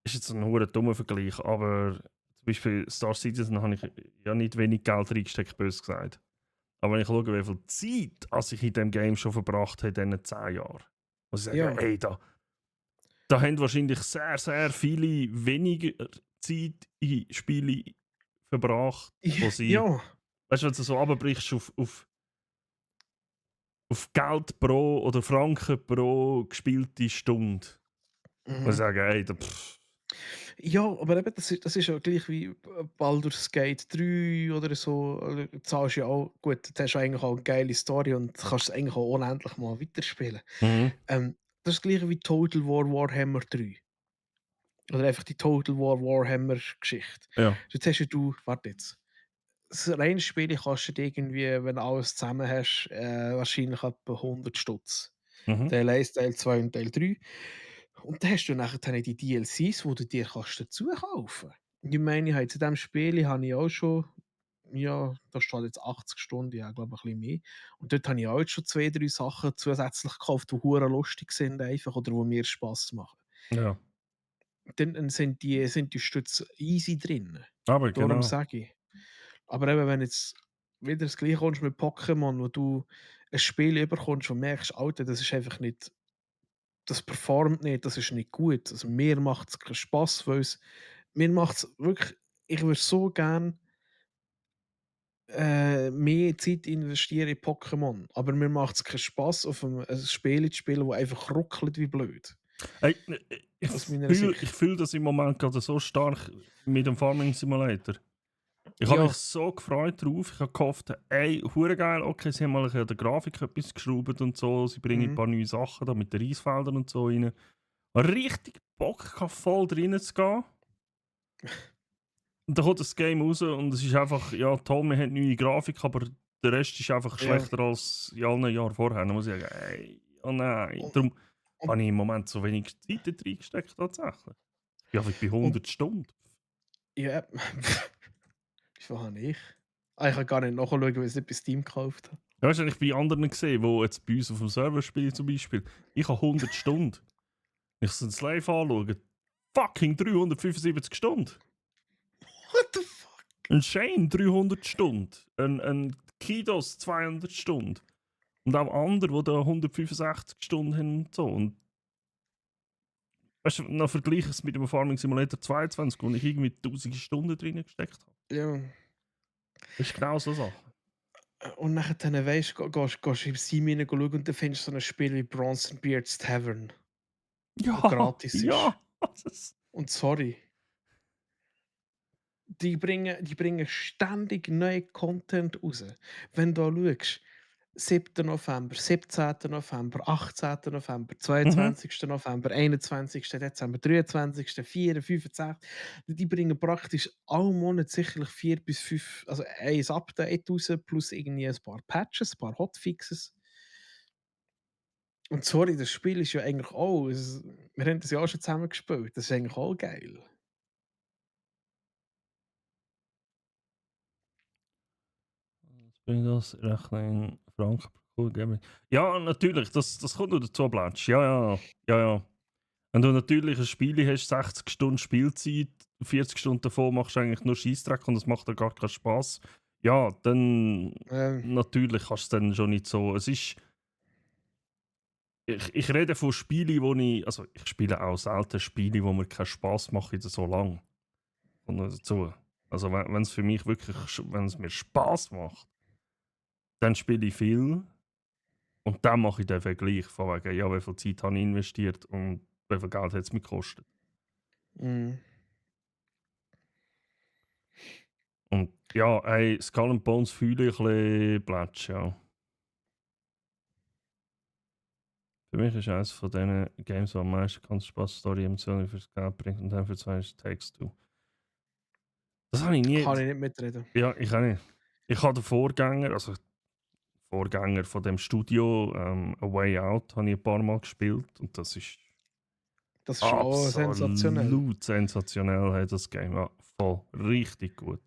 ist jetzt ein hoher dummer Vergleich, aber zum Beispiel Star Citizen habe ich ja nicht wenig Geld reingesteckt, bös gesagt. Aber wenn ich schaue, wie viel Zeit als ich in diesem Game schon verbracht habe in diesen 10 Jahren, muss ich sagen, Ja. ey, da haben wahrscheinlich sehr, sehr viele weniger Zeit in Spiele verbracht, wo sie, Ja, weißt du, wenn du so runterbrichst auf Geld pro oder Franken pro gespielte Stunde. Muss ich mhm. sagen, ey, pff. Ja, aber eben, das ist ja gleich wie Baldur's Gate 3 oder so. Du zahlst ja auch, gut, du hast ja eigentlich auch eine geile Story und kannst es eigentlich auch unendlich mal weiterspielen. Das ist das gleiche wie Total War Warhammer 3. Oder einfach die Total War Warhammer Geschichte. Ja. Jetzt hast ja du, warte jetzt. Das reine Spiel kostet irgendwie, wenn du alles zusammen hast, wahrscheinlich etwa 100 Stutz. Mhm. Teil 1, Teil 2 und Teil 3. Und dann hast du nachher dann die DLCs, die du dir kannst dazu kaufen kannst. Ich meine, ich habe jetzt in diesem Spiel habe ich auch schon, ja, da steht jetzt 80 Stunden, ja, glaube ich, ein bisschen mehr. Und dort habe ich auch jetzt schon 2, 3 Sachen zusätzlich gekauft, die hure lustig sind einfach oder die mir Spass machen. Ja. Dann sind die Stütze easy drin. Aber Darum genau. sage ich. Aber eben, wenn jetzt wieder das Gleiche kommst mit Pokémon, wo du ein Spiel überkommst und merkst, Alter, das ist einfach nicht, das performt nicht, das ist nicht gut. Also mir macht es keinen Spass, weil mir macht es wirklich, ich würde so gerne mehr Zeit investieren in Pokémon, aber mir macht es keinen Spass, auf ein Spiel zu spielen, das einfach ruckelt wie blöd. Hey, Aus meiner ich Sicht. fühle das im Moment gerade so stark mit dem Farming Simulator. Ich habe Ja. mich so gefreut drauf. Ich habe gehofft, ey, hure geil, okay, sie haben mal an der Grafik etwas geschraubt und so. Sie bringen ein paar neue Sachen da mit den Reisfeldern und so rein. Richtig Bock, voll drinnen zu gehen. Und dann kommt das Game raus und es ist einfach, ja toll, wir haben neue Grafik, aber der Rest ist einfach Ja. schlechter als in allen Jahren vorher. Dann muss ich sagen, ey, oh nein. Darum habe ich im Moment so wenig Zeit da reingesteckt tatsächlich. Ja, ich bei 100 Stunden. Ja. Wie viel habe ich? Ich kann gar nicht nachschauen, weil ich es nicht bei Steam gekauft habe. Ja, hast du eigentlich bei anderen gesehen, die jetzt bei uns auf dem Server spielen zum Beispiel? Ich habe 100 Stunden. Wenn ich so ein Slave anschaue, fucking 375 Stunden. What the fuck? Ein Shane 300 Stunden. Ein Kidos 200 Stunden. Und auch andere, die da 165 Stunden haben und so. Und weißt du, noch vergleiche ich es mit dem Farming Simulator 22, wo ich irgendwie 1000 Stunden drin gesteckt habe. Ja. Das ist genau so eine Sache. Und nachher dann weisst du, gehst du im Steam schauen und dann findest du so ein Spiel wie Bronson Beards Tavern, Ja, das gratis ist. ja. Das Und sorry. Die bringen ständig neuen Content raus. Wenn du schaust, 7. November, 17. November, 18. November, 22. November, 21. Dezember, 23., 4., 25. Die bringen praktisch alle Monate sicherlich 4 bis 5, also ein Update raus, plus irgendwie ein paar Patches, ein paar Hotfixes. Und sorry, das Spiel ist ja eigentlich auch, wir haben das ja auch schon zusammen gespielt, das ist eigentlich auch geil. bin das Rechnen Franken pro geben. Ja, natürlich, das kommt noch dazu, Blatsch. Ja. Wenn du natürlich ein Spiel hast, 60 Stunden Spielzeit 40 Stunden davon machst du eigentlich nur Scheissdreck und es macht dir gar keinen Spass. Ja, dann natürlich kannst du es dann schon nicht so. Es ist. Ich rede von Spielen, wo ich. Also ich spiele auch selten Spiele, wo mir keinen Spass machen so lang. Und dazu. Also wenn es für mich wirklich, wenn es mir Spass macht, dann spiele ich viel. Und dann mache ich den Vergleich von wegen, ja, wie viel Zeit habe ich investiert und wie viel Geld hat es mir gekostet. Mhm. Und ja, ey, Skull and Bones fühle ich ein bisschen Plätsch, ja. Für mich ist eines von diesen Games, die am meisten ganz Spaß, Story, Emotionen fürs Geld bringt und dann für zwei ist Takes Two. Das habe ich nie. Kann ich nicht mitreden. Ja, ich auch nicht. Ich habe den Vorgänger, also Vorgänger von dem Studio, A Way Out, habe ich ein paar Mal gespielt und das ist Das ist auch sensationell. absolut sensationell, hey, das Game. Ja, voll, richtig gut.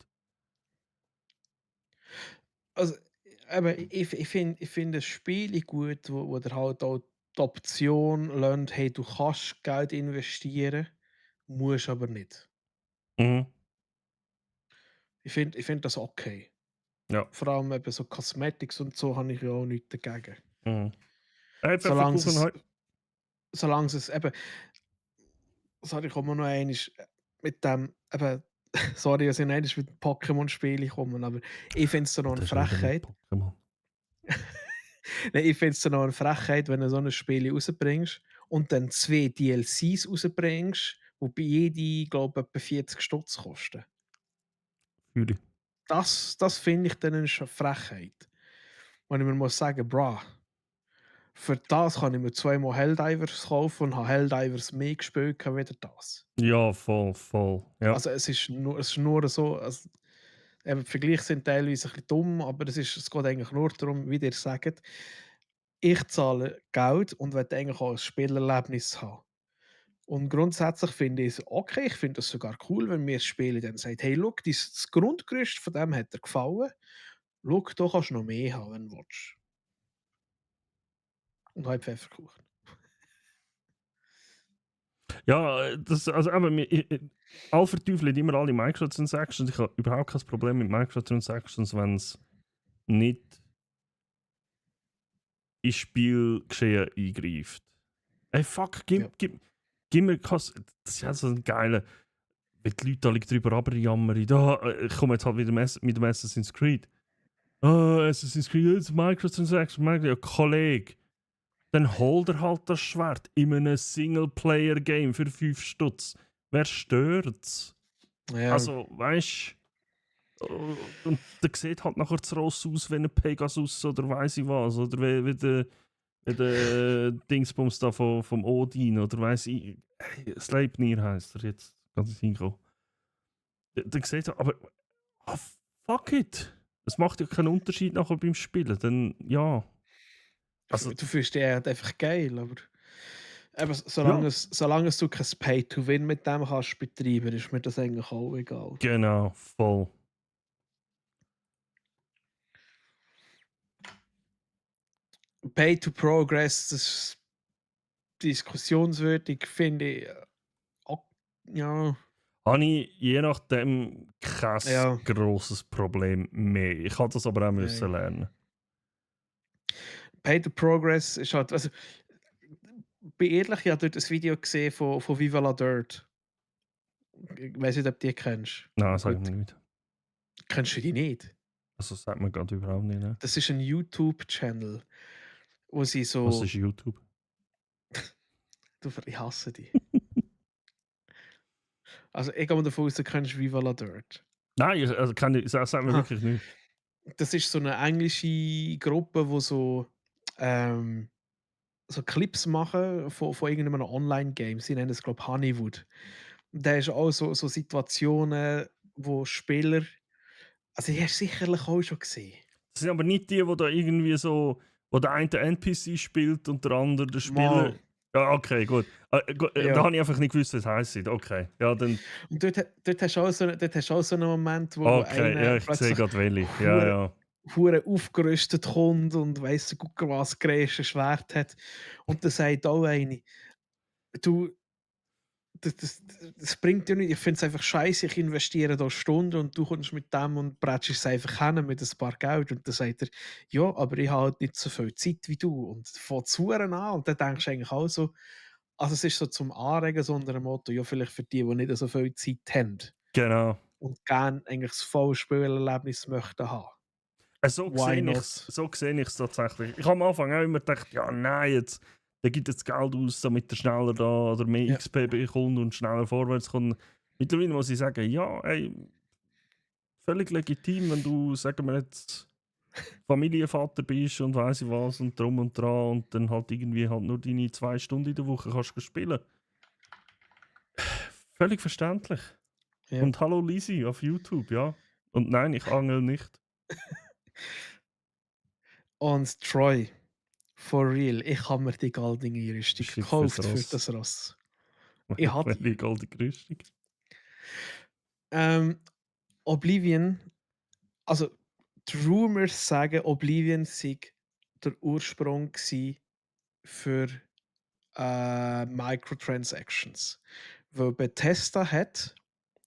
Also, eben, ich finde Spiele gut, wo dir halt auch die Option lernt, hey, du kannst Geld investieren, musst aber nicht. Mhm. Ich find das okay. Ja. Vor allem eben so Cosmetics und so habe ich ja auch nichts dagegen. Mhm. Hey, Solange Pfefferkuchen es, heute. solange es eben, sorry, ich komme noch einmal mit dem, eben, sorry, dass ich noch einmal mit Pokémon-Spielen komme, aber ich finde es so noch eine Das ist wieder mit Frechheit. Pokémon. Nein, ich finde es noch eine Frechheit, wenn du so ein Spiel rausbringst und dann 2 DLCs rausbringst, wobei jede, glaube ich, etwa 40 Stutz kosten. Fühle ich. Das finde ich dann eine Frechheit. Wenn ich mir muss sagen, bra, für das kann ich mir 2-mal Helldivers kaufen und habe Helldivers mehr gespielt als wieder das. Ja, voll. Ja. Also es ist nur so, also, eben, die Vergleiche sind teilweise ein bisschen dumm, aber es geht eigentlich nur darum, wie ihr sagt, ich zahle Geld und will eigentlich auch ein Spielerlebnis haben. Und grundsätzlich finde ich es okay, ich finde es sogar cool, wenn mir das Spiel dann sagt, hey, schau, das Grundgerüst von dem hat dir gefallen, schau, da kannst du noch mehr haben, wenn du willst. Und halt Pfefferkuchen. Ja, das, also eben, alle verteufeln immer alle Microtransactions. Ich habe überhaupt kein Problem mit Microtransactions, wenn es nicht ins Spielgeschehen eingreift. Ey, fuck, Ja. gib mir das ist ja so ein geiler, wenn die Leute alle drüber runterjammern. Da, ich komme jetzt halt wieder mit dem Assassin's Creed. Assassin's Creed, jetzt Microtransactions, ja, Kollege. Dann hol dir halt das Schwert in einem Singleplayer-Game für 5 Stutz. Wer stört's? Ja, Also, weißt du, und der sieht halt nachher das Ross aus wie ein Pegasus oder weiss ich was. Oder wie der Dingsbums da vom Odin oder weiss ich. Sleipnir heisst er jetzt. Ganz hinkommen. Der sieht aber. Ah, fuck it! Es macht ja keinen Unterschied nachher beim Spielen. Dann, ja. Also, du fühlst dich halt einfach geil, aber eben, ja, solange du kein Pay-to-Win mit dem kannst betreiben, ist mir das eigentlich auch egal. genau, voll. Pay-to-Progress, das ist diskussionswürdig, finde ich. Ja, Habe ich je nachdem kein ja, grosses Problem mehr. Ich habe das aber auch müssen nein. lernen. Pay-to-Progress ist halt, also, bin ehrlich, ich habe dort ein Video gesehen von Viva la Dirt. Ich weiß nicht, ob du die kennst. Nein, sag Gut, mir nicht. kennst du die nicht? Also sagt mir gerade überhaupt nicht. Ne? Das ist ein YouTube-Channel, wo sie Was so. ist YouTube? Ich hasse die. Also, ich gehe mal davon aus, du kennst Viva la Dirt. Nein, also sag mir Aha. wirklich nicht. Das ist so eine englische Gruppe, wo so Clips machen von irgendeinem Online-Game. Sie nennen es, glaube ich, Honeywood. Und da ist auch so Situationen, wo Spieler. Also, die hast du sicherlich auch schon gesehen. Das sind aber nicht die, wo da irgendwie so, wo der eine NPC spielt und der andere der Spieler. Mal. Ja, okay, gut. Da Ja. habe ich einfach nicht gewusst, was es heisst. Okay, ja, dann. Und dort hast du auch so einen Moment, wo Okay, ja, einer ich sehe plötzlich gerade welche. Ja, ja. hure aufgerüstet kommt und weiss der Gucker was größtes Schwert hat. Und dann sagt auch eine, du das bringt ja nichts. Ich finde es einfach scheiße, ich investiere da Stunden und du kommst mit dem und brätschst es einfach hin mit ein paar Geld. Und dann sagt er, ja, aber ich habe halt nicht so viel Zeit wie du. Und von Zuhren an. Und dann denkst du eigentlich auch so, also es ist so zum Anregen, so unter dem Motto, ja, vielleicht für die nicht so viel Zeit haben Genau. und gerne eigentlich das volle Spielerlebnis möchten haben. So Why sehe not? ich's so sehe ich's tatsächlich. Ich habe am Anfang auch immer gedacht, ja nein, jetzt, der gibt jetzt Geld aus, damit er schneller da oder mehr Ja. XP bekommt und schneller vorwärts kommt. Mittlerweile muss ich sagen, ja, ey, völlig legitim, wenn du, sagen wir jetzt, Familienvater bist und weiss ich was und drum und dran und dann halt irgendwie halt nur deine 2 Stunden in der Woche kannst spielen. Völlig verständlich. Ja. Und hallo Lisi auf YouTube, ja. Und nein, ich angel nicht. Und Troy, for real, ich habe mir die goldene Rüstung Shit gekauft fürs für Ross. das Ross. Ich hatte die. Die goldige Rüstung. Oblivion, also die Rumors sagen, Oblivion sei der Ursprung gsi für Microtransactions. Weil Bethesda hat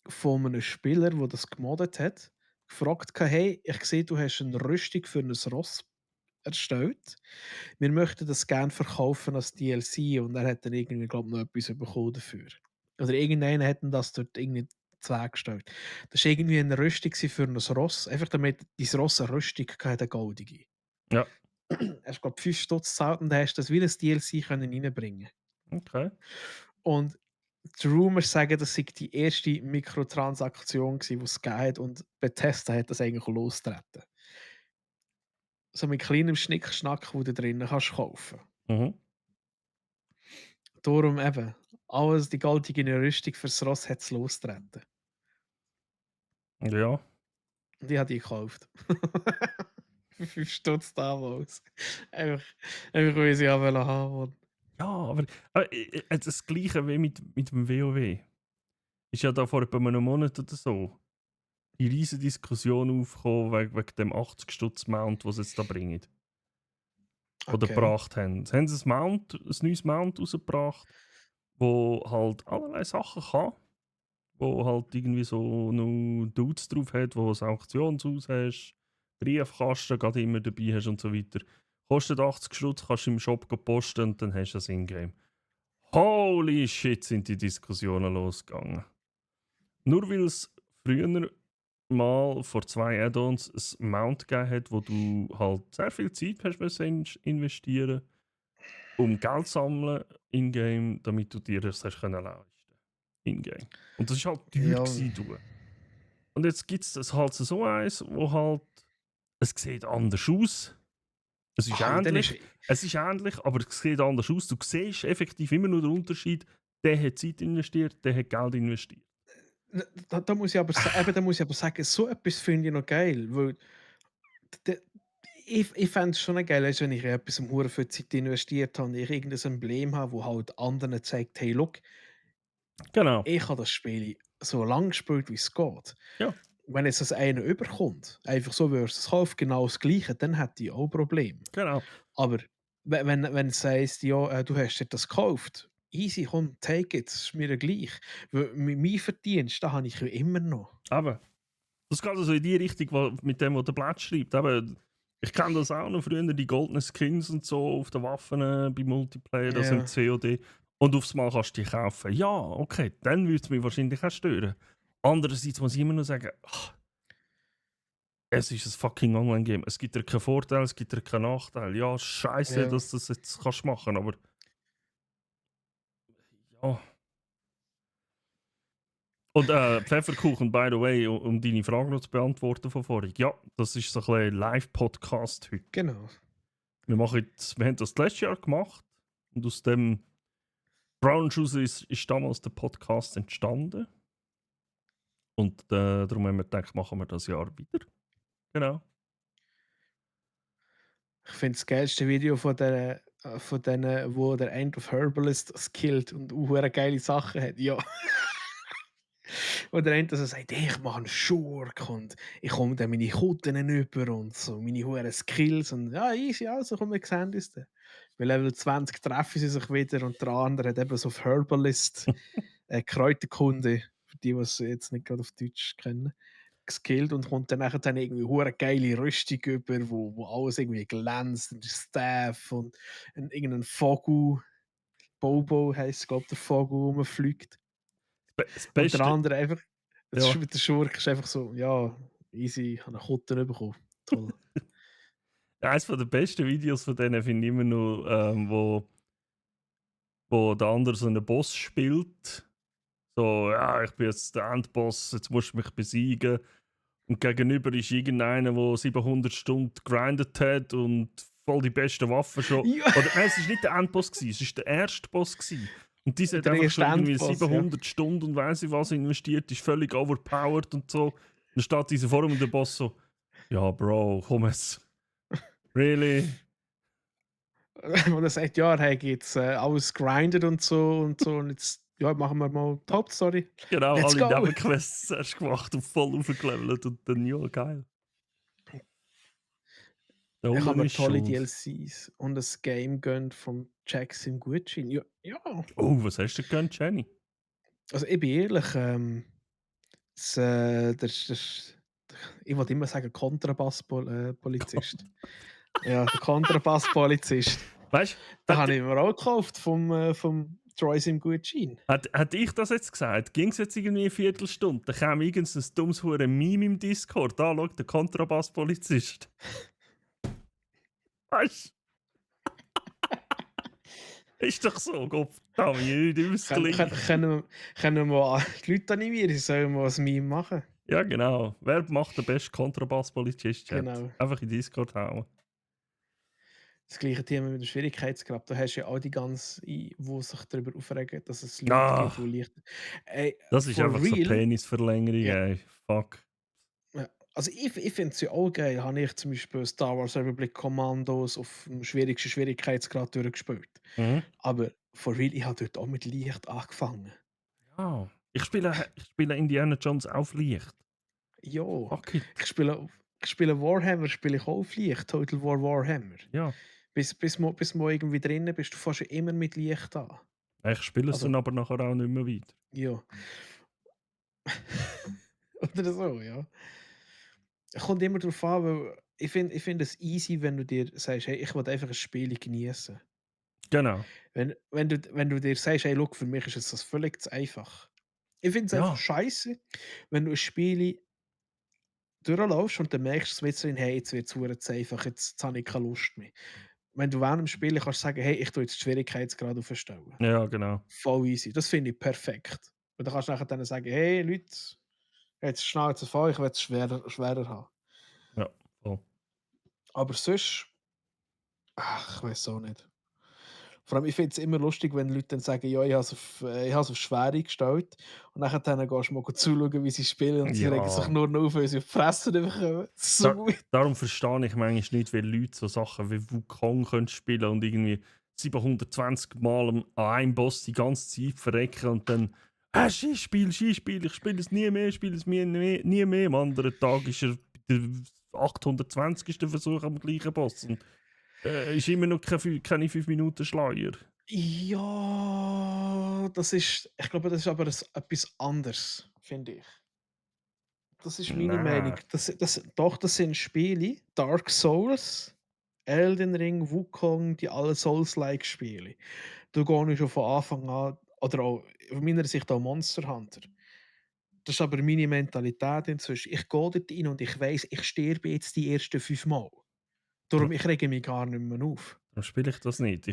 von einem Spieler, der das gemoddet hat, gefragt, hey, ich sehe, du hast eine Rüstung für ein Ross erstellt. Wir möchten das gerne verkaufen als DLC und er hat dann irgendwie, glaube ich, noch etwas bekommen dafür. Oder irgendeiner hat ihm das dort irgendwie zugestellt. Das war irgendwie eine Rüstung für ein Ross, einfach damit dein Ross eine Rüstung hatte, eine goldige. Ja. Hast du, glaube ich, 5 Stutz gezahlt und dann hast du das wie ein DLC können reinbringen. Okay. Und die Rumors sagen, das sei die erste Mikrotransaktion gewesen, die es gegeben hat und Bethesda hat das eigentlich losgetreten. So mit kleinem Schnickschnack, den du drinnen kannst kaufen. Mhm. Darum eben, alles die goldige Rüstung fürs Ross hat es losgetreten. Ja. Und ich habe die gekauft. Für 5 Stutz damals. Einfach weil ich sie haben wollte. Ja, aber das Gleiche wie mit dem WoW. Ist ja da vor etwa einem Monat oder so die riesige Diskussion aufgekommen wegen dem 80 Stutz Mount, was sie jetzt da bringen. Oder Okay. gebracht haben. Jetzt haben sie ein neues Mount rausgebracht, wo halt allerlei Sachen kann. Wo halt irgendwie so noch Dudes drauf hat, wo ein Auktionshaus hast, Briefkasten gerade immer dabei hast und so weiter. Kostet 80 Stutz, kannst du im Shop posten und dann hast du das Ingame. Holy shit, sind die Diskussionen losgegangen. Nur weil es früher mal vor 2 Add-ons ein Mount gegeben hat, wo du halt sehr viel Zeit hast müssen investieren, um Geld zu sammeln in-game, damit du dir das hast können leisten. In-game. Und das ist halt teuer Ja. gewesen, du. Und jetzt gibt es halt so eins, wo halt es sieht anders aus. Es ist Dann ähnlich. Es ist ähnlich, aber es sieht anders aus. Du siehst effektiv immer nur den Unterschied. Der hat Zeit investiert, der hat Geld investiert. Da muss ich aber, da muss ich aber sagen, so etwas finde ich noch geil. Weil ich fände es schon geil, weißt, wenn ich in etwas hure viel Zeit investiert habe und ich irgendein Emblem habe, wo halt anderen zeigt, hey, look, Genau. ich habe das Spiel so lange gespielt, wie es geht. Ja. Wenn jetzt das einer überkommt, einfach so versus Kauf, genau das Gleiche, dann hätte ich auch Probleme. Genau. Aber wenn es heisst, ja, du hast dir das gekauft, easy, komm, take it, das ist mir ja gleich. Weil mein Verdienst, da habe ich ja immer noch. Aber das geht also in die Richtung, mit dem, was der Blatt schreibt. Eben, ich kenne das auch noch früher, die goldenen Skins und so auf den Waffen bei Multiplayer, das Ja. im COD. Und aufs Mal kannst du die kaufen. Ja, okay, dann würde es mich wahrscheinlich auch stören. Andererseits muss ich immer noch sagen, es ist ein fucking Online-Game. Es gibt dir keinen Vorteil, es gibt dir keinen Nachteil. Ja, scheiße, Ja. dass du das jetzt kannst machen, aber ja. Und Pfefferkuchen, by the way, um deine Frage noch zu beantworten von vorhin. Ja, das ist so ein Live-Podcast heute. Genau. Wir haben das letztes Jahr gemacht und aus dem Brown Juice ist damals der Podcast entstanden. Und darum haben wir gedacht, machen wir das Jahr wieder. Genau. Ich finde das geilste Video von denen, wo der End of Herbalist skillt und auch geile Sachen hat. Ja. Oder einer, der sagt, hey, ich mache einen Schurk und ich komme dann meine Kutten über und so, meine hohen Skills und ja, easy, also komm, wir sehen uns dann. Bei Level 20 treffen sie sich wieder und der andere hat eben so auf Herbalist Kräuterkunde, für die, die es jetzt nicht gerade auf Deutsch kennen, geskillt und kommt dann nachher dann irgendwie hure geile Rüstung über, wo alles irgendwie glänzt, und der Staff und irgendein Vogel, Bobo heisst, glaube der Vogel, rumfliegt. Das Und der Beste, andere einfach, ja, der Schurk ist einfach so, ja, easy, habe einen Kutten bekommen. Toll. eines der besten Videos von denen finde ich immer noch, wo der andere so einen Boss spielt. So, ja, ich bin jetzt der Endboss, jetzt musst du mich besiegen. Und gegenüber ist irgendeiner, der 700 Stunden gegrindet hat und voll die besten Waffen schon. Ja. Oder nein, es war nicht der Endboss, es war der erste Boss. Und dieser hat Der einfach erste schon irgendwie Endboss, ja. 700 Stunden und weiss ich was investiert, ist völlig overpowered und so. Dann steht dieser vor ihm und der Boss so: Ja, Bro, komm jetzt. Really? Und er sagt, ja, er hat jetzt alles grindet und so und jetzt ja, machen wir mal die Hauptstory. Genau, Let's alle go. Nebenquests zuerst gemacht und voll aufgelevelt und dann, ja, geil. Der Ich Hunger habe mir ist tolle schuld. DLCs und ein Game gönnt vom Jackson Gutschein. Ja, ja. Oh, was hast du gegönnt, Jenny? Also ich bin ehrlich, ich wollte immer sagen Kontrabass-Polizist. Ja, der Kontrabass-Polizist. Weißt Den du, habe ich mir auch gekauft vom Troy im Gutschein. hat ich das jetzt gesagt? Ging es jetzt irgendwie eine Viertelstunde? Da kam irgendein dummes hure Meme im Discord. Da schaut der Kontrabass-Polizist. Weißt du? Ist doch so, Gott verdammt, nicht ausgleichen. Können wir mal die Leute animieren, sie sollen mal ein Meme machen. Ja, genau. Wer macht den besten Kontrabass-Polizist-Chat? Genau. Einfach in Discord hauen. Das gleiche Thema mit dem Schwierigkeitsgrad. Da hast du ja auch die ganze, die sich darüber aufregen, dass es Leute Ah, gibt, die leicht. Ey, das ist for einfach so real. Penisverlängerung, Ja. ey. Fuck. Ja. Also ich finde es ja auch geil, habe ich zum Beispiel Star Wars Republic Commandos auf dem schwierigsten Schwierigkeitsgrad durchgespielt. Mhm. Aber for real, ich habe dort auch mit Licht angefangen. Ja. Ich spiele Indiana Jones auf Licht. Ja, Fuck it. ich spiele Warhammer, spiele ich auch auf Licht, Total War Warhammer. Ja. Bis du irgendwie drinnen bist, du fährst ja immer mit Licht an. Ich spiele es Also- dann aber nachher auch nicht mehr weiter. Ja. Oder so, ja. Es kommt immer darauf an, weil ich find es easy, wenn du dir sagst, hey, ich will einfach ein Spiel genießen. Genau. Wenn du dir sagst, hey, look, für mich ist das völlig zu einfach. Ich finde es Ja. einfach scheiße, wenn du ein Spiel durchläufst und dann merkst du mittendrin, hey, jetzt wird es zu einfach, jetzt habe ich keine Lust mehr. Wenn du während dem Spiel kannst sagen, hey, ich tue jetzt den Schwierigkeitsgrad aufstellen. Ja, genau. Voll easy. Das finde ich perfekt. Und dann kannst du nachher dann sagen, hey Leute, jetzt Schnauze voll, ich will es schwerer haben. Ja, voll. Aber sonst, ich weiß auch nicht. Vor allem, ich finde es immer lustig, wenn Leute dann sagen, ja, ich habe es auf Schwere gestellt. Und nachher dann gehst du mal zuschauen, wie sie spielen und sie Ja. regen sich nur noch auf, weil sie auf die Fresse bekommen. So Da- gut. Darum verstehe ich manchmal nicht, wie Leute so Sachen wie Wukong können spielen und irgendwie 720 Mal an einem Boss die ganze Zeit verrecken und dann Skispiel, ich spiele es nie mehr, nie mehr. Am anderen Tag ist er bei der 820. Versuch am gleichen Boss und ist immer noch keine 5 Minuten Schleier. Ja, ich glaube, das ist aber etwas anderes, finde ich. Das ist meine Nein. Meinung. Das sind Spiele, Dark Souls, Elden Ring, Wukong, die alle Souls-like-Spiele. Du gehst schon von Anfang an, oder auch aus meiner Sicht auch Monster Hunter. Das ist aber meine Mentalität inzwischen. Ich gehe dort rein und ich weiss, ich sterbe jetzt die ersten 5 Mal. Darum, ich rege mich gar nicht mehr auf. Dann spiele ich das nicht.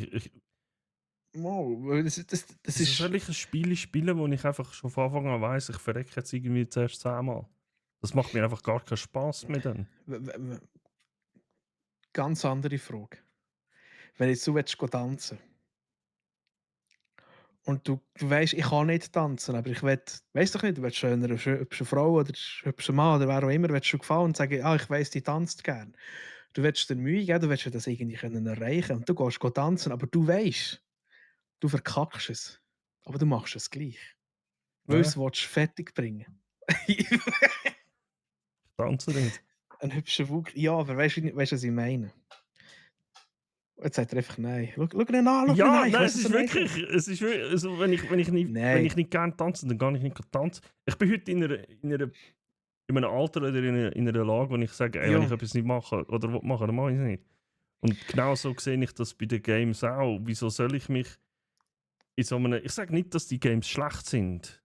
Weil das Wieso soll ich ein Spiel spielen, wo ich einfach schon von Anfang an weiss, ich verrecke jetzt irgendwie zuerst 10-mal? Das macht mir einfach gar keinen Spass mehr dann. Ganz andere Frage. Wenn jetzt du willst tanzen und du weißt, ich kann nicht tanzen, aber ich weiß doch nicht, du willst einer hübschen Frau oder hübschen Mann oder wer auch immer, willst du gefallen und sagen, ich weiss, die tanzt gern. Du willst dir Mühe geben, du willst das irgendwie erreichen und du gehst tanzen, aber du weißt, du verkackst es. Aber du machst es gleich. Weil Ja. du es fertig bringen. Tanzen nicht. Ein hübscher Wug. Ja, aber weißt du, was ich meine? Jetzt sagt er einfach nein. Schau ihn an, schau ihn Ja, an. Ich nein, weiss, es dass ist er nein wirklich, es ist wirklich, also wenn ich Nein. nicht gerne tanze, dann gehe ich nicht tanzen. Ich bin heute in einem Alter oder in einer Lage, wo ich sage, ey, wenn ich Ja. etwas nicht mache oder will machen, dann mache ich es nicht. Und genau so sehe ich das bei den Games auch. Wieso soll ich mich in so einem... Ich sage nicht, dass die Games schlecht sind.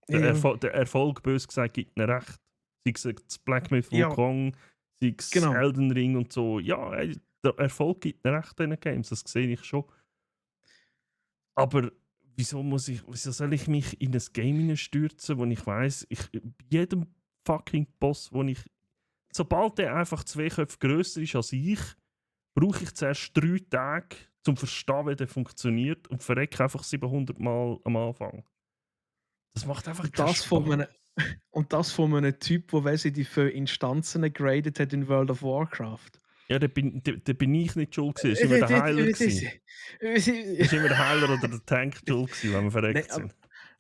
Der, Ja. der Erfolg, bös gesagt, gibt ihnen recht. Sei es jetzt Black Myth Ja. Wukong, sei es Genau. Elden Ring und so. Ja, ey, der Erfolg gibt ihnen recht, diesen Games. Das sehe ich schon. Aber wieso soll ich mich in ein Game hineinstürzen, wo ich weiss, bei jedem fucking Boss, wo ich... Sobald der einfach 2 Köpfe grösser ist als ich, brauche ich zuerst 3 Tage, um zu verstehen, wie der funktioniert und verrecke einfach 700 Mal am Anfang. Das macht einfach keinen Das von Spaß. einem, und das von einem Typ, der weiss ich, die für Instanzen geradet hat in World of Warcraft. Ja, da bin ich nicht schuld gewesen. Es war immer der Heiler. gewesen. Es war immer der Heiler oder der Tank schuld gewesen, wenn wir verreckt Nein, sind.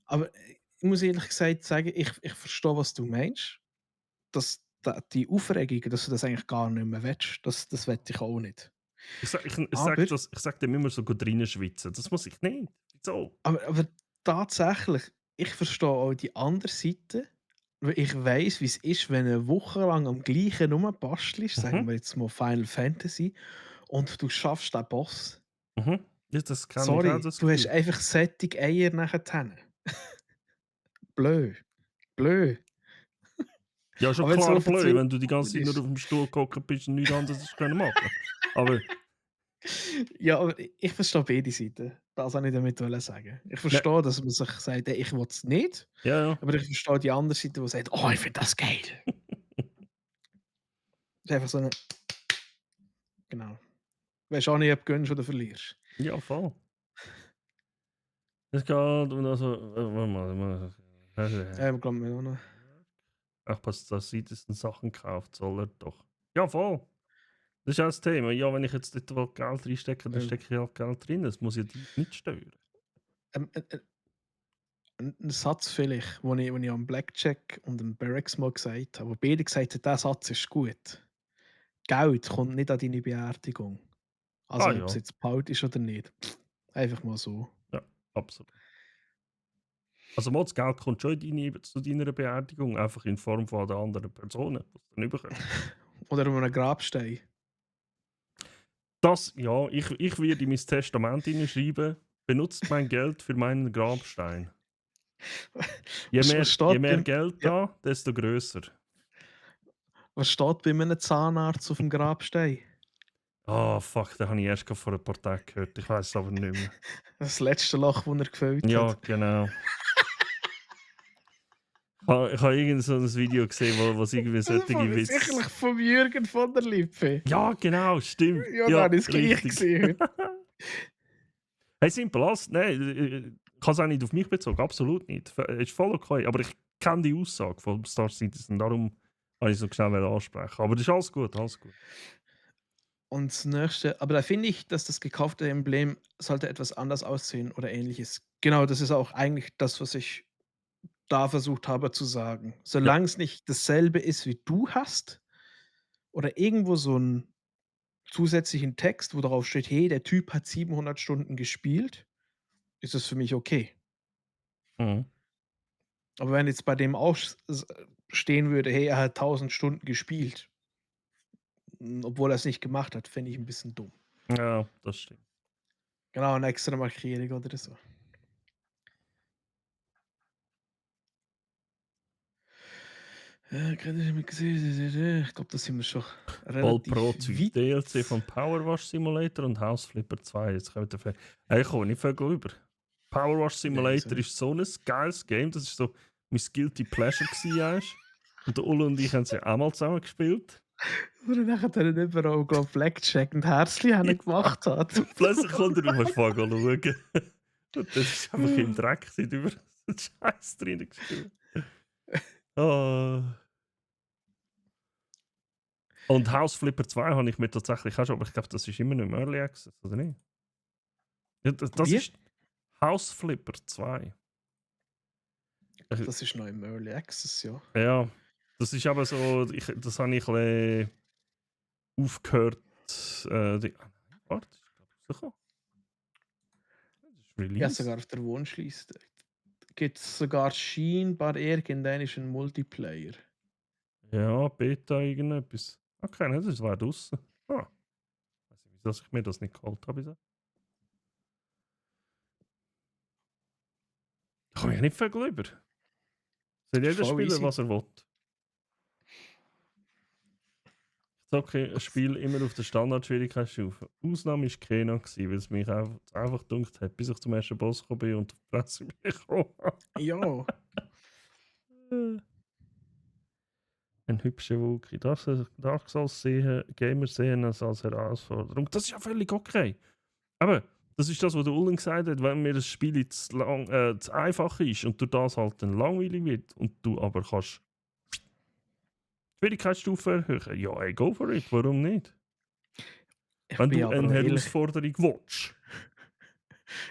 aber ich muss ehrlich gesagt sagen, ich verstehe, was du meinst. Dass die Aufregung, dass du das eigentlich gar nicht mehr willst, das will ich auch nicht. Ich Aber- sag dem immer so gut reinschwitzen. Das muss ich nicht. Wieso? Aber tatsächlich, ich verstehe auch die andere Seite, weil ich weiss, wie es ist, wenn du eine Woche lang am gleichen rumbastelst, sagen wir jetzt mal Final Fantasy, und du schaffst den Boss. Mhm. Ja, das kann ich Sorry, auch. Das du hast Gefühl. einfach sättig Eier nachher. Blöd. Blöd. Ja, schon Aber wenn's klar nur für blöd, 2 wenn du die ganze Zeit nur ist. auf dem Stuhl gehockt bist und nichts anderes hast können machen. Aber Ja, aber ich verstehe beide Seiten. Das wollte ich damit sagen. Ich verstehe, dass man sich sagt, ey, ich will es nicht. ja, ja. Aber ich verstehe die andere Seite, die sagt, oh, ich finde das geil. Das ist einfach so eine. Genau. Weißt auch nicht, ob du gönnst oder verlierst. Ja, voll. Es geht und also. Warte mal. Ich glaube mir auch noch. Ach, was da sieht, dass er Sachen kauft, soll er doch. Ja, voll. Das ist auch das Thema. Ja, wenn ich jetzt dort will Geld reinstecke, dann stecke ich halt Geld drin. Das muss ja die nicht stören. Ein Satz vielleicht, den ich am Blackjack und am Barracks mal gesagt habe, wo beide gesagt haben, dieser Satz ist gut. Geld kommt nicht an deine Beerdigung. Also ob es Ja. jetzt Paut ist oder nicht. Einfach mal so. Ja, absolut. Also mal das Geld kommt schon zu deiner Beerdigung, einfach in Form von den anderen Personen, die es dann überkommen. Oder um einen Grabstein. Das, ja, ich werde in mein Testament hineinschreiben, benutzt mein Geld für meinen Grabstein. Je mehr Geld da, desto grösser. Was steht bei einem Zahnarzt auf dem Grabstein? Ah, fuck, den habe ich erst vor ein paar Tagen gehört. Ich weiß es aber nicht mehr. Das letzte Loch, das er gefüllt Ja, hat. genau. Ich habe irgend so ein Video gesehen, wo es irgendwie solche Witze... Sicherlich vom Jürgen von der Lippe. Ja, genau, stimmt. Ja, da habe ich es gleich gesehen. Hey, simpel, nein, ich habe es auch nicht auf mich bezogen, absolut nicht. Ist voll okay, aber ich kenne die Aussage von Star Citizen, darum habe ich so schnell ansprechen. Aber das ist alles gut, alles gut. Und das nächste, aber da finde ich, dass das gekaufte Emblem sollte etwas anders aussehen oder ähnliches. Genau, das ist auch eigentlich das, was ich da versucht habe zu sagen. Solange es nicht dasselbe ist, wie du hast, oder irgendwo so einen zusätzlichen Text, wo darauf steht, hey, der Typ hat 700 Stunden gespielt, ist es für mich okay. Mhm. Aber wenn jetzt bei dem auch stehen würde, hey, er hat 1000 Stunden gespielt, obwohl er es nicht gemacht hat, fände ich ein bisschen dumm. Ja, das stimmt. Genau, eine extra Markierung oder so. Ich glaube, das sind wir schon Voll relativ Pro Zeug. weit. DLC von Power Wash Simulator und House Flipper 2. Jetzt kommt der Hey, ich komme nicht viel über. Power Wash Simulator Nein, ist so ein geiles Game. Das ist so mein Guilty Pleasure gewesen. Und der Ulle und ich haben sie auch mal zusammen gespielt. Oder nachher dann überall, glaube Blackjack und Herzli haben gemacht hat. Plötzlich kommt er auf den Fall schauen. Und das ist einfach im Dreck über den Scheiß drin gespielt. Oh. Und House Flipper 2 habe ich mir tatsächlich auch schon, aber ich glaube, das ist immer noch im Early Access, oder nicht? Ja, das Wie? ist House Flipper 2. Das ist noch im Early Access, ja. Ja, das ist aber so, das habe ich ein bisschen aufgehört. Warte, rausgekommen. Das ist Ja, Release. sogar auf der Wunschliste. Gibt es sogar scheinbar irgendeinen Multiplayer. Ja, Beta irgendetwas. Okay, nein, das war draussen. Ah. Weiß nicht, wieso ich mir das nicht geholt habe. Da komme ich nicht viel über. Soll jeder Voll spielen, easy. was er will. Ich zocke ein Spiel immer auf der Standard-Schwierigkeitsstufe. Ausnahme war Kena, weil es mich einfach gedunkt hat, bis ich zum ersten Boss gekommen bin und die Fresse bekommen habe. Ja. Ein hübscher Wookie. Dark Souls Gamer sehen es als Herausforderung. Das ist ja völlig okay. Aber das ist das, was der Ullen gesagt hat, wenn mir das Spiel zu einfach ist und durch das halt dann langweilig wird und du aber kannst Schwierigkeitsstufe erhöhen. Ja, ey, go for it. Warum nicht? Ich Wenn bin du aber eine auch ehrlich. Herausforderung willst.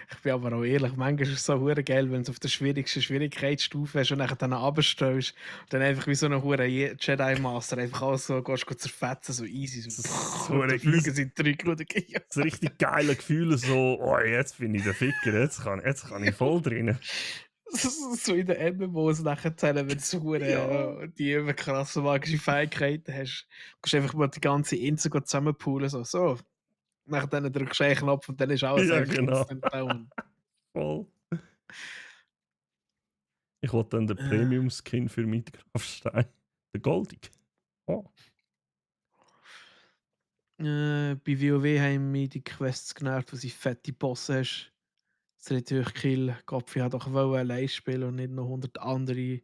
Ich bin aber auch ehrlich, manchmal ist es so hure geil, wenn du auf der schwierigsten Schwierigkeitsstufe hast und nachher dann runterstellst und dann einfach wie so eine hure Jedi-Master einfach alles so gehst zerfetzen, so easy. So, Das ist und dann hure fliegen easy. sie zurück. Und ja. Das richtig geile Gefühl, so, oh, jetzt bin ich der Ficker, jetzt kann ich voll drin. So in den MMOs nachher zählen, wenn du so Ja. die krassen magische Fähigkeiten hast. Du kannst einfach mal die ganze Insel zusammenpoolen. So. Nach dann drückst du einen Knopf und dann ist alles Ja, einfach genau. instant down. Voll. Ich wollte dann den Premium-Skin für Midgrafstein. Der Goldig. Oh. Bei WoW haben mich die Quests genervt, wo sie fette Bosse hast. Das natürlich Kill. Gopfi hat doch allein spielen und nicht noch 100 andere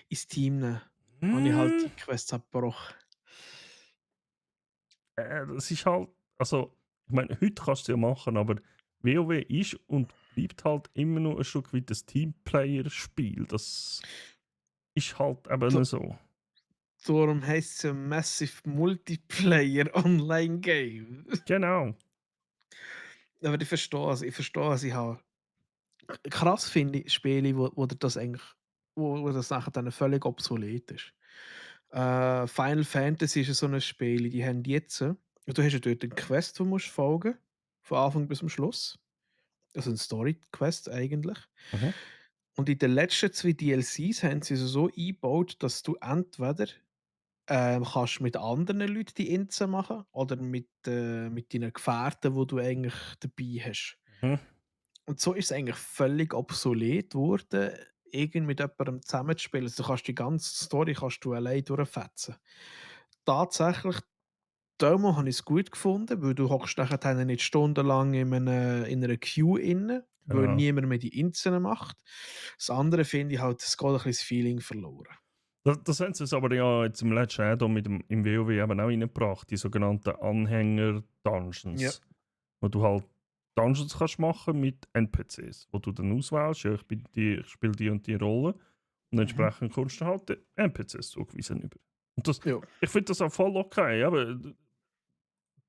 ins Team nehmen. Habe ich halt die Quests abgebrochen. Das ist halt, also, ich meine, heute kannst du es ja machen, aber WoW ist und bleibt halt immer noch ein Stück weit das Teamplayer-Spiel. Das ist halt eben So. so. Darum heisst es ja Massive Multiplayer Online Game. Genau. Aber ich verstehe es. Ich habe krass finde ich Spiele, wo das eigentlich, wo das nachher dann völlig obsolet ist. Final Fantasy ist ja so ein Spiel, die haben jetzt, du hast ja dort eine Quest, die du musst folgen, von Anfang bis zum Schluss. Also eine Story-Quest eigentlich. Mhm. Und in den letzten 2 DLCs haben sie es so eingebaut, dass du entweder kannst mit anderen Leuten die Inseln machen oder mit deinen Gefährten, wo du eigentlich dabei hast. Mhm. Und so ist es eigentlich völlig obsolet geworden, irgend mit jemandem zusammenzuspielen. Also du kannst die ganze Story kannst du allein durchfetzen. Tatsächlich, Demo habe ich es gut gefunden, weil du hockst nachher dann nicht stundenlang in einer Queue inne, weil Genau. niemand mehr die Inseln macht. Das andere finde ich halt, es geht ein bisschen das Feeling verloren. Das haben sie es aber ja jetzt im letzten Add-on im WoW eben auch reingebracht, die sogenannten Anhänger-Dungeons. Ja. Wo du halt Dungeons kannst machen mit NPCs, wo du dann auswählst, ja, ich spiele die und die Rolle und entsprechend kommst du halt die NPCs zugewiesen über. Und das, Ja. ich finde das auch voll okay, aber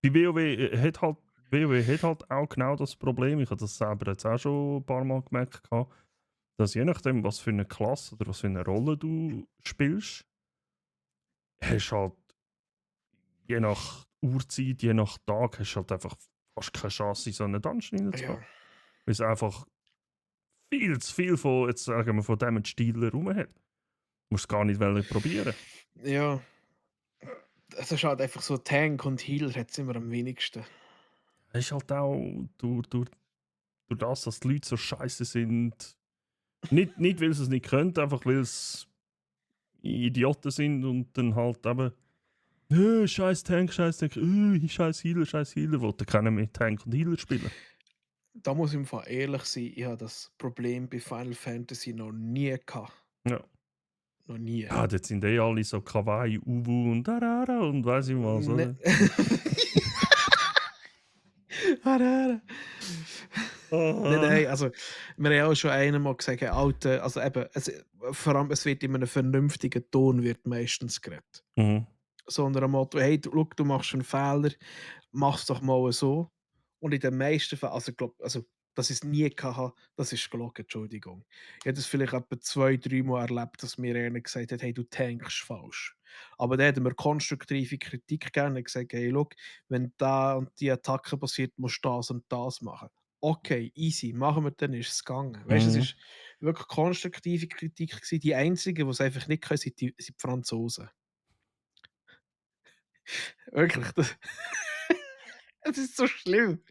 bei WoW hat halt auch genau das Problem, ich habe das selber jetzt auch schon ein paar Mal gemerkt, dass je nachdem, was für eine Klasse oder was für eine Rolle du spielst, hast halt je nach Uhrzeit, je nach Tag, hast halt einfach fast keine Chance, in so einen Dungeon reinzukommen. Ja. Weil es einfach viel zu viel von, jetzt sagen wir, von dem Stil rum hat. Du musst es gar nicht probieren. Ja. Es ist halt einfach so, Tank und Healer hat es immer am wenigsten. Es ist halt auch durch das, dass die Leute so scheiße sind. Nicht weil sie es nicht können, einfach weil es Idioten sind und dann halt eben scheiß Tank, scheiß Healer, wollte keiner mehr Tank und Healer spielen. Da muss ich im Fall ehrlich sein, ich habe das Problem bei Final Fantasy noch nie gehabt. Ja. Noch nie. Ja, dort sind alle so Kawaii, Ubu und Darara und weiss ich was, oder? Nein, also wir haben auch schon einmal gesagt, Alter, also eben, vor allem es wird in einem vernünftigen Ton wird meistens geredet. Mhm. So unter dem Motto, hey, schau, du machst einen Fehler, mach's doch mal so. Und in den meisten Fällen, also dass ich es nie hatte, das ist gelogen, Entschuldigung. Ich habe das vielleicht etwa 2-3 Mal erlebt, dass mir einer gesagt hat, hey, du tankst falsch. Aber der hat mir konstruktive Kritik gegeben und gesagt, hey, schau, wenn da und die Attacke passiert, musst du das und das machen. Okay, easy, machen wir, dann ist es gegangen. Weißt du, es Mhm. ist wirklich konstruktive Kritik gewesen. Die einzigen, die es einfach nicht können, sind die Franzosen. Wirklich, das, das ist so schlimm.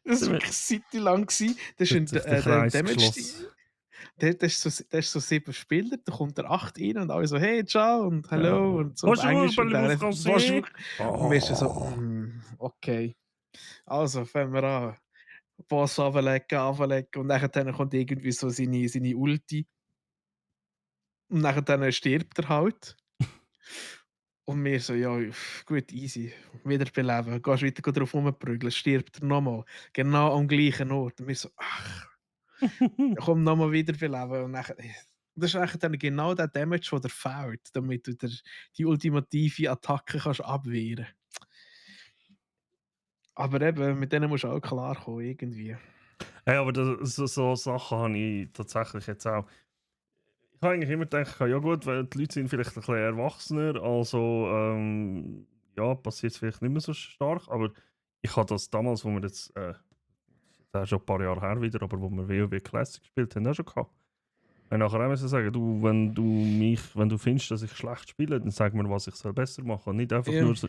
Das war wirklich eine Zeit lang. Gewesen. Das ist Hat sich der der Kreis Damage. geschlossen. Das ist so 7 Spieler, da kommt der 8 rein und alle so, hey, ciao und Ja. hallo und so auf Bonjour, Englisch. Und dann parlez-vous einfach, bonjour. français? Und wir sind so, Oh. okay. Also, fangen wir an. Boss runterlegen. Und dann kommt irgendwie so seine Ulti. Und dann stirbt er halt. Und wir so, ja, gut, easy. Wiederbeleben. Gehst weiter drauf rumprügeln, stirbt er nochmal. Genau am gleichen Ort. Und wir so, ach, komm nochmal wiederbeleben. Und das ist eigentlich dann genau der Damage, der dir fehlt, damit du die ultimative Attacke kannst abwehren. Aber eben, mit denen musst du auch klarkommen, irgendwie. Hey, aber so Sachen habe ich tatsächlich jetzt auch. Ich habe eigentlich immer gedacht, ja gut, weil die Leute sind vielleicht ein bisschen erwachsener, also ja, passiert es vielleicht nicht mehr so stark, aber ich habe das damals, wo wir jetzt, das ist schon ein paar Jahre her wieder, aber wo wir WoW Classic gespielt haben, auch schon gehabt. Und nachher auch müssen sagen, du, wenn du findest, dass ich schlecht spiele, dann sag mir, was ich soll besser machen soll. Nicht einfach Ja. nur so,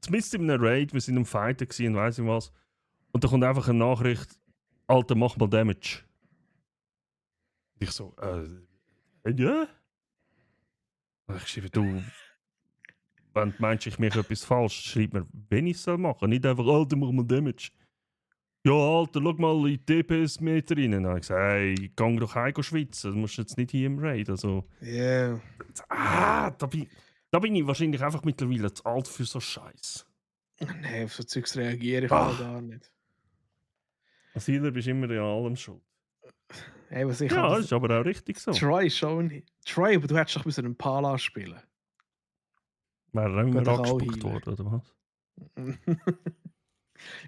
zumindest in einem Raid, wir sind am Fighten gewesen und weiss ich was, und da kommt einfach eine Nachricht, Alter, mach mal Damage. Ich so, ja? Und ich schreibe, du, wenn du meinst, ich mache etwas falsch, schreib mir, wenn ich es machen soll. Nicht einfach, Alter, mach mal Damage. Ja, Alter, schau mal in die DPS-Meter rein. Dann habe ich gesagt, hey, geh doch heim schwitzen. Du musst jetzt nicht hier im Raid. Also, Ja. da bin ich wahrscheinlich einfach mittlerweile zu alt für so Scheiß. Nein, auf so Zeugs reagiere ich Ah. auch gar nicht. Als Healer bist du immer in allem schuld. Hey, was ich Ja, habe das ist aber auch richtig so. Troy schon. Troy, aber du hättest doch müssen einen Pala spielen. Wäre er immer Geht doch auch angespuckt healen. worden, oder was?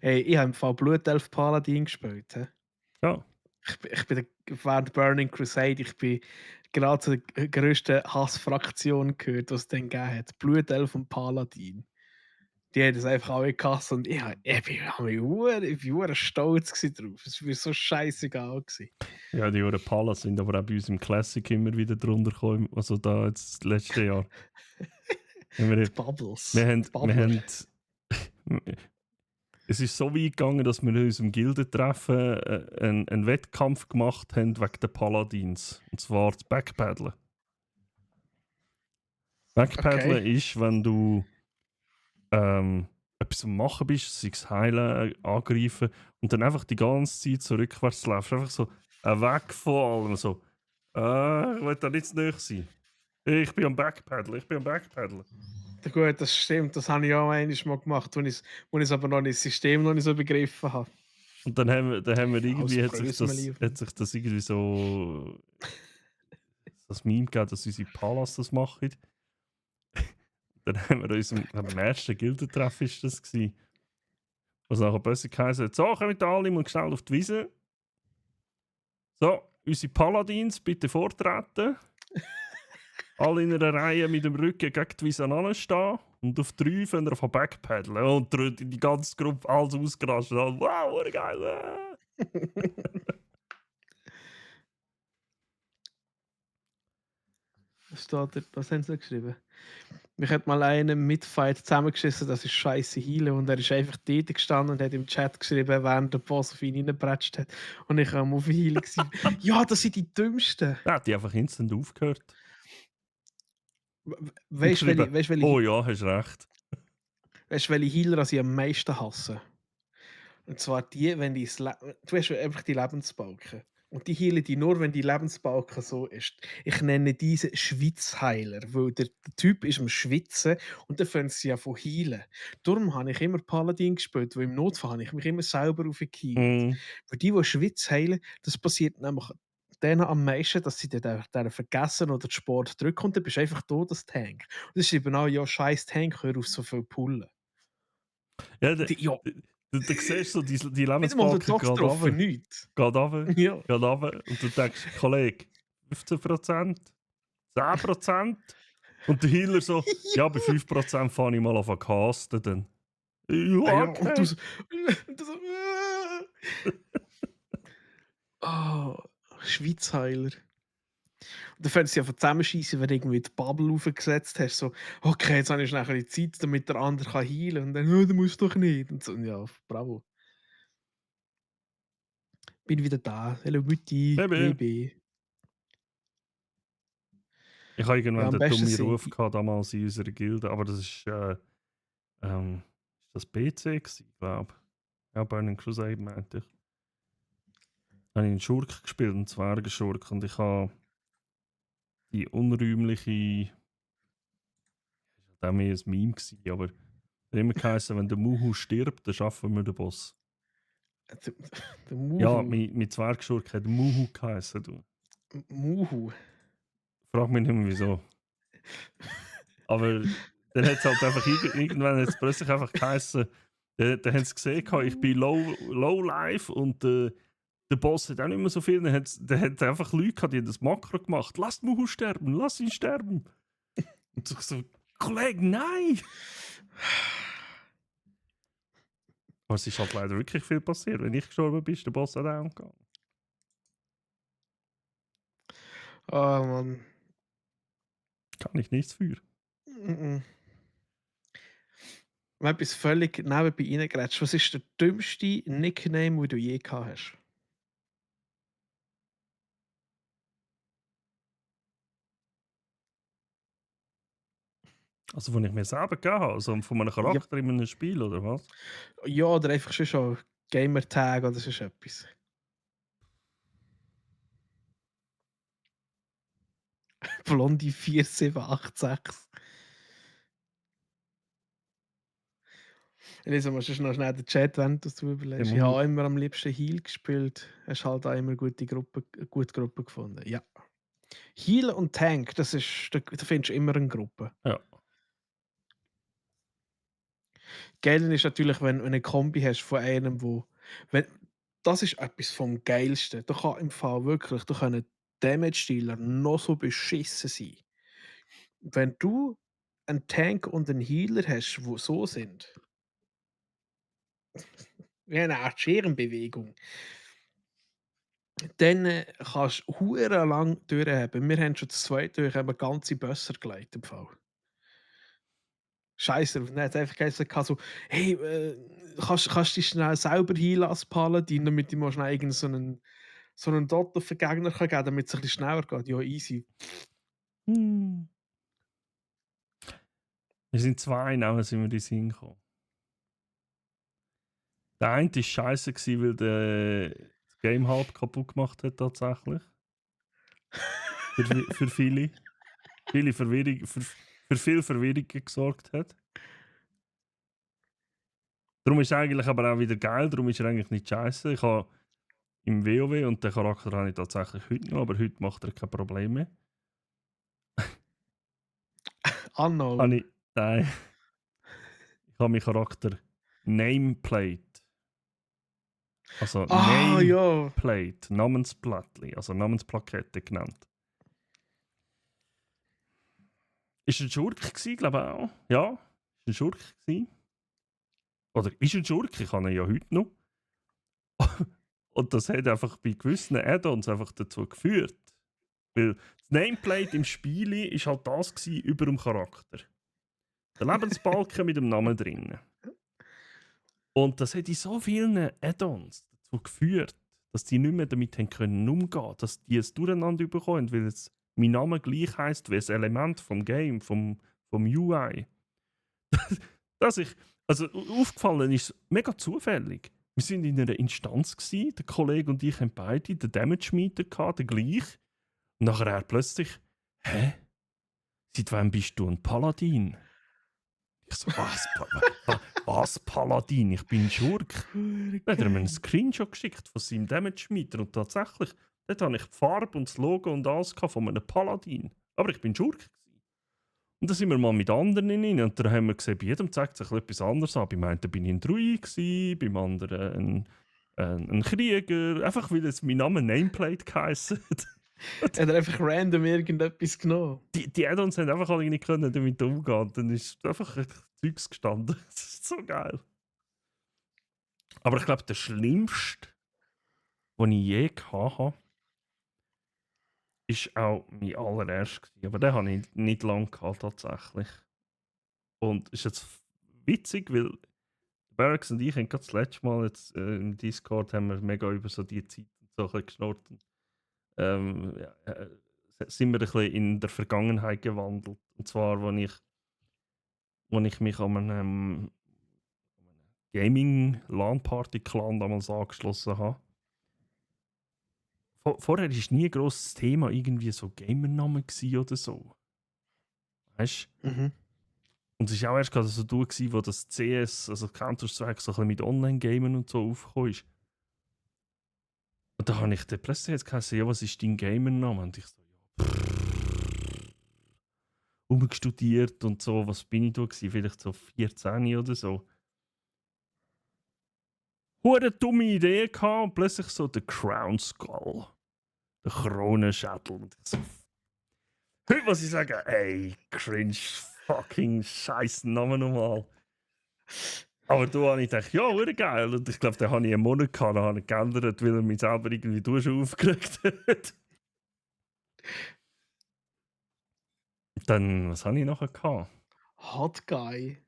Hey, ich habe im Fall Blutelf Paladin gespielt. He? Ja. Ich bin während Burning Crusade, ich bin gerade zu der grössten Hassfraktion gehört, die es dann gegeben hat. Blutelf und Paladin. Die haben das einfach alle gehasst und ich war stolz drauf. Es war so scheißegal. Ja, die Uhren Palas sind aber auch bei uns im Classic immer wieder drunter gekommen. Also da jetzt das letzte Jahr. Bubbles. Wir haben, Bubbler. es ist so weit gegangen, dass wir in unserem Gildentreffen einen Wettkampf gemacht haben wegen der Paladins. Und zwar das Backpaddeln. Backpaddeln ist, wenn du etwas am Machen bist, sei es heilen, angreifen und dann einfach die ganze Zeit so rückwärts läufst. Einfach so weg von allem. So, ich will da nicht zu nahe sein. Ich bin am Backpaddeln. Ja, gut, das stimmt. Das habe ich auch einmal gemacht, wo ich aber noch nicht das System noch nicht so begriffen habe. Und dann haben wir irgendwie, hat sich Grössenmeli. das irgendwie so das Meme gegeben, dass unsere Palas das machen. Dann haben wir am ersten Gildentreff ist das gewesen. Was nachher böse geheißen hat, so, kommen da alle mal schnell auf die Wiese. So, unsere Paladins bitte vortreten. Alle in einer Reihe mit dem Rücken gegen die Wiese anstehen. Und auf 3 können wir auf Backpaddeln. Und die ganze Gruppe alles ausgerastet. Wow, geil. Was haben sie da geschrieben? Mich hat mal einer im Midfight zusammengeschissen, das ist scheiße Healen. Und er ist einfach dort gestanden und hat im Chat geschrieben, während der Boss auf ihn reingepratscht hat. Und ich habe auf Healen gesehen. Ja, das sind die Dümmsten. Er hat die einfach instant aufgehört. Weißt du, welche, Oh ja, hast recht. welche Healer ich am meisten hasse? Und zwar die, wenn die du hast einfach die Lebensbalken. Und die heilen die nur, wenn die Lebensbalken so ist. Ich nenne diese Schwitzheiler, weil der Typ ist am Schwitzen und dann fangen sie ja von heilen. Darum habe ich immer Paladin gespielt, weil im Notfall habe ich mich immer selber aufgeheilt. Für die Schwitz heilen, das passiert nämlich denen am meisten, dass sie den vergessen oder den Sport drücken und dann bist du einfach da, das Tank. Und das ist eben auch, ja, scheiß Tank, hör auf so viel pullen. Ja, Ja. du siehst so die Mit dem Lebensbalken Doktor geht runter. nichts. Geht runter. Ja. Geht runter. Und du denkst, Kollege, 15%, 10%. Und der Healer so, ja, bei 5% fange ich mal auf an casten dann. Ja, Ja, okay. und du so... Und du so Schweizheiler. Und dann fängt sie einfach zusammenschießen, wenn du irgendwie die Bubble aufgesetzt hast. So, okay, jetzt habe ich schnell ein bisschen Zeit, damit der andere kann healen. Und dann, du musst doch nicht. Und so, ja, bravo. Bin wieder da. Hello, Mutti. Baby. Baby. Ich habe Ja, irgendwann am den besten dummen sind Ruf gehabt, damals in unserer Gilde, aber das ist, ist das BC gewesen, glaube ich. Ja, Burning Crusade meinte ich. Da habe ich einen Schurk gespielt, einen Zwergenschurk, und ich habe die unrühmliche, das war mehr ein Meme gewesen, aber es hat immer geheißen, wenn der Muhu stirbt, dann schaffen wir den Boss. der Muhu. Ja, mein Zwergenschurk hat Muhu geheißen, du. Muhu. Frag mich nicht mehr wieso. Aber dann hat es halt einfach irgendwann hat's plötzlich einfach geheißen, dann haben sie gesehen, ich bin low life und der Boss hat auch nicht mehr so viel. Dann hat einfach Leute gehabt, die haben das Makro gemacht. Lass Muhu sterben, lass ihn sterben. Und ich so, Kollege, nein! Aber es ist halt leider wirklich viel passiert. Wenn ich gestorben bin, ist der Boss auch down gegangen. Oh Mann. Kann ich nichts für. Mal etwas völlig nebenbei reingeratscht. Was ist der dümmste Nickname, den du je gehabt hast? Also, von ich mir selber gegeben habe, also von einem Charakter in einem Spiel, oder was? Ja, oder einfach schon Gamertag oder so etwas. Blondie 4786. Lesen wir schon noch schnell den Chat, wenn du es überlegst. Ich habe immer am liebsten Heal gespielt. Hast halt auch immer eine gute Gruppe gefunden. Ja. Heal und Tank, da findest du immer eine Gruppe. Ja. Geil ist natürlich, wenn du eine Kombi hast von einem, das ist etwas vom Geilsten. Da kann im Fall wirklich, da können Damage-Dealer noch so beschissen sein. Wenn du einen Tank und einen Healer hast, die so sind, wie eine Art Scherenbewegung, dann kannst du hure lang durchhaben. Wir haben schon das zweite durch, haben ganze Bösser gelegt im Fall. Scheiße, und dann hat es einfach gesagt, so, hey, kannst du dich schnell selber heilen als Paladin, damit ich mal schnell irgendeinen so einen Dot auf den Gegner kann geben, damit es ein bisschen schneller geht? Ja, easy. Wir sind zwei Namen, sind wir in den Sinn gekommen. Der eine war scheiße, weil der das Game halb kaputt gemacht hat, tatsächlich. Für viele. Viele Verwirrung, für viel Verwirrung gesorgt hat. Darum ist er eigentlich aber auch wieder geil, darum ist er eigentlich nicht scheiße. Ich habe im WoW und den Charakter habe ich tatsächlich heute noch, aber heute macht er keine Probleme. Anno. Nein. Ich habe meinen Charakter Nameplate. Also Nameplate, Namensplattli, also Namensplakette genannt. Ist ein Schurk gewesen, glaube ich auch. Ja, ist ein Schurk gewesen. Oder ist ein Schurk, ich habe ihn ja heute noch. Und das hat einfach bei gewissen Add-ons einfach dazu geführt. Weil das Nameplate im Spiel ist halt das gewesen, über dem Charakter. Der Lebensbalken mit dem Namen drin. Und das hat in so vielen Add-ons dazu geführt, dass die nicht mehr damit haben können umgehen, dass die es durcheinander bekommen, weil jetzt mein Name gleich heisst wie ein Element vom Game, vom UI. Also aufgefallen ist mega zufällig. Wir sind in einer Instanz gewesen, der Kollege und ich haben beide den Damage Meter gehabt, den gleich. Und nachher er plötzlich, hä? Seit wann bist du ein Paladin? Ich so, was Paladin? Ich bin ein Schurk. Dann hat er mir einen Screenshot geschickt von seinem Damage Meter und tatsächlich, dort habe ich die Farbe und das Logo und alles von einem Paladin. Aber ich bin Schurk. Und dann sind wir mal mit anderen rein und dann haben wir gesehen, bei jedem zeigt sich etwas anderes an. Beim einen bin ich ein Druid, beim anderen ein Krieger. Einfach weil jetzt mein Name Nameplate geheissen hat. Hat er einfach random irgendetwas genommen. Die Add-ons haben einfach alle nicht können damit umgehen. Dann ist einfach Zeugs gestanden. Das ist so geil. Aber ich glaube, der schlimmste, den ich je hatte, ist auch mein allererster gewesen. Aber den habe ich nicht lange gehabt, tatsächlich. Und ist jetzt witzig, weil Barracks und ich haben gerade das letzte Mal jetzt, im Discord haben wir mega über so die Zeit und so ein bisschen geschnurrt. Sind wir ein bisschen in der Vergangenheit gewandelt. Und zwar, als ich mich an einem Gaming-LAN-Party-Clan damals angeschlossen habe. Vorher war nie ein grosses Thema irgendwie so Gamernamen oder so. Weißt du? Mhm. Und es war auch erst gerade so du, wo das CS, also Counter-Strike, so ein bisschen mit Online-Gamen und so aufgekommen ist. Und da habe ich dann plötzlich jetzt gesagt, ja, was ist dein Gamername? Und ich so, ja, umgestudiert und so, was bin ich da gewesen? Vielleicht so 14 oder so. Hure dumme Idee gehabt und plötzlich so der Crown Skull. Der Kronenschädel. Und ich so, heute muss ich sagen, ey, cringe, fucking scheiß Name nochmal. Aber da habe ich gedacht, ja, hure geil. Und ich glaube, da habe ich einen Monat gehabt, dann habe ich geändert, weil er mich selber irgendwie schon aufgeregt hat. Dann, was habe ich nachher gehabt? Hot Guy.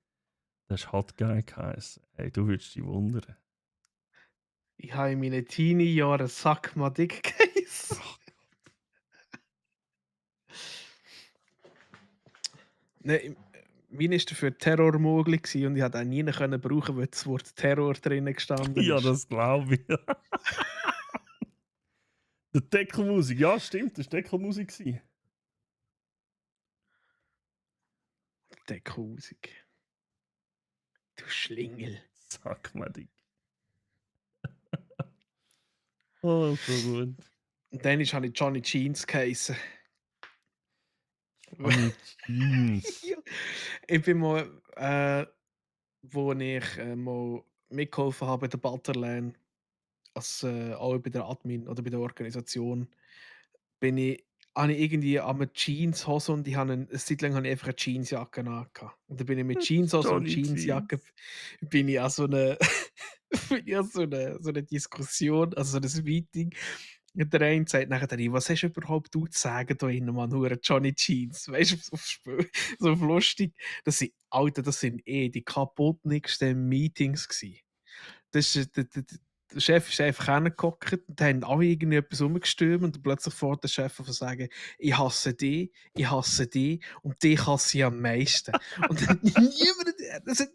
Das ist Hot Guy geheißen. Ey, du würdest dich wundern. Ich habe in meinen Teenie-Jahren Sack mal dick geheißen. Nein, meine war dafür Terrormogli und ich konnte auch nie können brauchen, weil das Wort Terror drinnen gestanden Ja, ist. das glaube ich. Der Deckelmusik, ja, stimmt, das war Deckelmusik gewesen. Deckelmusik. Du Schlingel. Sag mal, Dick. Oh, so gut. Und dann habe ich Johnny Jeans geheißen. Johnny Jeans. Ja. Ich bin mal, wo ich mal mitgeholfen habe bei der Butterland, als, auch bei der Admin oder bei der Organisation, habe ich irgendwie an einer Jeanshose und eine Zeit lang habe ich einfach eine Jeansjacke angehabt. Und dann bin ich mit Jeanshose und Johnny Jeansjacke Jeans. bin ich an so eine bin ich an so eine Diskussion, also so ein Meeting. Und der eine sagt nachher, was hast du überhaupt du zu sagen da innen, Mann, hure Johnny Jeans? Weißt du, so auf so auf lustig. Alter, das sind die kaputtnigsten Meetings gewesen. Das ist, der Chef ist einfach hingehockt und haben alle irgendwie etwas rumgestürmt und plötzlich fährt der Chef an zu sagen, ich hasse dich und dich hasse ich am meisten. Und dann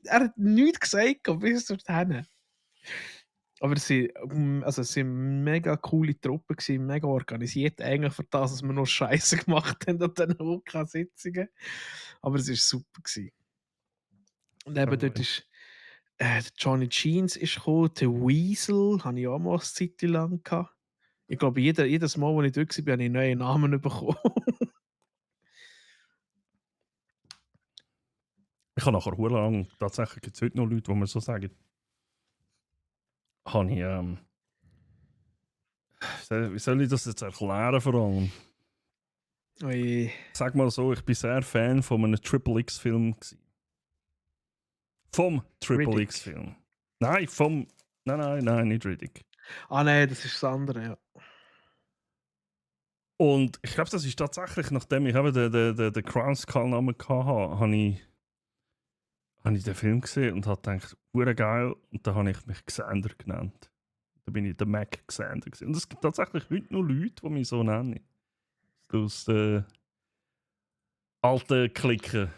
er hat nichts gesagt bis dorthin. Aber es sind mega coole Truppen gewesen, mega organisiert, eigentlich für das, dass wir noch Scheiße gemacht haben an diesen OK-Sitzungen. Aber es war super gewesen. Und eben dort ist der Johnny Jeans ist gekommen, der Weasel habe ich auch mal eine Zeit lang gehabt. Ich glaube, jedes Mal, als ich dort war, habe ich einen neuen Namen bekommen. Ich habe nachher hure lang, tatsächlich gibt es heute noch Leute, die mir so sagen, habe ich, wie soll ich das jetzt erklären vor allem? Ui. Sag mal so, ich bin sehr Fan von einem Triple X-Film gewesen. Vom Triple Riddick. X-Film. Nein, nein, nicht Riddick. Ah nein, das ist das andere, ja. Und ich glaube, das ist tatsächlich, nachdem ich eben den Crown Skull-Namen hatte, habe ich den Film gesehen und habe gedacht, hure geil. Und dann habe ich mich Xander genannt. Da bin ich der Mac Xander gewesen. Und es gibt tatsächlich heute noch Leute, die mich so nennen. Aus den alten Klicken.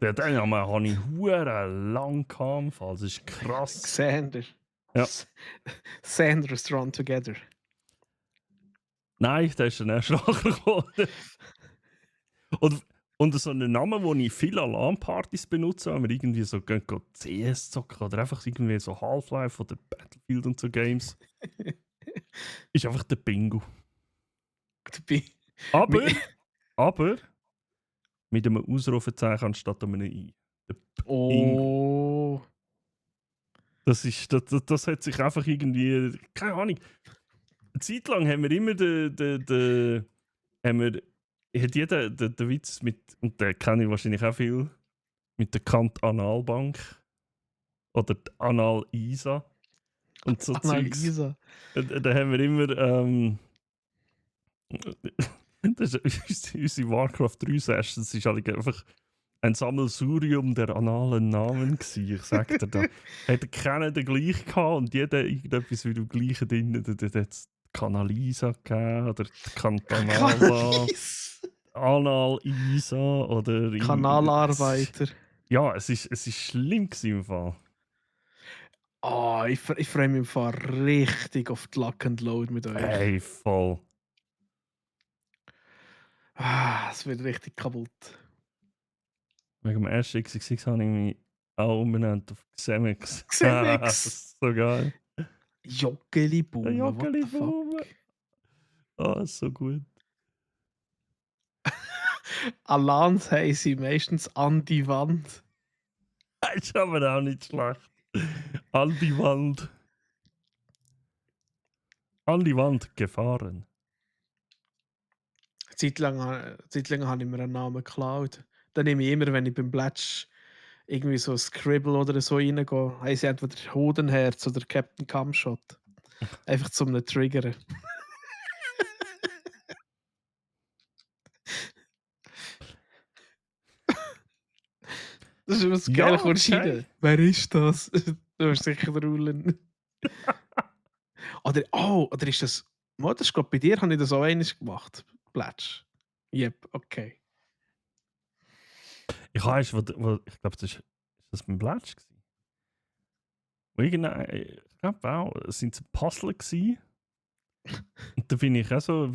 Den Namen habe ich hure lang gehabt. Das ist krass. Xander. Ja. Sanders Run Together. Nein, der ist dann erst nachher gekommen. Und so einen Namen, den ich viel an LAN-Partys benutze, wenn wir irgendwie so gehen CS zocken oder einfach irgendwie so Half-Life oder Battlefield und so Games, ist einfach der Bingo. Aber mit einem Ausrufezeichen anstatt einem I. Der Bingo. Oh. Das hat sich einfach irgendwie, keine Ahnung. Eine Zeit lang haben wir immer den haben wir, hat jeder den Witz mit, und den kenne ich wahrscheinlich auch viel, mit der Kant-Analbank oder die Anal-Isa und so Zeugs. Annalisa. Da haben wir immer, das ist unsere Warcraft 3 Session, das ist halt einfach ein Sammelsurium der analen Namen gewesen. Ich sag dir da. Hat keiner den gleichen gehabt und jeder irgendetwas wie du gleichen drin. Da hat es Kanalisa gegeben oder Cantanala, Anal-Isa oder... Kanalarbeiter. Ja, es ist schlimm gewesen im Fall. Oh, ich freue mich im Fall richtig auf die Lock and Load mit euch. Ey, voll. Es wird richtig kaputt. Wegen dem ersten XXX habe ich mich auch umbenannt auf Xemex. Xemex. Das ist so geil. Joggeli Boom. Der What the fuck? Joggeli-Bube. Ah, so gut. Alans haben sie meistens an die Wand. Das ist aber auch nicht schlecht. An die Wand. An die Wand gefahren. Zeitlang habe ich mir einen Namen geklaut. Dann nehme ich immer, wenn ich beim Plätsch irgendwie so Scribble oder so reingehe, heisst entweder Hodenherz oder Captain Camshot. Einfach zum einen Triggern. Das ist was Ja, geil, okay. kommst rein. Wer ist das? Du hast sicher den Rulen. Oder ist das... Mo, das ist, glaub, bei dir habe ich das auch einmal gemacht. Plätsch. Yep, okay. Ich weiß, ich glaube, ist das beim Blatsch gewesen? Ich glaube auch, es sind so Puzzle gewesen. Und dann bin ich so am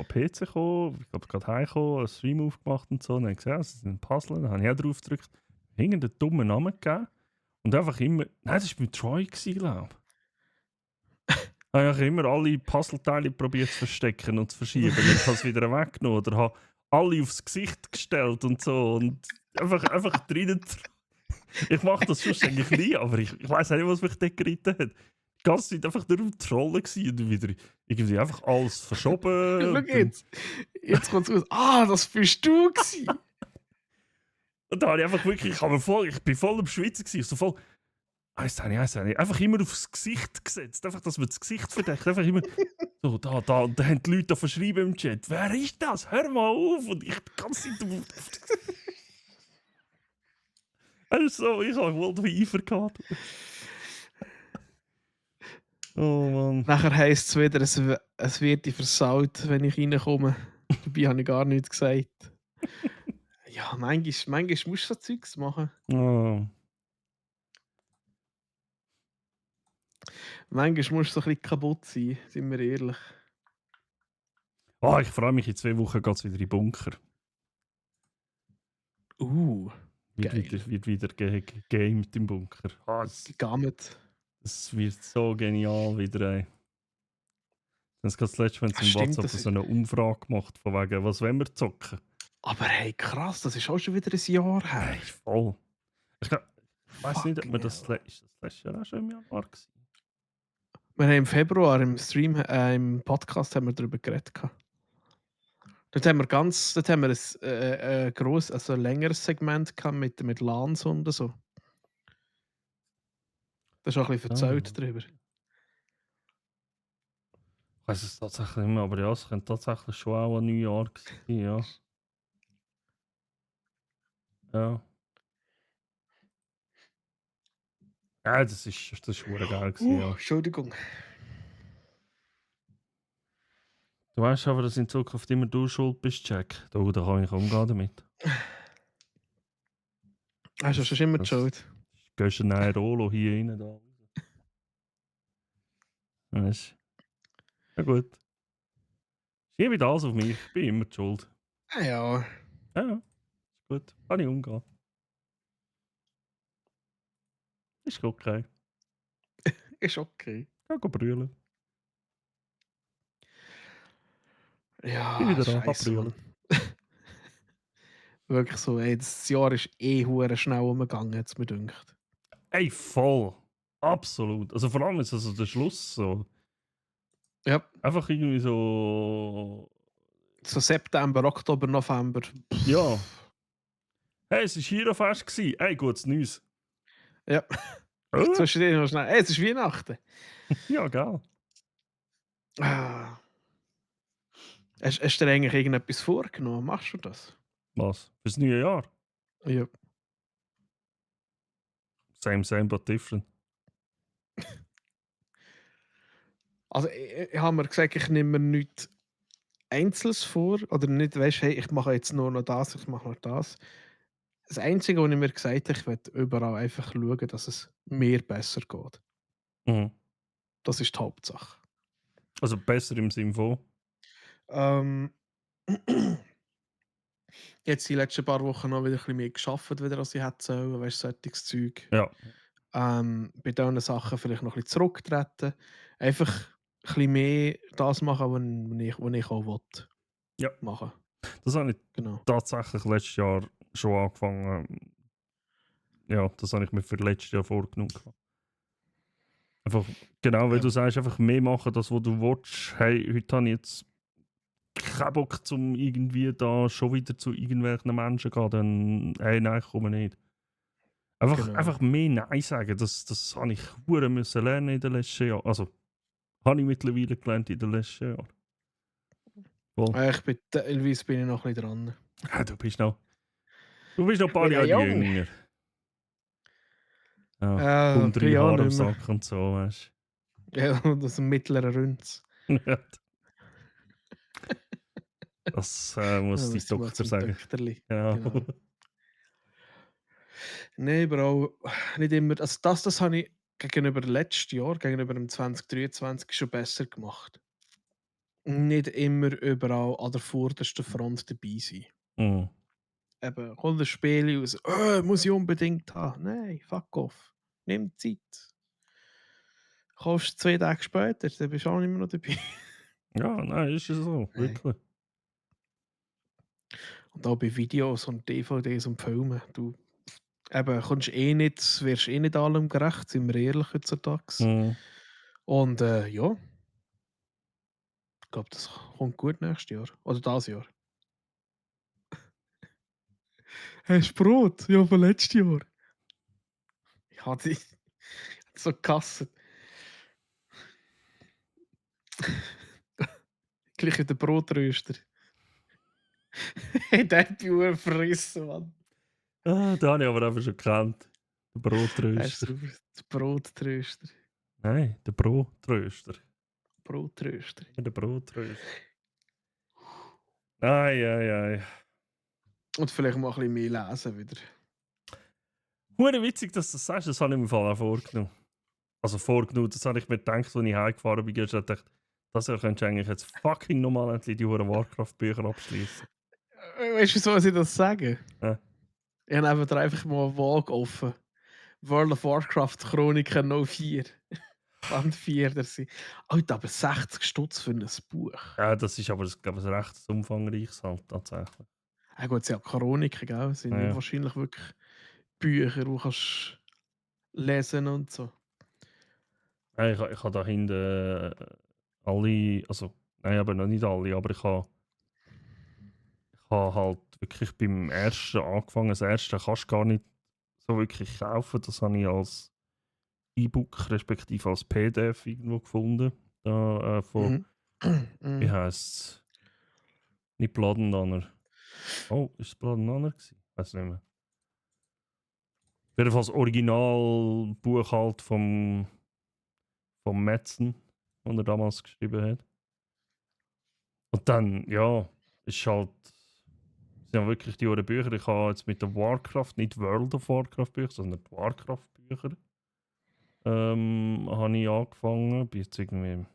PC gekommen, ich glaube gerade heimgekommen, einen Stream aufgemacht und so, und dann habe ich gesehen, es sind Puzzle, dann habe ich auch drauf gedrückt, irgendeinen dummen Namen gegeben und einfach immer, nein, das war bei Troy glaube ich. Habe ich immer alle Puzzleteile probiert zu verstecken und zu verschieben und habe es wieder weggenommen oder habe alle aufs Gesicht gestellt und so und einfach drinnen. Ich mache das sonst eigentlich nie, aber ich weiß auch nicht, was mich dort geritten hat. Die ganze Zeit einfach nur am Trollen gewesen und wieder irgendwie einfach alles verschoben. Schau und jetzt. Jetzt kommt es raus. Das bist du gewesen. Und da habe ich einfach wirklich, ich bin voll am Schwitzen gewesen, so voll, eins, einfach immer aufs Gesicht gesetzt, einfach, dass man das Gesicht verdeckt, einfach immer so, da, und dann haben die Leute da verschrieben im Chat, wer ist das? Hör mal auf! Und ich die ganze Zeit also, ich habe wohl wie Eifer gehabt. Oh Mann. Nachher heisst es wieder, es wird die versaut, wenn ich reinkomme. Dabei habe ich gar nichts gesagt. Ja, manchmal musst du so Zeugs machen. Oh. Manchmal musst du so ein bisschen kaputt sein, sind wir ehrlich. Oh, ich freue mich, in 2 Wochen geht es wieder in den Bunker. Wird wieder gegamed im Bunker. Gegamet. Es wird so genial wieder. Ey. Das ist das letzte, wenn es im Stimmt, WhatsApp so eine Umfrage gemacht von wegen, was wollen wir zocken? Aber hey, krass, das ist auch schon wieder ein Jahr her. Hey, voll. Ich weiß nicht, ob wir Fucking das letztes Jahr auch schon im Januar gewesen. Wir haben im Februar im Stream, im Podcast haben wir darüber geredet. Dort haben wir ein grosses, also ein längeres Segment gehabt mit LANs und so. Da ist auch ein bisschen erzählt darüber. Ich weiß es tatsächlich nicht mehr, aber ja, es könnte tatsächlich schon auch ein Neujahr gewesen sein, ja. Ja. Ja, das ist verdammt geil gewesen, ja. Entschuldigung. Du weißt aber, dass in Zukunft immer du schuld bist, Jack. Da kann ich umgehen damit. Hast du schon immer die Das- Schuld? Gehst du ein Rolo hier rein, da. Weißt du? Ja gut. Schiebe das auf mich, ich bin immer die schuld. Ja. Ja, ist gut. Kann ich umgehen. Ist okay. Ist okay. Kann go brüllen. Ja, Bin wieder scheisse, anbrüllen. Mann. Wirklich so, ey, das Jahr ist hure schnell umgegangen, jetzt mir dünkt. Ey, voll. Absolut. Also vor allem ist also der Schluss so. Ja, Einfach irgendwie so. so September, Oktober, November. Ja. Hey, es war Girofest gewesen. Hey, gutes Neues. Ja. Zwischendrin noch schnell. Hey, es ist Weihnachten. Ja, geil. Ah. Hast du dir eigentlich irgendetwas vorgenommen? Machst du das? Was? Fürs neue Jahr? Ja. Same, but different. Also, ich habe mir gesagt, ich nehme mir nichts Einzelnes vor. Oder nicht, weißt hey, ich mache jetzt nur noch das, ich mache noch das. Das Einzige, was ich mir gesagt habe, ich werde überall einfach schauen, dass es mir besser geht. Mhm. Das ist die Hauptsache. Also besser im Sinn von. Ähm, jetzt die letzten paar Wochen noch wieder ein bisschen mehr geschafft, wieder als ich hätte sollen, weißt du, solches Zeug. Ja. Bei diesen Sachen vielleicht noch ein bisschen zurücktreten. Einfach ein bisschen mehr das machen, was ich auch will. Ja. Machen. Das habe ich Genau. tatsächlich letztes Jahr schon angefangen. Ja, das habe ich mir für letztes Jahr vorgenommen. Einfach, genau, wie Ja. du sagst, einfach mehr machen, das, was du willst. Hey, heute habe ich jetzt keinen Bock, um irgendwie da schon wieder zu irgendwelchen Menschen zu gehen. Dann, hey, nein, ich komme nicht. Einfach, Genau. einfach mehr Nein sagen, das habe ich hure müssen lernen in den letzten Jahren. Also, habe ich mittlerweile gelernt in den letzten Jahren. Voll. Teilweise bin ich noch ein bisschen dran. Ja, du bist noch ein paar bin ja Jahre jung. jünger. Ja, Bin 3 ja Haare am nicht mehr. Sack und so, weißt Ja, das ist ein mittlerer Rünz. du. Das muss die Doktor sagen. Töchterli. Genau. Genau. Nein, Bro, nicht immer. Also das habe ich gegenüber letztem Jahr, gegenüber dem 2023 schon besser gemacht. Nicht immer überall an der vordersten Front dabei sein. Mhm. Eben, kommt ein Spiel raus, muss ich unbedingt haben. Nein, fuck off. Nimm Zeit. Kaufst 2 Tage später, dann bist du auch nicht mehr noch dabei. Ja, nein, ist es so, Nein. wirklich. Und auch bei Videos und DVDs und Filmen. Du eben, wirst eh nicht allem gerecht, sind wir ehrlich heutzutage. Mhm. Und ja, ich glaube, das kommt gut nächstes Jahr. Oder das Jahr. Hast du Brot? Ja, von letztes Jahr. Ich hatte die so gehasst. Gleich wie der Brotröster. Der hat die Uhr verrissen, Mann. Ah, den habe ich aber einfach schon gekannt. Der Das ist Brotröster. super. Der Brotröster. Nein, der Brotröster. Brotröster. Der Brotröster. Ei. Und vielleicht mal ein bisschen mehr lesen wieder. Hure witzig, dass du das sagst, das habe ich mir im Fall auch vorgenommen. Also vorgenommen, das habe ich mir gedacht, als ich heimgefahren bin, ich dachte, das Jahr könntest du eigentlich jetzt fucking nochmal endlich die Huren Warcraft-Bücher abschließen. Weißt du, wieso ich das sage? Ja. Ich habe einfach mal einen Walk offen. World of Warcraft Chroniken 04. Band 4. Alter, aber 60 Stutz für ein Buch. Ja, das ist aber, glaube ich, ein recht umfangreiches halt tatsächlich. Ja gut, es sind ja Chroniken, gell? Es sind Ja. wahrscheinlich wirklich Bücher, die du kannst lesen und so. Ja, ich habe da hinten alle, also, nein, aber noch nicht alle, aber ich habe halt wirklich beim ersten angefangen. Das erste kannst du gar nicht so wirklich kaufen. Das habe ich als E-Book respektive als PDF irgendwo gefunden. Da, von, Mhm. wie heisst es? Nicht Blood and Honor. Oh, ist es Blood and Honor gewesen? Weiß nicht mehr. Jedenfalls das Originalbuch halt vom Madsen, das er damals geschrieben hat. Und dann, ja, ist halt, sind ja wirklich die Bücher. Ich habe jetzt mit der Warcraft, nicht World of Warcraft Bücher, sondern die Warcraft Bücher, habe ich angefangen. Bin jetzt irgendwie, keine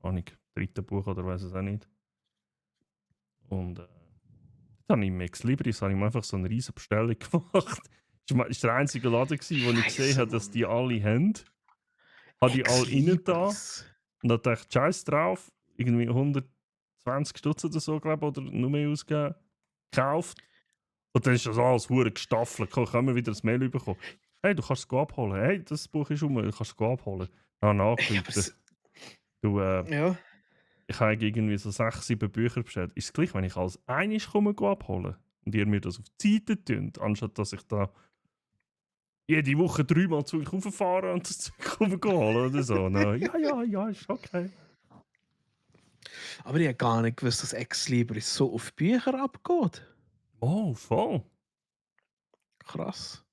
Ahnung, 3. Buch oder weiß es auch nicht. Und dann habe ich Max Libris, habe ich mir einfach so eine riesen Bestellung gemacht. Das war der einzige Laden, wo ich gesehen habe, dass die alle haben. Habe die alle rein da. Und dann dachte ich, scheiß drauf. Irgendwie 120 Stutz oder so, glaube ich, oder noch mehr ausgegeben. Gekauft. Und dann ist das alles hure gestaffelt. Ich habe wieder das Mail bekommen. Hey, du kannst es abholen. Hey, das Buch ist rum, du kannst es abholen. Dann habe ich angerufen. Du, Ja. ich habe irgendwie so 6, 7 Bücher bestellt. Ist es gleich, wenn ich alles einmal komme abholen und ihr mir das auf die Seite tut, anstatt dass ich da jede Woche 3-mal zu euch rauffahre und das Zeug holen oder so. No, ja, ist okay. Aber ich habe gar nicht gewusst, dass Ex-Libris so auf Bücher abgeht. Oh, voll. Krass.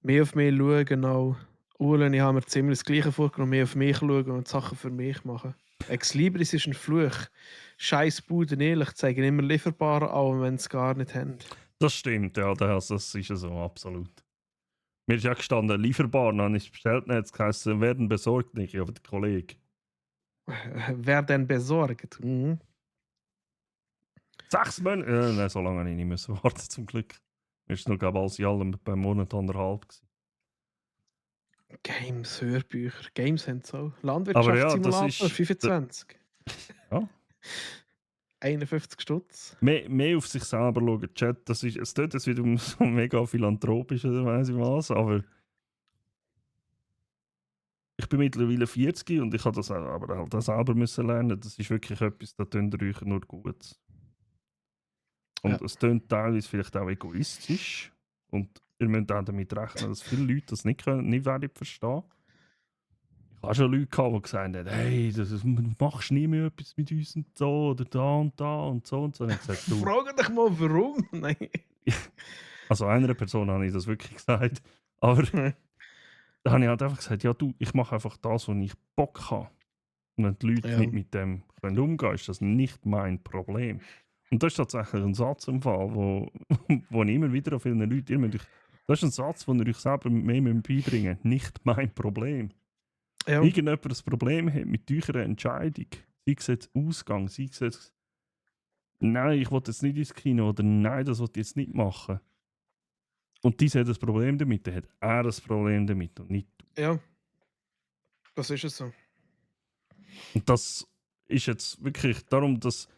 Mehr auf mich schauen, genau. Ulle und ich haben mir ziemlich das Gleiche vorgenommen. Mehr auf mich schauen und Sachen für mich machen. Ex-Libris ist ein Fluch. Scheiß Buden, ehrlich, zeigen immer lieferbar an, wenn sie es gar nicht haben. Das stimmt, ja, das ist ja so, absolut. Mir ist ja gestanden, lieferbar, dann habe ich es bestellt, dann hat es geheißen, werden besorgt nicht, aber der Kollege. Wer denn besorgt? Mhm. 6 Monate? Nein, so lange habe ich nicht müssen warten, zum Glück. Mir ist noch, glaube ich, alles in allem beim Monat 1,5 gewesen. Games, Hörbücher. Games haben so. Aber ja, das Landwirtschaftssimulator, ist... 25. Ja. 51 Stutz. Mehr auf sich selber schauen, Chat, es tut jetzt wieder so mega philanthropisch oder weiss ich was, aber ich bin mittlerweile 40 und ich habe das aber halt auch selber müssen lernen. Das ist wirklich etwas, da tun ihr euch nur gut. Und Ja. es tönt teilweise vielleicht auch egoistisch und ihr müsst auch damit rechnen, dass viele Leute das nicht werden verstehen. Ich habe schon Leute gehabt, die gesagt haben, hey, du machst nie mehr etwas mit uns und so, oder da und da und so und so. Und ich habe gesagt, du, Frag dich mal, warum? Nein. also einer Person habe ich das wirklich gesagt, aber da habe ich halt einfach gesagt, ja du, ich mache einfach das, wo ich Bock habe. Und wenn die Leute Ja. nicht mit dem können umgehen, ist das nicht mein Problem. Und das ist tatsächlich ein Satz im Fall, wo ich immer wieder an vielen Leuten, das ist ein Satz, den ihr euch selber mehr beibringen müsst. Nicht mein Problem. Ja. Irgendjemand ein Problem hat mit eurer Entscheidung, sei es jetzt Ausgang, sei es jetzt, nein, ich will jetzt nicht ins Kino oder nein, das will ich jetzt nicht machen. Und diese hat ein Problem damit, dann hat er ein Problem damit und nicht du. Ja. Das ist es so. Und das ist jetzt wirklich darum, dass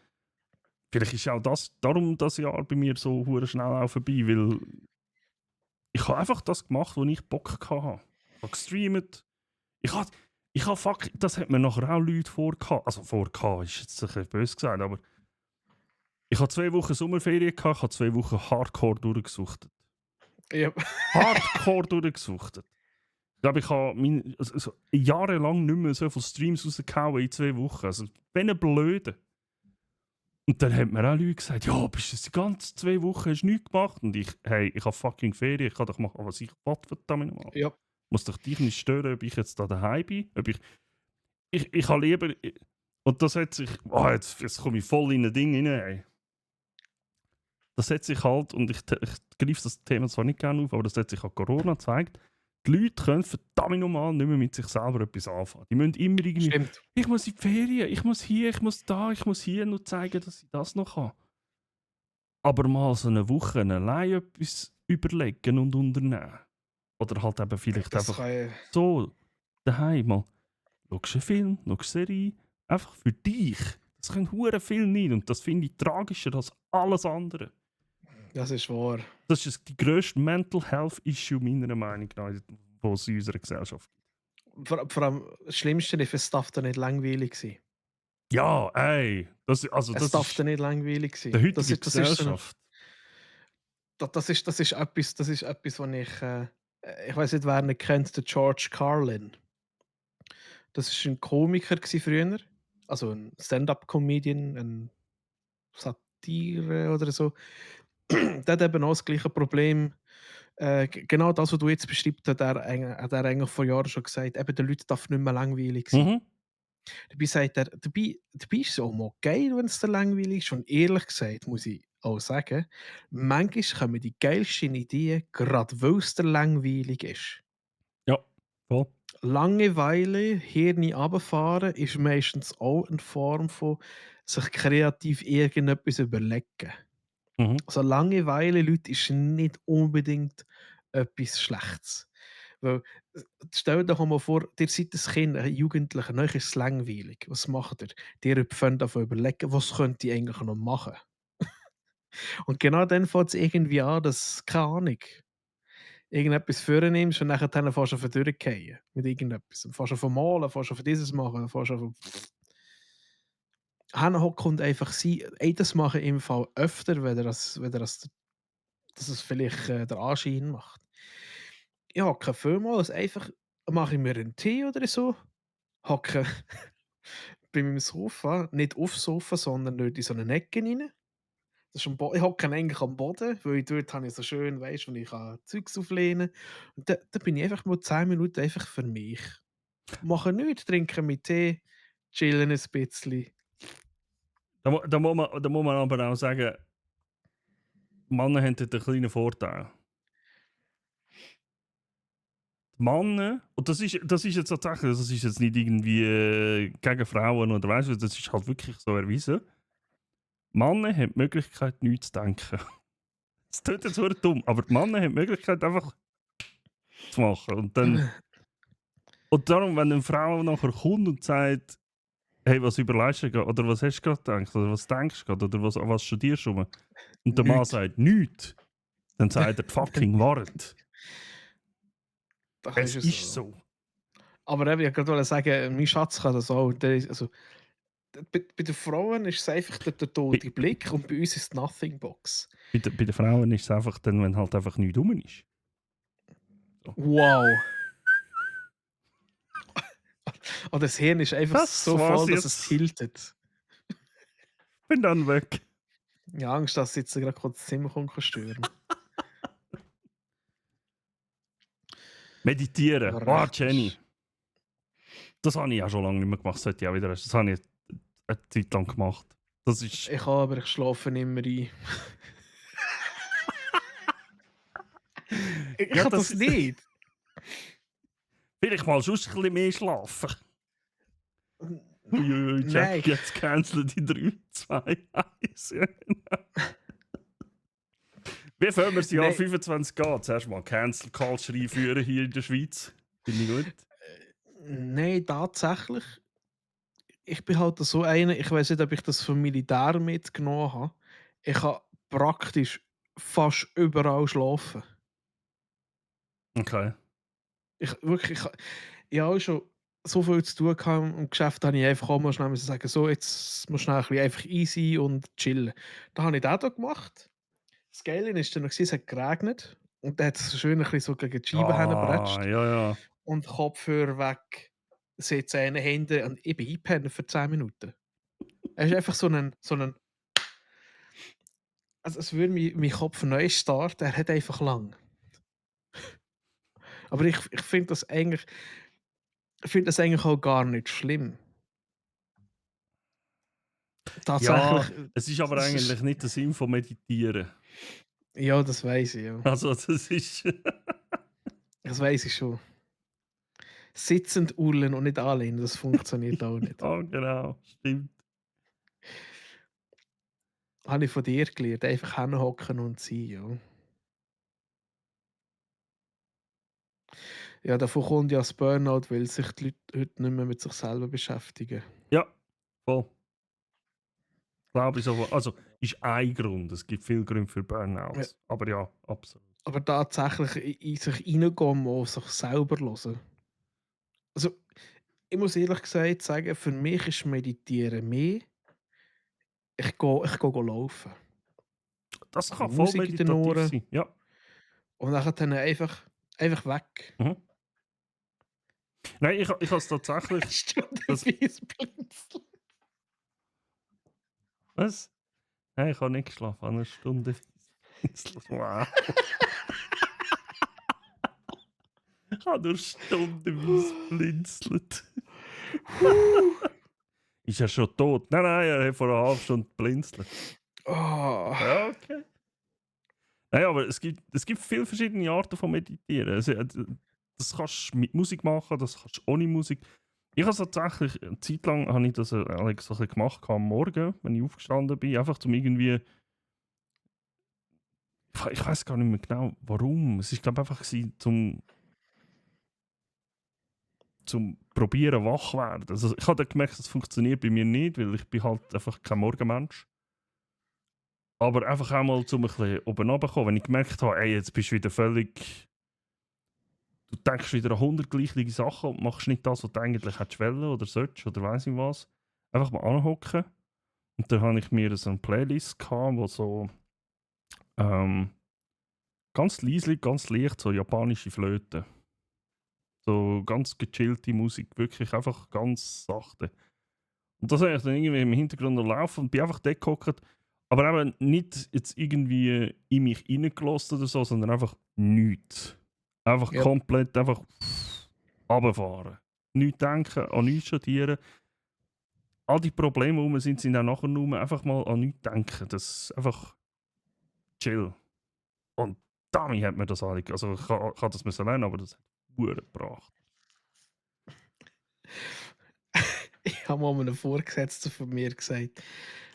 vielleicht ist auch das darum das Jahr bei mir so hure schnell auch vorbei, weil ich habe einfach das gemacht, wo ich Bock hatte. Ich habe gestreamt. Ich habe fuck, das hat mir nachher auch Leute vorgehabt. Also vorgehabt ist jetzt ein bisschen böse gesagt, aber ich habe 2 Wochen Sommerferien gehabt, ich habe 2 Wochen Hardcore durchgesuchtet. Ja. Hardcore durchgesuchtet. Ich glaube, ich habe also jahrelang nicht mehr so viele Streams rausgehauen in 2 Wochen. Also, wenn ein Blöde. Und dann hat mir auch Leute gesagt, ja, bist du die ganzen 2 Wochen hast du nichts gemacht? Und ich, hey, ich habe fucking Ferien, ich kann doch machen, was ich will, verdammt nochmal. Ja. Muss doch dich nicht stören, ob ich jetzt da daheim bin. Ob ich habe lieber... Und das hat sich... Oh, jetzt komme ich voll in ein Ding rein, ey. Das hat sich halt, und ich greife das Thema zwar nicht gerne auf, aber das hat sich an Corona gezeigt, die Leute können verdammt normal nicht mehr mit sich selber etwas anfangen. Die müssen immer irgendwie... Stimmt. Ich muss in die Ferien, ich muss hier, ich muss da, ich muss hier nur zeigen, dass ich das noch kann. Aber mal so eine Woche allein etwas überlegen und unternehmen. Oder halt eben vielleicht Das einfach kann so daheim mal. Schaust einen Film, schaust eine Serie, einfach für dich. Das können hure viel nicht und das finde ich tragischer als alles andere. das ist wahr. Das ist die grösste Mental Health Issue meiner Meinung nach, die es in unserer Gesellschaft gibt. Vor allem das Schlimmste ist, es darf dann nicht langweilig sein. Ja, ey. Das Es darf ist dann nicht langweilig sein. der heutige Das ist so eine- Gesellschaft. das ist etwas, was ich weiß nicht, wer ihn kennt, der George Carlin. Das ist ein Komiker früher, also ein Stand-up-Comedian, ein Satire oder so. Der hat eben auch das gleiche Problem. Genau das, was du jetzt beschreibst, hat er eigentlich vor Jahren schon gesagt. Eben, den Leuten darf nicht mehr langweilig sein. Mhm. Dabei sagt er, dabei ist es auch mal geil, wenn es dir langweilig ist. Und ehrlich gesagt, muss ich auch sagen, manchmal kommen die geilsten Ideen, gerade weil es dir langweilig ist. Ja, voll. Langeweile, Hirn runterfahren, ist meistens auch eine Form von sich kreativ irgendetwas überlegen. Mhm. Also Langeweile, Leute, ist nicht unbedingt etwas Schlechtes. Weil, stell dir doch mal vor, ihr seid ein Kind, ein Jugendlicher, euch ist es langweilig. Was macht ihr? Ihr fängt davon überlegen, was könnt ihr eigentlich noch machen? Und genau dann fängt es irgendwie an, dass, keine Ahnung, irgendetwas vornimmst und nachher dann fährst du auf durchgehen mit irgendetwas. Und fährst du von malen, fährst du von dieses machen, fährst du von... Hinhocken und einfach sein. Ey, das mache ich im Fall öfter, dass es vielleicht der Anschein macht. Ich hocke vielmals einfach, mache ich mir einen Tee oder so, hocke bei meinem Sofa, nicht aufs Sofa, sondern dort in so eine Ecke rein. Das ist ich hocke eigentlich am Boden, weil dort habe ich so schön, weißt du, und ich kann Zeugs auflehnen. Und da bin ich einfach mal 10 Minuten einfach für mich. Mache nichts, trinke meinen Tee, chillen ein bisschen. Da muss man aber auch sagen, Männer haben dort einen kleinen Vorteil. Die Männer, und das ist jetzt tatsächlich, das ist jetzt nicht irgendwie gegen Frauen oder weißt du, das ist halt wirklich so erwiesen. Männer haben die Möglichkeit, nichts zu denken. Das tut jetzt so dumm, aber die Männer haben die Möglichkeit, einfach zu machen. Und darum, wenn eine Frau nachher kommt und sagt, hey, was überlegst du gerade? Oder was hast du gerade gedacht? Oder was denkst du gerade? Oder was studierst du? Und der Mann Nichts. sagt nichts, dann sagt er fucking Wahrheit. Da Es ist ist so. Aber eben, ich wollte gerade sagen, mein Schatz kann das auch. Also, bei den Frauen ist es einfach der tote Blick und bei uns ist es Nothing Box. Bei den Frauen ist es einfach dann, wenn halt einfach nichts rum ist. Wow. Und das Hirn ist einfach Das so war's voll, dass jetzt. es tiltet. Bin dann weg. Ich habe Angst, dass jetzt gerade kurz das Zimmer kommt stören. Meditieren. Aber Oh, recht Jenny. ist- Das habe ich ja schon lange nicht mehr gemacht. Das sollte ich auch wieder. Das habe ich eine Zeit lang gemacht. Das ist. Ich habe, aber ich schlafe immer ein. Ich Ja, kann das das ist- nicht. Vielleicht mal sonst ein bisschen mehr schlafen. Uiuiui, Nein. Jack, jetzt cancelt die 3, 2, 1. Wie fangen wir das Jahr Nein. 25 an? Zuerst mal Cancel Culture einführen hier in der Schweiz. Finde ich gut. Nein, tatsächlich. Ich bin halt so einer, ich weiß nicht, ob ich das vom Militär mitgenommen habe. Ich kann praktisch fast überall schlafen. Okay. Ich habe auch schon so viel zu tun gehabt im Geschäft, habe ich einfach auch mal schnell müssen sagen, so, jetzt muss schnell ein bisschen einfach easy und chillen. Da habe ich das hier gemacht. Das Geile ist dann noch, es hat geregnet und dann hat es schön ein bisschen so gegen die Scheibe hingebratscht ja. und Kopfhörer weg, Sitz einen hinten und ich bin eingepennt für 10 Minuten. Es ist einfach so ein also es würde mein Kopf neu starten, er hat einfach lang. Aber ich finde das eigentlich auch gar nicht schlimm. Ja, Tatsächlich, es ist aber es eigentlich nicht der Sinn von Meditieren. ja, das weiß ich, ja. Also, das ist. Das weiß ich schon. Sitzend urlen und nicht anlehnen, das funktioniert auch nicht. Ja, genau. Stimmt. Habe ich von dir gelernt, einfach hinhocken und sein, ja. Ja, davon kommt ja das Burnout, weil sich die Leute heute nicht mehr mit sich selber beschäftigen. Ja, voll. Glaube ich so. Also, ist ein Grund. Es gibt viele Gründe für Burnouts. Ja. Aber ja, absolut. Aber tatsächlich in sich reingehen und sich selber hören. Also, ich muss ehrlich gesagt sagen, für mich ist Meditieren mehr, ich gehe laufen. Das kann Die voll Musik in den meditativ Ohren. sein. Ja. Und dann einfach weg. Mhm. Nein, ich habe es tatsächlich. Das- Wie ein Blinzeln. Was? Nein, ich habe nicht geschlafen. Eine Stunde. Wow. Ich habe nur stundenweise blinzelt. Ist er schon tot? Nein, er hat vor einer halben Stunde blinzelt. Oh. Ja, okay. Nein, aber es gibt viele verschiedene Arten von Meditieren. Das kannst du mit Musik machen, das kannst du ohne Musik. Ich habe tatsächlich, eine Zeit lang habe ich das so ein bisschen gemacht am Morgen, wenn ich aufgestanden bin, einfach zum irgendwie... Ich weiß gar nicht mehr genau, warum. Es war, glaube ich, einfach zum Probieren wach werden. Also ich habe dann gemerkt, das funktioniert bei mir nicht, weil ich bin halt einfach kein Morgenmensch. Aber einfach auch mal zum ein bisschen oben runterkommen, wenn ich gemerkt habe, ey, jetzt bist du wieder völlig du denkst wieder an 100 gleiche Sachen und machst nicht das, was du eigentlich hättest wollen oder sollst oder weiss ich was. Einfach mal anhocken. Und dann habe ich mir so eine Playlist gehabt, wo so ganz leise, ganz leicht, so japanische Flöte. So ganz gechillte Musik, wirklich einfach ganz sachte. Und das habe ich dann irgendwie im Hintergrund noch laufen und bin einfach dort gehockt. Aber eben nicht jetzt irgendwie in mich reingelassen oder so, sondern einfach nichts. Einfach Ja. komplett einfach runterfahren. Nichts denken, an nichts studieren. All die Probleme, die sind auch nachher nur einfach mal an nichts denken. Das ist einfach chill. Und damit hat mir das eigentlich, also ich kann das müssen lernen, aber das hat Uhr gebracht. Ich habe mal einem Vorgesetzten von mir gesagt,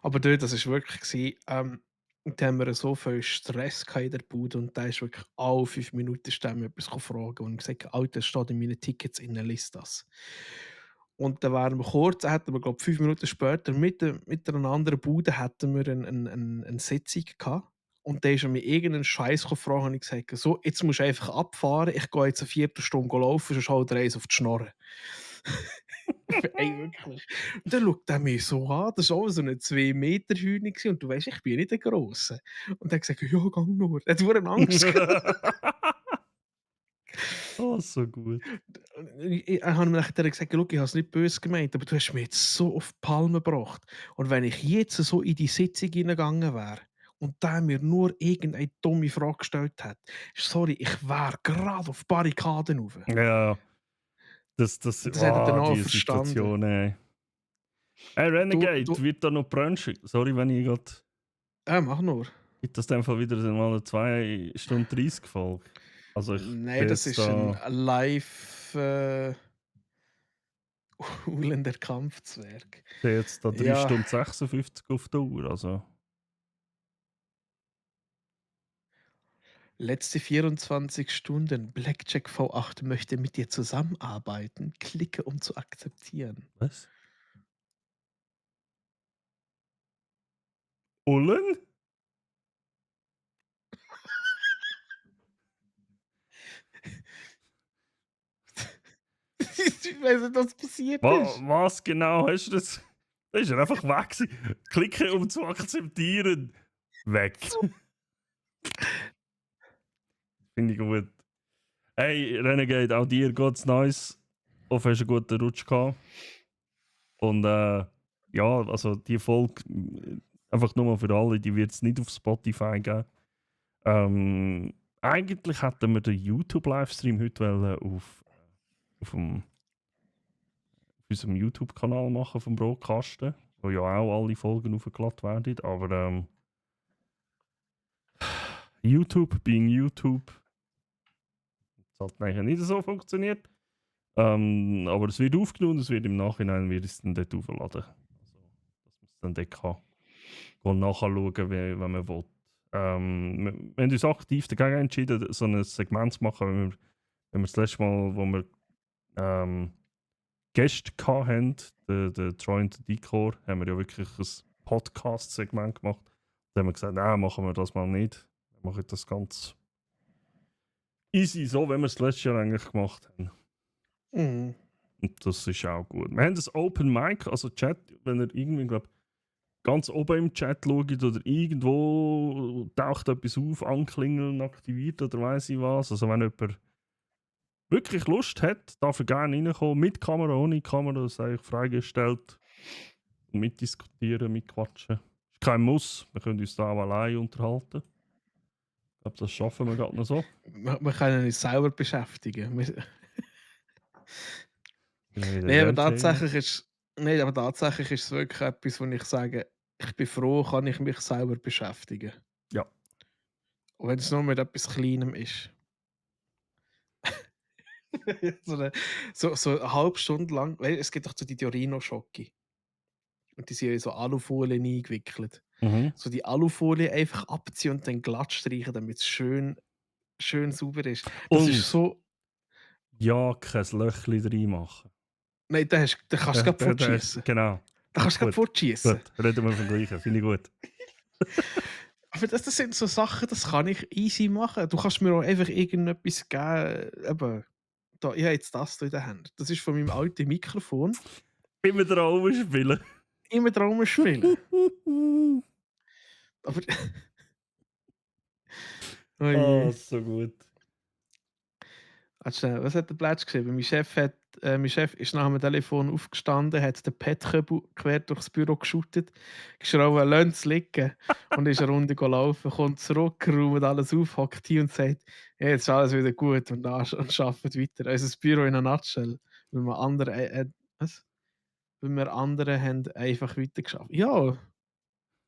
aber dort, das war wirklich, da haben wir so viel Stress gehabt in der Bude und da ist wirklich alle 5 Minuten etwas fragen und ich gesagt, Alter, es steht in meinen Tickets in der Liste das. Und dann waren wir kurz, hatten wir, glaube 5 Minuten später mit einer anderen Bude hatten wir eine Sitzung gehabt. Und dann ist er mir irgendeinen Scheiß gefragt und ich gesagt, so, jetzt musst du einfach abfahren, ich gehe jetzt eine Viertelstunde laufen, sonst haut er eins auf die Schnorre. Ey, wirklich. Und dann schaut er mich so an, das war auch so eine 2 Meter Hühner und du weißt, ich bin nicht der Grosse. Und er hat gesagt, ja, gang nur. Er hat nur Angst gehabt. Oh, so gut. Ich habe ihm nachher gesagt, schau, ich habe es nicht böse gemeint, aber du hast mich jetzt so auf die Palme gebracht. Und wenn ich jetzt so in die Sitzung hineingegangen wäre und der mir nur irgendeine dumme Frage gestellt hat, sorry, ich wäre gerade auf die Barrikaden rauf. Ja, das Das hat er dann auch die verstanden. Situation, ey. Hey, Renegade, Du- wird da noch Brunch? Sorry, wenn ich gerade... Mach nur. Gibt das dann wieder mal eine 2 Stunden 30 Folge? Also ich Nein, das ist ein live Ulender Kampfzwerg. sehe jetzt da 3 Ja. Stunden 56 auf der Uhr, also... Letzte 24 Stunden. Blackjack V8 möchte mit dir zusammenarbeiten. Klicke, um zu akzeptieren. Was? Ullen? Ich weiß nicht, was passiert ist. Was genau hast du das? Das ist ja einfach weg gewesen. Klicke, um zu akzeptieren. Weg. Finde ich gut. Hey, Renegade, auch dir geht's nice. Hoffe, hast einen guten Rutsch gehabt. Und ja, also die Folge, einfach nur mal für alle, die wird es nicht auf Spotify geben. Eigentlich hätten wir den YouTube-Livestream heute auf unserem YouTube-Kanal machen vom Broadcasten, wo ja auch alle Folgen aufgeladen werden. Aber YouTube being YouTube. Das hat eigentlich nicht so funktioniert. Aber es wird aufgenommen, es wird im Nachhinein wird es dann dort aufladen. Also, dass man es dann dort kann nachschauen, wenn man will. Wir haben uns aktiv dagegen entschieden, so ein Segment zu machen, wenn wir das letzte Mal, wo wir Gäste hatten, der Troy und der Decor, haben wir ja wirklich ein Podcast-Segment gemacht. Dann haben wir gesagt, nein, machen wir das mal nicht. Wir machen das ganz easy, so wie wir es letztes Jahr eigentlich gemacht haben. Mhm. Und das ist auch gut. Wir haben das Open Mic, also Chat, wenn ihr irgendwie, glaube ganz oben im Chat schaut oder irgendwo taucht etwas auf, anklingeln, aktiviert oder weiss ich was. Also wenn jemand wirklich Lust hat, darf er gerne reinkommen, mit Kamera, ohne Kamera, das ist eigentlich freigestellt. Und mitdiskutieren, mitquatschen. Ist kein Muss, wir können uns da auch allein unterhalten. Ich glaube, das schaffen wir gerade noch so. Wir können uns selber beschäftigen. Nein, Nein, aber tatsächlich ist es wirklich etwas, wo ich sage, ich bin froh, kann ich mich selber beschäftigen. Ja. Und wenn es nur mit etwas Kleinem ist. so eine halbe Stunde lang, weil es gibt doch so die Diorino-Schocke. Und die sind ja in so Alufolien eingewickelt. Mhm. So die Alufolie einfach abziehen und dann glatt streichen, damit es schön sauber ist. Das Und ist so. ja, kein Löchchen reinmachen. Nein, da kannst du gerade fortschießen. Genau. Da kannst du gerade Gut. fortschießen. Gut, reden wir vom Gleichen, finde ich gut. Aber das sind so Sachen, das kann ich easy machen. Du kannst mir auch einfach irgendetwas geben. Eben, da, ich habe jetzt das hier in der Hand. Das ist von meinem alten Mikrofon. Immer drauf spielen. Immer drum spielen. Aber. Oh je. So gut. Warte schnell, was hat der Plätsch geschrieben? Mein Chef ist nach dem Telefon aufgestanden, hat den Pettkübel quer durchs Büro geschüttet, geschrien, «Lasst es liegen!» und ist eine Runde gelaufen, kommt zurück, räumt alles auf, hockt hier und sagt, «Ja, jetzt ist alles wieder gut» und arbeitet weiter. Also das Büro in einer Nutshell. Weil wir andere, was? Weil wir andere haben einfach weitergeschafft. Ja,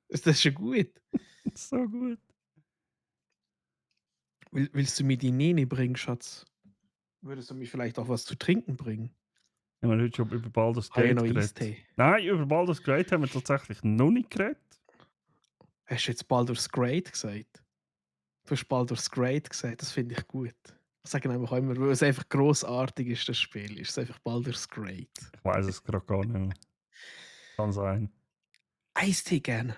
das ist schon gut. So gut. Willst du mir die Nene bringen, Schatz? Würdest du mir vielleicht auch was zu trinken bringen? Haben wir heute schon über Baldur's Habe ich Gate noch geredet? Eistee? Nein, über Baldur's Gate haben wir tatsächlich noch nicht geredet. Hast du jetzt Baldur's Great gesagt? Du hast Baldur's Great gesagt, das finde ich gut. Ich sage einfach immer, weil es einfach grossartig ist, das Spiel. Ist es einfach Baldur's Great. Ich weiß es gerade gar nicht mehr. Kann sein. Eistee gerne.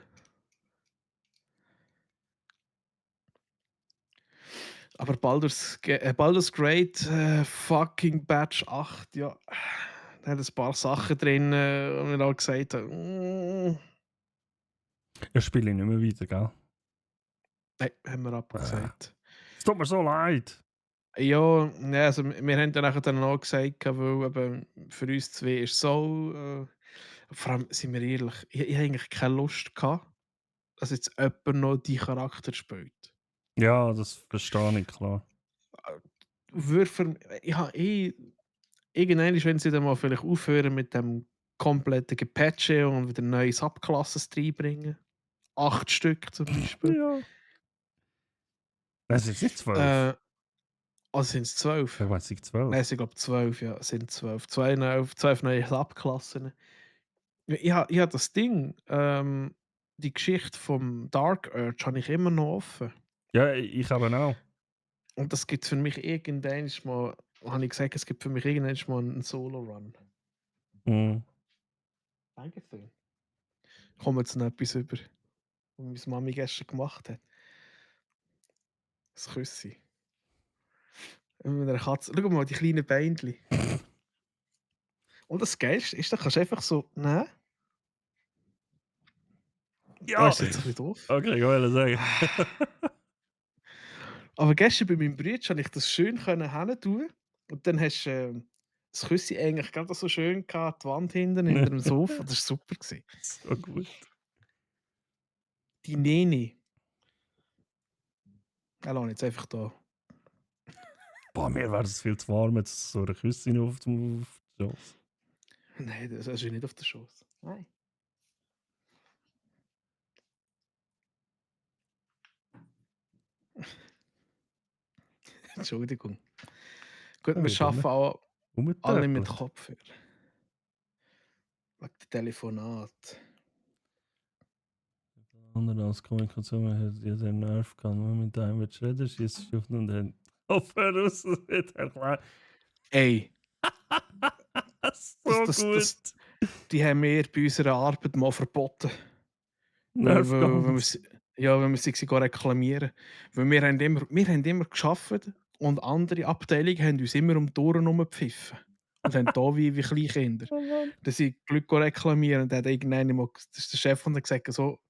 Aber Baldur's Great, fucking Batch 8, ja. Da hat ein paar Sachen drin, wo wir auch gesagt haben, Ich spiele nicht mehr weiter, gell? nein, haben wir abgesagt. Es tut mir so leid. Ja, ja, also wir haben dann nachher dann auch gesagt, weil eben für uns zwei ist so. Vor allem, sind wir ehrlich, ich habe eigentlich keine Lust gehabt, dass jetzt jemand noch die Charakter spielt. Ja, das verstehe ich, klar. Ich habe irgendwann, wenn sie dann mal vielleicht aufhören mit dem kompletten Gepatche und wieder neue Subclasses reinbringen. 8 Stück zum Beispiel. Ja. Das ist jetzt nicht 12. Also sind es 12? Ich weiß nicht, 12. Nein, es sind glaube 12, ja, es sind 12. 12 neue Subklassen. Ich habe das Ding, die Geschichte vom Dark Urge habe ich immer noch offen. Ja, ich eben auch. Und das gibt für mich irgendwann mal, habe ich gesagt, es gibt für mich irgendwann mal einen Solo-Run. Mhm. Dankeschön. Ich komme jetzt noch etwas über, was meine Mami gestern gemacht hat. Das Küssi. Mit einer Katze. Schau mal, die kleinen Beinchen. Und das Geilste ist, da kannst du einfach so nehmen. Ja! Das ist jetzt ein bisschen doof. Okay, ich wollte sagen. Aber gestern bei meinem Bruder konnte ich das schön hin tun. Und dann hast du das Küssi eigentlich gerade so schön gehabt, die Wand hinten hinter dem Sofa. Das war super gewesen. So gut. Die Nene. Ja, lass jetzt einfach da. Boah, mir wäre es viel zu warm, jetzt so eine Küssin auf dem Schoss. Nein, das ist nicht auf der Schoß. Nein. Entschuldigung. Gut, Ja, wir arbeiten auch alle mit Umgetöpelt. Kopfhörer. Wegen der Telefonat. Andere als Kommunikation hat ja den Nerv gehabt. Wenn man mit einem wird reden, schießt auf und dann Kopfhörer raus, das wird erklärt. Ey, So das- gut. die haben wir bei unserer Arbeit mal verboten. Nerv Weil wir gehabt. sie, ja, wenn wir sie reklamieren. Weil wir haben immer geschafft und andere Abteilungen haben uns immer um die Ohren herumgepfiffen. Und haben da wie Kleinkinder. Oh Mann. Dass sie Glück reklamieren. Und dann hat irgendwann mal, das ist der Chef und hat gesagt, so,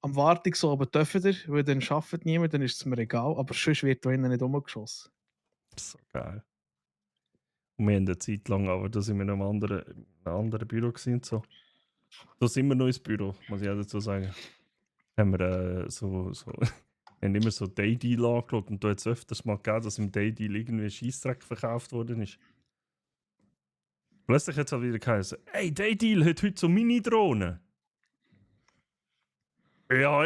am Wartungsoben dürfen ihr, weil dann arbeitet niemand, dann ist es mir egal. Aber sonst wird da innen nicht rumgeschossen. So geil. Und wir haben eine Zeit lang, aber da sind wir noch in einem anderen Büro gewesen und so. Da sind wir noch ins Büro, muss ich auch dazu sagen. Haben wir haben immer so Day-Deal angeschaut und da hat es öfters mal gegeben, dass im Day-Deal irgendwie ein Scheissdreck verkauft worden ist. Plötzlich hat es halt wieder geheißen, hey, Day-Deal hat heute so Mini-Drohnen. Ja,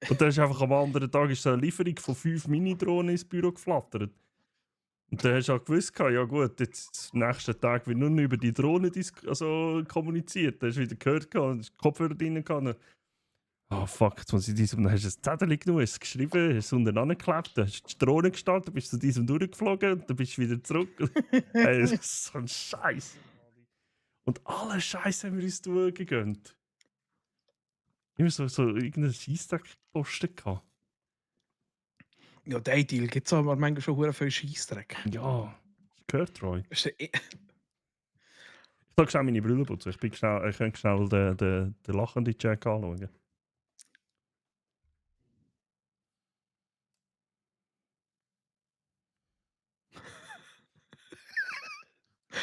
Und dann ist einfach am anderen Tag ist so eine Lieferung von 5 Mini-Drohnen ins Büro geflattert. Und dann hast du auch gewusst, ja gut, jetzt am nächsten Tag wird nur noch über die Drohne kommuniziert. Dann hast du wieder gehört, hast Kopfhörer drin gehabt. Ah fuck, jetzt muss ich diesem, dann hast du ein Zettel genommen, hast es geschrieben, hast es unten angeklebt, dann hast du die Drohne gestartet, bist zu diesem durchgeflogen und dann bist du wieder zurück. Hey, das ist so ein Scheiß. Und alle Scheiß haben wir uns durchgegönnt. Immer so irgendeinen Scheissdreck-Posten gehabt. Ja, der Deal gibt es aber manchmal schon verdammt viel Scheissdreck. Ja. Gehört, Troy. Ist er- Ich soll schnell meine Brille putzen. Ich kann schnell den lachenden Jack anschauen.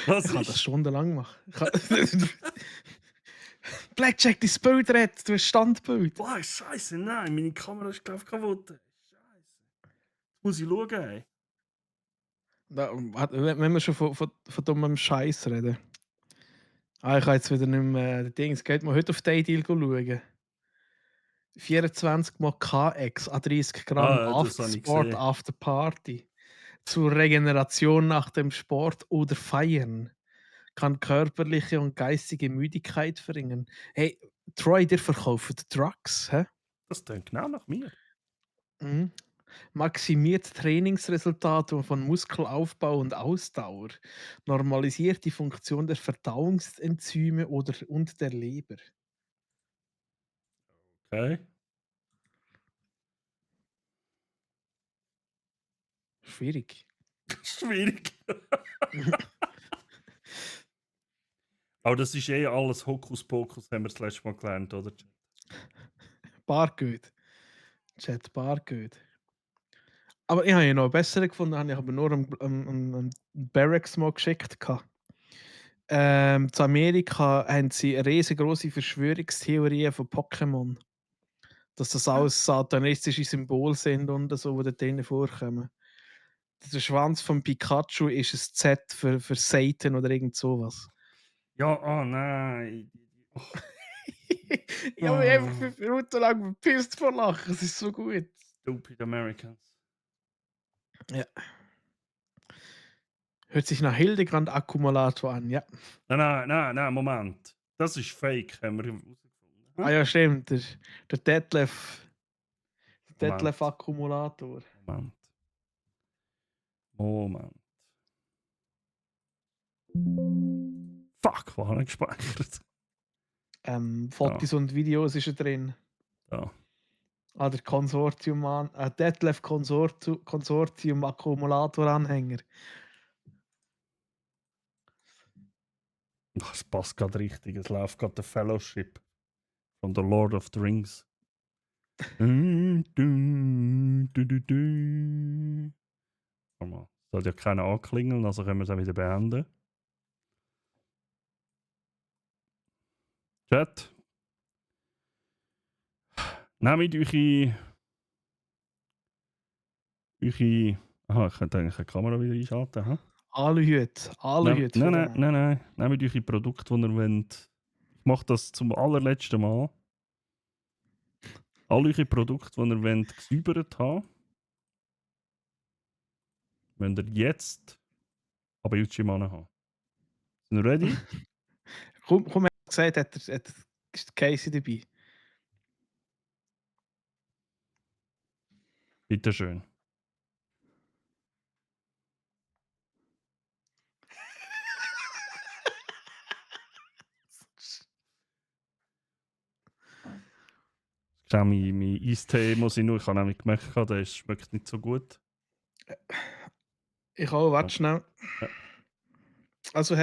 Was Ich kann das ist? stundenlang machen. Blackjack, dein Bild redet, du hast Standbild. Boah, Scheiße, nein, meine Kamera ist glaube ich kaputt. Scheiße. Muss ich schauen, ey. Wenn wir schon von dummem Scheiß reden. Ich kann jetzt wieder nicht mehr. Dings, geht mal heute auf den Deal schauen. 24 mal KX an 30 Gramm Ah, ja, das After habe ich Sport, gesehen. After Party. Zur Regeneration nach dem Sport oder Feiern. Kann körperliche und geistige Müdigkeit verringern. Hey, Troy, dir verkauft Drugs, hä? Das klingt genau nach mir. Mhm. Maximiert Trainingsresultate von Muskelaufbau und Ausdauer. Normalisiert die Funktion der Verdauungsenzyme und der Leber. Okay. Schwierig. Schwierig. Aber das ist eh alles Hokuspokus, haben wir das letzte Mal gelernt, oder? Bargut. Chat Bargut. Aber ich habe ja noch einen besseren gefunden, habe ich aber nur am Barracks mal geschickt. Zu Amerika haben sie eine riesengroße Verschwörungstheorie von Pokémon. Dass das alles satanistische Symbole sind und so, die dort drinnen vorkommen. Der Schwanz von Pikachu ist ein Z für Satan oder irgend sowas. Ja, oh nein. Oh, Ich habe mich einfach 5 Minuten lang verpisst vor Lachen. Es ist so gut. stupid Americans. Ja. Hört sich nach Hildegrand Akkumulator an, ja. Nein, Moment. Das ist fake, haben wir herausgefunden. Ah ja, stimmt. Der Detlef. Der Moment. Detlef Akkumulator. Moment. Fuck, wo habe ich gespeichert? Fotos und Videos ist er drin. Ja. Ah, der Konsortium Detlef Konsortium Akkumulator-Anhänger. Das passt gerade richtig. Es läuft gerade der Fellowship von The Lord of the Rings. Warte mal. Soll ja keiner anklingeln, also können wir es auch wieder beenden. Chat. Nehmt eure. Aha, ich könnte eigentlich eine Kamera wieder einschalten. Ha? Aluhüt. Aluhüt. Nein. Nehmt eure Produkte, die ihr wollt. Ich mache das zum allerletzten Mal. All eure Produkte, die ihr wollt, gesäubert haben, müsst ihr jetzt aber YouTube haben. Sind ihr ready? Komm, er hat gesagt, ist Casey dabei. Bitte schön. Mein Eistee muss ich nur. Ich habe nämlich gemerkt, der schmeckt nicht so gut. Ich auch, warte schnell. Ja. Also,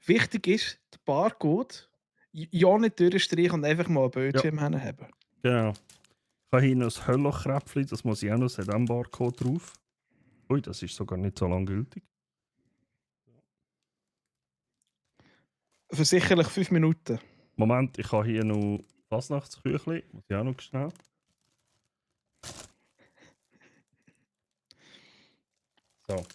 wichtig ist, der Barcode ja nicht durchstreichen und einfach mal einen Bildschirm haben. Genau. Ich habe hier noch ein Höllochkräpfchen, das muss ich auch noch, es hat auch einen Barcode drauf. Ui, das ist sogar nicht so lang gültig. Für sicherlich 5 Minuten. Moment, ich habe hier noch Fasnachtsküchli, muss ich auch noch schnell. So.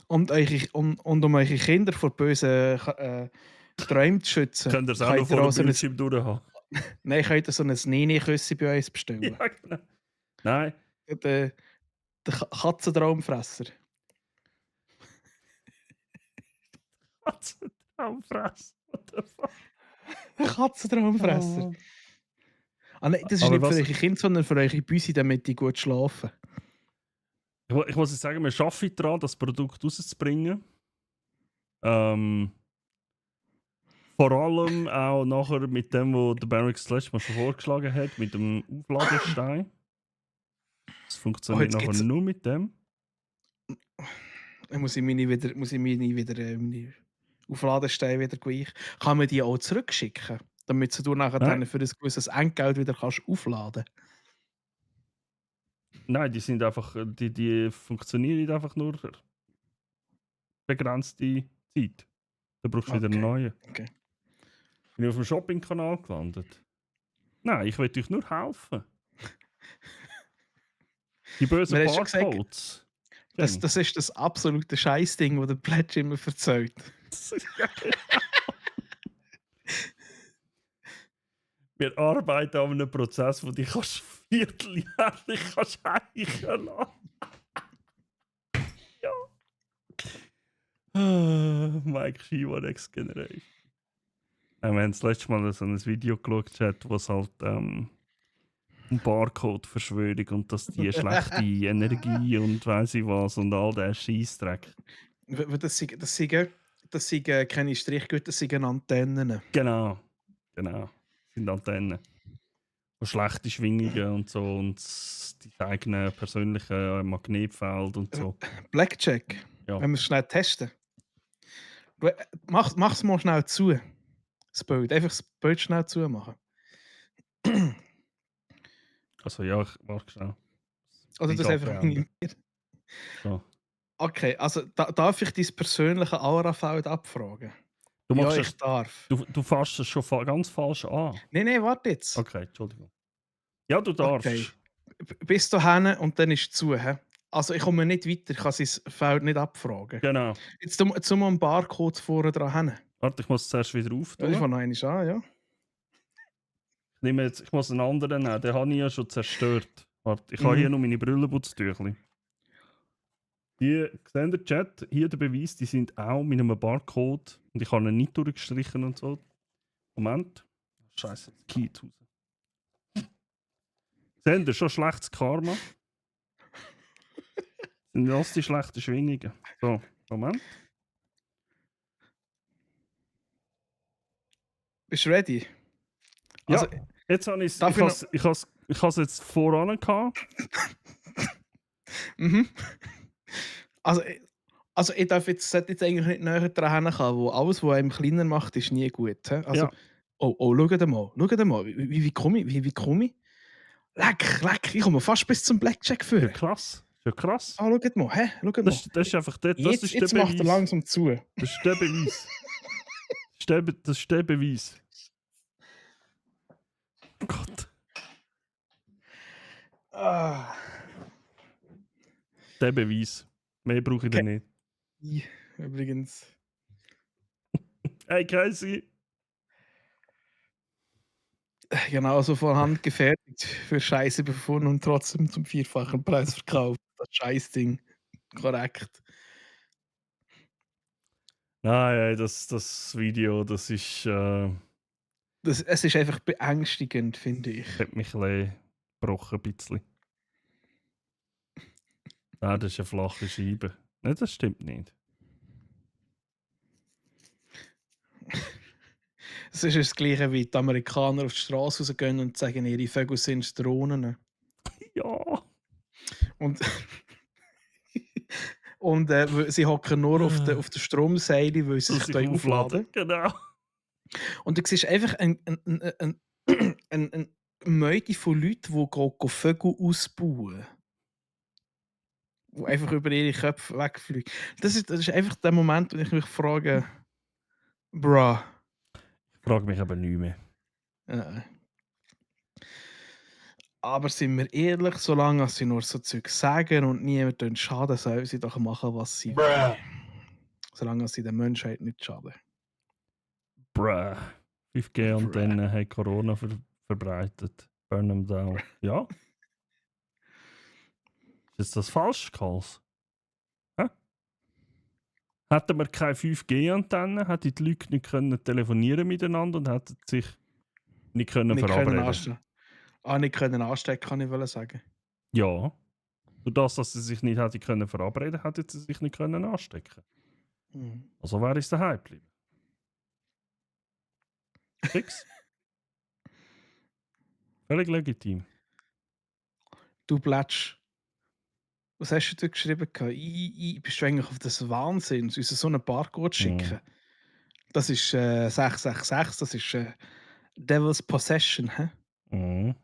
Und um eure Kinder vor bösen Träumen zu schützen, Könnt ihr es auch noch vor dem Bildschirm durchhaben? Nein, könnt ihr so ein Nini-Küssi bei uns bestellen. Ja, genau. Nein. Der Katzentraumfresser. Katzentraumfresser. What the fuck? Der Katzentraumfresser. Ah, nein, das ist Aber nicht für was- eure Kinder, sondern für eure Büsi, damit die gut schlafen. Ich muss jetzt sagen, wir arbeiten daran, das Produkt rauszubringen. Vor allem auch nachher mit dem, was der Barracks das letzte Mal schon vorgeschlagen hat, mit dem Aufladestein. Es funktioniert jetzt nachher geht's- nur mit dem. Dann muss ich meine meine Aufladesteine wieder gleich. Kann man die auch zurückschicken, damit du nachher Nein. dann für ein gewisses Entgelt wieder kannst aufladen? Nein, die sind einfach, die funktionieren einfach nur begrenzte Zeit. Dann brauchst du wieder einen Okay, neuen. okay. Bin ich auf dem Shopping-Kanal gelandet? Nein, ich will euch nur helfen. Die bösen Mir hast du schon gesagt, Barcodes. das ist das absolute Scheißding, das der Pledge immer erzählt. Wir arbeiten an einem Prozess, wo dich vierteljährlich eichen lassen. Ja. Mike Shiva Next Generation. Wir haben das letzte Mal so ein Video geschaut, wo es halt um Barcode-Verschwörung und dass die schlechte Energie und weiss ich was und all der Scheissdreck. Das sind keine Strichgüter, das sind Antennen. Genau. Das sind Antennen. Und schlechte Schwingungen und so und die eigenen persönlichen Magnetfeld und so. Blackjack, Ja. wenn wir es schnell testen. Mach's mal schnell zu. Das Bild. Einfach das Bild schnell zumachen. Also ja, ich mach schnell. Oder das Eingabe einfach beenden. minimieren. So. Okay, also darf ich dein persönliche Aurafeld abfragen? Du, Ja, machst ich es, darf. du fasst es schon ganz falsch an. Nein, warte jetzt. Okay, Entschuldigung. Ja, du darfst. Okay. Bis dahin und dann ist es zu. He? Also ich komme nicht weiter, ich kann sein Feld nicht abfragen. Genau. Jetzt mal einen Barcode vorne dran hin. Warte, ich muss es zuerst wieder Ja, auftun. ich fange noch einmal an, ja. Ich muss einen anderen nehmen, den habe ich ja schon zerstört. Warte, ich habe hier noch meine Brillenputztüchli. Hier, seht ihr Chat, hier der Beweis, die sind auch mit einem Barcode und ich habe ihn nicht durchgestrichen und so. Moment. Scheiße, das Key jetzt raus. Seht ihr, schon schlechtes Karma? Sind das die schlechten Schwingungen? So, Moment. Bist du ready? Ja, Also, jetzt habe ich darf es. Ich habe es jetzt voran gehabt. mhm. Also ich darf jetzt, sollte jetzt eigentlich nicht näher dran kommen, wo alles, was einem kleiner macht, ist nie gut. He? Also, Ja. oh, schaut mal. Wie komme ich? Leck, ich komme fast bis zum Blackjack Ja, führen. krass. Ja, krass. Ah, schaut mal, schaut mal. Das ist einfach der, das ist Jetzt der macht er Beweis. langsam zu. Das ist der Beweis. Das ist der Beweis. Oh Gott. Ah. Der Beweis. Mehr brauche ich da nicht. Übrigens. Hey, Casey. Genauso von Hand gefertigt, für Scheiße befunden und trotzdem zum vierfachen Preis verkauft. Das Scheißding. Korrekt. Nein, das Video, das ist. Es ist einfach beängstigend, finde ich. Hat mich ein bisschen gebrochen, ein bisschen. Nein, das ist eine flache Scheibe. Nein, das stimmt nicht. Es ist das Gleiche, wie die Amerikaner auf die Straße rausgehen und sagen, ihre Vögel sind Drohnen. Ja. Und, sie hocken nur auf der Stromseile, weil sie Das sich sich da aufladen. Genau. Und du siehst einfach eine Meute von Leuten, die Vögel ausbauen. Die einfach über ihre Köpfe wegfliegen. Das ist einfach der Moment, wo ich mich frage, bruh. Ich frage mich aber nicht mehr. Aber sind wir ehrlich, solange sie nur so Zeug sagen und niemandem schaden, sollen sie doch machen, was sie wollen. Solange sie der Menschheit nicht schaden. Bruh. 5G-Antennen haben Corona verbreitet. Burn them down. Ja? Ist das falsch, Karls? Hätten wir keine 5G-Antennen, hätten die Leute nicht können telefonieren miteinander und hätten sich nicht können verabreden. Nicht können anstecken, kann ich sagen. Ja. Durch das, dass sie sich nicht hätten können verabreden, hätten sie sich nicht können anstecken. Also wäre es daheim geblieben. Fix. Völlig legitim. Du Plätsch. Was hast du da geschrieben? Bist du eigentlich auf das Wahnsinn? Uns so einen Barcode schicken? Das ist 666, das ist Devil's Possession. Hä? Mhm.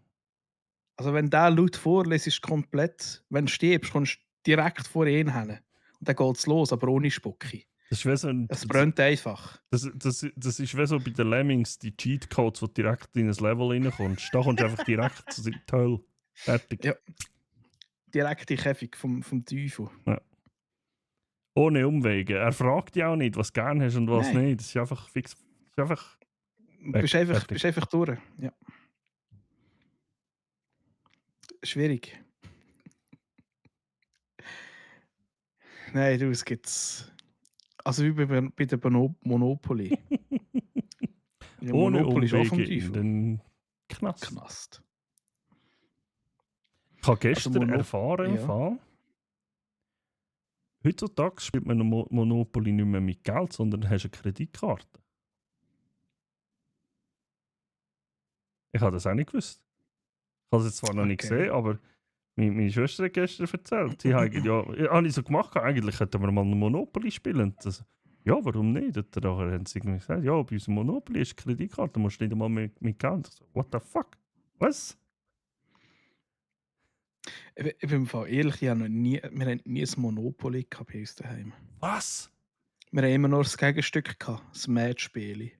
Also, wenn der laut vorliest, ist komplett, wenn du stirbst, kommst du direkt vor ihn hin. Und dann geht es los, aber ohne Spucki. Das ist wie so Es brennt einfach. das ist wie so bei den Lemmings, die Cheatcodes, wo du direkt in ein Level reinkommst. Da kommst du einfach direkt zu der Hölle. Fertig. Ja. Direkt in den Käfig vom Teufel. Ohne Umwege. Er fragt dich auch nicht, was du gerne hast und was Nein. nicht. Das ist einfach fix. Das ist einfach Du bist einfach durch. Ja. Schwierig. Nein, du, es gibt's. Also wie bei der Monopoly. Ja, ohne Monopoly ist auch vom Umwege in Teufel. den Knast. Knast. Ich habe gestern Mono- erfahren, im ja. Fall, heutzutage spielt man Monopoly nicht mehr mit Geld, sondern hast eine Kreditkarte. Ich habe das auch nicht gewusst. Ich habe es jetzt zwar noch nicht Okay. gesehen, aber meine Schwester hat gestern erzählt. Sie haben, habe ich so gemacht, eigentlich hätten wir mal ein Monopoly spielen. Das, ja, warum nicht? Und nachher haben sie irgendwie gesagt, ja, bei unserem Monopoly ist eine Kreditkarte, musst du nicht einmal mit Geld. Ich so, what the fuck? Was? Ich bin im Fall ehrlich, wir haben nie ein Monopoly gehabt bei uns daheim. Was? Wir haben immer nur das Gegenstück gehabt, das Matchspiel.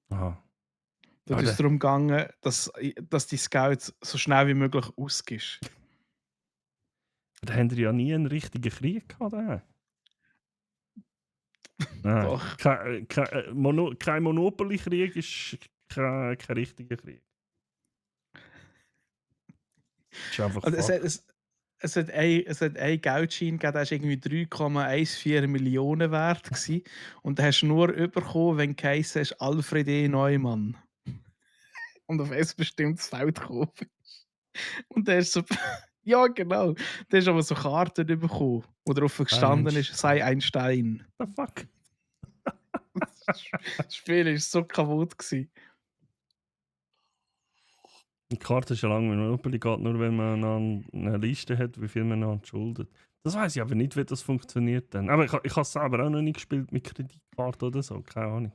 Aha. Da Aber ist es darum gegangen, dass die Scouts so schnell wie möglich ausgibst. da haben die ja nie einen richtigen Krieg gehabt. Da. Nein. Doch. Kein Monopoly-Krieg ist kein richtiger Krieg. Ist einfach Also Fakt. es hat einen Geldschein gegeben, der war irgendwie 3,14 Millionen wert. Gewesen. Und den hast du nur bekommen, wenn du geheißen hast, Alfred E. Neumann. Und auf ein bestimmtes Feld gekommen bist. Und der ist so. Ja, genau. Der hast aber so Karten bekommen, wo drauf gestanden ist, sei ein Stein. What the fuck? Das Spiel war so kaputt. Gewesen. Die Karte ist ja lange mit Monopoly geht, nur wenn man eine Liste hat, wie viel man noch schuldet. Das weiß ich aber nicht, wie das funktioniert dann. Aber ich habe es selber auch noch nicht gespielt mit Kreditkarte oder so, keine Ahnung.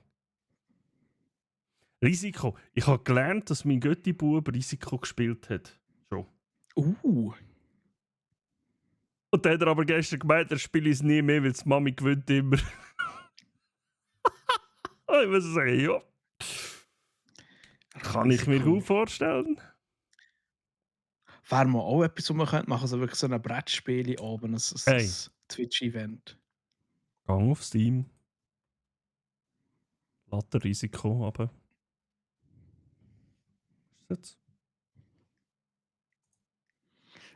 Risiko. Ich habe gelernt, dass mein Götti-Bub Risiko gespielt hat. Schon. Und dann hat er aber gestern gemeint, er spielt es nie mehr, weil die Mami gewinnt immer. Ich muss sagen, ja. Kann ich mir gut vorstellen. Wäre mal auch etwas, was man machen könnte, also wirklich so ein Brettspiel oben, ein Hey. Twitch-Event. Gang auf Steam. Latte Risiko, aber. Was ist jetzt?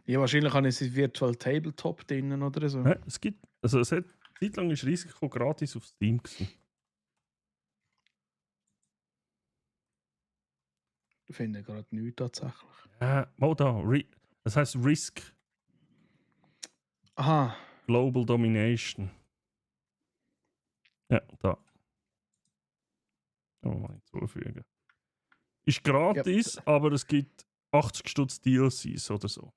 Ja, wahrscheinlich habe ich es Virtual Tabletop drinnen oder so. Ja, es gibt. Also es hat zeitlang ist Risiko gratis auf Steam gewesen. Ich finde gerade nichts tatsächlich. Mal da. Das heißt Risk Aha. Global Domination. Ja, da. Oh, mal hinzufügen. Ist gratis, aber es gibt 80 Stutz DLCs oder so.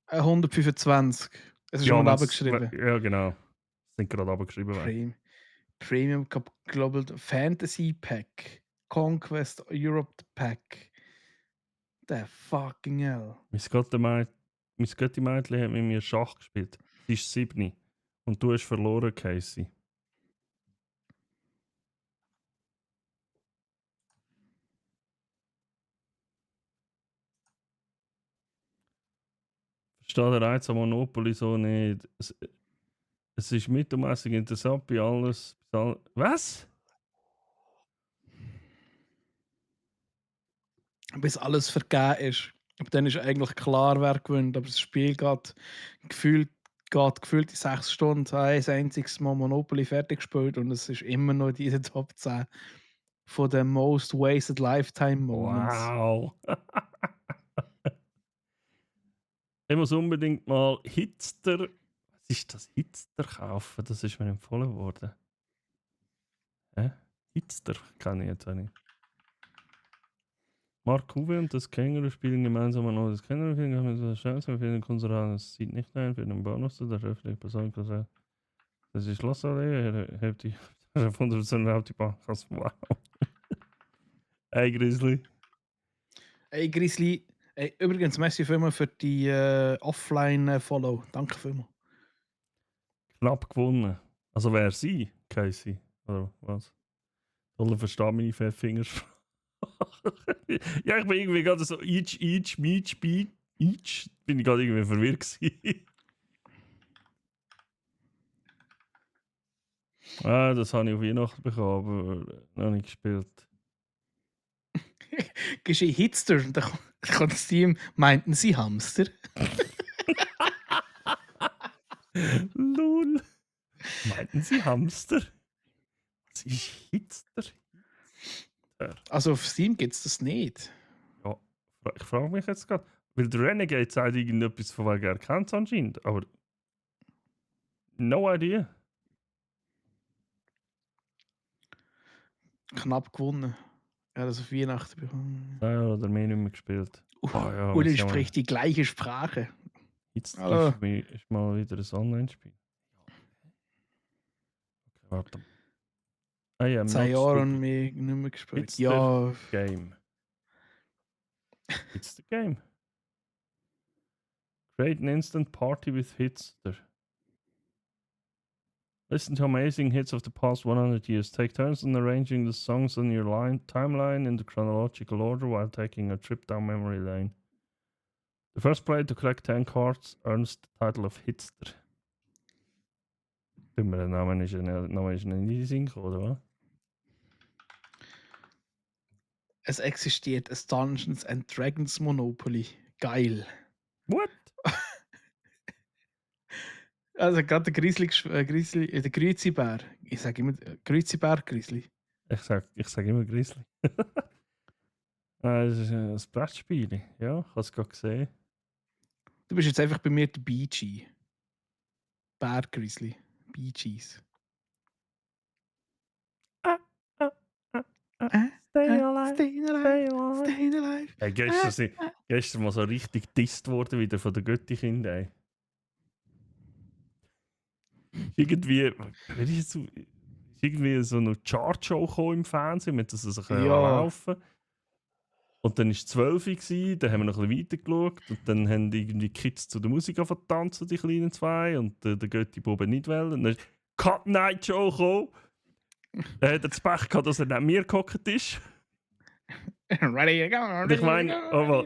125. Es ist schon wenn's- abgeschrieben. Ja, genau. Sind gerade abgeschrieben. Premium Global Fantasy Pack. Conquest Europe Pack. The fucking hell. Mein Götti-Mädchen hat mit mir Schach gespielt. Sie ist 7. Und du hast verloren, Casey. Verstehe den Reiz an Monopoly so nicht. Es ist mittelmäßig interessant bei alles. Was? Bis alles vergeben ist. Aber dann ist eigentlich klar, wer gewinnt. Aber das Spiel geht gefühlt in 6 Stunden. Ich habe ein einziges Mal Monopoly fertig gespielt und es ist immer noch in den Top 10 von den Most Wasted Lifetime Moments. Wow. Ich muss unbedingt mal Hitster. Was ist das? Hitster kaufen? Das ist mir empfohlen worden. Hitster kann ich jetzt auch nicht. Mark Uwe und das Känguru spielen gemeinsam ein neues Känguru-Film. Wir haben das Chance, wir finden unsere es sieht nicht ein für den Bonus, der öffentliche Person gesagt. Das ist Schlossallee, er hebt die von der Sonne auf die Bank. Wow. Hey Grizzly. Hey Grizzly, hey, übrigens, merci vielmals für die Offline-Follow. Danke vielmals. Knapp gewonnen. Also wer sie? Casey. Oder was? Soll er verstehen meine Finger? Ja, ich bin irgendwie gerade so each, bin ich gerade irgendwie verwirrt gewesen. Das habe ich auf Weihnachten bekommen, aber noch nicht gespielt. Gehst du in Hitster und dann kommt das Team, meinten sie Hamster? Lol. Meinten Sie Hamster? Was ist Hitster? Also auf Steam gibt es das nicht. Ja, ich frage mich jetzt gerade. Weil der Renegade sagt irgendetwas von wegen er kennt es anscheinend, aber no idea. Knapp gewonnen. Ja, das auf Weihnachten bekommen. Ja, oder mehr nicht mehr gespielt. Ja, Uli was soll man- spricht die gleiche Sprache. Jetzt Hallo. ist mal wieder ein Online-Spiel. Okay, warte. I am 10 not Jahre stupid. und mich nicht mehr gespielt. It's Ja, Game. It's the game. Create an instant party with Hitster. Listen to amazing hits of the past 100 years. Take turns in arranging the songs on your timeline in the chronological order while taking a trip down memory lane. The first player to collect 10 cards earns the title of Hitster. Der Name ist nicht in die Sinn gekommen, oder was? es existiert ein Dungeons and Dragons Monopoly. Geil. What? Also gerade der der Grüzibär. Ich sage immer Grüzibär-Grizzly. Ich sag immer Grizzly. Das ist ein Brettspiel. Ja, ich habe es gerade gesehen. Du bist jetzt einfach bei mir der BG. Bär-Grizzly. BGs. Stay alive. Staying alive. Staying alive. Hey, gestern mal so richtig disst worden wieder von der Göttin. Ey. Irgendwie, ist irgendwie so eine Chartshow gekommen im Fernsehen, mit das so Ja. laufen. Und dann war es 12 Uhr, dann haben wir noch ein bisschen weiter geschaut und dann haben irgendwie Kids zu der Musik tanzen, die kleinen zwei, und der Götti-Bube nicht wollen. Und dann ist Cut Night Show gekommen. Dann hat er das Pech gehabt, dass er neben mir gehockt ist. Ready to go. Ich meine, aber-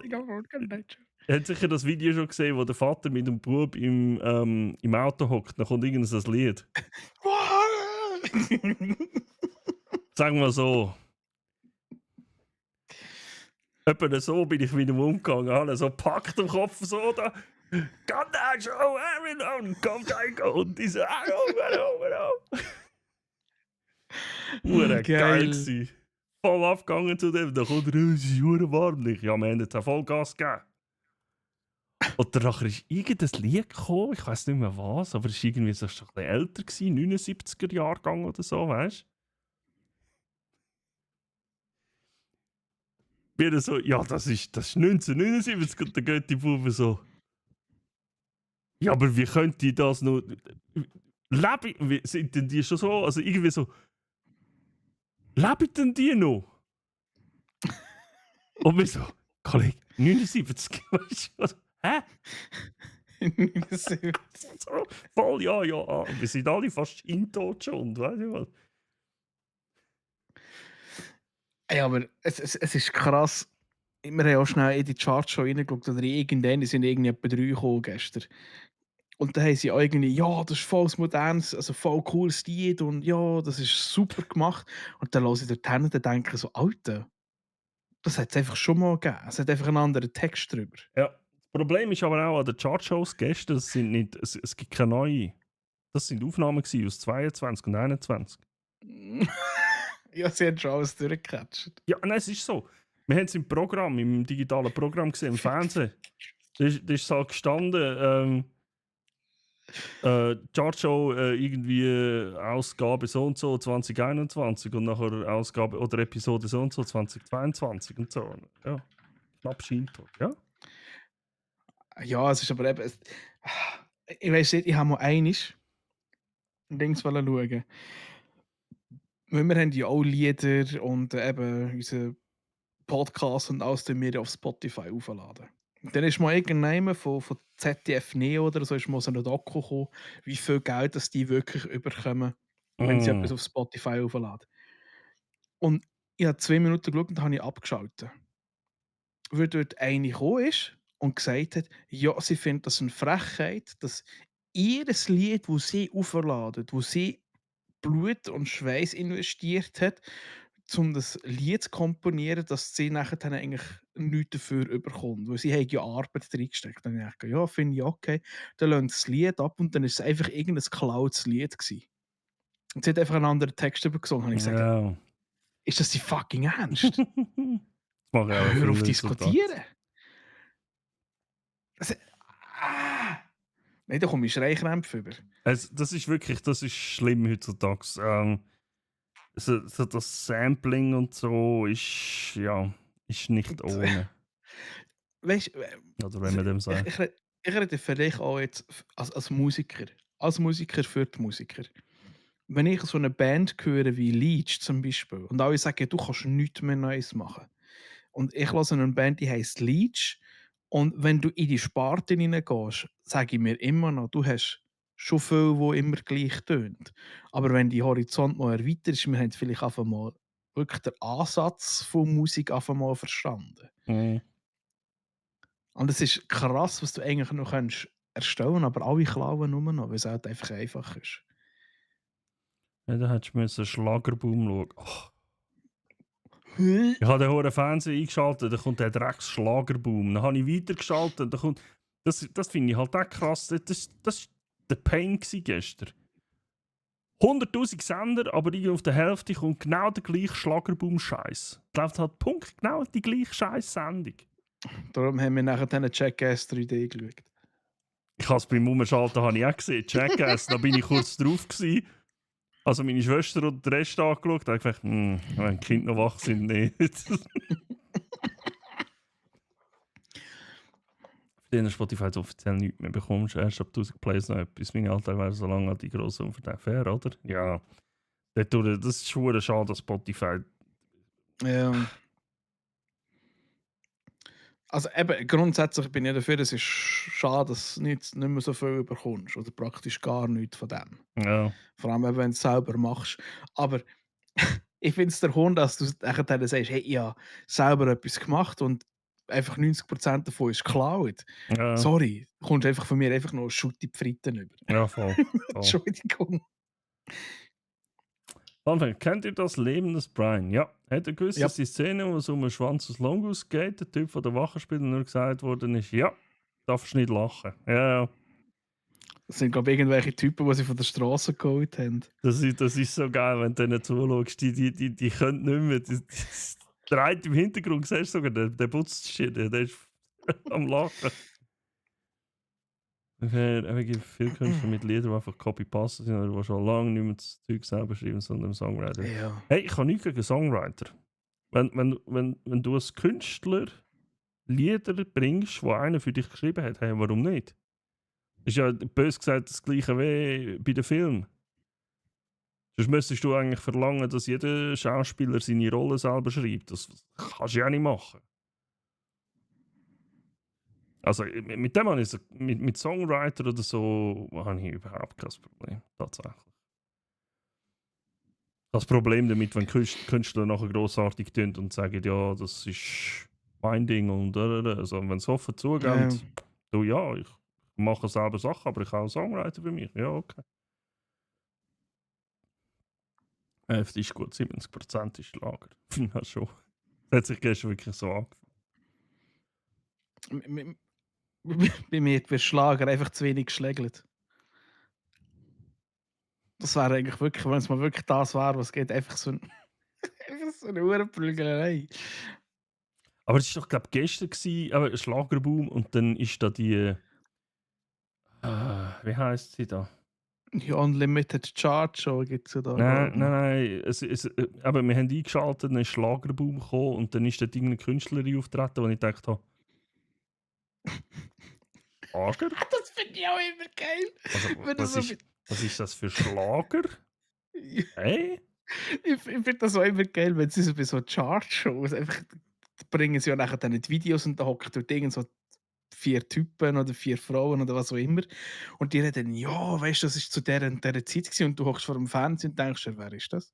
Er hat sicher das Video schon gesehen, wo der Vater mit dem Bub im Auto hockt. Dann kommt irgendein Lied. Sagen wir so. Etwa so bin ich mit ihm umgegangen. Alle so packt am Kopf so da. Come down, show, everyone, come down, go. Und diese, Hure geil Geil. gsi. Voll abgegangen zu dem. Dann kommt er, es ist hure warm. Ich, ja, wir haben jetzt auch Vollgas gegeben. Und danach ist irgendein Lied gekommen, ich weiß nicht mehr was, aber es war irgendwie so schon ein bisschen älter gewesen, 79er Jahrgang oder so, weißt du? Wieder so, ja, das ist 1979, und dann geht die Bube so. Ja, aber wie könnt ihr das noch. Sind denn die schon so? Also irgendwie so. Leben denn die noch? Und wir so, Kollege, 79, weißt du was? Hä? So, voll, ja. Wir sind alle fast intot schon, weißt du was? Ey, aber es ist krass. Wir haben auch schnell in die Charts schon reingeschaut, oder irgendwann sind irgendwie etwa 3 gekommen gestern. Und dann haben sie auch irgendwie, ja, das ist voll modernes, also voll cooles Lied und ja, das ist super gemacht. Und dann höre ich dort hin und dann denke ich so, Alter, das hat es einfach schon mal gegeben. Es hat einfach einen anderen Text drüber. Ja. Das Problem ist aber auch an den Chartshows gestern, es gibt keine neuen. Das sind Aufnahmen gewesen aus 22 und 21. Ja, sie haben schon alles durchgecatcht. Ja, nein, es ist so. Wir haben es im Programm, im digitalen Programm gesehen, im Fernsehen. Da ist so gestanden, Chart Show irgendwie Ausgabe so und so 2021 und nachher Ausgabe oder Episode so und so 2022 und so. Ja, knapp Scheintor, ja. Ja, es ist aber eben. Ich weiß nicht, ich habe mal einiges Dings schauen. Weil wir haben ja auch Lieder und eben unsere Podcasts und alles, die wir auf Spotify aufladen. Und dann ist mal irgendjemand von ZDF Neo oder so, ist mal so ein Doku gekommen, wie viel Geld das die wirklich überkommen, wenn sie etwas auf Spotify aufladen. Und ich habe 2 Minuten geschaut und dann habe ich abgeschaltet. Weil dort eine gekommen ist und gesagt hat, ja, sie findet das eine Frechheit, dass ihr Lied, das sie aufladen, wo sie Blut und Schweiß investiert hat, um das Lied zu komponieren, dass sie nachher dann eigentlich nichts dafür überkommt. Weil sie haben ja Arbeit reingesteckt. Dann habe ich gedacht, ja, finde ich okay. Dann lernt das Lied ab und dann ist es einfach irgendein geklautes Lied gewesen. Und sie hat einfach einen anderen Text übergesungen. Und ich gesagt, Ja. ist das die fucking Ernst? Das mache ich auch Hör viel auf heutzutage. diskutieren. Also, nein, da komme ich Schreikrämpfe über. Das ist wirklich, das ist schlimm heutzutage. So das Sampling und so ist, ja, ist nicht ohne. Weißt Oder wenn man dem sagt. ich rede vielleicht auch jetzt als Musiker. Als Musiker für die Musiker. Wenn ich so eine Band höre wie Leech zum Beispiel und alle sagen, du kannst nichts mehr Neues machen. Und ich höre eine Band, die heisst Leech. Und wenn du in die Sparte hineingehst, sage ich mir immer noch, du hast schon viel, wo immer gleich tönt. Aber wenn die Horizont mal erweitert ist, wir haben vielleicht einfach mal wirklich den Ansatz von Musik einfach mal verstanden. Mhm. Und es ist krass, was du eigentlich noch kannst erstellen, aber alle klauen nur noch, weil es halt einfach einfach ist. Ja, da hättest du einen Schlagerboom schauen. Oh. Ich habe den hohen Fernseher eingeschaltet, da kommt der Drecks-Schlagerboom. Dann habe ich weitergeschaltet, da kommt... Das finde ich halt auch krass. Das war der Pain gestern. 100'000 Sender, aber irgendwie auf der Hälfte kommt genau der gleiche Schlagerboom-Scheiß. Es läuft halt Punkt genau die gleiche Scheiß-Sendung. Darum haben wir nachher den Jackass 3D geschaut. Ich habe es beim Umschalten habe ich auch gesehen, Jackass, da bin ich kurz drauf gewesen. Also meine Schwester und der Rest angeschaut, da habe ich gedacht, wenn die Kinder noch wach sind, nicht. Den Spotify jetzt offiziell nichts mehr bekommst, erst ab 1000 Plays noch etwas. Meine Alter wäre so lange an die grosse Unverdacht fair, oder? Ja. Das ist schon schade, dass Spotify. Ja. Also eben, grundsätzlich bin ich dafür, es ist schade, dass du nicht mehr so viel überkommst. Oder praktisch gar nichts von dem. Ja. Vor allem, wenn du es selber machst. Aber ich finde es der Hund, dass du nachher dann sagst, hey, ich habe selber etwas gemacht und einfach 90% davon ist geklaut. Ja. Sorry, du kommst einfach von mir einfach noch Schutti Fritten über. Ja, voll. Entschuldigung. Anfang, kennt ihr das Leben des Brian? Ja. Hat er gewusst, Ja. dass die Szene, wo es um einen Schwanz aus Longus geht, der Typ von der Wache spielt und nur gesagt worden ist, ja, darfst nicht lachen. Ja. Das sind, glaube ich, irgendwelche Typen, die sie von der Straße geholt haben. Das ist so geil, wenn du denen zuschaust. Die können nicht mehr. Der eine im Hintergrund, siehst du sogar, der putzt shit, der ist am Lachen. Es gibt viele Künstler mit Liedern, die einfach Copy-Paste sind oder die schon lange nicht mehr das Zeug selber schreiben, sondern Songwriter. Ja. Hey, ich habe nichts gegen Songwriter. Wenn du als Künstler Lieder bringst, die einer für dich geschrieben hat, hey, warum nicht? Ist ja bös gesagt das gleiche wie bei den Filmen. Sonst müsstest du eigentlich verlangen, dass jeder Schauspieler seine Rolle selber schreibt. Das kannst du ja nicht machen. Also mit dem habe ich mit Songwriter oder so habe ich überhaupt kein Problem. Tatsächlich. Das Problem damit, wenn Künstler nachher grossartig tun und sagen, ja, das ist mein Ding und also wenn es offen zugeht, du ja, ich mache selber Sachen, aber ich habe auch Songwriter für mich. Ja, okay. Hälfte ist gut, 70% ist Lager. Ja, schon. Das hat sich gestern wirklich so angefühlt. Bei mir wird Schlager einfach zu wenig geschlägelt. Das wäre eigentlich wirklich, wenn es mal wirklich das wäre, was geht, einfach so, einfach so eine Uhrenprügelerei. Aber es war doch, glaube ich, gestern, ein Schlagerboom und dann ist da die wie heisst sie da? Die Unlimited Charge Show gibt es ja da. Nein. Aber wir haben eingeschaltet, dann ist Schlagerboom gekommen und dann ist dort irgendeine Künstlerin auftreten, wo ich gedacht habe, Schlager? Das finde ich auch immer geil. Also, Wenn das was ist das für Schlager? Hey? Ich finde das auch immer geil, wenn sie so bei so Chart-Shows einfach bringen sie ja nachher dann die Videos und da hocken dort irgend so 4 Typen oder 4 Frauen oder was auch immer. Und die reden, ja, weißt du, das ist zu dieser und dieser Zeit gewesen und du hockst vor dem Fernsehen und denkst, ja, wer ist das?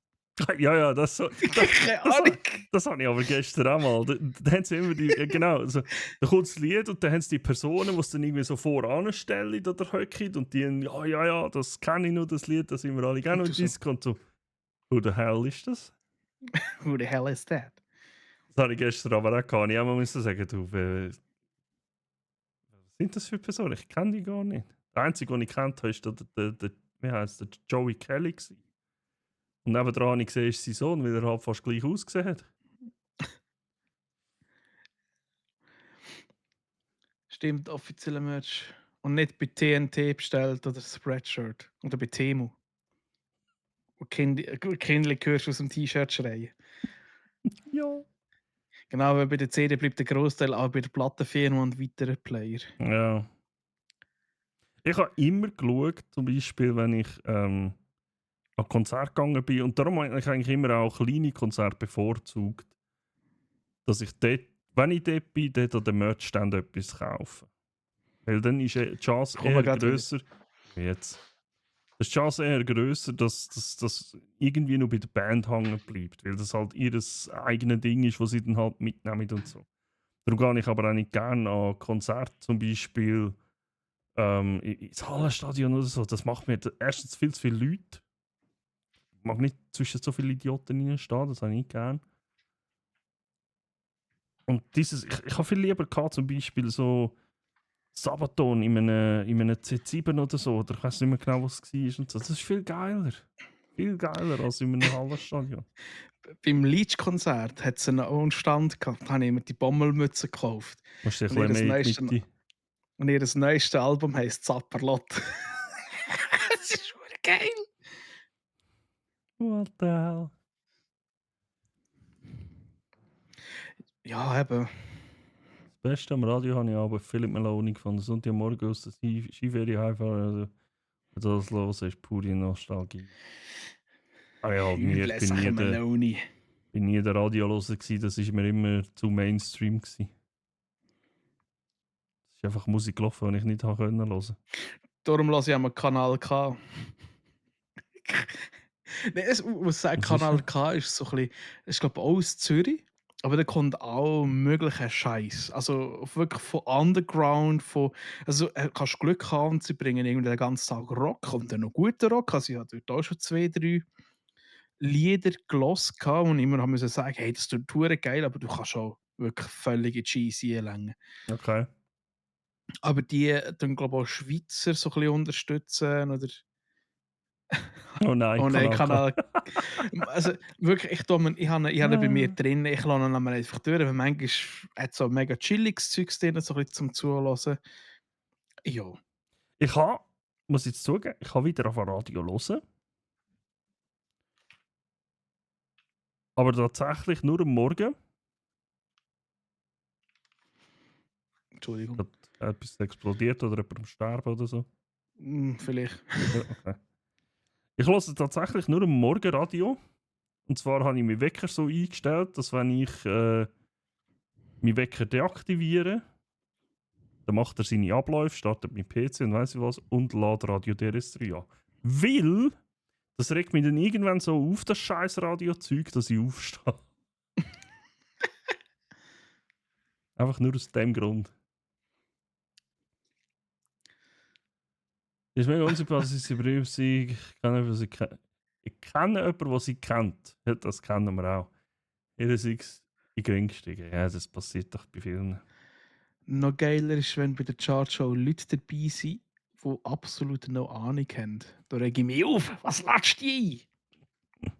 Ja, das so. Keine Ahnung. Das habe ich aber gestern auch mal. Da haben sie immer die, genau, also, da kommt das Lied und dann haben sie die Personen, die es dann irgendwie so voranstellen oder höcken und die, ja, das kenne ich noch, das Lied, das sind wir alle gerne Und im du so, Disco und so. Who the hell ist das? who the hell is that? Das habe ich gestern aber auch gehabt. Ich habe mal sagen, du, was sind das für Personen? Ich kenne die gar nicht. Der einzige, den ich kennt habe, ist der wie heisst der Joey Kelly gewesen. Und nebendran habe ich gesehen, ist sein Sohn, weil er halt fast gleich ausgesehen hat. Stimmt, offizielle Merch. Und nicht bei TNT bestellt oder Spreadshirt. Oder bei Temu. Und Kinder hörst du aus dem T-Shirt schreien. Ja. Genau, weil bei der CD bleibt der Großteil auch bei der Plattenfirma und weiteren Player. Ja. Ich habe immer geschaut, zum Beispiel, wenn ich an Konzert gegangen bin, und darum habe ich eigentlich immer auch kleine Konzerte bevorzugt, dass ich dort, wenn ich dort bin, dort an den Merchstand etwas kaufe. Weil dann ist die Chance Komm mal eher grad grösser. Wie jetzt? Das ist die Chance eher grösser, dass das irgendwie noch bei der Band hängen bleibt, weil das halt ihr eigenes Ding ist, was sie dann halt mitnehmen und so. Darum gehe ich aber auch nicht gerne an Konzerte, zum Beispiel ins Hallenstadion oder so. Das macht mir erstens viel zu viele Leute. Ich mag nicht zwischen so vielen Idioten reinstehen, das habe ich nicht gern. Und ich habe viel lieber gehabt, zum Beispiel so Sabaton in einem Z7 oder so, oder ich weiß nicht mehr genau, was es war. Und so. Das ist viel geiler. Viel geiler als in einem Hallenstadion. Beim Leach-Konzert hat es einen Stand gehabt, da habe ich mir die Bommelmütze gekauft. Musst du ein Und bisschen mehr in ihr die Mitte. Und ihr neuestes Album heisst Zapperlot. Das ist schon geil. What the hell? Ja, eben. Das Beste am Radio habe ich aber Philipp Meloni gefunden. Sonntagmorgen aus der Skiferie heimfahren. Also das los ist pure Nostalgie. Ah ja, bin nie der Radioloser gewesen, das war mir immer zu Mainstream gewesen. Es ist einfach Musik gelaufen, die ich nicht hören konnte. Darum lasse ich einmal Kanal K. Nein, ich muss sagen, Kanal K ist so ein bisschen, ich glaube auch aus Zürich, aber da kommt auch möglicher Scheiß. Also wirklich von Underground, also kannst du Glück haben und sie bringen irgendwie den ganzen Tag Rock und dann noch guten Rock. Also ich habe dort auch schon 2, 3 Lieder gehört und immer haben müssen sagen, hey, das tut verdammt geil, aber du kannst auch wirklich völlige Cheesy einlängen. Okay. Aber die dann glaube ich auch Schweizer so ein bisschen unterstützen oder Oh nein, oh nein, Kanal. also wirklich, ich habe ihn bei mir drin, ich lasse ihn einmal einfach durch, weil manchmal hat so mega chilliges Zeugs drin, so ein bisschen zum Zuhören. Ja. Muss ich jetzt zugeben, ich habe wieder auf ein Radio hören. Aber tatsächlich nur am Morgen. Entschuldigung. Hat etwas explodiert oder jemand am Sterben oder so. Vielleicht. Ja, okay. Ich höre tatsächlich nur am Morgen Radio. Und zwar habe ich meinen Wecker so eingestellt, dass wenn ich meinen Wecker deaktiviere, dann macht er seine Abläufe, startet mein PC und weiss ich was und lädt Radio DRS3 an. Weil, das regt mich dann irgendwann so auf, das scheiß Radio-Zeug, dass ich aufstehe. Einfach nur aus dem Grund. Das ist mega unsympathisch, dass sie Brief sind. Ich kenne jemanden, der sie kennt. Ja, das kennen wir auch. Jeder ist die Geringste. Ja, das passiert doch bei vielen. Noch geiler ist, wenn bei der Chartshow Leute dabei sind, die absolut noch Ahnung haben. Da rege ich mich auf. Was lässt die ein?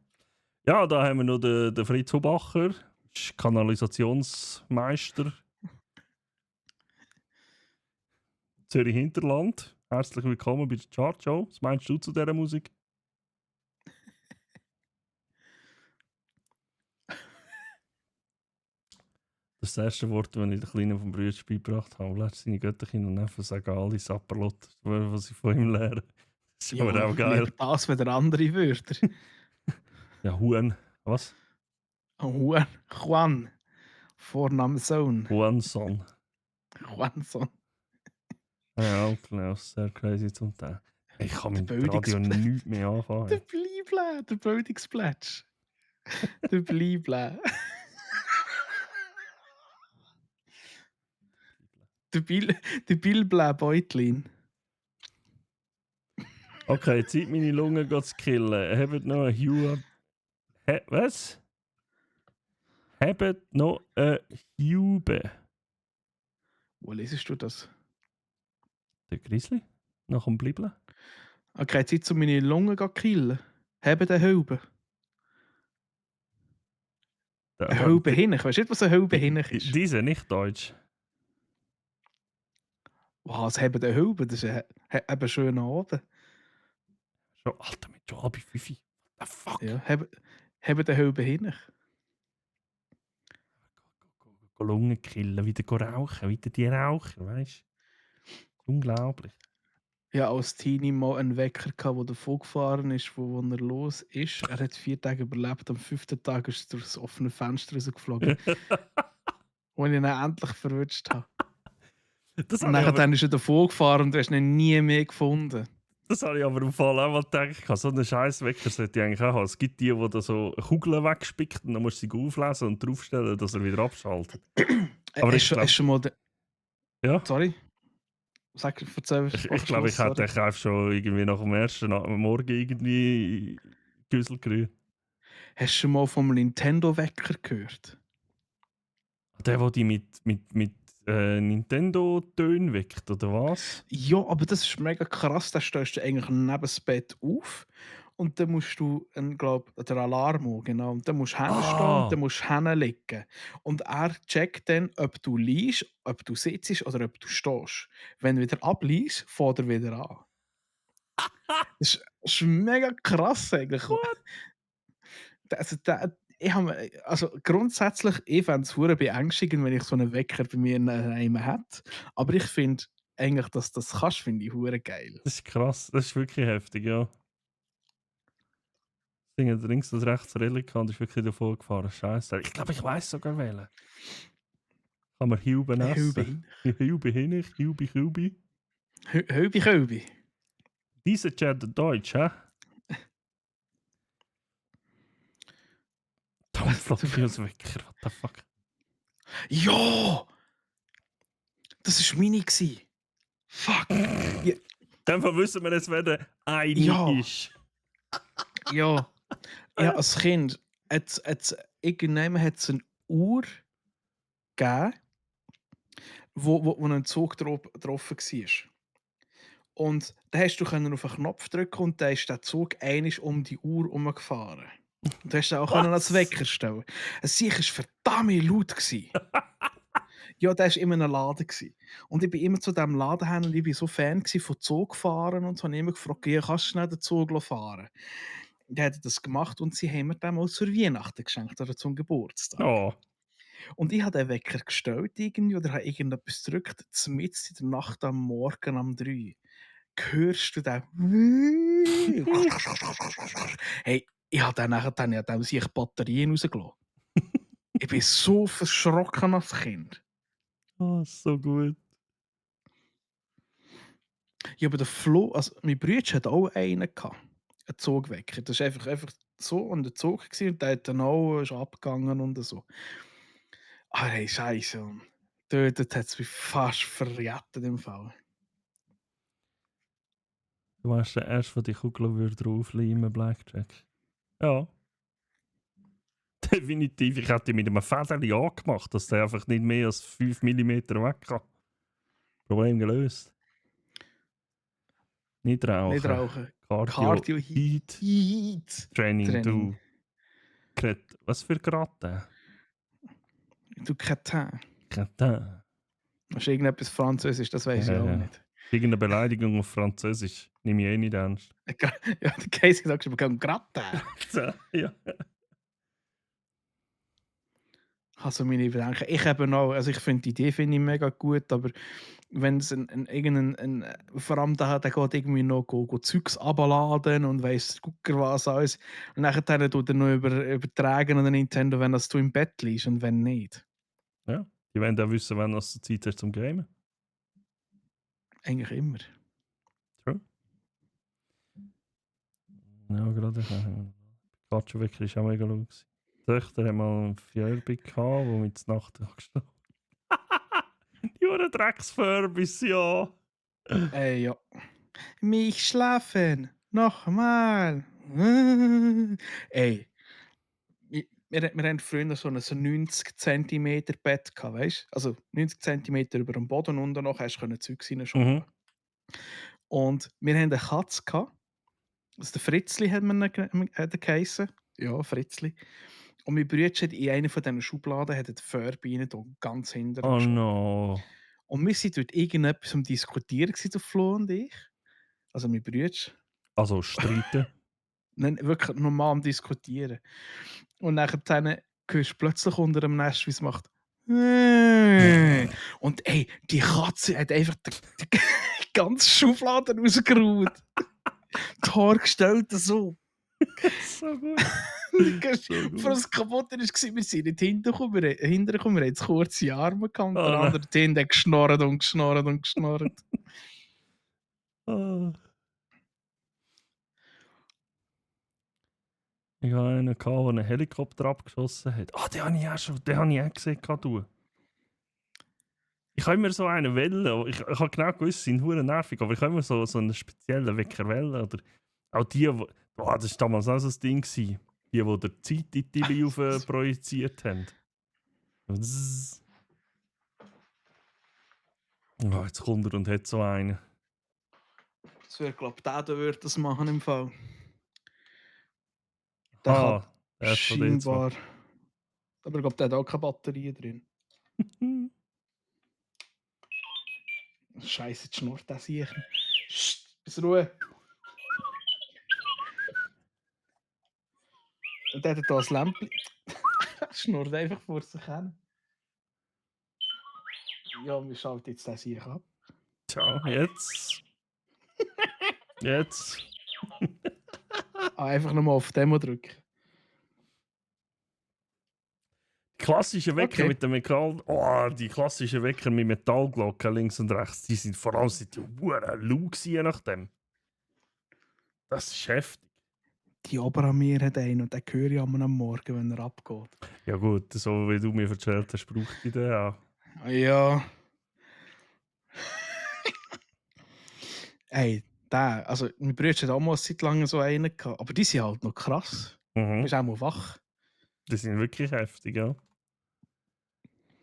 Ja, da haben wir noch den Fritz Hubacher, Kanalisationsmeister. Zürich Hinterland. Herzlich willkommen bei der Chart Show. Was meinst du zu dieser Musik? Das ist das erste Wort, das ich den Kleinen vom Brüder beigebracht habe. Letztens seine Götterkinder und Neffen sagen alle Sapperlot, was ich von ihm lerne. Das ist aber auch geil. Lieber das, wenn der andere Wörter. Ja, Huan. Was? Juan. Vorname Sohn. Huanson. Juanson. Ja, genau. Sehr crazy zum Teil. Ich kann mit Der Radio nichts mehr Der anfangen. Bleibler, der Bildungsplätsch. Der Bleibler. Der Bilbler Beutlin. Okay, Zeit, meine Lunge zu killen. Habt noch ein Hue. Was? Habt noch ein Hube. Wo lesest du das? Der Grizzly? Nach dem Bliblen? Okay, Zeit, um meine Lunge zu killen. Haben den Hülbe. Ein Hülbe Hinnich. Weißt du nicht, was ein Hülbe Hinnich ist? Diese, nicht Deutsch. Was haben den Hülbe? Das ist ein schöner Abend. Schon, Alter, mit schon halb 5. What the fuck? Ja, haben den Hülbe Hinnich. Lunge killen, wieder rauchen, wieder die Raucher, weißt du? Unglaublich. Ja, als Teenie mal einen Wecker gehabt, der davon gefahren ist, wo er los ist. Er hat 4 Tage überlebt, am 5. Tag ist er durch das offene Fenster rausgeflogen, wo ich ihn dann endlich verwünscht habe. Das Und habe dann ist er davon gefahren und du hast ihn nie mehr gefunden. ich aber im Fall auch mal gedacht. So einen Scheißwecker sollte ich eigentlich auch haben. Es gibt die, die da so Kugeln wegspickt und dann musst du sie auflesen und draufstellen, dass er wieder abschaltet. Aber ich glaube... schon mal... Ja? Sorry? Erzähl, Ich glaube, ich hätte einfach schon irgendwie nach dem ersten Morgen irgendwie Güssel gerührt. Hast du schon mal vom Nintendo-Wecker gehört? Der die mit Nintendo-Tönen weckt, oder was? Ja, aber das ist mega krass. Da stehst du eigentlich neben das Bett auf und dann musst du, glaube der Alarm auch, genau. Und dann musst du hinstehen und dann musst du hinlegen. Und er checkt dann, ob du liegst, ob du sitzt oder ob du stehst. Wenn du wieder abliegst, fährt er wieder an. Das ist mega krass eigentlich. Also grundsätzlich, ich fände es hure beängstigend, wenn ich so einen Wecker bei mir daheim hätte. Aber ich finde eigentlich, dass das kannst, finde ich hure geil. Das ist krass, das ist wirklich heftig, ja. Singen links und rechts Relikan, das ist wirklich davor gefahren. Scheiße. Ich glaube, ich weiß sogar wählen. Kann man Hilben essen? Hilbe hin, Hilbi. Hölbi. Diese Chat Deutsch, hä? Dampflokführungswecker, what the fuck? Ja! Das war meine. Fuck! Ja. Dann wissen wir jetzt, wer der eine ist. Ja. Ja, als Kind irgendjemand hat es eine Uhr gegeben, wo ein Zug drauf war. Und da hast du auf einen Knopf drücken und dann ist der Zug einmal um die Uhr herumgefahren. Und du hast auch als Wecker stellen. Es war verdammt laut. Ja, der war immer in einem Laden. Und ich bin immer zu diesem Laden hin und ich war so Fan von Zugfahren und habe immer gefragt, ja, kannst du schnell den Zug fahren? Die haben das gemacht und sie haben mir dann mal zur Weihnachten geschenkt oder zum Geburtstag. Oh. Und ich habe den Wecker gestellt irgendwie, oder habe irgendetwas gedrückt, mitten in der Nacht am Morgen um 3. Hörst du den? Hey, ich habe dann sich Batterien rausgelassen. Ich bin so verschrocken als Kind. Oh, so gut. Ja, aber der Flo, also mein Bruder hat auch einen gehabt. Einen Zugwecker. Das war einfach so an der Zug gewesen, und der hat dann auch ist abgegangen und so. Ah, hey, Scheiße. Dort hat es mich fast verjettet im Fall. Du warst der Erste, der die Kugel draufleimen, Blackjack. Ja. Definitiv. Ich hätte mit einem Federli angemacht, dass der einfach nicht mehr als 5 mm weg kann. Problem gelöst. Nicht rauchen. Nicht rauchen. Cardio Heat. Training. Du. Was für Gratin? Du Cretin. Gratin. Das ist irgendetwas Französisch, das weiß ich auch nicht. Irgendeine Beleidigung auf Französisch. Nehme ich eh nicht ernst. Ja, der Casey sagt schon, wir gehen gratten. Ja. Also meine Bedenken. Ich eben auch, also ich finde die Idee finde ich mega gut, aber wenn es vor allem der geht irgendwie noch go Zeugs abladen und weiss gucker was alles und nachher tut er noch übertragen an den Nintendo, wenn das du im Bett liegst und wenn nicht. Ja. Die wollen auch wissen, wann du Zeit hast zum Gamen. Eigentlich immer. True. Ja, gerade. Pikachu-Wecker ist auch mega laut. Die Töchter haben mal ein Fürbi gehabt, wo mit der Nacht angeschlafen. Die waren Drecksfürbis, ja. Ja. Mich schlafen. Nochmal. Ey. Wir haben früher so ein 90 cm Bett gehabt, weißt du? Also 90 cm über dem Boden und unten noch hast du Zeugs reinschauen. Mhm. Und wir haben eine Katze gehabt. Also der Fritzli hat er geheissen. Ja, Fritzli. Und mein Bruder hat in einer von diesen Schubladen hat die Furby rein, da ganz hinten. Oh geschoben. no. Und wir waren dort irgendetwas am Diskutieren, gewesen, der Flo und ich. Also mein Bruder. Also streiten. Nein, wirklich normal am Diskutieren. Und nachher hörst du plötzlich unter dem Nest, wie es macht. Und ey, die Katze hat einfach die ganze Schublade rausgeruht. Die Haare gestellt so. So gut. Vor das Kaputte war, wir sind nicht hintergekommen, wir haben jetzt kurze Arme gehabt und der nein. andere hinten hat geschnorrt und geschnorrt und geschnorrt. Ah. Ich hatte einen, der einen Helikopter abgeschossen hat. Ah, den habe ich auch schon, den habe ich auch gesehen. Du. Ich habe immer so einen Welle. Ich habe genau gewusst, sie sind verdammt nervig, aber ich habe immer so einen speziellen Weckerwelle. Oder auch die, das war damals auch so ein Ding, die der Zeit in die TV projiziert haben. Zzz. Oh, jetzt kommt er und hat so einen. Das wäre, glaube ich, der würde das machen im Fall. Der hat hat scheinbar. Aber ich glaube, der hat auch keine Batterie drin. Scheiße, jetzt schnurrt der sicher. Bis Ruhe. Und der hat hier ein Lämpchen. Schnurrt einfach vor sich hin. Ja, wir schalten jetzt den sicher ab. Ciao, jetzt. Jetzt. Einfach nochmal auf Demo drücken. Klassische Wecker Okay. mit dem Metall. Oh, die klassischen Wecker mit Metallglocken links und rechts, die sind vor allem die laut je nachdem. Das ist heftig. Die Oberamir hat einen und den höre ich am Morgen, wenn er abgeht. Ja gut, so wie du mir erzählt hast, braucht die den auch. Ja. Ey, der, also mein Bruder hat auch mal eine Zeit lang so einen gehabt, aber die sind halt noch krass. Du Mhm. bist auch mal wach. Die sind wirklich heftig, ja.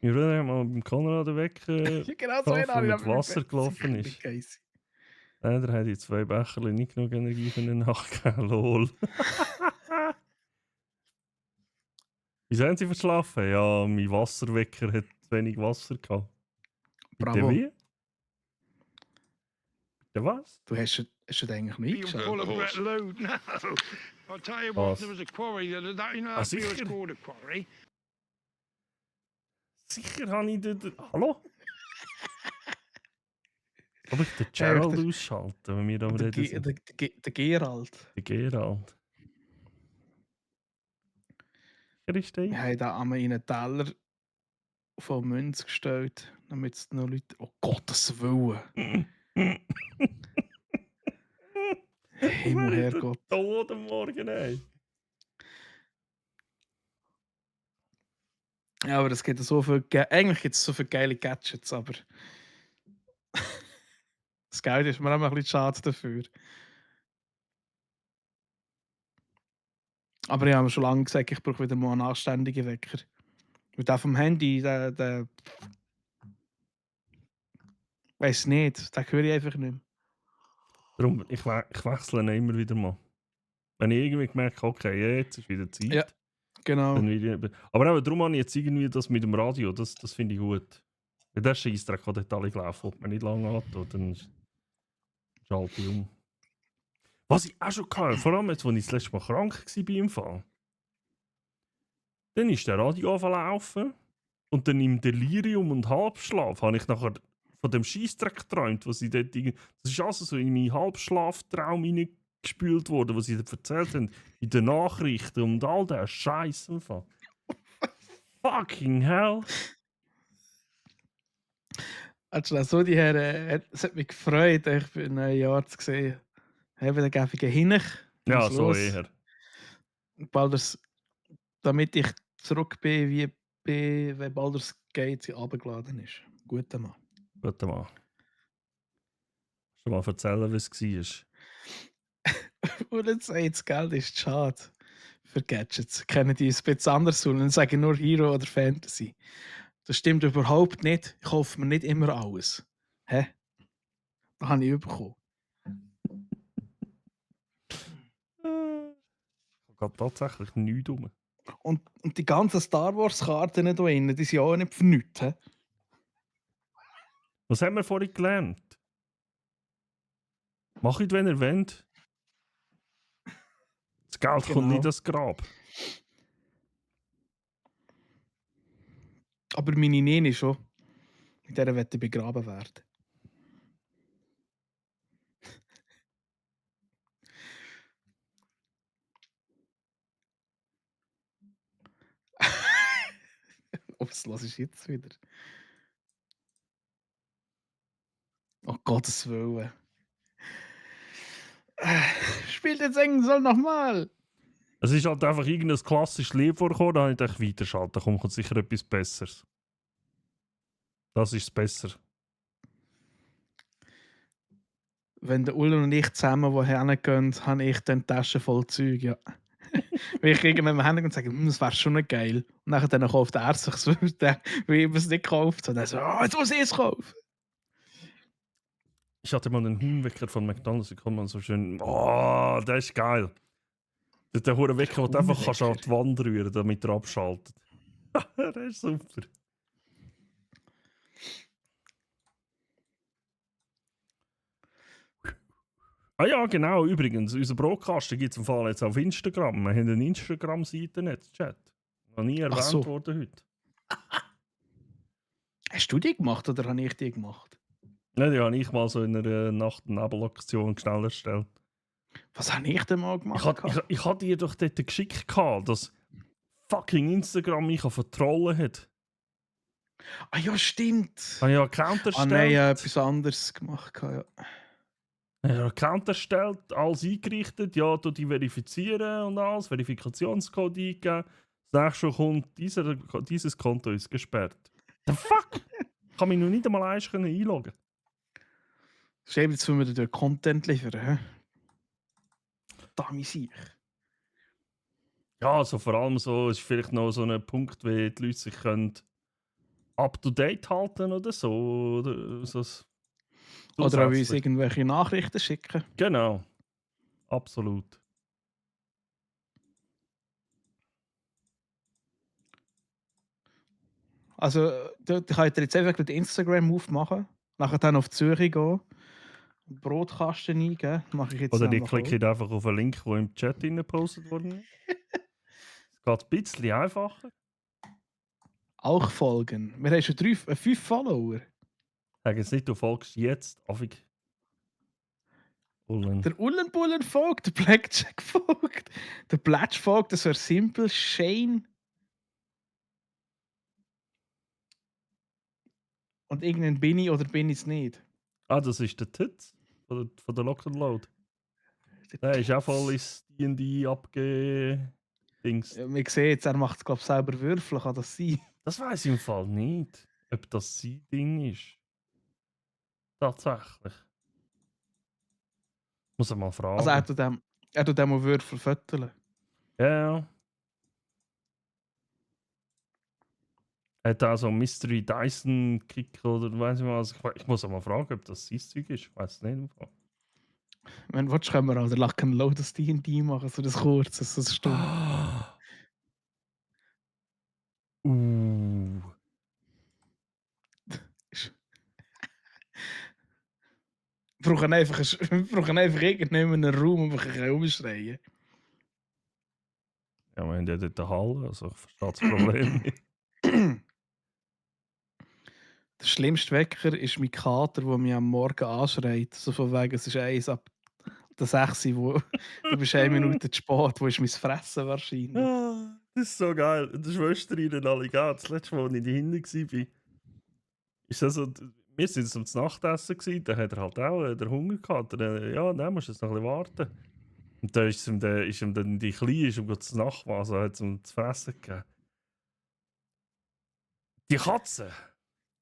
Mein Bruder hat mal beim Konrad den Wecker Ja, genau so getroffen, einen mit Wasser gelaufen ist. Der hat in 2 Becherchen nicht genug Energie für den Nachgeben. Lol. Wieso haben sie verschlafen? Ja, mein Wasserwecker hat zu wenig Wasser gehabt. Bitte Bravo. wie? Bitte was? Du hast es eigentlich nicht You're geschaut. full of Brett Load. No. I'll tell you what, there was a quarry the other day. You know that sicher. was called a quarry? Sicher habe ich den... Hallo? Soll ich den Gerald der- ausschalten, wenn wir da reden sind? Der Gerald. Der Gerald. Er ist der. Wir haben da einmal in einen Teller von Münz gestellt, damit es noch Leute. Oh Gottes Willen! Himmel, Herrgott. Tod am Morgen, ey. Ja, aber es gibt so viel. Eigentlich gibt es so viele geile Gadgets, aber. Das Geld ist mir auch ein bisschen schade dafür. Aber ich habe mir schon lange gesagt, ich brauche wieder mal einen anständigen Wecker. Weil der vom Handy, der weiß nicht, den höre ich einfach nicht mehr. Darum, ich wechsle ihn immer wieder mal. Wenn ich irgendwie merke, okay, jetzt ist wieder Zeit. Ja. Genau. Dann wieder, aber auch darum habe ich jetzt irgendwie das mit dem Radio, das finde ich gut. Weil der Scheissdreck, der dort alle gelaufen, ob man nicht lange hat, dann ist Schalte um. Was ich auch schon hatte, vor allem jetzt, als ich das letzte Mal krank war im Fall. Dann ist der Radio angelaufen und dann im Delirium und Halbschlaf habe ich nachher von dem Scheissdreck geträumt, was sie dort das ist also so in meinen Halbschlaftraum hineingespült worden, was sie dort erzählt haben, in den Nachrichten und all der Scheiß im Fall. Fucking hell! Also die Herren, es hat mich gefreut, euch für ein Jahr zu sehen. Haben den gäfigen Hinech. Ja, so eher. Baldur's, damit ich zurück bin, wie bin, wenn Baldur's Gate runtergeladen ist. Guter Mann. Warte mal. Kannst du mal erzählen, wie es war? Und dann sagt das Geld ist schade für Gadgets. Kennen die ein bisschen anders und dann sagen nur Hero oder Fantasy. Das stimmt überhaupt nicht. Ich kaufe mir nicht immer alles. Hä? Das habe ich bekommen. Ich habe tatsächlich nichts rum. Und die ganzen Star Wars-Karten hier drin, die sind auch nicht für nichts. Hä? Was haben wir vorhin gelernt? Macht, wenn ihr wollt. Das Geld kommt Genau. nicht ins Grab. Aber meine Nene schon. Mit der wird begraben werden. Was los ist jetzt wieder? Oh Gottes Willen. Spielt jetzt Engel soll nochmal. Es ist halt einfach irgendein klassisches Lied vorgekommen, da habe ich gedacht, weiterschalten, da kommt sicher etwas Besseres. Das ist besser. Wenn der Ulle und ich zusammen wohin gehen, habe ich dann Taschen voll Zeug, ja. Wenn ich irgendjemandem hänge und sage, das wäre schon nicht geil. Und nachher dann kauft er sich weil ich es nicht gekauft. Und dann so, oh, jetzt muss ich es kaufen. Ich hatte mal einen Huhnwecker von McDonalds, da kann man so schön. Oh, der ist geil. Der hure Wecker, wo du einfach kannst an die Wand rühren, damit er abschaltet. Der ist super. Ah ja, genau, übrigens, unser Broadcaster gibt es im Fall jetzt auf Instagram. Wir haben eine Instagram-Seite nicht, Chat. Noch nie erwähnt so. worden heute. Hast du die gemacht oder habe ich die gemacht? Nein, die habe ich mal so in einer Nacht-Nebel-Aktion schnell erstellt. Was habe ich denn mal gemacht? Ich hatte dir doch dort geschickt, dass fucking Instagram mich vertrollen hat. Ah ja, stimmt. Ich habe ja einen Account erstellt. Ah nein, ich habe etwas anderes gemacht. Ja. Ich habe einen Account erstellt, alles eingerichtet, ja, du die verifizieren und alles, Verifikationscode eingeben. Das nächste kommt, dieses Konto ist gesperrt. The fuck? Ich kann mich noch nicht einmal einloggen. Schreibe jetzt, wenn wir den Content liefern. Hä? Da mich ich. Ja, also vor allem so ist vielleicht noch so ein Punkt, wie die Leute sich können up-to-date halten oder so. Oder auch uns zusätzlich. irgendwelche Nachrichten schicken. Genau. Absolut. Also, da könnt ihr jetzt einfach den Instagram aufmachen, nachher dann auf die Suche gehen, Brotkasten eingeben. Mache ich jetzt Oder die nämlich klicken einfach auf einen Link, der im Chat gepostet worden ist. Es geht ein bisschen einfacher. auch folgen. Wir haben schon 5 Follower. Sag jetzt nicht, du folgst jetzt Affig. Ullen. Der Ullenbullen folgt, der Blackjack folgt, der Blatch folgt, das wäre simpel. Shane. Und irgendein bin ich oder bin ich es nicht. Ah, das ist der Titz von der Lock and Load. Der ist auch voll ins D&D abgedingst. Ja, man sieht jetzt, er macht, glaube ich, selber Würfel. Kann das sein? Das weiß ich im Fall nicht, ob das sein Ding ist. Tatsächlich. Muss er mal fragen. Also, er tut dem mal Würfel fötteln. Ja. Er hat auch so einen Mystery Dyson Kick oder weiß ich was. Ich muss auch mal fragen, ob das sein Zeug ist. Ich weiß es nicht. Im Fall. Wenn du willst, können wir auch den Lock and Load das D&D machen, so das kurze, so eine Stunde. brauchen einfach, wir brauchen einfach irgendeinen Raum, wo wir ein bisschen rumschreien. Ja, wir haben ja dort eine Halle, also ich verstehe das Problem nicht. Der schlimmste Wecker ist mein Kater, der mich am Morgen anschreit. So von wegen, es ist 1 ab der 6 Uhr, du bist 1 Minute zu spät, wo ist mein Fressen wahrscheinlich. Ah, das ist so geil. Und die Schwester in den Alligator, das letzte Mal, als ich dahinter war, ist das so, wir sind zum Nachtessen gewesen, da hat er halt auch den Hunger gehabt. Ja, nein, musst jetzt noch ein bisschen warten. Und da ist ihm dann die Kleine ist ihm zu Nacht also hat es ihm zu fressen gegeben. Die Katzen,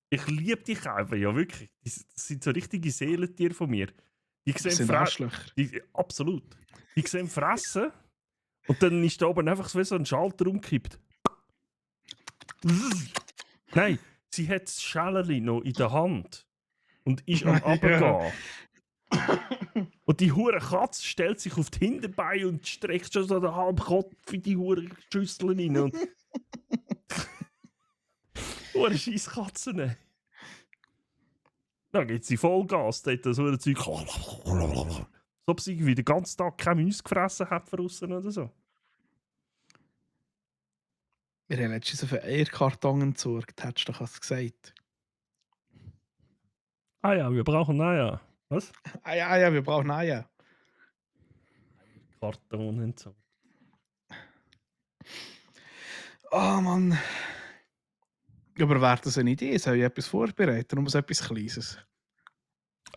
ich liebe die Käfer, ja wirklich. Das sind so richtige Seelentiere von mir. Die Das sehen sind Arschlöcher. absolut. Die sehen fressen und dann ist da oben einfach so ein Schalter umgekippt. Nein, sie hat das Schällerli noch in der Hand und ist am Ja. Runtergehen. Und die hure Katze stellt sich auf die Hinterbeine und streckt schon so den halben Kopf in die hure Schüssel rein. Und hure scheiß Katzen. Dann gibt sie Vollgas, dort so ein Zeug. So, ob sie irgendwie den ganzen Tag kein Mäuse gefressen hat von außen oder so. Wir haben letztens auf einen Eierkarton entsorgt, hättest du doch was gesagt. Ah ja, wir brauchen Eier. Was? Ja, wir brauchen Eier. Karton und so. Oh Mann. Aber wäre das eine Idee? Soll ich etwas vorbereiten? Nur so etwas Kleines.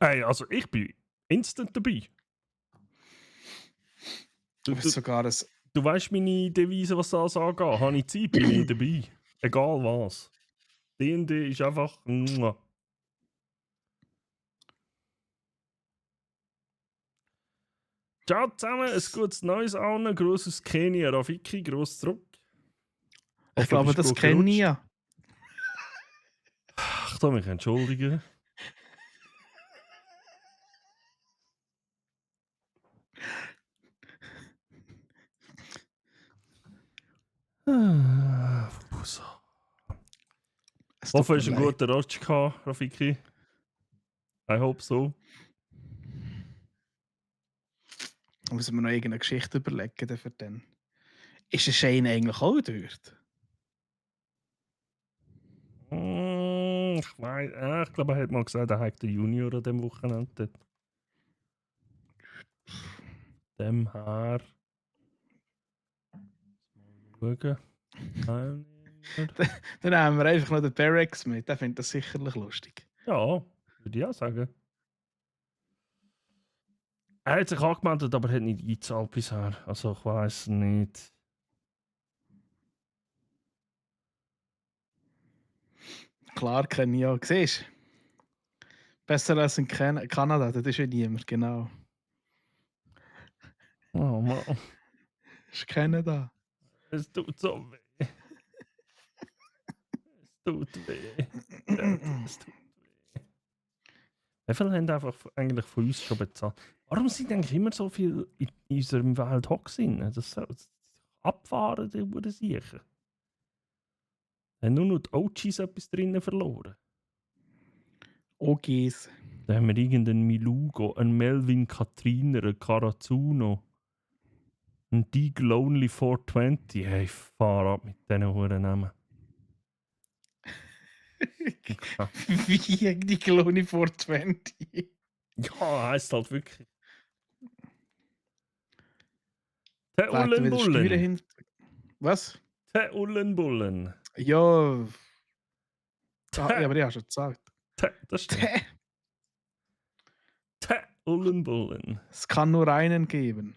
Ey, also ich bin instant dabei. Du, Du du, sogar ein du weißt meine Devise, was das angeht. Habe ich Zeit, bin ich dabei. Egal was. D&D ist einfach... Mua. Ciao zusammen, ein gutes Neues an, grosses Kenia, Rafiki, gross zurück. Ich glaube, das kenne ich ja. Ich darf mich entschuldigen. Es tut Hoffe, mir du hast einen leid. guten Rutsch gehabt, Rafiki. I hope so. Muss mir noch irgendeine Geschichte überlegen dafür dann. Ist der Shane eigentlich auch dort? Ich weiß, ich glaube, er hat mal gesagt, er hat den Junior an dem Wochenende dort. Dem her. Mal schauen. Teilnehmer. Dann haben wir einfach noch den Berex mit. Der findet das sicherlich lustig. Ja, würde ich auch sagen. Er hat sich angemeldet, aber hat nicht eingezahlt bisher. Also ich weiß nicht. Klar, kenne ich auch. Siehst du? Besser als in Kanada, das ist ja niemand, genau. Oh Mann, Das ist Kanada. es tut so weh. Es tut weh. Es tut weh. Wie viel haben einfach eigentlich von uns schon bezahlt? Warum sind eigentlich immer so viel in unserem Welt Hoxin? Das abfahren, die Uhren sicher. Haben nur noch die OGs etwas drinnen verloren. OGs. Da haben wir irgendeinen Milugo, einen Melvin Katriner, einen Carazuno, einen Dig Lonely 420. Hey, fahr ab mit diesen Hurennamen. Wie die Clone 420. Ja, heisst halt wirklich. Der Werden wieder Steuern Ullenbullen. hin. Was? Der Ullenbullen. Ja. Tä. Ja, aber ich habe schon gesagt. Das stimmt. Der Ullenbullen. Es kann nur einen geben.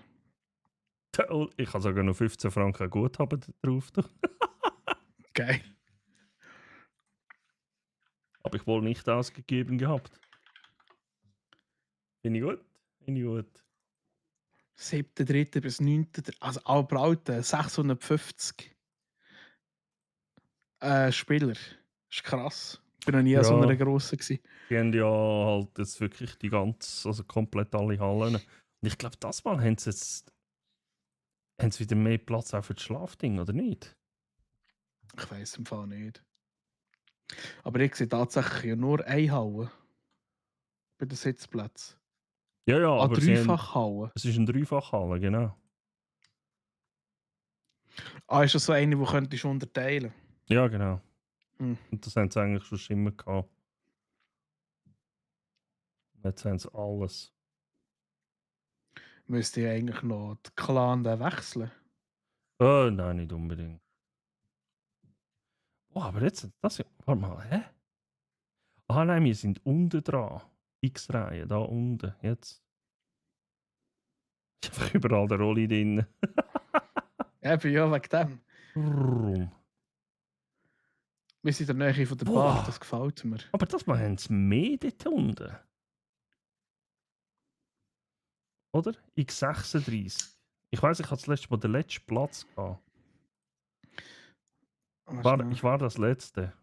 Ich habe sogar noch 15 Franken Guthaben drauf. Geil. Habe ich wohl nicht ausgegeben gehabt. Finde ich gut. Finde ich gut. 7.3. bis 9. Also aber Alter, 650 Spieler. Das ist krass. Ich bin noch nie an so Ja. einer grossen gewesen. Die haben ja halt jetzt wirklich die ganze, also komplett alle Hallen. Und ich glaube, das Mal haben sie jetzt wieder mehr Platz auch für das Schlafding, oder nicht? Ich weiß im Fall nicht. Aber ich sehe tatsächlich ja nur eine Halle bei den Sitzplätzen. Ja, ja, An aber sie haben, Dreifachhalle. es ist ein Dreifachhalle, genau. Ah, ist das so eine, die könntest du unterteilen? Ja, genau. Hm. Und das haben sie eigentlich schon immer gehabt. Jetzt haben sie alles. Müsste ja eigentlich noch die Clan dann wechseln. Oh, nein, nicht unbedingt. Oh, aber jetzt, das ja. Warte mal, hä? Ah, nein, wir sind unten dran. X-Reihe, da unten. Jetzt. Ist einfach überall der Rolli drin. Eben, ja, wegen dem. Rum. Wir sind in der Nähe von der Boah. Bar, das gefällt mir. Aber das mal haben sie mehr dort unten. Oder? X36. Ich weiss, ich hatte das letzte Mal den letzten Platz gehabt. Ich war das letzte.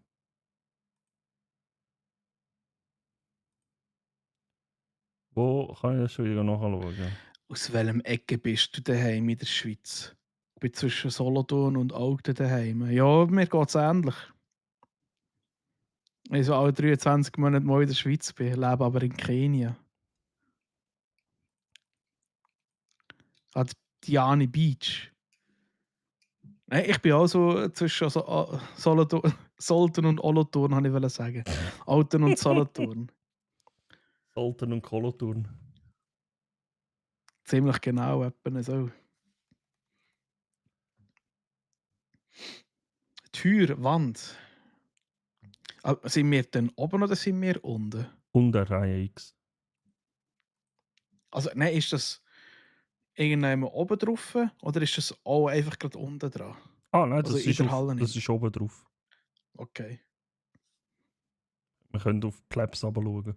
Wo kann ich das schon wieder nachschauen? Aus welchem Ecke bist du daheim in der Schweiz? Ich bin zwischen Solothurn und Olten daheim. Ja, mir geht es ähnlich. Ich so alle 23 Monate mal in der Schweiz bin, lebe aber in Kenia. An Diani Beach. Nein, ich bin auch so zwischen Solothurn und Olothurn, habe ich wollen sagen. Olten und Solothurn. Solten und Solothurn. Ziemlich genau, etwa so. Tür, Wand. Sind wir dann oben oder sind wir unten? Und der Reihe X. Also, nein, ist das irgendwann oben drauf oder ist das auch einfach gerade unten dran? Ah, nein, Also das, in ist, der Halle das nicht. ist oben drauf. Okay, Wir können auf die Plebs schauen.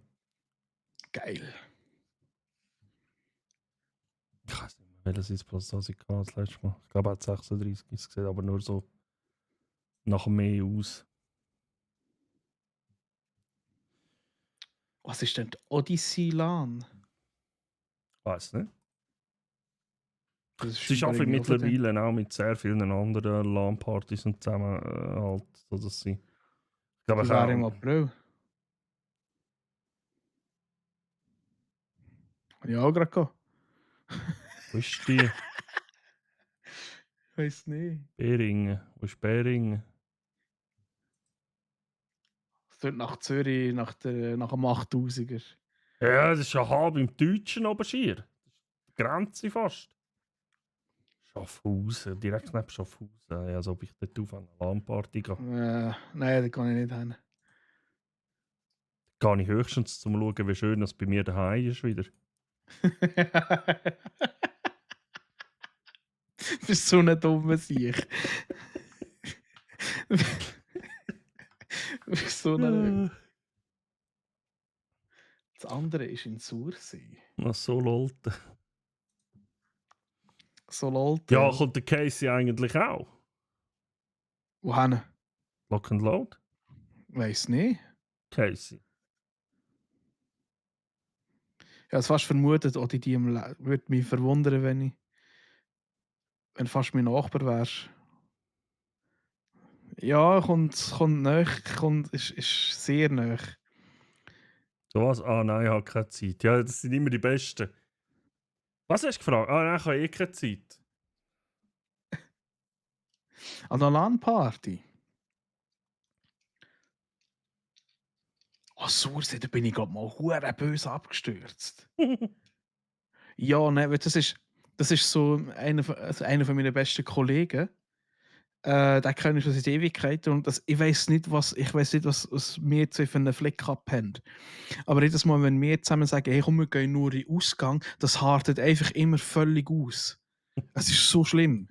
geil. Ich weiß nicht mehr, welches Sitzplatz das ich hatte das letzte Mal. Ich glaube, er hat 36 gesehen, aber nur so nach mehr aus. Was ist denn die Odyssey LAN? Weiß nicht. Das Es ist auch irgendwie auch von denen. mittlerweile auch mit sehr vielen anderen LAN-Partys und zusammen halt, so dass sie. Ich glaube, Die ich wäre im auch. April. Habe ich auch gerade gehabt. Wo ist die? Weiß nicht. Beringen. Wo ist Beringen? Dort nach Zürich, nach dem 8000er. Ja, das ist ja halb im Deutschen oben schier. Grenze fast. Schaffhausen, direkt neben Schaffhausen. Ja, als ob ich dort auf eine LAN-Party gehe. Nein, da kann ich nicht hin. Gehe ich höchstens zum Schauen, wie schön es bei mir daheim ist wieder. Du bist so ein dummer Sieg. Du bist so ein... Das andere ist in Sursee. Ach so, Leute. So Leute. Ja, kommt der Casey eigentlich auch? Wohin? Lock and Load? Weiß nicht. Casey. Ich habe es fast vermutet, oder die würde mich verwundern, wenn fast mein Nachbar wärst. Ja, kommt näher, ist sehr näher. So was? Ah nein, ich habe keine Zeit. Ja, das sind immer die Besten. Was hast du gefragt? Ah nein, ich habe eh keine Zeit. An einer LAN-Party. Sursee, da bin ich gerade mal hure böse abgestürzt. Ja, ne, weil das ist so einer von meinen besten Kollegen. Den kenne ich schon seit Ewigkeiten und ich weiß nicht, was wir zwei für einen Fleck haben. Aber jedes Mal, wenn wir zusammen sagen, hey, komm, wir gehen nur in den Ausgang, das hartet einfach immer völlig aus. Es ist so schlimm.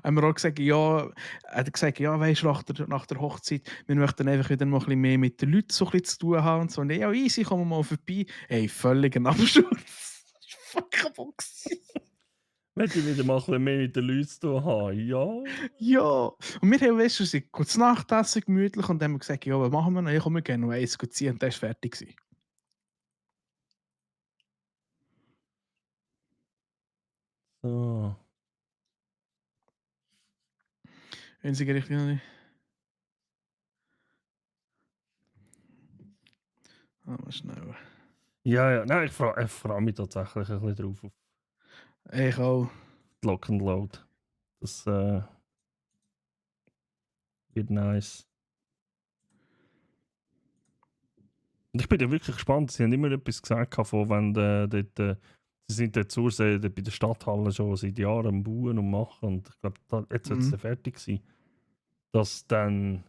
Haben wir auch gesagt, ja, weisst du, nach der Hochzeit, wir möchten einfach wieder mal ein bisschen mehr mit den Leuten so ein bisschen zu tun haben und so. Und ja, easy, kommen wir mal vorbei. Hey, völlig ein Absturz. Das war fucking kaputt. Wenn ich wieder mal ein bisschen mehr mit den Leuten zu tun habe, ja. Ja. Und wir haben, weißt du, sind kurz Nachtessen gemütlich und dann haben wir gesagt, ja, was machen wir noch? Ja, komm, wir gehen noch eins ziehen und dann ist fertig gewesen. So. Einzige Richtung. mal schnell. Ja. Nein, ich freu mich tatsächlich ein bisschen drauf auf Ich auch. die Lock and Load. Das wird nice. Und ich bin ja wirklich gespannt. Sie haben immer etwas gesagt von, wenn dort, sie sind dort zur See, dort bei der Stadthalle schon seit Jahren am Bauen und machen. Und ich glaube, jetzt wird es dann fertig sein. Dass dann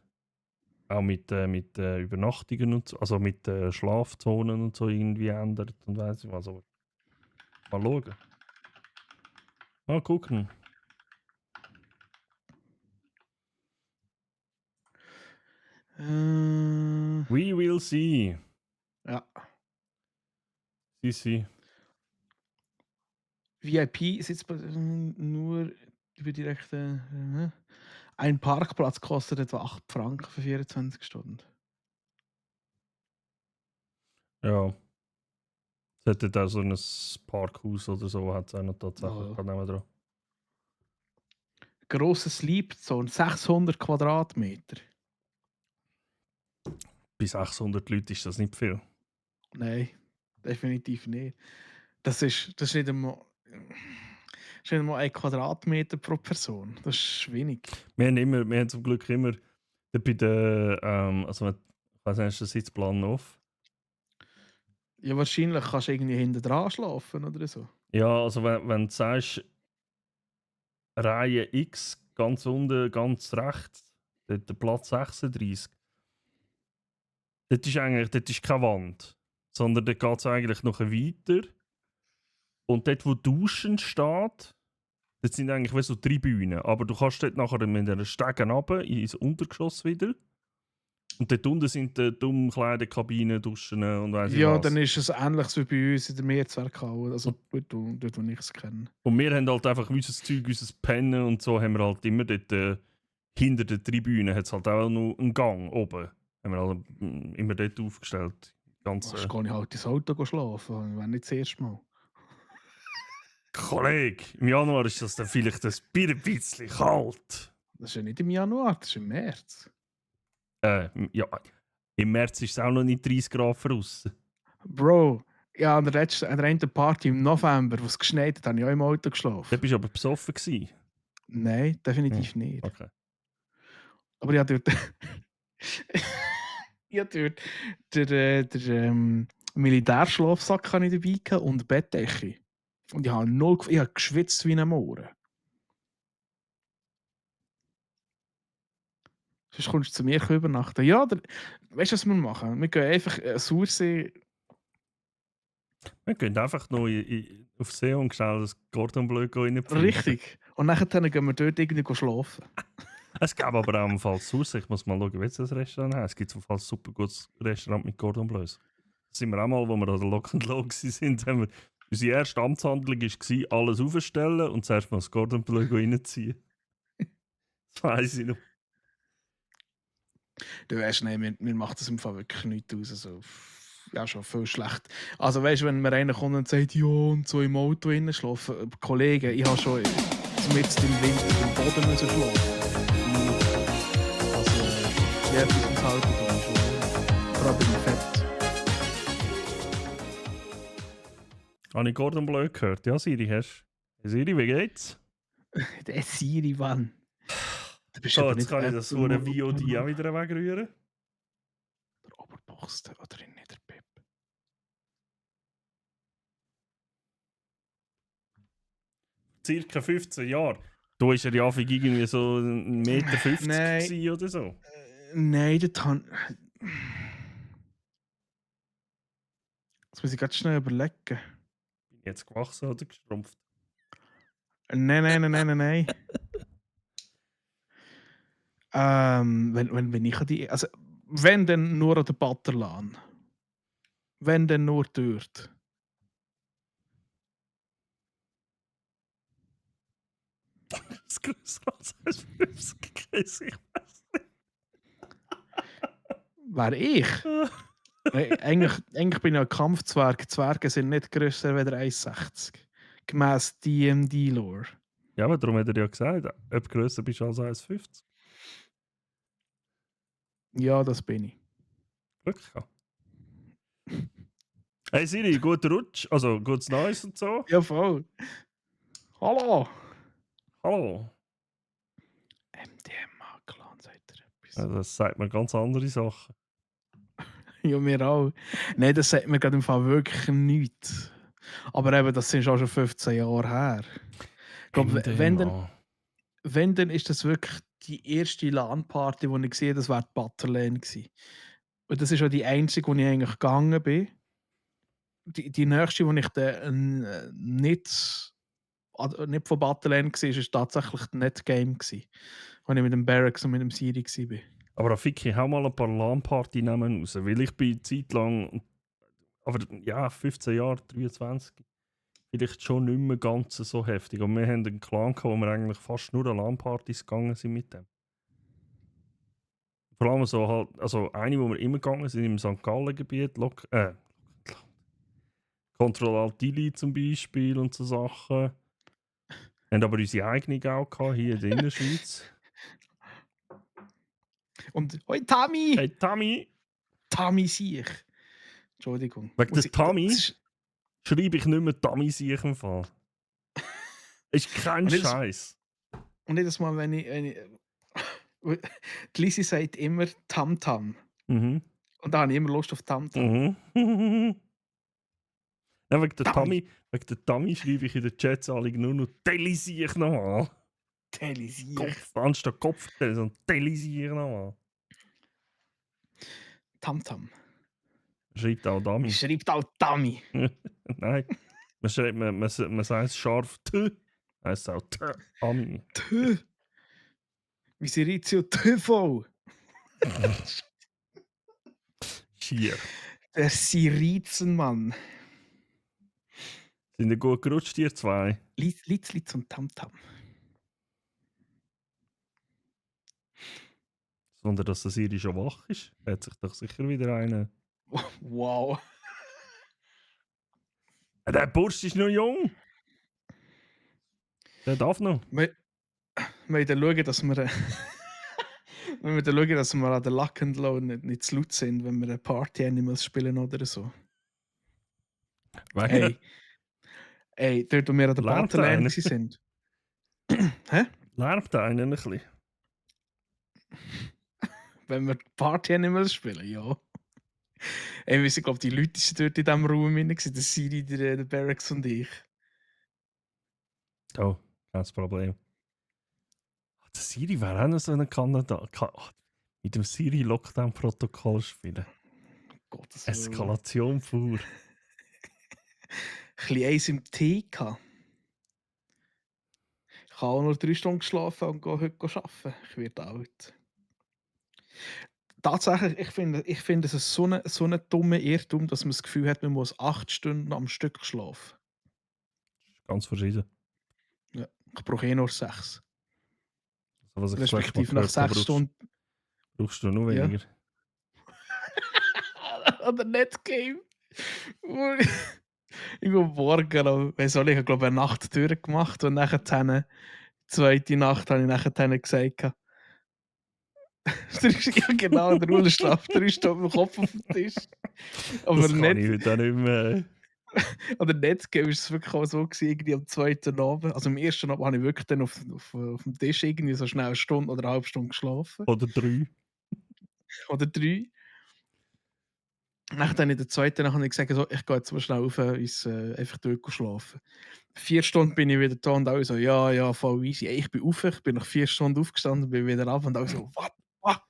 auch mit Übernachtungen und so, also mit Schlafzonen und so irgendwie ändert und weiss ich was. Aber mal schauen. Mal gucken. We will see. Ja. Sie. VIP ist jetzt nur über direkte. Ein Parkplatz kostet etwa 8 Franken für 24 Stunden. Ja. Es hätte da so ein Parkhaus oder so, hat es auch noch tatsächlich Ja. dran. Grosser Sleep-Zone, 600 Quadratmeter. Bei 600 Leuten ist das nicht viel. Nein, definitiv nicht. Das ist nicht einmal 1 Quadratmeter pro Person. Das ist wenig. Wir haben zum Glück immer bei der, also ich weiß nicht, ist der Sitzplan auf? Ja, wahrscheinlich kannst du irgendwie hinten dran schlafen oder so. Ja, also wenn du sagst, Reihe X, ganz unten, ganz rechts, dort der Platz 36, dort ist keine Wand, sondern dort geht es eigentlich noch weiter. Und dort, wo Duschen steht, das sind eigentlich wie so Tribünen. Aber du kannst dort nachher mit einer Stege runter ins Untergeschoss wieder. Und dort unten sind die Umkleidekabinen, Duschen und weiss ich Ja, was. dann ist es ähnlich wie bei uns in der Mehrzweckhalle. Also dort, wo ich es kenne. Und wir haben halt einfach unser Zeug, unser Pennen und so haben wir halt immer dort hinter der Tribüne hat es halt auch noch einen Gang oben. Haben wir halt immer dort aufgestellt. Ganz, Dann kann ich halt ins Auto schlafen, wenn nicht das erste Mal. Kollege, im Januar ist das dann vielleicht ein bisschen kalt. Das ist ja nicht im Januar, das ist im März. Ja, im März ist es auch noch nicht 30 Grad draussen. Bro, ja, an der einen Party im November, wo es geschneit hat, habe ich auch im Auto geschlafen. Da bist du aber besoffen gewesen. Nein, definitiv nicht. Okay. Aber ich habe dort. Ich hatte dort den Militärschlafsack dabei gehabt und Bettdecke. Und ich habe geschwitzt wie ein Mohren. Sonst kommst du zu mir übernachten. Ja, weißt du, was wir machen? Wir gehen einfach Sursee. Wir gehen einfach noch auf See und schnell das Cordon Bleu reinpfeifen. Richtig. Und nachher gehen wir dort irgendwie schlafen. Es gäbe aber auch im Fall Source. Ich muss mal schauen, wie es das Restaurant heißt. Es gibt im Fall ein super gutes Restaurant mit Cordon Bleus. Das sind wir auch mal, wo wir an der Lock and Load waren, haben wir, unsere erste Amtshandlung war, alles aufstellen und zuerst mal das Cordon Bleu reinziehen. Das weiss ich noch. Du weißt, nein, mir macht das im Fall wirklich nichts aus. So. Ja, schon viel schlecht. Also weißt du, wenn mir einer kommt und sagt, ja, und so im Auto innen schlafen. Kollegen, ich habe schon zumindest im Winter im Boden müssen schlafen. Also, ja, etwas ums Auto tun. Gerade im Fett. Habe ich Cordon Bleu gehört? Ja, Siri, hast du? Hey, Siri, wie geht's? Der Siri, Mann. Du bist So, aber jetzt nicht kann ich das Apple VOD auch wieder wegrühren. Der Oberboss oder in der Pip. Circa 15 Jahre. Da war er ja irgendwie so 1,50 Meter Nein. gewesen oder so. Nein, das kann. Das muss ich ganz schnell überlegen. Bin ich jetzt gewachsen oder geschrumpft? Nein. Wenn ich die. Also, wenn dann nur an der Batterlan. Wenn dann nur dort. Das größer als 50 Käse, ich weiß Wer ich? Eigentlich bin ich ein Kampfzwerg. Zwerge sind nicht grösser als 1,60. Gemäss DMD-Lore. Ja, aber darum hat er ja gesagt, ob grösser bist als 1,50. Ja, das bin ich. Glück gehabt. Hey Siri, guter Rutsch, also gutes Neues und so. Ja, voll. Hallo. Hallo. MDMA-Clan, sagt er etwas. Ja, das sagt mir ganz andere Sachen. Ja, mir auch. Nein, das sagt mir gerade im Fall wirklich nichts. Aber eben, das sind auch schon 15 Jahre her. Ich glaube, MDMA. wenn, dann ist das wirklich die erste LAN-Party, die ich gesehen habe, das war die Butterlane gewesen. Und das ist auch die einzige, wo ich eigentlich gegangen bin. Die nächste, wo ich dann nicht von Butterlane war, ist tatsächlich die Netgame gewesen. Wo ich mit dem Barracks und mit dem Siri war. Aber da fick ich auch mal ein paar LAN-Party-Namen raus, weil ich bin Zeit lang, aber ja, 15 Jahre, 23, vielleicht schon nicht mehr ganz so heftig. Und wir haben einen Clan gehabt, wo wir eigentlich fast nur an LAN-Partys gegangen sind mit dem. Vor allem so halt, also eine, wo wir immer gegangen sind, im St. Gallen-Gebiet, Control Alt Delete zum Beispiel und so Sachen. Haben aber unsere eigene auch gehabt, hier in der Innerschweiz. Und «Hoi Tami!» Hey Tommy! Tami Siech. Entschuldigung. Wegen Muss der ich- Tami? das ist- Schreibe ich nicht mehr Tommy sich im Fall. Ist kein Und jedes- Scheiß. Und jedes Mal, wenn ich die Lisi sagt immer Tam-Tam. Mhm. Und da habe ich immer Lust auf Tam-Tam. Mhm. Ja, wegen der Tommy. Tommy schreibe ich in der Chatzahlung nur noch «Delisier nochmal». Teli Siech. Kopf, anstatt Kopf, sondern «Delisier nochmal». Tam-Tam. Schreibt auch Dami. Schreibt auch Tami. Nein. Man sagt es scharf «T». Heißt auch «T». Ami. Tö. Wie Sirizio TV. Schier. Der Sirizenmann. Sind ihr gut gerutscht, ihr zwei? Litz und Tam-Tam. Sondern dass der Siri schon wach ist, hat sich doch sicher wieder eine. Wow. Der Bursch ist noch jung. Der darf noch. Wir müssen schauen, dass wir. Wir müssen schauen, dass wir an der Luck and Low nicht zu laut sind, wenn wir eine Party Animals spielen oder so. Wegen Ey, dort, wo wir an der Lärmt Butterlane einer? sind. Hä? lärmt einen ein bisschen. Wenn wir Party Animals spielen, ja. Ey, wir sind, glaube die Leute sind dort in diesem Raum drin, der Siri, der Barracks und ich. Oh, kein Problem. Der Siri wäre auch noch so ein Kandidat. Mit dem Siri-Lockdown-Protokoll spielen. Gottes Willen. Eskalation pur. Ein bisschen eins im Tee gehabt. Ich habe auch nur 3 Stunden geschlafen und gehe heute arbeiten. Ich werde alt. Tatsächlich, ich finde es so eine dumme Irrtum, dass man das Gefühl hat, man muss 8 Stunden am Stück schlafen. Ganz verschieden. Ja, ich brauche nur 6. Also, was ich das letzte Mal Respektive nach gehört habe, 6 Stunden. brauchst du noch Ja. weniger. An der Netgame. Ich go morgen, weiss auch nicht, ich habe glaube eine Nacht durchgemacht und nachher die zweite Nacht habe ich nachher gesagt. Ja, genau, der Ruhe schlaft 3 Stunden mit dem Kopf auf dem Tisch. Aber Das kann ich nicht, heute auch nicht mehr. an der Netgame ist es wirklich auch so gewesen, irgendwie am zweiten Abend. Also am ersten Abend habe ich wirklich dann auf dem Tisch irgendwie so schnell eine Stunde oder eine halbe Stunde geschlafen. Oder 3. Oder 3. Nachher dann in der zweiten Nacht habe ich gesagt, so, ich gehe jetzt mal schnell auf einfach durchschlafen. 4 Stunden bin ich wieder da und alle so, ja, voll easy. Ey, ich bin auf, ich bin nach 4 Stunden aufgestanden, bin wieder ab und alle so, what the fuck?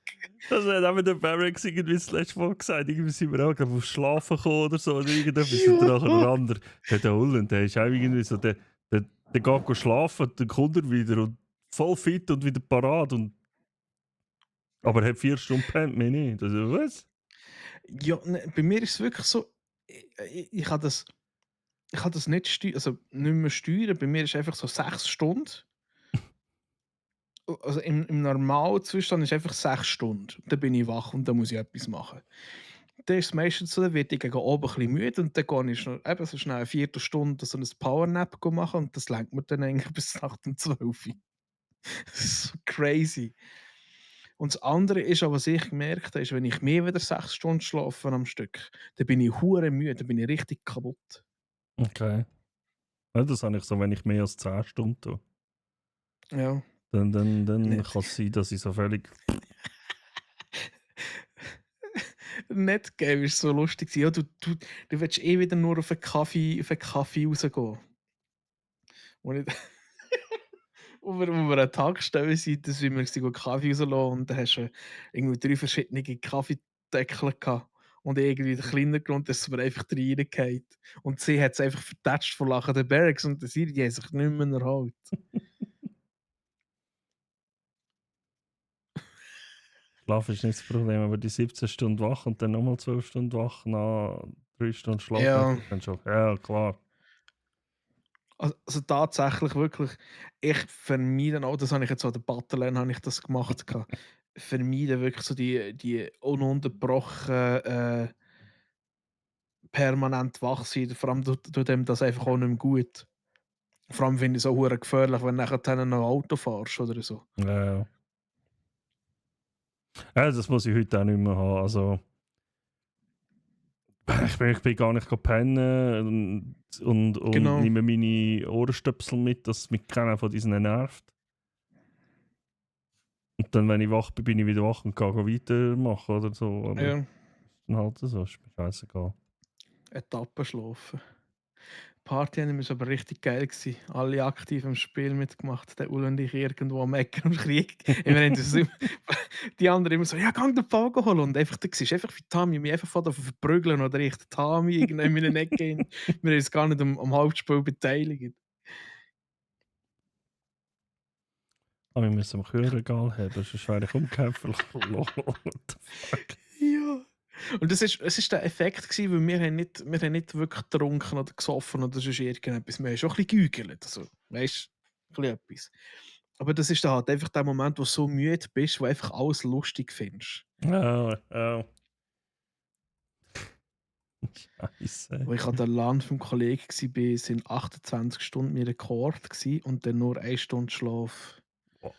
Das hat auch mit der Barracks irgendwie das letzte Mal gesagt. Irgendwie sind wir auch gerade auf Schlafen gekommen oder so. Oder irgendetwas. Ja. Und nachher der andere. Der Holland, der ist auch irgendwie so, der geht schlafen, dann kommt er wieder und voll fit und wieder parat. Aber er hat 4 Stunden pennt, mehr nicht. Also, was? Ja, ne, bei mir ist es wirklich so, ich kann das nicht nicht mehr steuern. Bei mir ist einfach so 6 Stunden. Also im normalen Zustand ist einfach 6 Stunden. Dann bin ich wach und dann muss ich etwas machen. Dann ist es meistens so, dann werde ich gegen oben ein bisschen müde und dann gehe ich eben so schnell eine Viertelstunde so ein Powernap machen und das lenkt mir dann eigentlich bis nach dem 12 Uhr. Das ist so crazy. Und das andere ist auch, was ich gemerkt habe, ist, wenn ich mehr als 6 Stunden schlafe am Stück, dann bin ich hure müde, dann bin ich richtig kaputt. Okay. Ja, das habe ich so, wenn ich mehr als 10 Stunden tue. Ja. Dann Nicht. kann es sein, dass ich so völlig. Netgame ist so lustig. Ja, du willst eh wieder nur auf einen Kaffee rausgehen. Und nicht wo wir an der Tankstelle sind, dass wir Kaffee rauslassen und dann hast du irgendwie 3 verschiedene Kaffeedeckel gehabt. Und irgendwie der kleiner Grund, dass es mir einfach reingeht. Und sie hat es einfach vertatscht vor Lachen der Bergs und die haben sich nicht mehr erhalten. Schlaf ist nicht das Problem, aber die 17 Stunden wach und dann nochmal 12 Stunden wach nach 3 Stunden Schlaf. Ja. Das ist dann schon. Ja, klar. Also tatsächlich wirklich, ich vermeide auch, das habe ich jetzt an der Battleline habe ich das gemacht, vermeide wirklich so die ununterbrochen permanent wach sein, vor allem tut dem das einfach auch nicht mehr gut. Vor allem finde ich es auch hure gefährlich, wenn du nachher noch Auto fährst oder so. Ja. Ja, das muss ich heute auch nicht mehr haben. Also, ich bin gar nicht pennen und Genau. nehme meine Ohrenstöpsel mit, dass mich keiner von diesen nervt. Und dann, wenn ich wach bin, bin ich wieder wach und kann weitermachen oder so. Aber Ja, dann halt so, ist mir scheißegal. Etappen schlafen. Die Party war aber richtig geil gewesen. Alle aktiv im Spiel mitgemacht. Der Ul und ich irgendwo am Ecken im Krieg. Die anderen immer so, ja, gang den Vogel holen. Und einfach, da siehst du einfach wie Tami mich einfach von verprügeln oder ich den Tami irgendwie in eine Ecke hin. Wir haben uns gar nicht am Hauptspiel beteiligt. Aber wir müssen am Kühlregal haben, sonst wäre ich umgekämpft. What the fuck? Ja. Und es ist der Effekt gewesen, weil wir haben nicht wirklich getrunken oder gesoffen oder sonst irgendetwas. Wir haben schon ein bisschen geügelt. Also, weißt du, etwas. Aber das ist dann halt einfach der Moment, wo du so müde bist, wo du einfach alles lustig findest. Oh. Scheiße. Wo ich an der Land vom Kollegen war, sind 28 Stunden mein Rekord gewesen und dann nur 1 Stunde Schlaf. Oh.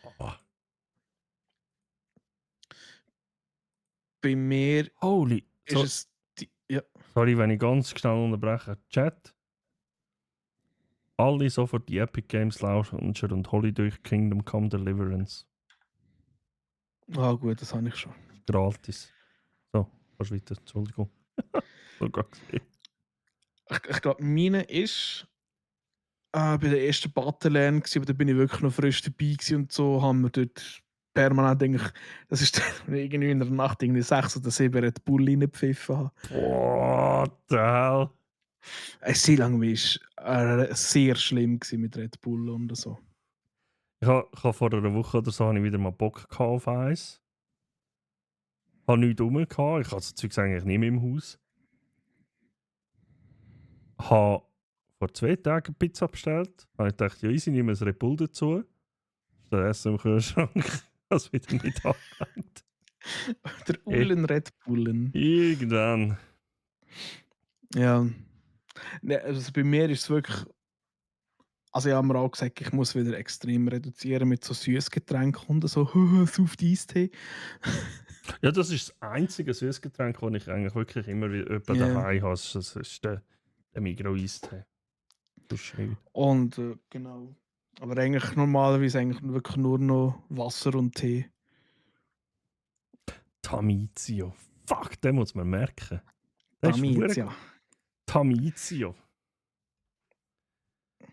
Bei mir Holy. ist es. Ja. Sorry, wenn ich ganz schnell unterbreche. Chat. Alle sofort die Epic Games Launcher und hol durch Kingdom Come Deliverance. Ah, gut, das habe ich schon. Gratis. So, kannst weiter. Entschuldigung. So gesehen. Ich glaube, meine ist bei der ersten Battleline, aber da bin ich wirklich noch frisch dabei und so haben wir dort permanent eigentlich, das ist dann irgendwie in der Nacht irgendwie 6 oder 7 Red Bull reingepfiffen habe. What the hell? Sehr lang war sehr schlimm mit Red Bull und so. Ich habe vor einer Woche oder so wieder mal Bock auf eins. Ich habe nichts rum gehabt. Ich habe das Zeug eigentlich nicht mehr im Haus. Ich habe vor 2 Tagen Pizza bestellt. Da habe ich gedacht, ja, easy, nehme ein Red Bull dazu. Das Essen im Kühlschrank. Das wieder nicht angelangt. Der Ullen Red Bullen. Irgendwann. Ja. Ne, also bei mir ist es wirklich. Also ich habe mir auch gesagt, ich muss wieder extrem reduzieren mit so Süßgetränken und so Soft Eistee. Ja, das ist das einzige Süßgetränk, das ich eigentlich wirklich immer wieder daheim habe. Das ist der Migros Eistee. Das ist nicht. Und genau. Aber eigentlich normalerweise eigentlich wirklich nur noch Wasser und Tee. Tamizio. Fuck, den muss man merken. Das ist Tamizia. Tamizio.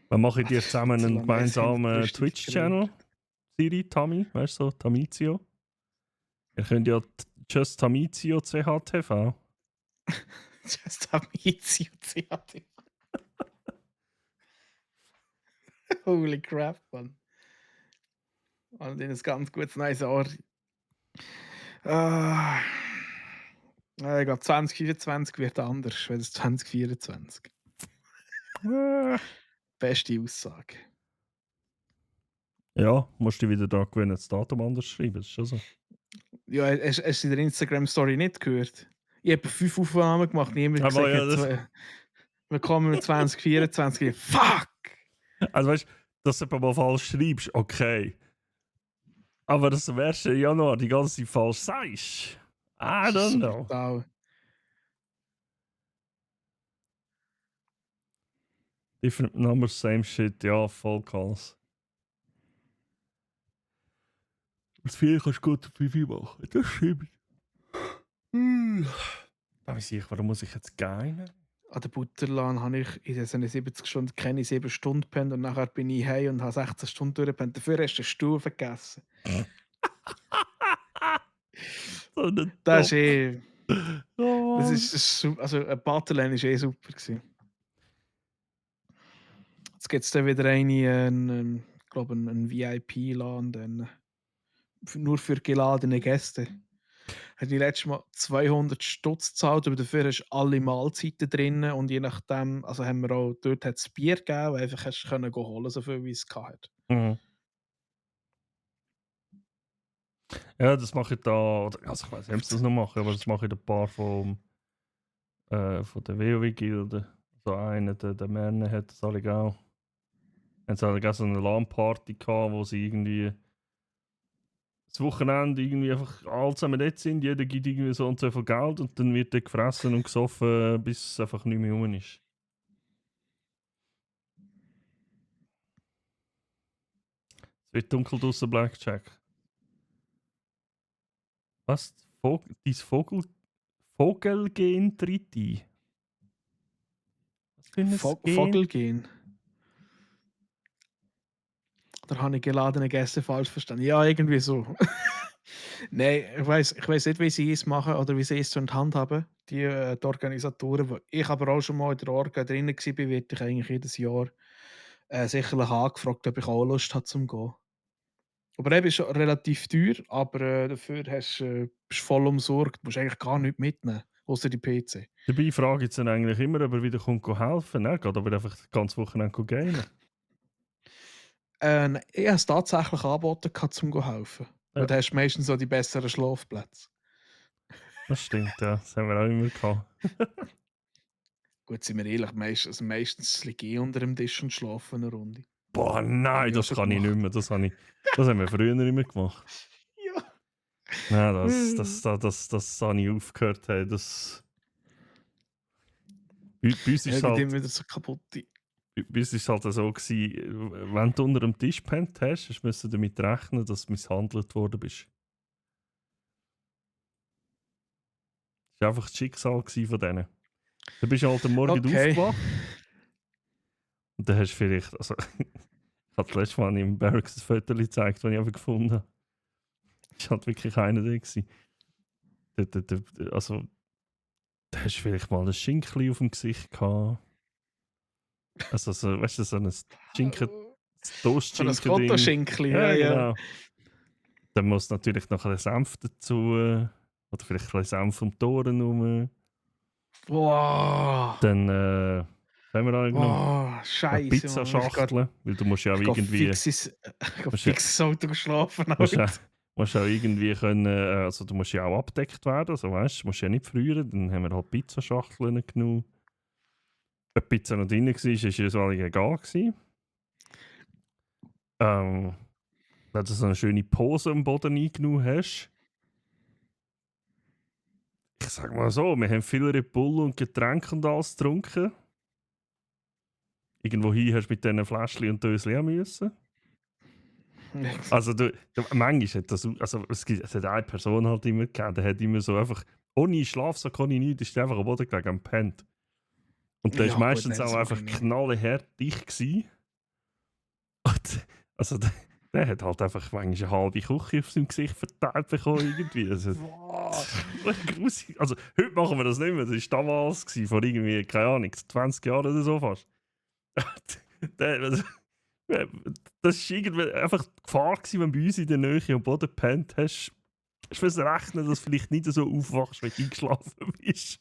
Wir machen dir zusammen einen gemeinsamen Twitch-Channel. Siri, Tami, weißt du, so, Tamizio. Ihr könnt ja Just Tamizio CHTV. Just Tamizio CHTV. Holy crap, man. Und in ein ganz gutes neues Jahr. Ich glaube, 2024 wird anders als 2024. Beste Aussage. Ja, musst du wieder daran gewöhnen, das Datum anders schreiben. Das ist schon so. Ja, hast du in der Instagram-Story nicht gehört? Ich habe 5 Aufnahmen gemacht, niemand hat Aber gesagt, ja, wir kommen mit 2024. Fuck! Also weißt du, dass du mal falsch schreibst, okay. Aber das am 1. Januar die ganze Zeit falsch sagst. I don't know. Brutal. Different numbers, same shit. Ja, voll Calls. Das viel kannst du gut auf 5 machen. Das stimmt. Da weiß ich, warum muss ich jetzt gehen? An der Butterlan habe ich in diesen 70 Stunden keine 7 Stunden gepennt und nachher bin ich heim und habe 16 Stunden durchgepennt. Dafür hast du eine Stufe vergessen. So eine Das ist Top. eh... Oh, Das ist super. Also ein Butterlan war eh super gewesen. Jetzt gibt es dann wieder ich glaube, einen VIP-Laden, nur für geladene Gäste. Habe ich letztes Mal 200 Stutz gezahlt, aber dafür hast du alle Mahlzeiten drin und je nachdem, also haben wir auch, dort hat es Bier gegeben, weil einfach hast du können holen, so viel wie es hat. mhm. Ja, das mache ich da. Also ich weiß nicht, ob sie das noch machen, aber das mache ich ein paar von der WoW-Gilde. So einer, der Merne hat das alle auch. Haben sie alle so eine LAN-Party gehabt, wo sie irgendwie das Wochenende irgendwie einfach alle zusammen dort sind. Jeder gibt irgendwie so und so viel Geld und dann wird dort gefressen und gesoffen, bis es einfach nicht mehr rum ist. Es wird dunkel draussen, Blackjack. Was? Dein Vogelgen tritt ein? Was für ein Gen? Vogelgehen. Da habe ich geladene Gäste falsch verstanden. Ja, irgendwie so. Nein, ich weiß nicht, wie sie es machen oder wie sie es in die Hand haben, die Organisatoren. Ich aber auch schon mal in der Orga drin war, werde ich eigentlich jedes Jahr sicherlich angefragt, ob ich auch Lust habe zum Gehen. Aber eben ist schon relativ teuer, aber dafür bist du voll umsorgt. Du musst eigentlich gar nichts mitnehmen, außer die PC. Dabei frage ich jetzt dann eigentlich immer, ob er wieder kommt helfen. Er geht aber einfach das ganze Wochenende gamen. Nein, ich habe es tatsächlich angeboten, zum helfen. Ja. Weil du hast meistens so die besseren Schlafplätze. Das stimmt, ja. Das haben wir auch immer gehabt. Gut, sind wir ehrlich, meistens liege ich unter dem Tisch und schlafe eine Runde. Boah, nein, ich das auch kann ich gemacht. nicht mehr. Das haben wir früher immer gemacht. Ja. Nein, das habe ich aufgehört. Hey, bei uns ist Ja, halt, immer wieder so kaputt. bei uns ist halt so gewesen, wenn du unter dem Tisch gepennt hast, musst du damit rechnen, dass du misshandelt worden bist. Das war einfach das Schicksal von denen. Du bist halt am Morgen Okay. aufgewacht und dann hast du vielleicht, also ich habe das letzte Mal im Barracks ein Foto gezeigt, das ich einfach gefunden habe. Das war halt wirklich einer der gewesen. Also, da hast du vielleicht mal ein Schinkli auf dem Gesicht gehabt. Also, so, weißt du, so ein Schinken, So ein Toastschinken-Ding. Skotto-Schinkli, Ja, ja. genau. Dann muss natürlich noch ein bisschen Senf dazu. Oder vielleicht ein bisschen Senf um die Ohren rum. Wow. Dann haben wir auch noch Wow, eine Scheiße. Pizzaschachtel. Weil du musst ja auch irgendwie. Fixes Musst ja- Auto geschlafen. musst ja, Alter. musst auch irgendwie können. Also, du musst ja auch abgedeckt werden. Also, weißt du, musst ja nicht frieren. Dann haben wir halt Pizzaschachteln genommen. Ob die Pizza noch drin war, war uns alle egal gewesen. Wenn du so eine schöne Pose am Boden eingenommen hast. Ich sag mal so, wir haben viel Red Bull und Getränke und alles getrunken. Irgendwohin hast du mit diesen Fläschchen und Döschen auch müssen. Also manchmal hat das, also es hat eine Person halt immer gegeben, der hat immer so einfach, ohne Schlafsack, ohne nichts, ist der einfach am Boden gelegen und pennt. Und der Ja, ist meistens gut, nein, auch das einfach mache ich nicht. knallhart dicht gewesen. Und, also der hat halt einfach manchmal eine halbe Küche auf seinem Gesicht verteilt bekommen irgendwie. Also, grusig. Also heute machen wir das nicht mehr, das war damals, vor irgendwie, keine Ahnung, 20 Jahren oder so fast. Das war irgendwie einfach die Gefahr gewesen, wenn du bei uns in der Nähe am Boden gepennt hast. Hast du rechnen, dass du vielleicht nicht so aufwachst, wenn du eingeschlafen bist.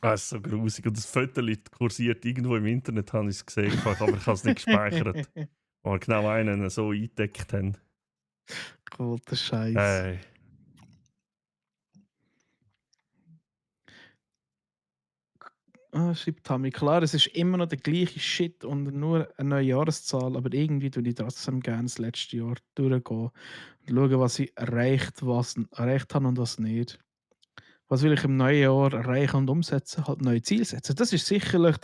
Das ist so grusig. Und das Foto kursiert irgendwo im Internet, habe ich es gesehen, aber ich habe es nicht gespeichert. Weil wir genau einen so eingedeckt haben. Guter Scheiß. Hey. Schreibt Tammy. Klar, es ist immer noch der gleiche Shit und nur eine neue Jahreszahl, aber irgendwie würde ich trotzdem gerne das letzte Jahr durchgehen und schauen, was ich erreicht habe und was nicht. Was will ich im neuen Jahr erreichen und umsetzen? Halt neue Ziele setzen. Das ist sicherlich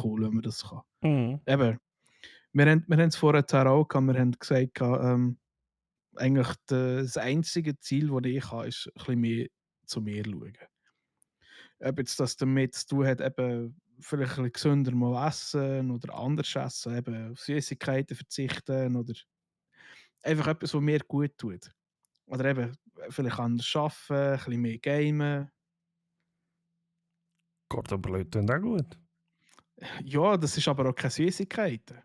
cool, wenn man das kann. Mhm. Eben, wir haben es vorher auch gehabt, wir haben gesagt, eigentlich das einzige Ziel, das ich habe, ist ein bisschen mehr zu mir schauen. Ob jetzt das damit zu tun hat, eben vielleicht ein bisschen gesünder mal essen oder anders essen, eben auf Süßigkeiten verzichten oder einfach etwas, was mir gut tut. Oder eben vielleicht anders arbeiten, ein bisschen mehr gamen. Gordon Bleu tun auch gut. Ja, das ist aber auch keine Süßigkeiten.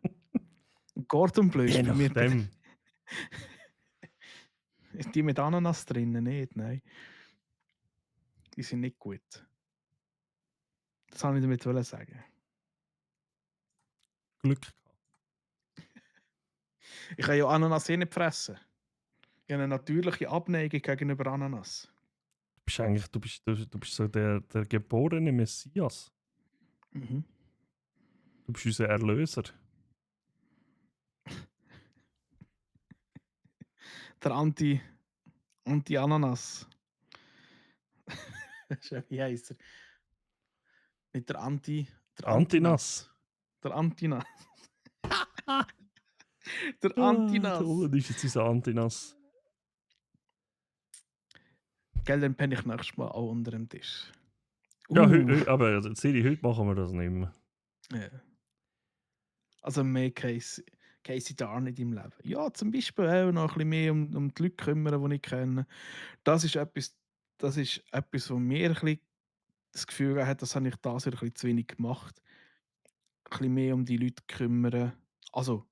Gordon Bleu Je ist bei mir nachdem. die mit Ananas drinnen nicht, nein. Die sind nicht gut. Das wollte ich damit sagen. Glück gehabt. Ich kann ja Ananas nicht fressen. Ich habe eine natürliche Abneigung gegenüber Ananas. Du bist so der geborene Messias. Mhm. Du bist unser Erlöser. Der Anti-Ananas. Wie heisst er? Nicht der der Antinas. Der Antinas. Der Der Antinas. Ulle ist jetzt unser Antinas. Gell, dann penne ich nächstes Mal auch unter dem Tisch. Ja, aber Siri, heute machen wir das nicht mehr. Ja. Also mehr Casey da nicht im Leben. Ja, zum Beispiel auch noch ein bisschen mehr um die Leute kümmern, die ich kenne. Das ist etwas, wo mir ein bisschen das Gefühl hat, das habe ich das ein bisschen zu wenig gemacht. Ein bisschen mehr um die Leute kümmern. Also,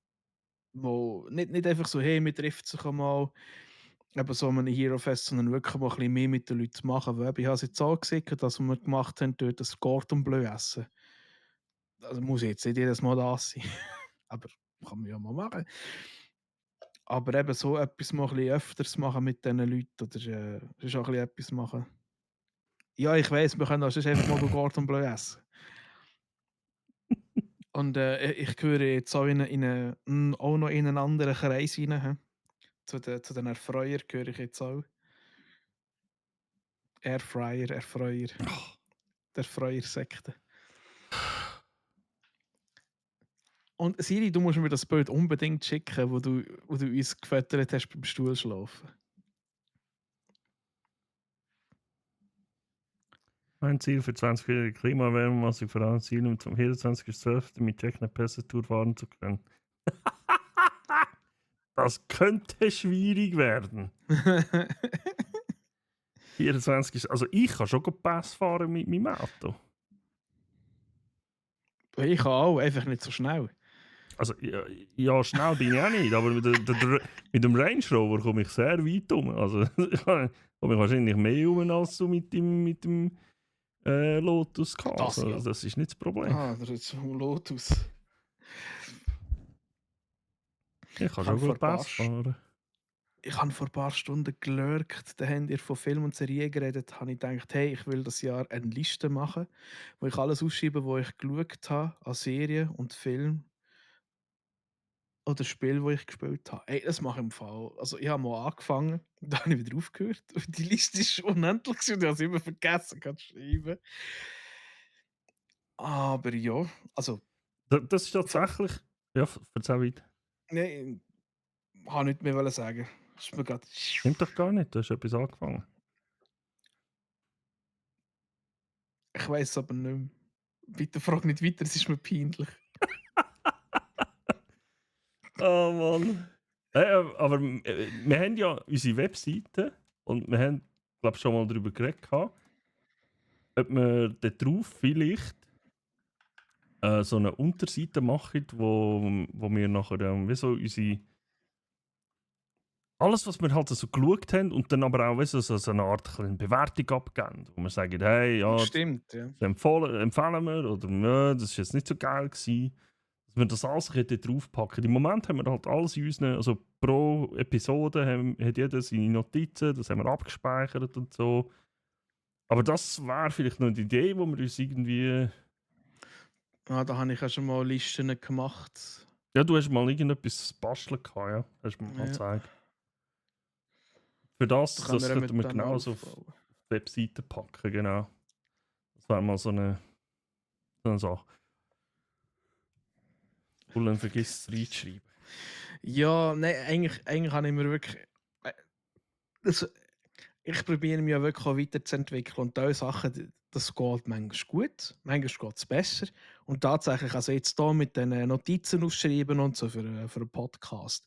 wo nicht einfach so, hey, wir treffen sich einmal, eben so an einem Hero Fest, sondern wirklich mal ein bisschen mehr mit den Leuten machen. Weil ich habe es jetzt auch gesehen, das, was wir gemacht haben, dort das Gordon Bleu essen. Also muss jetzt nicht jedes Mal das sein. Aber kann man ja mal machen. Aber eben so etwas mal ein bisschen öfters machen mit diesen Leuten oder sonst auch ein bisschen etwas machen. Ja, ich weiss, wir können auch sonst einfach mal Gordon Bleu essen. Und ich gehöre jetzt auch auch noch in einen anderen Kreis rein. He? Zu den Erfreuer gehöre ich jetzt auch. Erfreuer. Der Erfreuer-Sekte. Und Siri, du musst mir das Bild unbedingt schicken, wo du uns gefüttert hast beim Stuhlschlafen. Mein Ziel für 20 Klimawärme, was ich vor allem Ziel, um zum 24.12. mit Techno-Pässe-Tour fahren zu können. Das könnte schwierig werden. 24 ist, also ich kann schon Pass fahren mit meinem Auto. Ich kann auch, einfach nicht so schnell. Also ja, schnell bin ich auch nicht, aber mit dem Range Rover komme ich sehr weit um. Also ich komme wahrscheinlich mehr um als du mit dem Lotus K. Das, Also, ja. das ist nicht das Problem. Ah, das ist ein Lotus. Ich kann schon gut Pass fahren. Ich habe vor ein paar Stunden gelurkt, da habt ihr von Film und Serien geredet, habe ich gedacht, hey, ich will das Jahr eine Liste machen, wo ich alles ausschreibe, wo ich geschaut habe an Serien und Film oder Spiel, wo ich gespielt habe. Hey, das mache ich im Fall. Also ich habe mal angefangen, dann habe ich wieder aufgehört. Und die Liste ist unendlich gewesen, ich habe sie immer vergessen zu schreiben. Aber ja, also... Das ist tatsächlich... Ja, erzähl weiter. Nein, ich wollte nichts mehr sagen. Das ist mir grad... Stimmt doch gar nicht, du hast etwas angefangen. Ich weiß es aber nicht mehr. Bitte frag nicht weiter, es ist mir peinlich. Oh Mann. Aber wir haben ja unsere Webseite und wir haben, glaube ich, schon mal darüber geredet, ob wir da drauf vielleicht so eine Unterseite machen, wo wir nachher wie so unsere... Alles, was wir halt so geschaut haben und dann aber auch so eine Art kleine Bewertung abgeben, wo wir sagen, hey, ja, Stimmt, ja. das empfehlen wir oder ja, das war jetzt nicht so geil gewesen. Dass wir das alles dort draufpacken. Im Moment haben wir halt alles in unseren, also pro Episode hat jeder seine Notizen, das haben wir abgespeichert und so. Aber das wäre vielleicht noch eine Idee, wo wir uns irgendwie Da habe ich ja schon mal Listen gemacht. Ja, du hast mal irgendetwas basteln gehabt, ja? Hast du mir mal Ja, gezeigt. Für da das können wir ja könnten wir miteinander genauso auf aufbauen. die Webseite packen, genau. Das wäre mal so eine Sache. Und dann vergiss es reinzuschreiben. Ja, nein, eigentlich habe ich mir wirklich. äh, Das, ich probiere mich ja wirklich auch weiterzuentwickeln. Und diese Sachen, das geht manchmal gut, manchmal geht es besser. Und tatsächlich, also jetzt hier mit den Notizen aufschreiben und so für einen Podcast.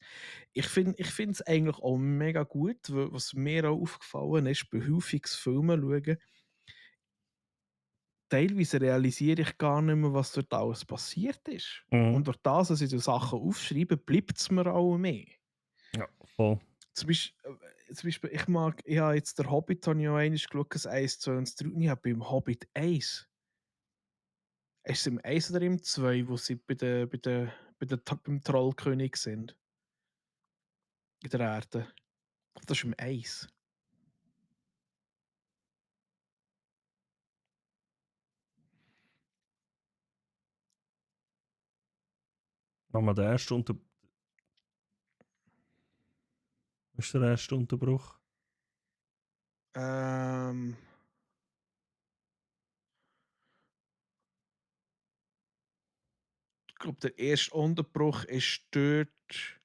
Ich finde es eigentlich auch mega gut, was mir auch aufgefallen ist, bei häufiges Filmen schauen. Teilweise realisiere ich gar nicht mehr, was dort alles passiert ist. Mhm. Und durch das, dass ich so Sachen aufschreibe, bleibt es mir auch mehr. Ja, voll. Zum Beispiel ich habe jetzt der Hobbit habe ich auch einmal geschaut, das 1, 2 und 3. Und ich habe beim Hobbit 1, ist es im 1 oder im 2, wo sie beim Trollkönig sind, in der Erde. Das ist im 1. Machen wir den ersten ist der erste Unterbruch? Ähm, ich glaube, der erste Unterbruch ist dort,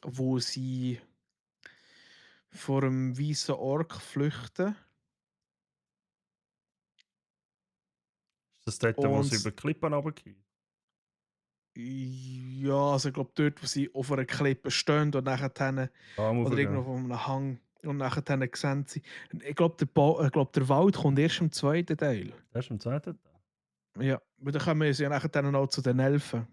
wo sie vor einem weißen Ork flüchten. Ist das dort, wo sie über Und die Klippen runtergehen? ja, also ich glaube dort, wo sie auf einer Klippe stehen und nachher Ah, muss oder irgendwo vergehen. auf einem Hang und nachher sehen sie. Ich glaube, der Wald kommt erst im zweiten Teil. Das ist im zweiten Teil. Ja, weil dann kommen sie ja nachher dann auch zu den Elfen.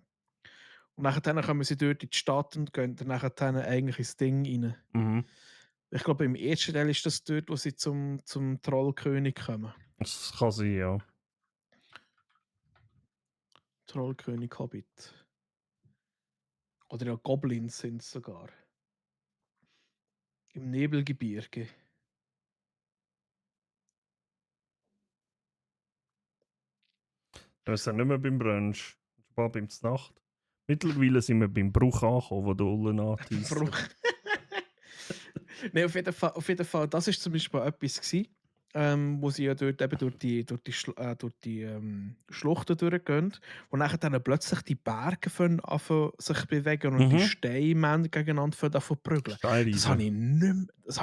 Und nachher kommen sie dort in die Stadt und gehen dann nachher eigentlich ins Ding rein. Mhm. Ich glaube, im ersten Teil ist das dort, wo sie zum Trollkönig kommen. Das kann sein, ja. Trollkönig Hobbit. Oder ja, Goblins sind es sogar. Im Nebelgebirge. Wir sind nicht mehr beim Brunch. Schon bald beim Nacht. Mittlerweile sind wir beim Bruch angekommen, wo der Ullen anteist. Bruch. Nein, auf jeden Fall, das ist zum Beispiel etwas gewesen, wo sie ja dort eben durch die Schluchten durchgehen, wo nachher dann plötzlich die Berge anfangen sich bewegen und die Mhm. Steine gegeneinander anfangen prügeln. Das habe Steinriesen.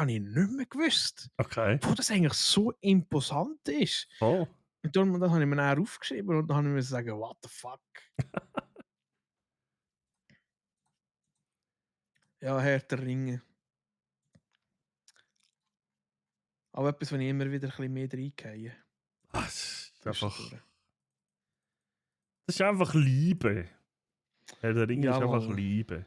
ich nicht mehr gewusst. Okay. Wo das eigentlich so imposant ist. Voll. Und darum, das habe ich mir dann aufgeschrieben und dann habe ich mir sagen, what the fuck. Ja, Herr der Ringe. Aber etwas, wenn ich immer wieder ein bisschen mehr reingehe. Das ist einfach, Zwischendurch. das ist einfach Liebe. Herr der Ringe ist einfach Jawohl. Liebe.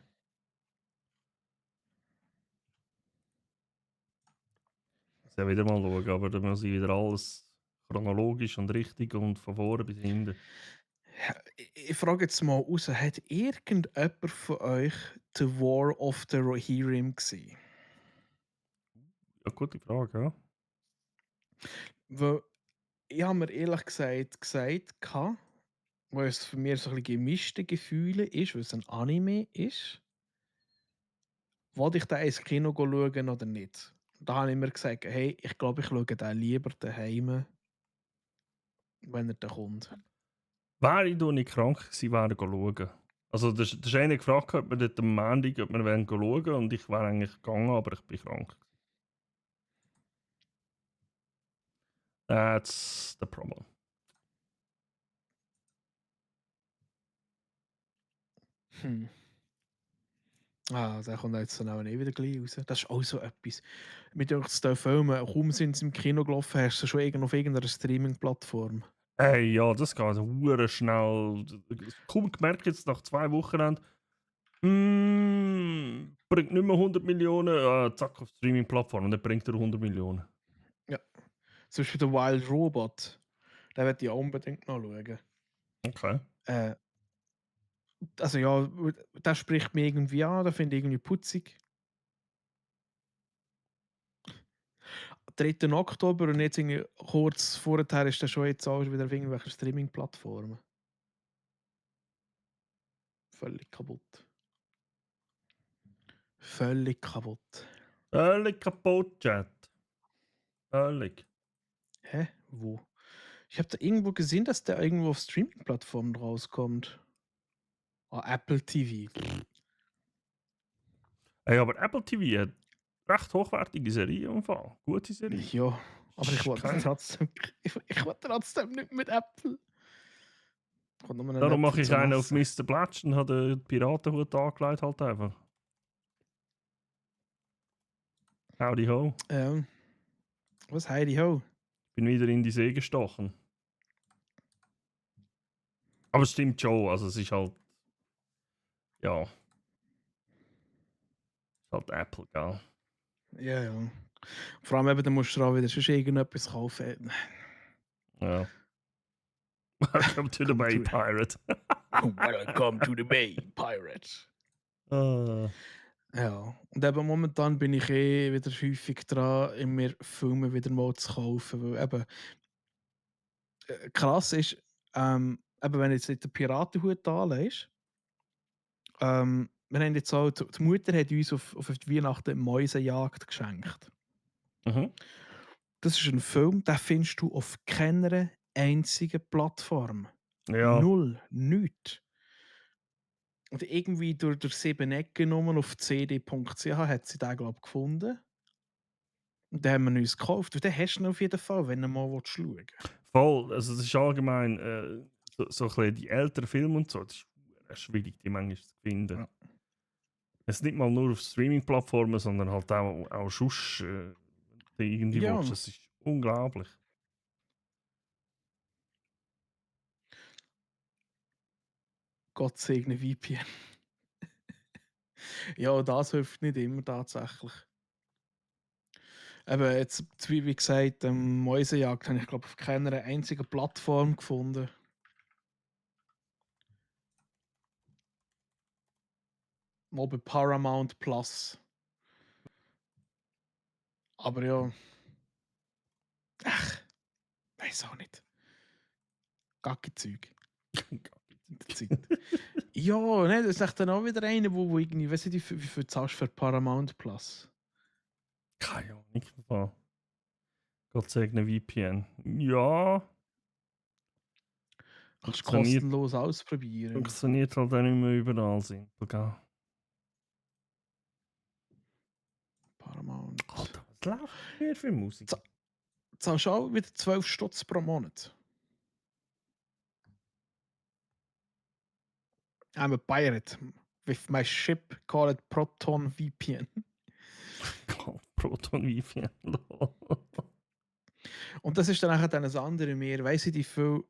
Ich muss ja wieder mal schauen, aber da muss ich wieder alles chronologisch und richtig und von vorne bis hinten. Ja, ich frage jetzt mal raus, hat irgendjemand von euch The War of the Rohirrim gesehen? Ja, gute Frage, ja. Weil ich habe mir ehrlich gesagt, weil es für mich so ein bisschen gemischte Gefühle ist, weil es ein Anime ist. Wollte ich da ins Kino schauen oder nicht? Da habe ich mir gesagt, hey, ich glaube, ich schaue den lieber daheim, wenn er da kommt. Wäre ich nicht krank gewesen, wäre ich schauen. Also, der ist einer gefragt, ob wir dort am Montag ob wir schauen wollen und ich wäre eigentlich gegangen, aber ich bin krank. That's the problem. Hm. Der kommt jetzt dann auch nicht wieder gleich raus. Das ist auch so etwas. Mit den Filmen, kaum sind sie im Kino gelaufen, hast du schon auf irgendeiner Streaming-Plattform. Hey, ja, das geht hure schnell. Kaum gemerkt jetzt nach 2 Wochen, bringt nicht mehr 100 Millionen, zack, auf Streaming-Plattform und dann bringt er 100 Millionen. Ja. Zum Beispiel der Wild Robot. Den werde ich auch unbedingt noch schauen. Okay. Äh, also ja, der spricht mir irgendwie an, der finde ich irgendwie putzig. 3. Oktober und jetzt irgendwie kurz vorher ist der schon jetzt auch wieder auf irgendwelchen Streaming-Plattformen. Völlig kaputt. Völlig kaputt. Völlig kaputt, Chat. Völlig. Hä? Wo? Ich habe da irgendwo gesehen, dass der irgendwo auf Streaming-Plattformen rauskommt. Ah, Apple TV. Hey, aber Apple TV hat recht hochwertige Serien im Fall. Gute Serie. Ja, aber ich wollte Kein- trotzdem, ich wollte trotzdem nicht mit Apple. Kommt nur ein Darum Apfel mache ich zum einen auf Essen. Mr. Blatch und habe den Piratenhut angelegt halt einfach. Howdy ho. Was Heidi ho? Bin wieder in die See gestochen. Aber es stimmt schon, also es ist halt. Ja. Es ist halt Apple, gell? Ja, ja. Vor allem eben, da musst du auch wieder schon irgendetwas kaufen. Ja. Welcome to the Bay Pirate. Welcome to the Bay, Pirate. Ah. Ja, und eben momentan bin ich wieder häufig dran, mir Filme wieder mal zu kaufen. Weil eben, krass ist, eben, wenn du jetzt nicht den Piratenhut anlegst, wir haben jetzt auch, die Mutter hat uns auf die Weihnachten Mäusenjagd geschenkt. Mhm. Das ist ein Film, den findest du auf keiner einzigen Plattform. Ja. Null, nichts. Und irgendwie durch 7 Ecken genommen auf cd.ch hat sie den, glaube ich, gefunden. Und den haben wir uns gekauft. Und den hast du ihn auf jeden Fall, wenn du mal schauen willst. Voll. Also, es ist allgemein so ein bisschen die älteren Filme und so. Das ist schwierig, die manchmal zu finden. Ja. Es ist nicht mal nur auf Streaming-Plattformen, sondern halt auch sonst irgendwie Ja. willst. Das ist unglaublich. Gott segne VPN. Ja, das hilft nicht immer tatsächlich. Eben, jetzt, wie gesagt, Mäusejagd habe ich, glaube auf keiner einzigen Plattform gefunden. Mal bei Paramount Plus. Aber ja. Ach, weiß auch nicht. Gacki Zeug. In der Zeit. Ja, ne, das ist echt dann auch wieder einer, wo irgendwie, weißt du, wie viel zahlst du für Paramount Plus? Keine Ahnung. Gott segne VPN. Ja. Kannst du Funktioniert, kostenlos ausprobieren. funktioniert halt auch nicht mehr überall simpel, gell? Paramount. Alter, was läuft hier für Musik? Zahlst du auch wieder 12 Stutz pro Monat. I'm a pirate with my ship called Proton VPN. Proton VPN. Und das ist dann auch dann das andere mehr. Weiss ich, die viel.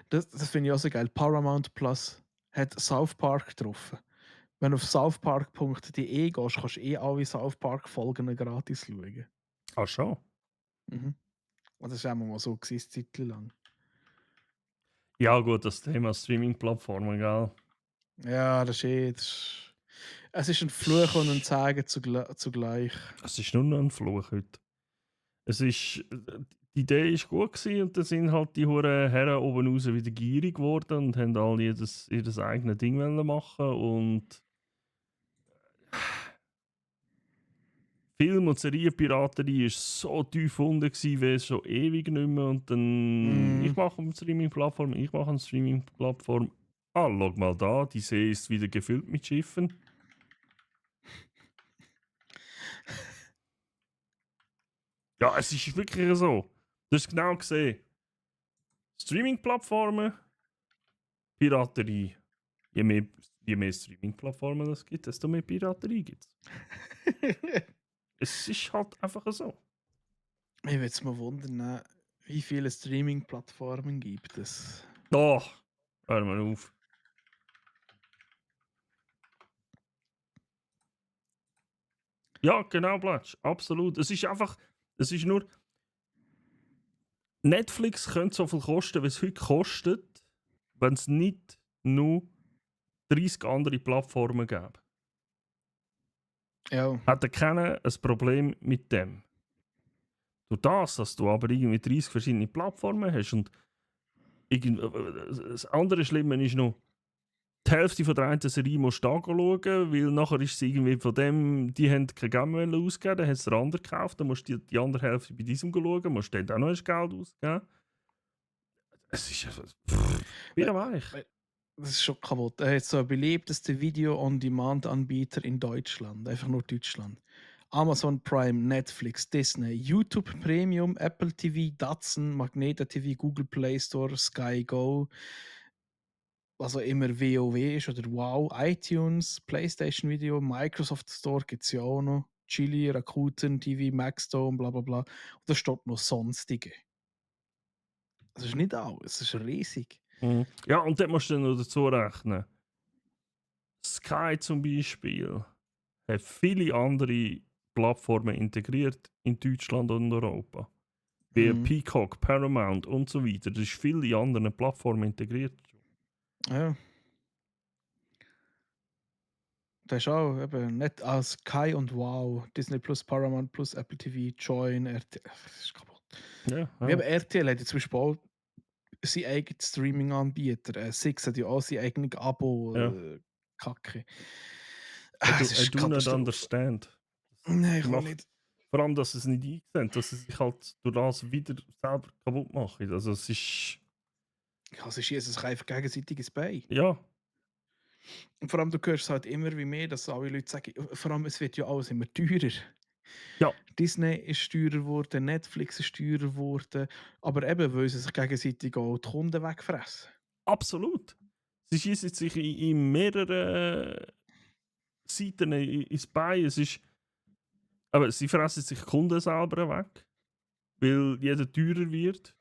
Das finde ich auch so geil. Paramount Plus hat South Park getroffen. Wenn du auf southpark.de gehst, kannst du alle South Park-Folgen gratis schauen. Ach schon. Mhm. Und das war auch mal so gewesen, eine Zeit lang. Ja, gut, das Thema Streaming-Plattformen, gell? Ja, das ist es ist ein Fluch und ein Segen zugleich. Es ist nur noch ein Fluch heute. Es ist. Die Idee war gut gewesen, und dann sind halt die Huren Herren oben raus wieder gierig geworden und haben alle ihr eigenes Ding wollen machen und. Film- und Serienpiraterie war so tief unten wie schon ewig nicht mehr. Und dann, ich mache eine Streaming-Plattform. Ah, schau mal da, die See ist wieder gefüllt mit Schiffen. Ja, es ist wirklich so. Du hast genau gesehen. Streaming-Plattformen, Piraterie. Je mehr Streaming-Plattformen es gibt, desto mehr Piraterie gibt es. Es ist halt einfach so. Ich würde es mal wundern, wie viele Streaming-Plattformen gibt es? Oh, hör mal auf. Ja, genau, Platsch. Absolut. Es ist einfach. Es ist nur. Netflix könnte so viel kosten, wie es heute kostet, wenn es nicht nur 30 andere Plattformen gäbe. Ja. Hat keiner ein Problem mit dem. Durch das, dass du aber irgendwie 30 verschiedene Plattformen hast und das andere Schlimme ist noch, die Hälfte von der einen Serie musst du da schauen, weil nachher ist sie irgendwie von dem, die haben kein Geld mehr ausgegeben, dann haben sie den anderen gekauft, dann musst du die andere Hälfte bei diesem schauen, musst dann auch noch Geld ausgeben. Es ist einfach... wieder weich. Das ist schon kaputt. Er hat so ein beliebtester Video-on-Demand-Anbieter in Deutschland, einfach nur Deutschland. Amazon Prime, Netflix, Disney, YouTube Premium, Apple TV, Datsun, Magneto TV, Google Play Store, Sky Go, was auch immer WoW ist oder Wow, iTunes, PlayStation Video, Microsoft Store gibt es ja auch noch, Chili, Rakuten TV, Maxdome, bla bla bla. Und da steht noch Sonstige. Das ist nicht alles, das ist riesig. Mhm. Ja, und dort musst du dann noch dazu rechnen. Sky zum Beispiel hat viele andere Plattformen integriert in Deutschland und Europa. Wie Peacock, Paramount und so weiter. Das ist viele andere Plattformen integriert. Ja. Das ist auch eben nicht als Sky und Wow, Disney Plus, Paramount Plus, Apple TV, Join, RTL. Das ist kaputt. Ja, Ja. Eben RTL hat ja zum Beispiel auch seinen eigenen Streaming-Anbieter. Six hat ja auch sein eigenes Abo. Ja. Kacke. I do not understand. Nein, ich auch Macht- nicht. Vor allem, dass sie es nicht einsehen, dass sie sich halt durch das wieder selber kaputt machen. Also es ist... Ja, sie schießen sich einfach gegenseitig ins Bein. Ja, Und vor allem, du hörst halt immer wie mehr, dass alle Leute sagen, vor allem, es wird ja alles immer teurer. Ja. Disney ist teurer geworden, Netflix ist teurer geworden, aber eben, weil sie sich gegenseitig auch die Kunden wegfressen. absolut. Sie schießen sich in mehreren Seiten ins Bein. Es ist... Aber sie fressen sich die Kunden selber weg, weil jeder teurer wird.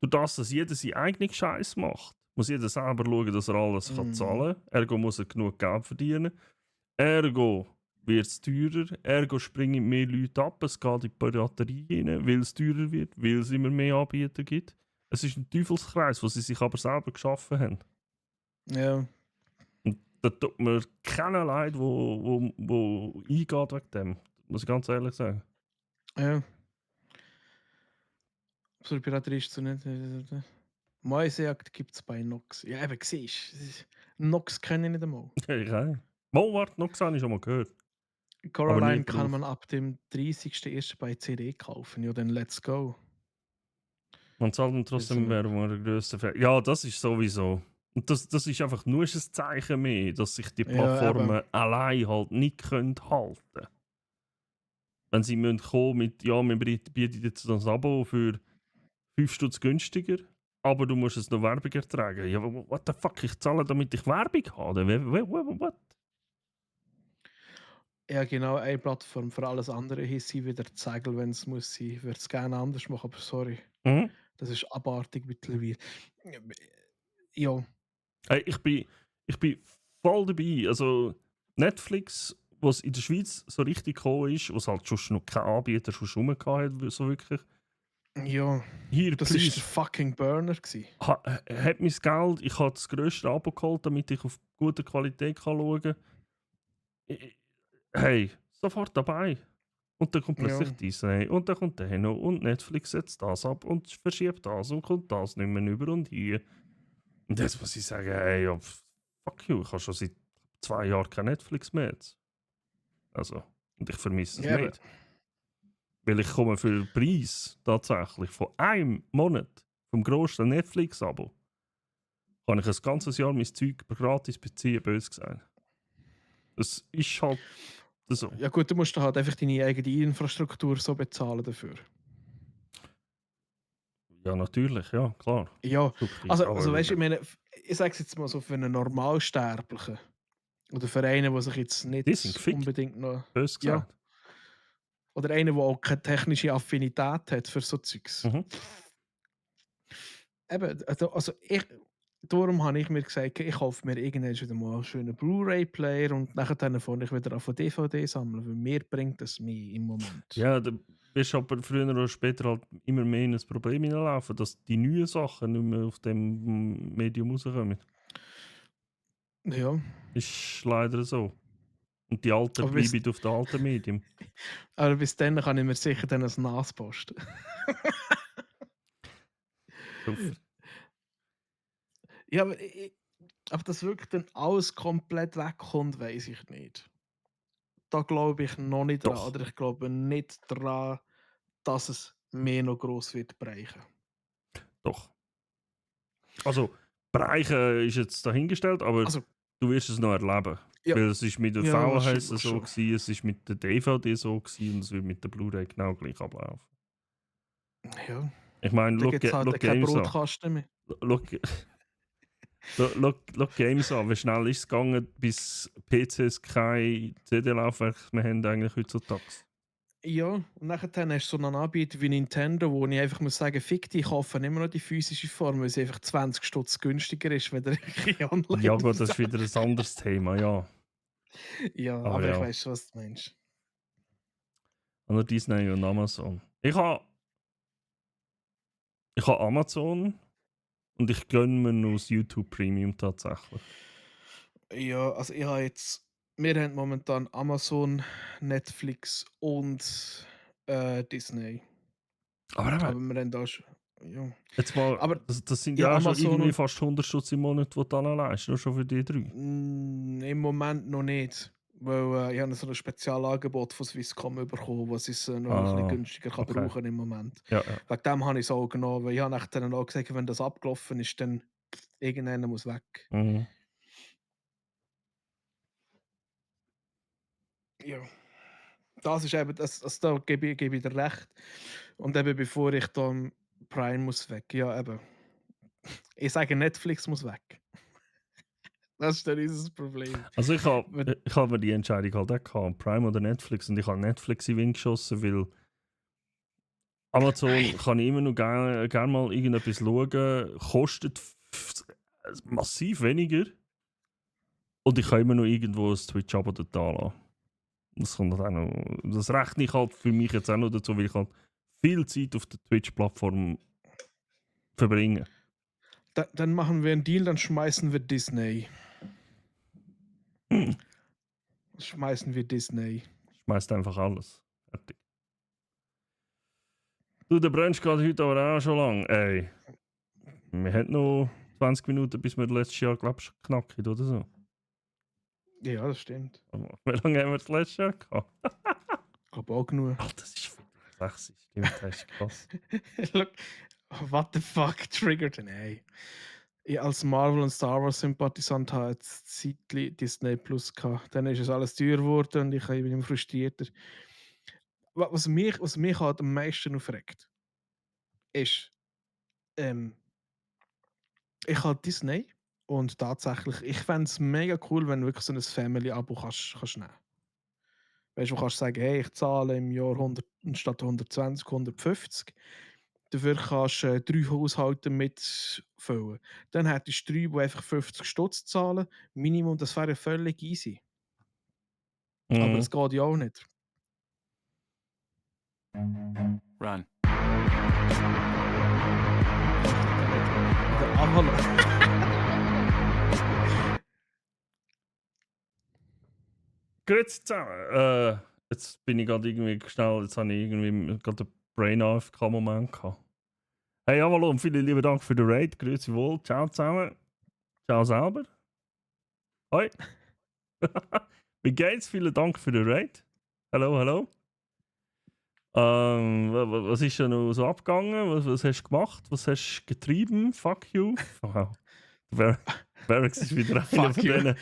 Durch das, dass jeder seinen eigenen Scheiß macht, muss jeder selber schauen, dass er alles kann zahlen kann. Ergo muss er genug Geld verdienen. Ergo wird es teurer. Ergo springen mehr Leute ab. Es geht in die Piraterie rein, weil es teurer wird, weil es immer mehr Anbieter gibt. Es ist ein Teufelskreis, den sie sich aber selber geschaffen haben. Ja. Und da tut mir keiner leid, wo eingeht wegen dem. Muss ich ganz ehrlich sagen. Ja. So Piraterie ist so nicht. Mäusejagd gibt es bei Nox. Ja, eben, siehst du. Nox kenne ich nicht einmal. Ja. Mal, warte, noch habe ich schon mal gehört. Coraline nicht kann drauf. man ab dem 30.01. bei CD kaufen. Ja, dann let's go. Man zahlt dann trotzdem Werbung der grössten Fan. Ja, das ist sowieso. Und das ist einfach nur ein Zeichen mehr, dass sich die Ja, Plattformen eben. allein halt nicht können halten. Wenn sie müssen kommen mit, ja, wir bieten jetzt das Abo für 5 Stutz günstiger, aber du musst es noch Werbung ertragen. Ja, what the fuck, ich zahle, damit ich Werbung habe? What? Ja, genau, eine Plattform. Für alles andere hieß sie wieder Zegel, wenn es muss sein. Ich würde es gerne anders machen, aber sorry. Mhm. Das ist abartig mittlerweile. Ja. Hey, ich bin voll dabei. Also Netflix, was in der Schweiz so richtig gekommen ist, was halt schon noch kein Anbieter schon rum hat, so wirklich. Ja. Hier, Das war please, der fucking Burner. hat mein Geld, ich habe das grösste Abo geholt, damit ich auf gute Qualität kann schauen kann. Hey, sofort dabei. Und dann kommt plötzlich Ja. Disney und dann kommt der noch und Netflix setzt das ab und verschiebt das und kommt das nicht mehr über und hier. Und jetzt muss ich sagen, hey, ja, fuck you, ich habe schon seit 2 Jahren kein Netflix mehr jetzt. Also, und ich vermisse es Ja, nicht. Weil ich komme für den Preis tatsächlich von einem Monat vom grössten Netflix-Abo kann ich ein ganzes Jahr mein Zeug gratis beziehen, böse gesagt. Das ist halt so. Ja gut, du musst halt einfach deine eigene Infrastruktur so bezahlen dafür. Ja, natürlich, ja, klar. Ja, Super, also aber- weißt du, ich sage es jetzt mal so, für einen Normalsterblichen oder für einen, der sich jetzt Die sind nicht gefickt. unbedingt noch... Böse Ja. gesagt. Oder einer, der auch keine technische Affinität hat für so Zeugs. Mhm. Eben, darum habe ich mir gesagt, ich kaufe mir irgendwann wieder mal einen schönen Blu-ray-Player und nachher fange ich wieder an von DVD sammeln, weil mir bringt das mehr im Moment. Ja, da wirst du aber früher oder später halt immer mehr in ein Problem hineinlaufen, dass die neuen Sachen nicht mehr auf dem Medium rauskommen. Ja. Ist leider so. Und die Alten Aber bis- bleiben auf dem alten Medium. Aber bis dann kann ich mir sicher dann ein NAS posten. Super. Ja, aber dass wirklich dann alles komplett wegkommt, weiß ich nicht. Da glaube ich noch nicht dran. Doch. Oder ich glaube nicht dran, dass es mehr noch gross wird bereichen. Doch. Also, Bereichen ist jetzt dahingestellt, aber Also, du wirst es noch erleben. Ja. Weil es ist mit der Ja, VHS wahrscheinlich so schon. gewesen, es ist mit der DVD so gewesen und es wird mit der Blu-ray genau gleich ablaufen. ja, Ich meine, da gibt es halt keinen Games an. Brotkasten mehr. Schau Games an. Wie schnell ist es gegangen, bis PCs kein CD-Laufwerk mehr haben eigentlich heutzutage? Ja, und nachher hast du so einen Anbieter wie Nintendo, wo ich einfach muss sagen, fick die, ich kaufe immer noch die physische Form, weil sie einfach 20 Stutz günstiger ist, wenn der online Ja gut, das ist wieder ein anderes Thema, ja. Ja, Aber aber ja. ich weiß schon, was du meinst. Oder Disney und Amazon. Ich habe Amazon und ich gönne mir noch das YouTube Premium tatsächlich. Ja, also ich habe jetzt, wir haben momentan Amazon, Netflix und Disney. Aber Aber eben, wir haben da schon, ja. jetzt mal, Aber das sind ja, ja auch schon Amazon irgendwie und- fast 100 Stutz im Monat, die du anleihst, nur schon für die 3. Im Moment noch nicht. Weil ich habe so ein Spezialangebot von Swisscom bekommen, was es noch ein bisschen günstiger kann okay. brauchen im Moment. Ja, ja. Wegen dem habe ich es auch genommen, weil ich habe nachher dann auch gesagt, wenn das abgelaufen ist, dann irgendeiner muss weg. Mhm. Ja. Das ist eben, also da gebe ich dir recht. Und eben bevor ich dann Prime muss weg, ja eben. Ich sage, Netflix muss weg. Das ist dann unser Problem. Also ich Wenn- hab mir die Entscheidung halt auch gehabt, Prime oder Netflix, und ich habe Netflix in den Wind geschossen, weil Amazon kann ich immer noch gerne mal irgendetwas schauen, kostet massiv weniger und ich kann immer noch irgendwo ein Twitch-Abo dort anlassen. Das kommt halt auch noch, das rechne ich halt für mich jetzt auch noch dazu, weil ich halt viel Zeit auf der Twitch-Plattform verbringe. Dann machen wir einen Deal, dann schmeißen wir Disney. Schmeißen wir Disney. Schmeißt einfach alles. Fertig. Du, der Brunch geht heute aber auch schon lang. Ey, wir haben noch 20 Minuten, bis wir letztes Jahr, glaube ich, knacken oder so. Ja, das stimmt. Wie lange haben wir das letztes Jahr gehabt? Ich glaube auch genug. Alter, das ist viel. 6, stimmt, das ist krass. Look, what the fuck triggert denn, ey? Ich als Marvel- und Star Wars-Sympathisant habe jetzt Zeitli Disney Plus gehabt. Dann ist es alles teuer geworden und ich bin immer frustrierter. Was mich halt am meisten aufregt, ist, ich habe Disney und tatsächlich, ich fände es mega cool, wenn du wirklich so ein Family-Abo kannst nehmen. Weißt du, du kannst sagen, hey, ich zahle im Jahr 100, statt 120, 150. Dafür kannst du 3 Haushalte mitfüllen. Dann hättest du 3, die einfach 50 Stutz zahlen. Minimum, das wäre völlig easy. Aber Mhm. das geht ja auch nicht. Run. Der Avalon. Grüezi zusammen. Jetzt bin ich gerade irgendwie schnell, jetzt habe ich irgendwie gerade einen Brain-AFK-Moment gehabt. Hey Avalon, vielen lieben Dank für den Raid. Grüezi wohl. Ciao zusammen. Ciao selber. Hoi. Wie geht's? Vielen Dank für den Raid. Hallo, hallo. Was ist denn noch so abgegangen? Was hast du gemacht? Was hast du getrieben? Fuck you. Wow. Barracks ist wieder einer Fuck von you. denen.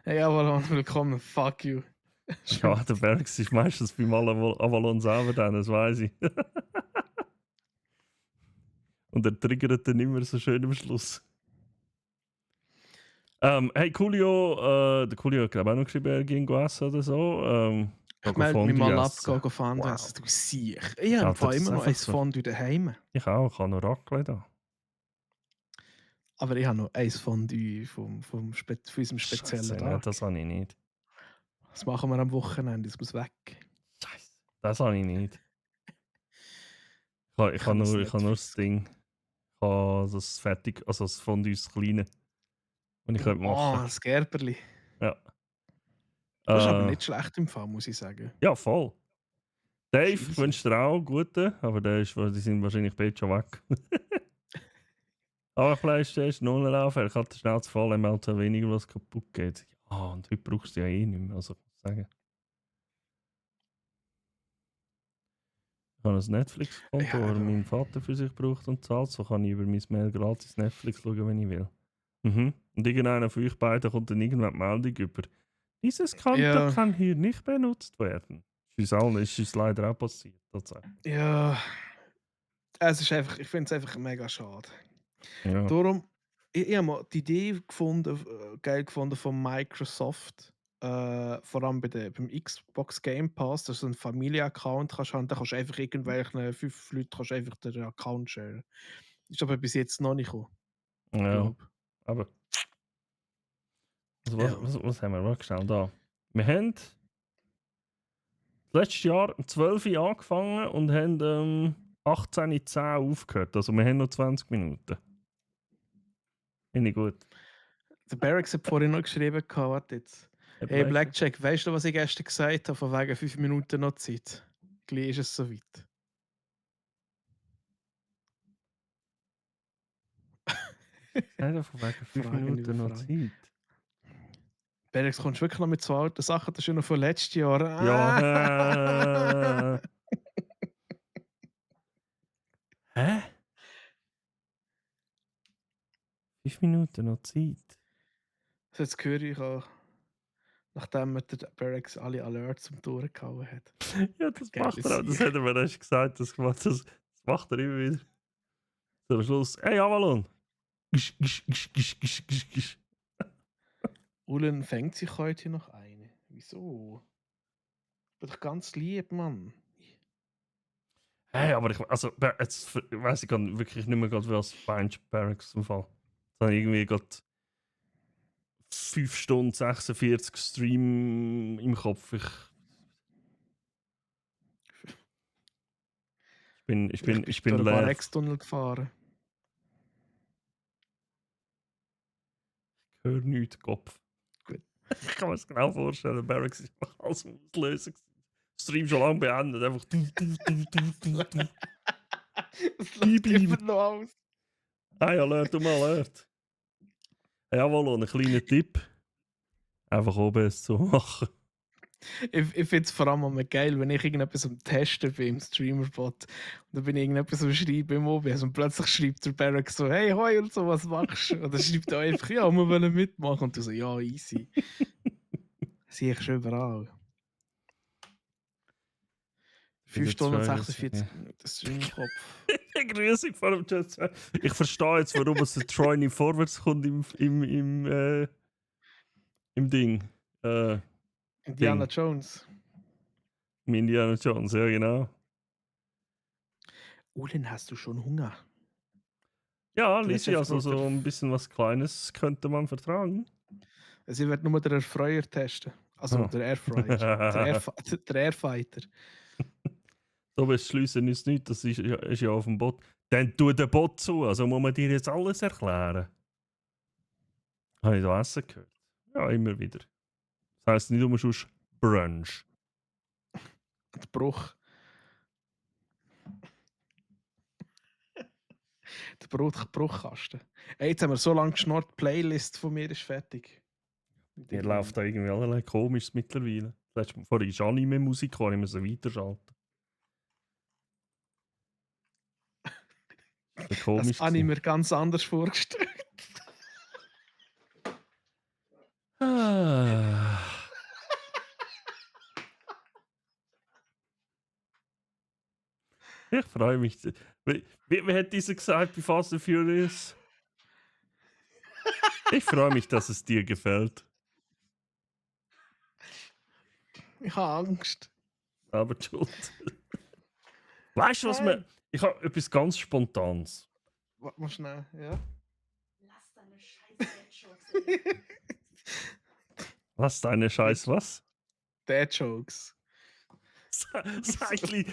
Hey Avalon, willkommen. Fuck you. Ja, der Barracks ist meistens beim Avalon selber dann, das weiß ich. Und er triggert dann immer so schön am Schluss. Hey, Coolio, der Coolio hat glaube ich auch noch geschrieben, er ging essen oder so. Ich melde mich mal ab, essen. gehen Fondue Wow. essen. Du Siech. Ich habe Ja, im Fall das ist immer noch einfach ein so. Fondue daheim. Ich auch, ich habe noch Raclette da. Aber ich habe noch ein Fondue von unserem speziellen Scheisse, nein, Tag. das habe ich nicht. Das machen wir am Wochenende, das muss weg. Scheiße, das habe ich nicht. Ich kann habe das nur, nicht ich habe nur das Ding. Ich habe das fertig, also das Fondue, das kleine. Und ich könnte Oh, machen. das Gerberli. Ja. Das ist aber Äh, nicht schlecht im Fall, muss ich sagen. Ja, voll. Dave, ich Scheisse. wünsche dir auch einen guten, aber die sind wahrscheinlich beide schon weg. Aber PlayStation 0 laufen, ich hatte schnell zu voll, einmal zu weniger, was kaputt geht. Ja, und heute brauchst du ja eh nicht mehr, also ich muss sagen. Ich habe ein Netflix-Konto, Ja, das eben. mein Vater für sich braucht und zahlt, so kann ich über mein Mail gratis Netflix schauen, wenn ich will. Mhm. Und irgendeiner von euch beiden kommt dann irgendwann die Meldung über. Dieses Konto Ja. kann hier nicht benutzt werden. Ist uns leider auch passiert. Tatsächlich. Ja. Es ist einfach, ich finde es einfach mega schade. Ja. Darum, ich habe mal die Idee gefunden, geil gefunden von Microsoft, vor allem beim Xbox Game Pass, dass du einen Familie-Account kannst haben, dann kannst du einfach irgendwelchen 5 Leuten kannst du einfach den Account sharen. Ist aber bis jetzt noch nicht gekommen, Ja. glaube Aber also Ja. was haben wir? Warte schnell da. Wir haben letztes Jahr um 12 Uhr angefangen und haben 18:10 Uhr aufgehört. Also wir haben noch 20 Minuten. Finde ich gut. Der Barracks hat vorhin noch geschrieben, warte jetzt. Hey Blackjack, weißt du, was ich gestern gesagt habe, von wegen 5 Minuten noch Zeit? Gleich ist es soweit. Nein, von wegen 5 Frage Minuten über noch Frage. Zeit. Barracks, kommst du wirklich noch mit so alten Sachen? Das ist ja noch von letztes Jahr. Ja, Hä? 5 Minuten noch Zeit? So, jetzt höre ich auch, nachdem mir der Barracks alle Alerts zum Tour gehauen hat. Ja, das Geile macht er auch. Das Sicht. hat er mir erst gesagt. Das macht er immer wieder. So, am Schluss. Hey, Avalon! Gisch, gisch, gisch, gisch, gisch, gisch, gisch. Ulen fängt sich heute noch eine. Wieso? Ich bin doch ganz lieb, Mann. Hey, aber also, jetzt weiss ich wirklich nicht mehr, was Bunch Barracks im Fall. Jetzt habe ich irgendwie gerade 5 Stunden 46 Stream im Kopf. Ich bin Durch den leer. Barracks-Tunnel gefahren. Ich höre nichts, Kopf. Gut. Ich kann mir das genau vorstellen. Barracks ist einfach alles am Auslösen. Stream schon lange beendet. Einfach Es Beep, läuft immer beep. noch aus. Hey, Alert, Alert. Jawohl, und ein kleiner Tipp. Einfach OBS zu machen. Ich finde es vor allem immer geil, wenn ich irgendetwas am Testen bin im Streamerbot und dann bin ich irgendetwas am Schreiben im OBS und plötzlich schreibt der Barrack so, hey, hoi und so, was machst du? Und dann schreibt er einfach, ja, wir wollen mitmachen. Und du so, ja, easy. Sehe ich schon überall. 5 Stunden und 46 Minuten Stream im Kopf. Grüße vor dem Chat. Ich verstehe jetzt, warum es der Troy nicht vorwärts kommt im Ding. Indiana Ding. Jones. Im Indiana Jones, ja genau. Ulin, hast du schon Hunger? Ja, Du lässt Lisi, einfach also nur so ein bisschen was Kleines könnte man vertragen. Also ich werde nur den Erfreuer testen. Also Ah. der Airfryer. der Airfighter. So, wir schliessen uns nicht, das ist ja auf dem Bot. Dann tu den Bot zu, also muss man dir jetzt alles erklären. Habe ich da Essen gehört? Ja, immer wieder. Das heisst nicht nur sonst Brunch. Der Bruch. Der Bruchkasten. Hey, jetzt haben wir so lange geschnurrt, die Playlist von mir ist fertig. Mir läuft da irgendwie allerlei Komisches mittlerweile. Vorhin ist Anime-Musik, kann ich mir so weiterschalten. Das komisch. Das habe ich mir ganz anders vorgestellt. Ah. Ich freue mich. Wie hat dieser gesagt bei Fast and Furious? Ich freue mich, dass es dir gefällt. Ich habe Angst. Aber schuld. Weißt du, was man. Ich habe etwas ganz Spontanes. Warte mal schnell, ja. Lass deine scheiß Dad-Jokes. Was deine Scheiß, was? Dad Jokes.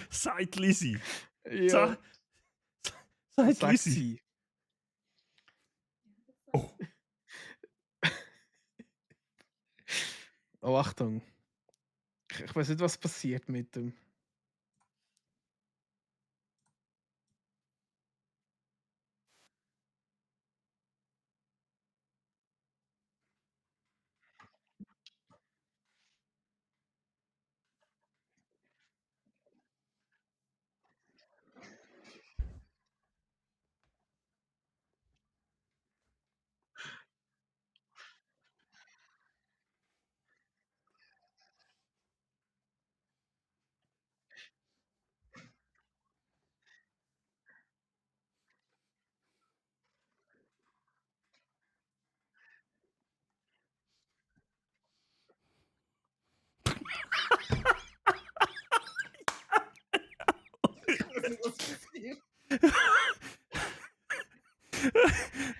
Seit Lisi. Ja, Seit sag Lisi. sie. Oh. Oh, Achtung. Ich weiß nicht, was passiert mit dem.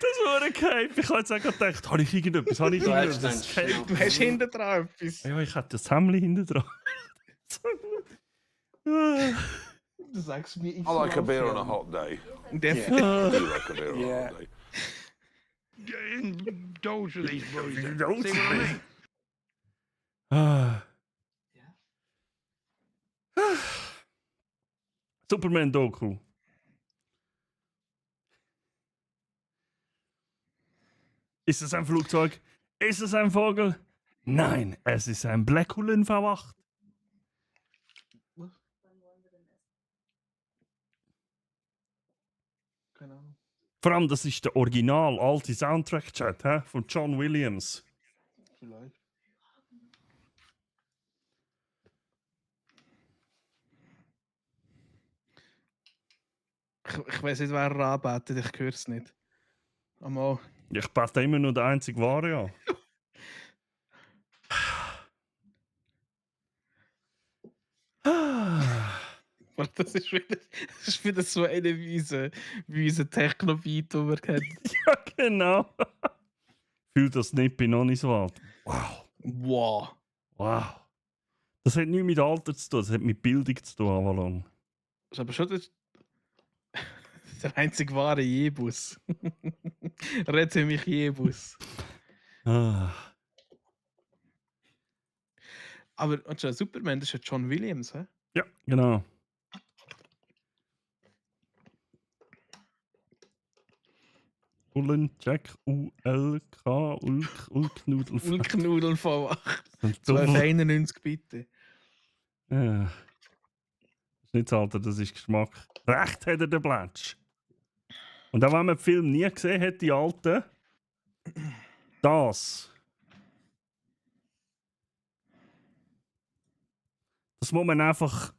Das war ein Cape. Ich habe jetzt auch gerade gedacht, habe ich irgendetwas? Habe ich Du hast irgendetwas? dann Cape? Schnapp. Du hast hinten dran etwas. Ja, ich hatte das Hemd hinten dran. So gut. Du sagst mir, ich I like a beer on a hot day. Der Yeah. I do like a beer on a Yeah. hot day. Indulge with these boys. then. Indulge See what I me. mean? Ah. Superman-Doku. Ist es ein Flugzeug? Ist es ein Vogel? Nein, es ist ein Blackhullen V8. Keine Ahnung. Vor allem, das ist der original alte Soundtrack-Chat von John Williams. Vielleicht. Ich weiß nicht, wer er anbetet, ich höre es nicht. Einmal. Ich bete immer nur der einzige Wahre an. Das ist wieder so eine wie unser Techno-Beat, den wir kennen. Ja, genau. Fühlt das nicht, bin noch nicht so alt. Wow. Wow. Wow. Das hat nichts mit Alter zu tun, das hat mit Bildung zu tun, Avalon. Das ist aber schon der einzig wahre Jebus. Rette mich, Jebus. Ah. Aber und Superman, das ist ja John Williams, hä? Ja, genau. Ullen, Jack, U-L-K, Ulknudel. Ulknudel von 8. So 1291 bitte. Ja. Das ist nicht das Alter, das ist Geschmack. Recht hat er, der Blatsch. Und auch wenn man den Film nie gesehen hat, die alten, das muss man einfach.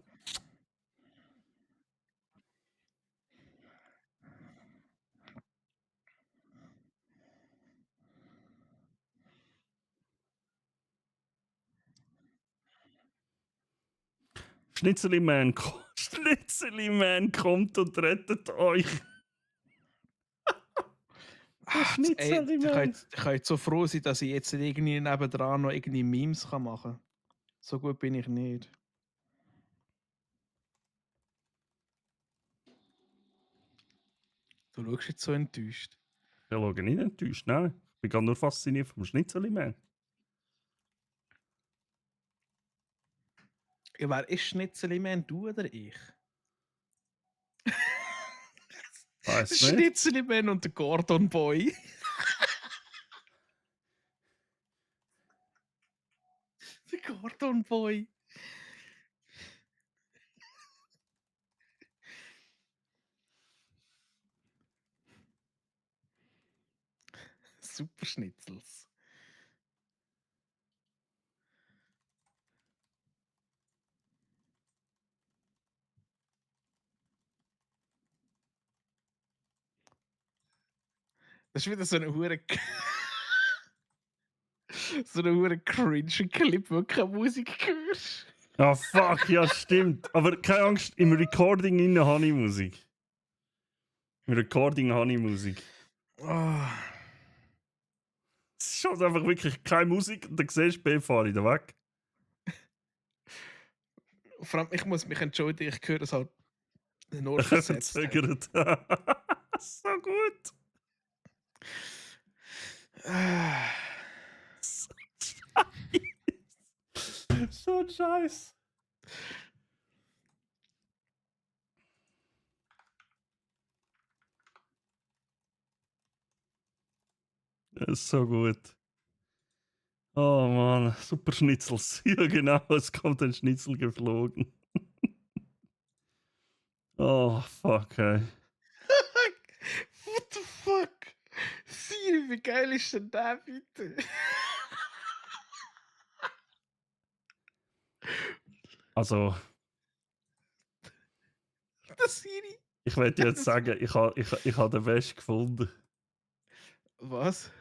Schnitzeli-Man Schnitzeli-Man kommt und rettet euch. Schnitzeli-Man. Ich kann jetzt so froh sein, dass ich jetzt irgendwie nebendran noch irgendwie Memes machen kann. So gut bin ich nicht. Du schaust jetzt so enttäuscht. Ich schaue nicht enttäuscht, nein. Ich bin gerade nur fasziniert vom Schnitzeli-Man. Ja, wer ist Schnitzeli-Man, du oder ich? Weiss nicht. Schnitzeli-Man und der Gordon Boy. Der Gordon Boy. Super Schnitzels. Das ist wieder so eine hure so eine hure cringe Clip, wo du keine Musik hörst. Ah, fuck, ja, stimmt. Aber keine Angst, im Recording innen habe ich Musik. Im Recording habe ich Musik. Ah. Es ist halt einfach wirklich keine Musik und dann siehst du, B fahre ich da weg. Vor allem, ich muss mich entschuldigen, ich höre es halt nur Ich versetzt. verzögert. So gut. Ah. So ein Scheiß. Das ist so gut. Oh Mann, super Schnitzels. Ja genau, es kommt ein Schnitzel geflogen. Oh fuck, ey. What the fuck? Siri, wie geil ist denn der bitte? Also, Der Siri. ich werde jetzt sagen, ich ha den Wäsch gefunden. Was?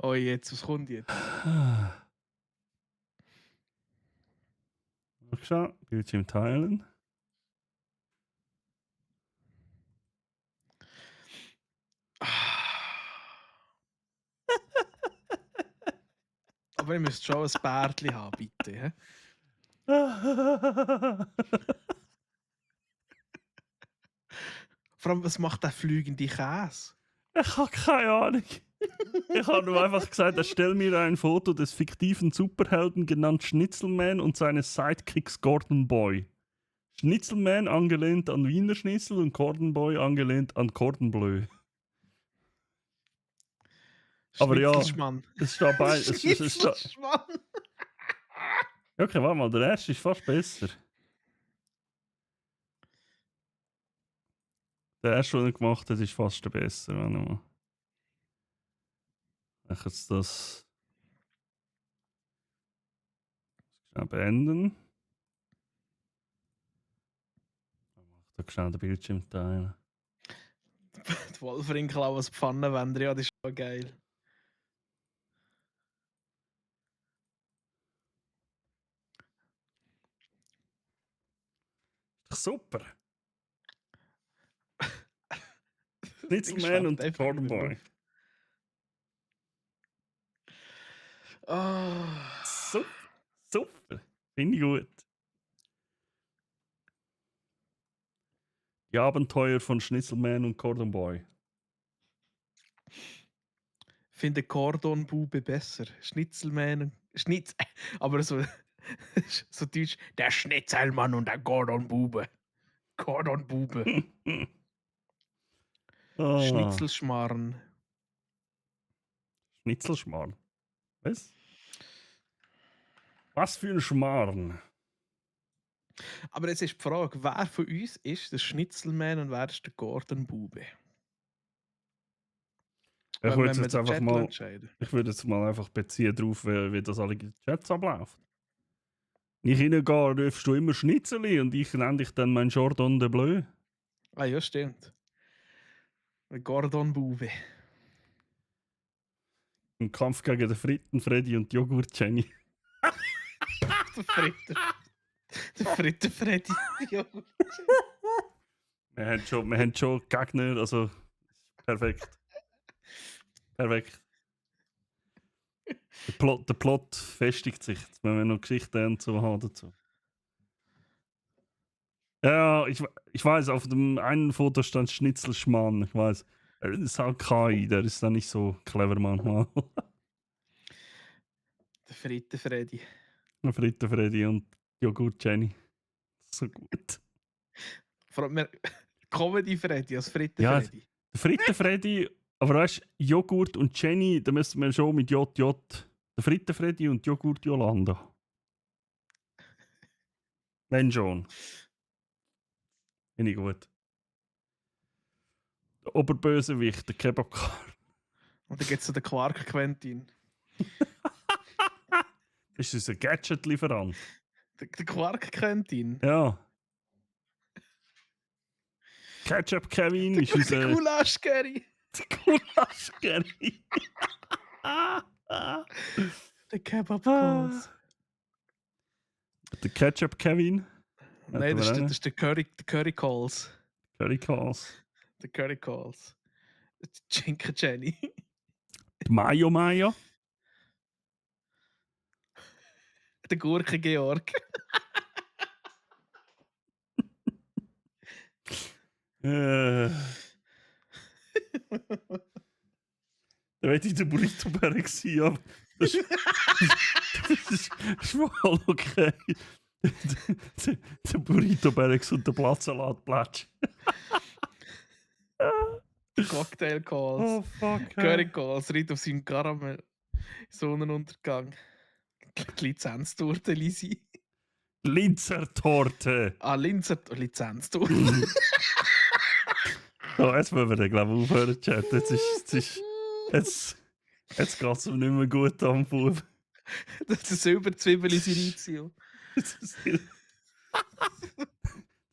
Oh, jetzt, was kommt jetzt? Schau, Bildschirm teilen. Aber ihr müsst schon ein Bärtchen haben, bitte. Hä? Vor allem, was macht der fliegende Käse? Ich habe keine Ahnung. Ich habe nur einfach gesagt, erstell mir ein Foto des fiktiven Superhelden genannt Schnitzelman und seines Sidekicks Gordon Boy. Schnitzelman angelehnt an Wiener Schnitzel und Cordon Boy angelehnt an Cordon Bleu. Aber ja, Schnitzelschmann. es steht bei. Schnitzelschmann. Okay, warte mal, der erste ist fast besser. Der erste, den er gemacht hat, ist fast der bessere. Warte mal. Ich jetzt das schnell beenden. Da schnell den Bildschirm teilen. Die Wolfring Klaus Pfannenwender, ja, das ist schon geil. Super! Schnitzelman und einfach Cordon wieder Boy. Ah. Super! Super! Finde ich gut. Die Abenteuer von Schnitzelman und Cordon Boy. Finde Cordon-Bube besser. Schnitzelman. Aber so, so deutsch. Der Schnitzelmann und der Cordon-Bube. Cordon-Bube. Ah, Schnitzelschmarrn. Schnitzelschmarrn. Was? Was für ein Schmarrn? Aber jetzt ist die Frage, wer von uns ist der Schnitzelman und wer ist der Gordon-Bube? Ich würde jetzt den einfach Chat mal, entscheiden. ich würde jetzt mal einfach beziehen darauf, wie das alle Chats abläuft. Wenn ich reingehe, rufst du immer Schnitzeli und ich nenne dich dann mein Jordan de Bleu. Ah ja, stimmt. Der Gordon-Bube. Im Kampf gegen den Fritten-Freddy und die Joghurt-Jenny. Der Fritter. Der Fritter-Freddy. Ja. Wir haben schon Gegner, also perfekt. Perfekt. Der Plot festigt sich, wenn wir noch Geschichten und so haben dazu. Ja, ich weiß, auf dem einen Foto stand Schnitzelschmarrn. Ich weiß. Er ist halt KI, der ist dann nicht so clever manchmal. Der Fritter-Freddy. Fritten Freddy und Joghurt Jenny. So gut. Vor allem Comedy-Freddy als Ja, Fritter-Freddy. Der Fritten Freddy, aber weißt du, Joghurt und Jenny, da müssen wir schon mit JJ. Der Fritten Freddy und Joghurt Jolanda. Wenn schon. Finde ich gut. Der Oberbösewicht, der Kebabkar. Und dann gibt es den Clark Quentin. Das ist unser Gadget-Lieferant. Der Clark Quentin. Ja. Ketchup Kevin ist unser... Der Gulasch-Gary. Der Gulasch-Gary. Der Kebab-Kurs. Der Ketchup Kevin. Nein, das ist der Curry Calls. Curry Calls. Der Curry Calls. Der Schinken Jenny. Der Mayo. Der Gurke Georg. Da hätte ich der Burrito-Bär gewesen, aber das ist voll okay. Der Burrito-Bär und der Blattsalat-Platsch. Cocktail Calls. Oh fuck. Curry Calls, ritt auf seinem Karamell. Sonnenuntergang. Die Lizenztorte, Lisi. Linzer-Torte. Ah, Lizenztorte. So, jetzt müssen wir den, glaube ich, aufhören, Chat. Jetzt geht es ihm nicht mehr gut am Bub. Das ist Silberzwiebel in Sirizio.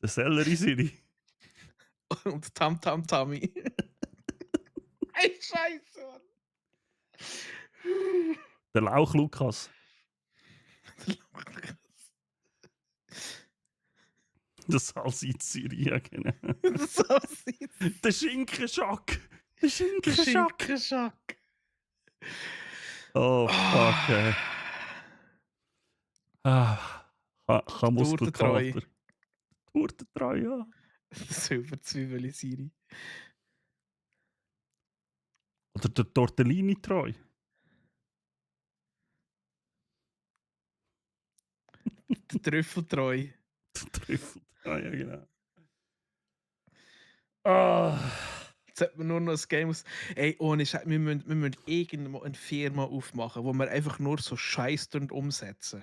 Der Sellerie-Siri. Und Tam Tam Tammy. Ey, Scheiße, Mann. Der Lauch-Lukas. Der Salsitz-Siri, ja genau. Das aussieht. Der Schinkenschock. Der Schinkenschock. Schinkenschock. Oh, fuck, ey. Kann Muskelkater. Tortentreu, ja. Silberzwiebel in Siri. Oder der Tortellini-Treu. Der Trüffeltreu. Der Trüffel. Ja, genau. Ah. Jetzt hat man nur noch ein Game aus. Ey, ohne Scheiß, wir müssen irgendwo eine Firma aufmachen, wo wir einfach nur so Scheiß umsetzen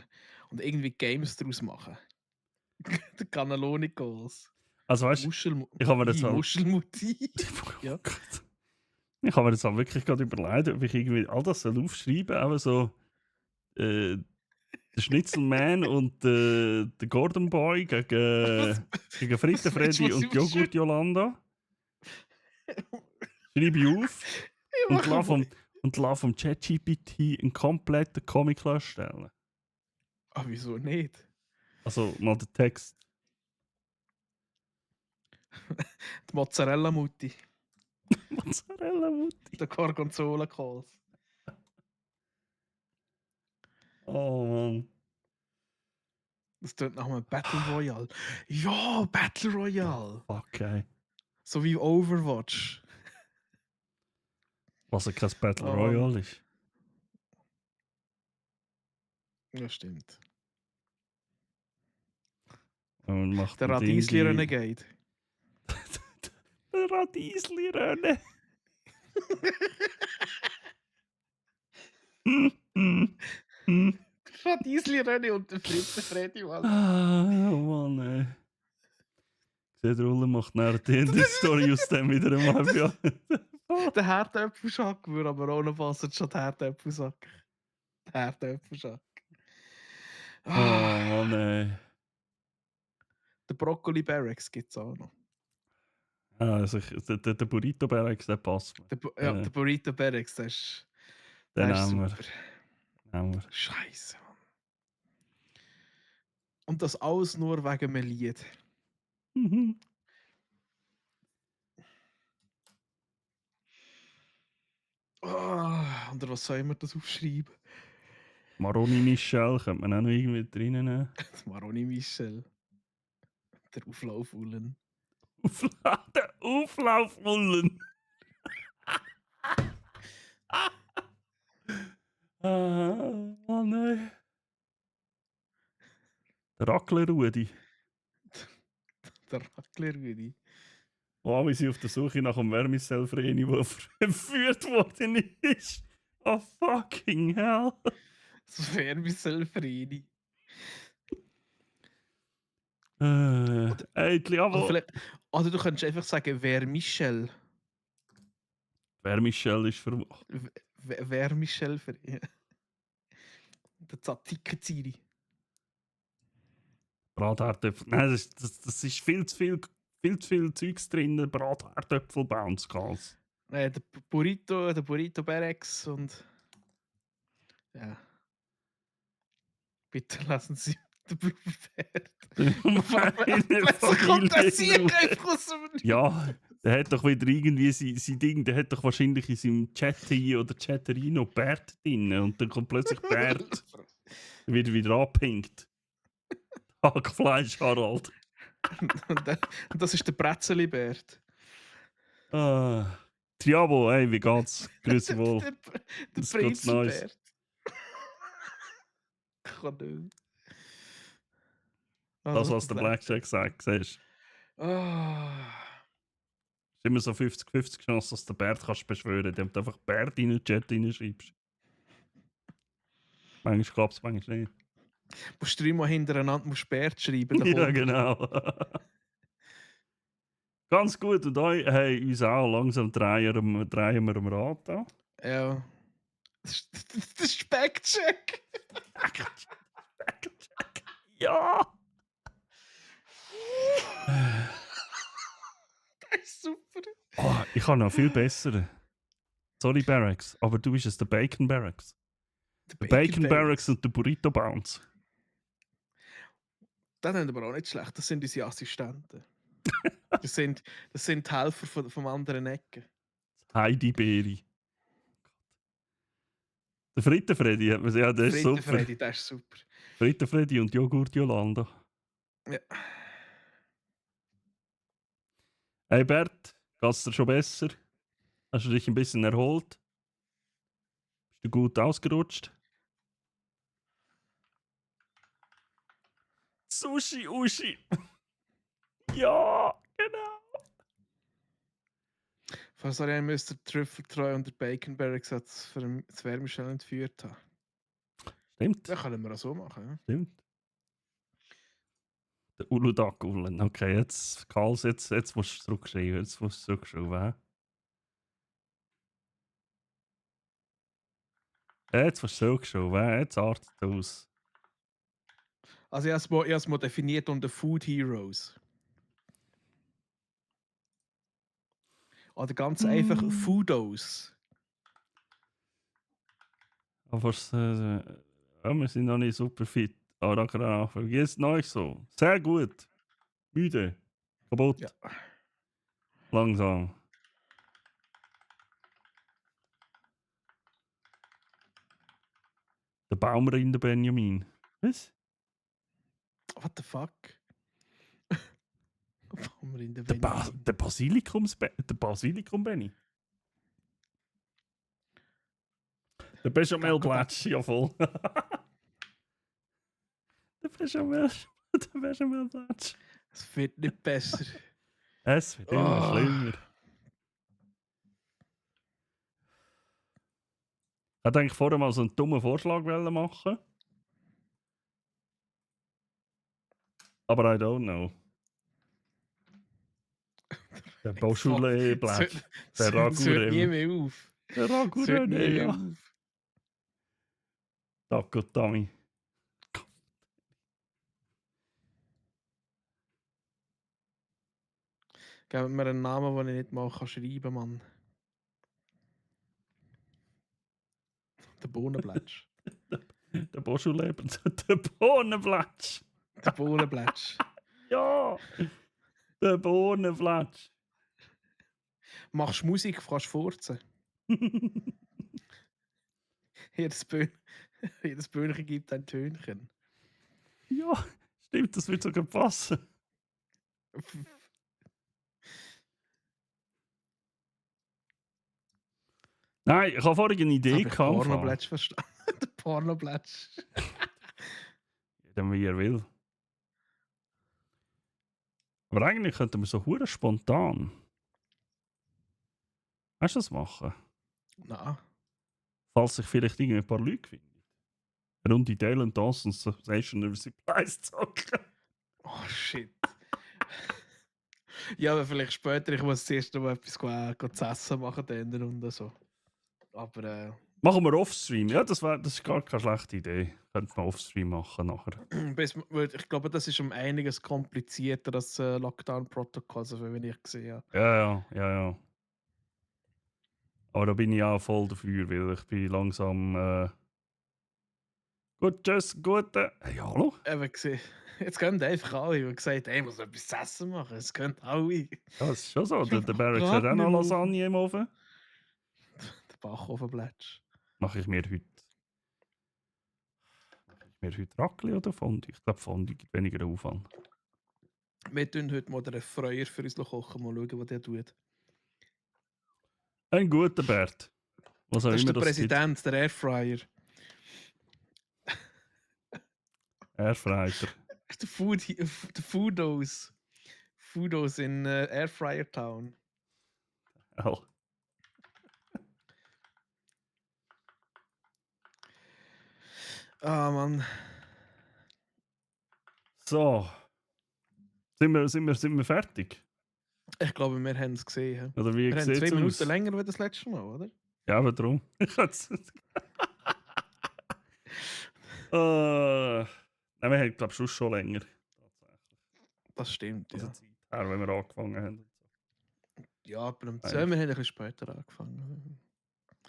und irgendwie Games daraus machen. Der Cannelloni-Calls. Also weißt du, ich habe mir das Muschelmutti. Ja. Ich habe mir das auch wirklich gerade überlegt, ob ich irgendwie all das aufschreiben soll. Aber so der Schnitzelman und der Gordon Boy gegen Fritte Freddy und Joghurt Yolanda. Schreibe ich auf und lasse vom ChatGPT einen kompletten Comic stellen. Ah, wieso nicht? Also mal den Text. Die Mozzarella-Mutti. Mozzarella-Mutti. Der Gorgonzola-Calls. Oh Mann. Das tut nach einem Battle Royale. Ja, Battle Royale. Okay. So wie Overwatch. Was ja kein Battle Oh. Royale ist. Ja, stimmt. Und man macht Der ein Ding, Radiesli die- Renegade. Der Radiesli Rönne. Radiesli Renegade und der Fritte Freddy, Mann. Ah, oh Mann, ey. Seht ihr, Ulle macht nachher die Ende-Story aus dem wieder einmal. Ja. Der Herdöpfelschack würde aber auch noch passen, schon der Herdöpfelsack. Der Herdöpfelschack. Oh Mann, ey. Der Broccoli Barracks gibt es auch noch. Ah, also der Burrito Barracks, der passt mir. Der Burrito Barracks, der ist Den der ist nehmen wir. super. Nehmen wir. Scheiße, Mann. Und das alles nur wegen einem Lied. Mhm. Unter was soll man das aufschreiben? Maroni Michel könnte man auch noch irgendwie drinnen nehmen. Das Maroni Michel. Der Auflaufullen. Der Auflaufullen. Oh nein. Der Rackler-Rudi. Der Rackler-Rudi. Wow, wie sie auf der Suche nach einem Vermicell-Vreni, der verführt worden ist. Oh fucking hell. Das wäre wie Selfredi. Eitli, aber... Oder du könntest einfach sagen, wer Michel. Vermicell ist für... Wer Michel für. Ja. Der Zatikenziri. Brathärtöpfel. Nein, das ist viel zu viel Zeugs drin. Brathärtöpfel Bounce Calls. Der Burrito Barracks und. Ja. Bitte lassen Sie den Blumenpferd. Meine kommt das hier Familie. einfach aus dem Nichts. Ja, der hat doch wieder irgendwie sein Ding, der hat doch wahrscheinlich in seinem Chatterin oder Chatterin noch Bert drin und dann kommt plötzlich Bert, wird wieder angepinkt. Hackfleisch, Harald. Und das ist der Bretzeli-Bert. Ah, Triabo, hey, wie geht's? Grüß wohl. Der Das geht's Neues. Prinzenbär. Kann nicht. Das, was der Blackjack sagt, siehst du. Ah. Ist immer so 50-50 Chance, dass du den Bert kannst beschwören. Indem du einfach Bert in den Chat reinschreibst. Manchmal klappt es, manchmal nicht. Musst 3 Mal hintereinander Bert schreiben. dann Ja, kommt- genau. Ganz gut. Und euch, hey, uns auch langsam drehen wir am Rad an. Ja. Der Speckcheck. Ja! Das ist super. Oh, ich habe noch viel bessere. Sorry, Barracks, aber du bist es der Bacon Barracks. Der Bacon Barracks und der Burrito Bounce. Das sind aber auch nicht schlecht. Das sind unsere Assistenten. Das sind die Helfer vom anderen Ecken. Heidi Beeri. Der Frittenfreddy hat man ja, der ist super. Freddy, das ist super. Frittenfreddy und Joghurt Jolanda. Ja. Hey Bert, geht's dir schon besser? Hast du dich ein bisschen erholt? Bist du gut ausgerutscht? Sushi Uschi! Ja, genau! Falls ihr müsst, der Trüffeltreu und der Bacon Barracks das Wärmestellen entführt haben. Stimmt, Das können wir auch so machen. Ja? stimmt. Der Uludakulen. Okay, jetzt, Karls, jetzt musst du zurückschreiben. Jetzt musst du zurückschreiben. Hä? Jetzt musst du zurückschreiben. Hä? Jetzt artet es aus. Also ich habe es mal definiert unter Food Heroes. Oder ganz einfach Foodos. Aber ja, wir sind noch nicht super fit. Aber da wie ist es euch so? Sehr gut. Müde. Kaputt. Ja. Langsam. Der Baumrinder Benjamin. Was? What the fuck? Warum wir in der Der Basilikum Benny. Der Bechamelplatsch, ja voll. Der Bechamelplatsch. Es wird nicht besser. Es wird immer Oh. schlimmer. Ich wollte eigentlich vorher mal so einen dummen Vorschlag machen. Aber I don't know. Der Beaujolais-Platsch. Der Das hört nie Ragu-René. mehr auf. Der Das hört nie Ragu-René, mehr ja. auf. Taco Tommy. Gib mir einen Namen, den ich nicht mal schreiben kann, Mann. Der Bohnenblätsch. Der Beaujolais, der Bohnenplatsch. Der Bohnenblätsch. Ja! Der Bohnenplatsch. Machst du Musik, kannst du furzen. Jedes Böhnchen gibt ein Tönchen. Ja, stimmt, das wird sogar passen. Nein, ich habe vorhin eine Idee Der gehabt. Pornoblätsch verstanden. Der Pornoblätsch. Jeder wie er will. Aber eigentlich könnten wir so hure spontan. Weißt du das machen? Na, Falls sich vielleicht irgendwie ein paar Leute finden. Rund die Dale und Dawson Station über sie Preis zocken. oh shit. Ja, aber vielleicht später. Ich muss zuerst noch mal etwas zu essen machen dann und so. Aber Machen wir Offstream. Ja, das ist gar keine schlechte Idee. Könnte man Offstream machen nachher. ich glaube, das ist um einiges komplizierter als Lockdown-Protokoll, so wie ich gesehen habe. Ja. Aber da bin ich auch voll dafür, weil ich bin langsam. Gut, tschüss, gute. Hey, hallo? Eben gesehen. Jetzt können einfach alle und gesagt, hey, ich muss etwas zu essen machen. Es können alle. Ja, das ist schon so. Ich Der bin Barracks grad hat auch noch nicht mehr Lasagne im Ofen. Der Bachofenblätsch. Mache ich mir heute Raclette oder Fondue? Ich glaube, Fondue gibt weniger Aufwand. Wir tun heute mal den Freuer für uns kochen, mal schauen, was der tut. Ein guter Bert. Was auch Das ist immer der das gibt. Präsident, der Airfryer. Airfryer. Der Foodos. Foodos in Airfryer Town. Oh. Ah, Mann. So. Sind wir fertig? Ich glaube, wir haben es gesehen. Oder wie Wir haben sieht's 2 Minuten aus? länger als das letzte Mal, oder? Ja, aber darum. Nein, wir haben, glaube ich, schon länger. Das stimmt, Also ja. Zeit her, wenn wir angefangen haben. Ja, aber um 10 Eigentlich. wir haben ein bisschen später angefangen.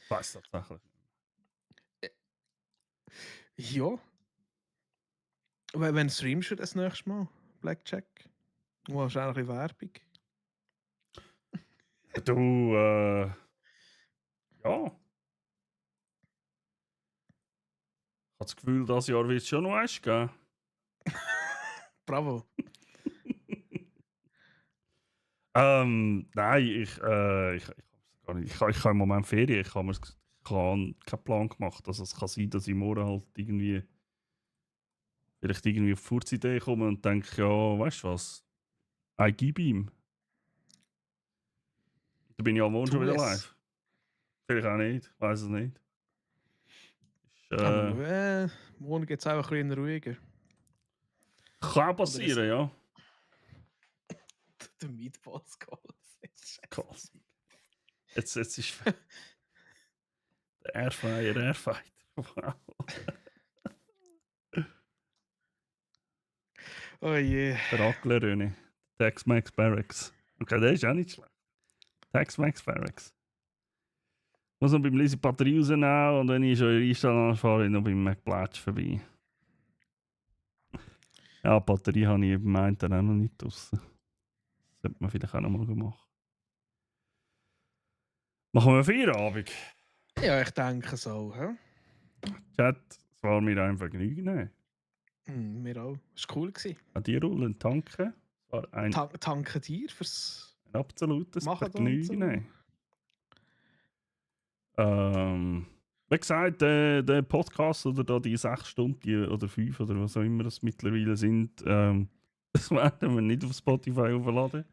Ich weiß tatsächlich. Ja. Wenn streamst du das nächste Mal? Blackjack? Wahrscheinlich Werbung. Du, ja. Ich habe das Gefühl, dieses Jahr wird es schon noch eins geben. Bravo. Nein, ich gar nicht. Ich habe im Moment Ferien. Ich habe keinen Plan gemacht. Also es kann sein, dass ich morgen halt irgendwie vielleicht irgendwie auf die Furzidee komme und denke, ja, weißt du was? Ich gebe ihm. Da bin ich am Morgen Tu schon wieder es. live. Vielleicht auch nicht, ich weiß es nicht. Ist, Morgen geht es auch ein bisschen ruhiger. kann auch passieren, ja. Der Meatballs Calls. Krass. Jetzt ist der Airfryer. Wow. Oh je. Der Ackleröne. Tex-Mex Barracks. Okay, der ist auch nicht schlecht. Tex-Mex Barracks. Muss noch beim Lisi Batterie rausnehmen und wenn ich schon in Rheinstadt fahre, noch beim McPlatsch vorbei. Ja, die Batterie habe ich beim einen auch noch nicht draussen. Das sollte man vielleicht auch noch mal machen. Machen wir Feierabend? Ja, ich denke so. Hä? Chat, es war mir ein Vergnügen. Mir auch. Es war cool. An dir Rollen danke. Es war ein Danke dir fürs absolutes Machen da und Vergnügen. Wie gesagt, der Podcast oder da die 6 Stunden oder 5 oder was auch immer das mittlerweile sind, das werden wir nicht auf Spotify aufladen.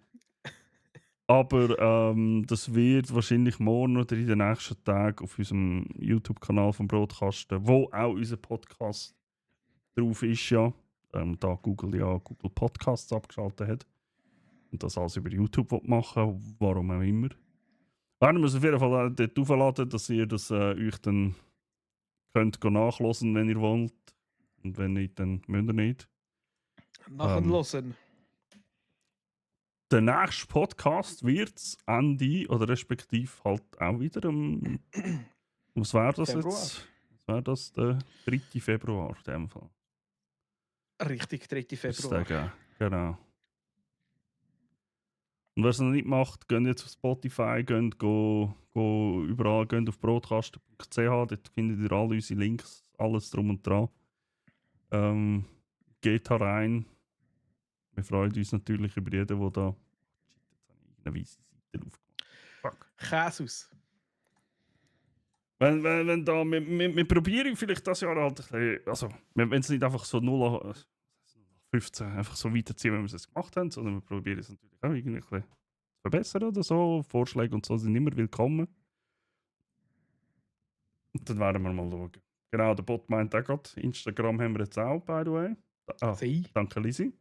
Aber das wird wahrscheinlich morgen oder in den nächsten Tagen auf unserem YouTube-Kanal vom Broadcasten, wo auch unser Podcast drauf ist, ja. Da Google Podcasts abgeschaltet hat. Und das alles über YouTube machen will, warum auch immer. Werden wir es auf jeden Fall dort aufladen, dass ihr das euch dann könnt nachlesen, wenn ihr wollt. Und wenn nicht, dann müsst ihr nicht. nachher hören. Der nächste Podcast wird es Ende oder respektive halt auch wieder was wäre das Februar. jetzt? Was wäre das? Der 3. Februar in dem Fall. Richtig, 3. Ist Februar. der, genau. Und wer es noch nicht macht, geht jetzt auf Spotify, geht überall, geht auf broadcaster.ch, dort findet ihr alle unsere Links, alles drum und dran. Geht da rein. Wir freuen uns natürlich über jeden, der da. Shit, jetzt habe ich eine weiße Seite aufgemacht. Fuck. Jesus. Wenn da, wir probieren vielleicht das Jahr halt ein bisschen, also, wenn es nicht einfach so 0-15 einfach so weiterziehen, wie wir es gemacht haben, sondern wir probieren es natürlich auch irgendwie ein bisschen zu verbessern oder so. Vorschläge und so sind immer willkommen. Und dann werden wir mal schauen. Genau, der Bot meint auch gerade, Instagram haben wir jetzt auch, by the way. Sie. Danke, Lisi.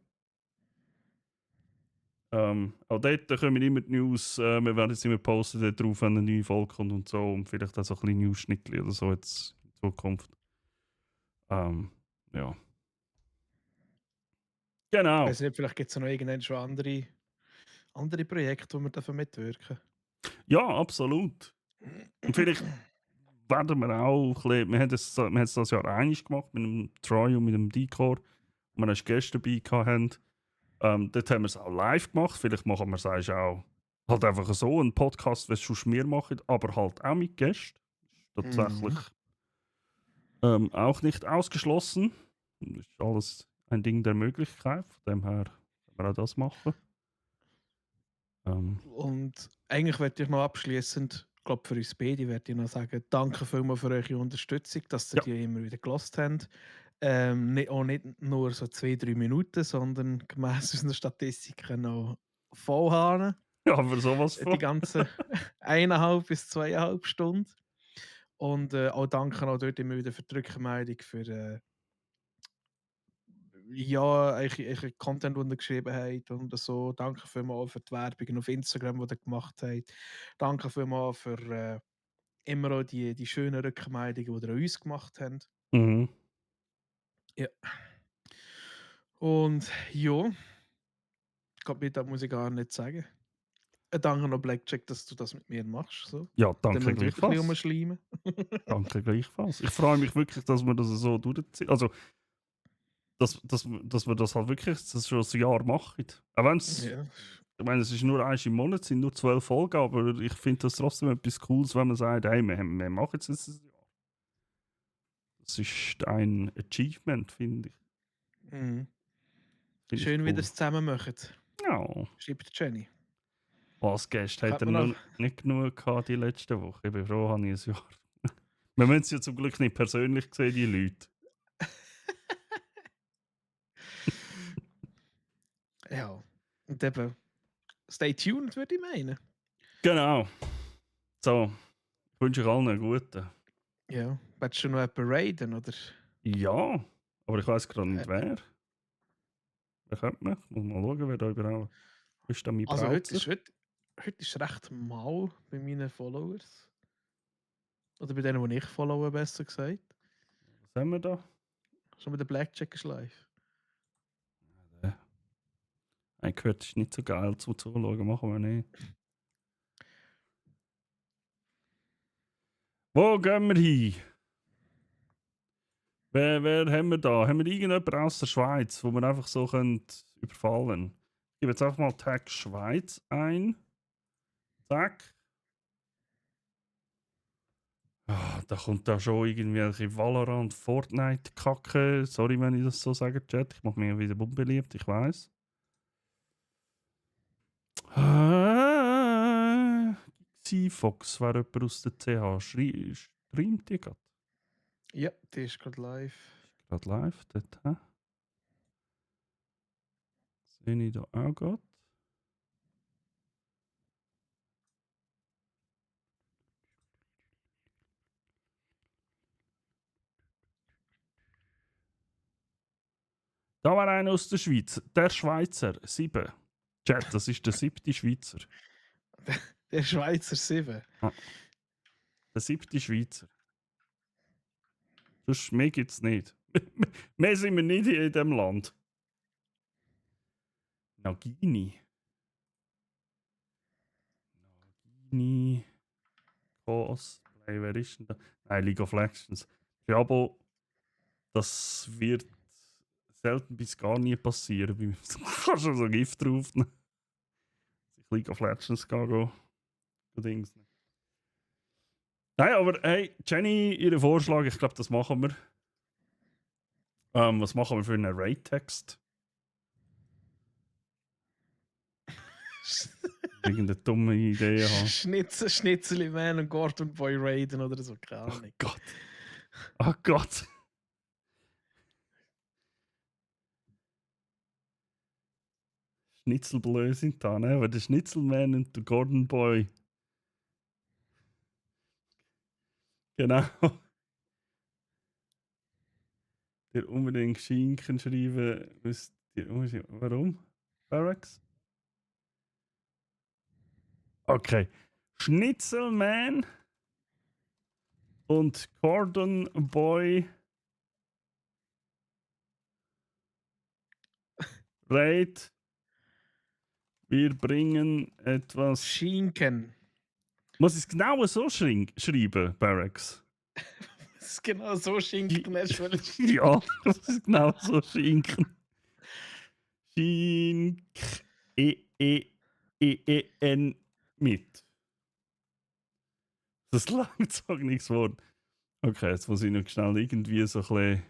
Auch dort kommen immer die News, wir werden jetzt immer posten dort drauf, wenn eine neue Folge kommt und so. Und vielleicht auch so ein bisschen News-Schnittchen oder so jetzt in Zukunft. Ja. Genau. Also nicht, vielleicht gibt es noch irgendwann schon andere Projekte, wo wir dafür mitwirken. Ja, absolut. Und vielleicht werden wir auch ein bisschen, wir haben es das Jahr einig gemacht mit dem Troy und mit dem Decor, wo wir erst Gäste dabei hatten. Dort haben wir es auch live gemacht. Vielleicht machen wir es auch halt einfach so, einen Podcast, wie es schon wir machen, aber halt auch mit Gästen. Ist tatsächlich auch nicht ausgeschlossen. Das ist alles ein Ding der Möglichkeit. Von dem her können wir auch das machen. Und eigentlich möchte ich noch abschließend Ich glaube, für uns beide werde ich noch sagen, danke vielmals für eure Unterstützung, dass ihr Ja. die immer wieder gelost habt. Auch nicht nur so 2-3 Minuten, sondern gemäss unseren Statistiken noch voll haben. Ja, aber sowas Die von. ganzen 1,5 bis 2,5 Stunden. Und auch danke auch dort immer wieder für die Rückmeldung, für ja, eure Content, den ihr geschrieben habt und so. Danke vielmals für die Werbung auf Instagram, die ihr gemacht habt. Danke vielmals für immer auch die schönen Rückmeldungen, die ihr an uns gemacht habt. Mhm. Ja. Und ja, ich glaube, das muss ich gar nicht sagen. Danke noch Blackjack, dass du das mit mir machst. So. Ja, Dann danke müssen wir wirklich ein bisschen gleichfalls. umschleimen. Danke gleichfalls. Ich freue mich wirklich, dass wir das so durchziehen. Also, dass wir das halt wirklich das schon ein Jahr machen. Auch wenn es, Ja. ich meine, es ist nur eins im Monat, es sind nur 12 Folgen, aber ich finde das trotzdem etwas Cooles, wenn man sagt, hey, wir machen jetzt ein Jahr. Das ist ein Achievement, finde ich. Mhm. Find ich Schön, wie cool. ihr es zusammen macht. Ja, Schreibt Jenny. als Gast hat Kann er man noch nicht genug gehabt die letzte Woche. Ich bin froh, habe ich ein Jahr. Wir müssen sie ja zum Glück nicht persönlich sehen, die Leute. Ja. Und eben, stay tuned, würde ich meinen. Genau. So, ich wünsche euch allen einen guten. Ja. Willst du noch jemanden raiden, oder? Ja, aber ich weiß gerade nicht wer. Wer könnte man? Muss mal schauen, wer da überhaupt ist. Mein Also Browser. heute ist recht mau bei meinen Followers. Oder bei denen, die ich followe, besser gesagt. Was haben wir da? Schon mit der Blackjack ist live. Ich gehört, das ist nicht so geil zum Zuschauen, machen wir nicht. Wo gehen wir hin? Wer haben wir da? Haben wir irgendjemanden aus der Schweiz, wo wir einfach so überfallen können? Ich gebe jetzt einfach mal Tag Schweiz ein. Zack. Ah, da kommt da schon irgendwelche Valorant, Fortnite-Kacke. Sorry, wenn ich das so sage, Chat. Ich mache mich wieder unbeliebt, ich weiß. Fox wäre jemand aus der CH. Streamt die gerade? Ja, die ist gerade live. Gerade live, dort, hä? Sehe ich da auch gerade? Da war einer aus der Schweiz. Der Schweizer, 7. Chat, das ist der 7. Schweizer. Der Schweizer 7. Der 7. Schweizer. Sonst mehr gibt es nicht. Mehr sind wir nicht in diesem Land. Nagini. Cosplay, wer ist denn da? Nein, League of Legends. Diabo, das wird selten bis gar nie passieren. Du kannst schon so Gift drauf nehmen. League of Legends gehen. Dings. Nein, aber hey, Jenny, Ihren Vorschlag, ich glaube, das machen wir. Was machen wir für einen Raid-Text? Irgendeine dumme Idee haben. Schnitzeli Man und Gordon Boy raiden oder so, keine Oh Ahnung. Gott. Oh Gott. Schnitzelblöd sind da, ne? Aber der Schnitzelman und der Gordon Boy. Genau. Der unbedingt Schinken schreiben müsst ihr. Warum? Barracks? Okay. Schnitzelman und Gordon Boy. Raid. Wir bringen etwas. Schinken. Muss ich es genau so schreiben, Barracks? Das ist genau so Schinken. Ja, das ist genau so Schinken. Schink. E-E-E-E-N mit. Das langt so nichts Wort. Okay, jetzt muss ich noch schnell irgendwie so ein bisschen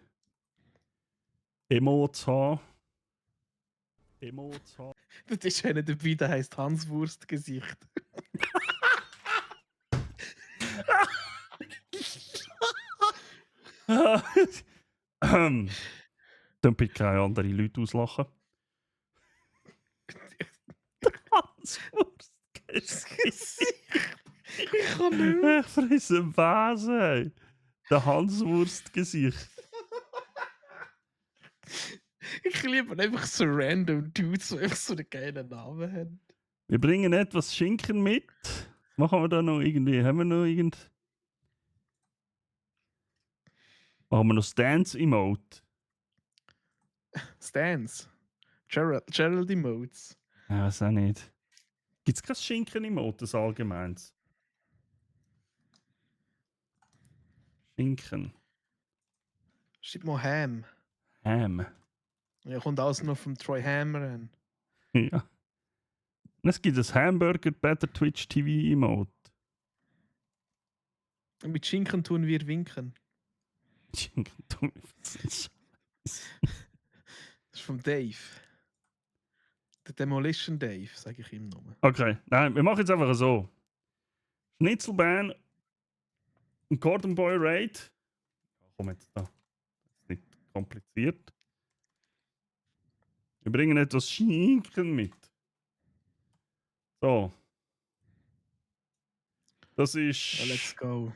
Emotes haben. Das ist einer dabei, der heisst Hans Wurstgesicht. Dann bitte keine anderen Leute auslachen. Hanswurst. Ich kann nicht mehr. Ich frisse einen Besen, ey. Der Hanswurst-Gesicht. Ich liebe einfach so random Dudes, die einfach so einen geilen Namen haben. Wir bringen etwas Schinken mit. Machen wir da noch irgendwie? Haben wir noch irgend. Machen wir noch Stance-Emote? Stans. Gerald Emotes. Ja, weiß auch nicht. Gibt es kein Schinken-Emote, das allgemeins? Schinken. Schreib mal Ham. Ham. Ja, kommt alles noch vom Troy Hammer an. Ja. Und es gibt ein Hamburger Better Twitch TV Emote. Und mit Schinken tun wir winken. Schinken, Das ist vom Dave. Der Demolition Dave, sage ich ihm nur. Okay, nein, wir machen jetzt einfach so. Schnitzelbein, ein Cordon Boy Raid. Komm jetzt da. Das ist nicht kompliziert. Wir bringen etwas Schinken mit. So. Das ist. Ja, let's go.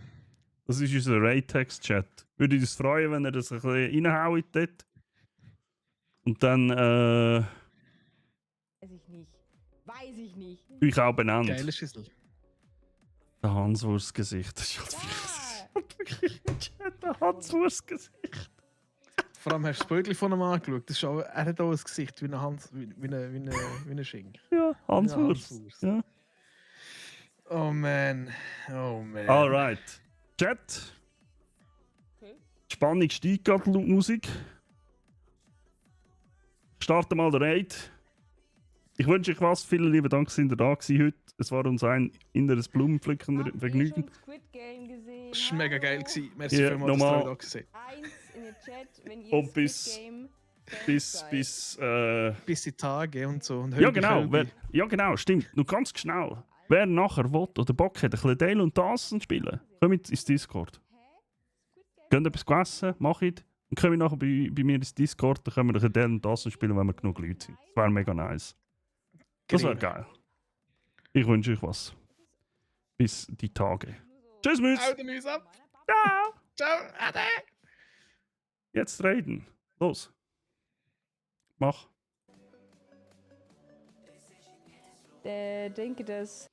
Das ist unser Raid-Text-Chat. Würde uns freuen, wenn ihr das ein bisschen reinhaut dort. Und dann Weiß ich nicht. Weiß ich nicht. euch auch benannt. Geile Schüssel. Der Hanswurst-Gesicht. Das ist Ja. wirklich im Chat der Hanswurst-Gesicht. Vor allem hast du das Bögli von ihm angeschaut. Das ist auch, er hat auch ein Gesicht wie ein Hans, wie ein Schinken. Ja, Hanswurst. Hanswurst. Ja. Oh man. Oh man. Alright. Chat. Okay. Die Spannung steigt gerade laut Musik. Starten mal den Raid. Ich wünsche euch was. Vielen lieben Dank, sind ihr da gewesen heute. Es war uns ein inneres Blumenpflücken Habt ihr Vergnügen. schon Squid Game gesehen? Das war mega geil. Hallo? Merci Ja, vielmals, dass nochmal. ihr da gesehen. Eins in den Chat, wenn ihr Und Squid bis- Game Fans Bis, seid. Bis die Tage und so. Und ja, Hölbi, genau. Hölbi. Ja, genau, stimmt. Nur ganz schnell. Wer nachher will oder Bock hat, ein bisschen Dale und Tassen spielen, kommt ins Discord. Geht etwas essen, macht. Dann kommt nachher bei mir ins Discord, dann können wir ein bisschen Dale und Tassen spielen, wenn wir genug Leute sind. Das wäre mega nice. Das wäre Green. geil. Ich wünsche euch was. Bis die Tage. Tschüss, Mütz. Hau den uns ab. Ciao. Ciao. Ade. Jetzt reden. Los. Mach. Denke, dass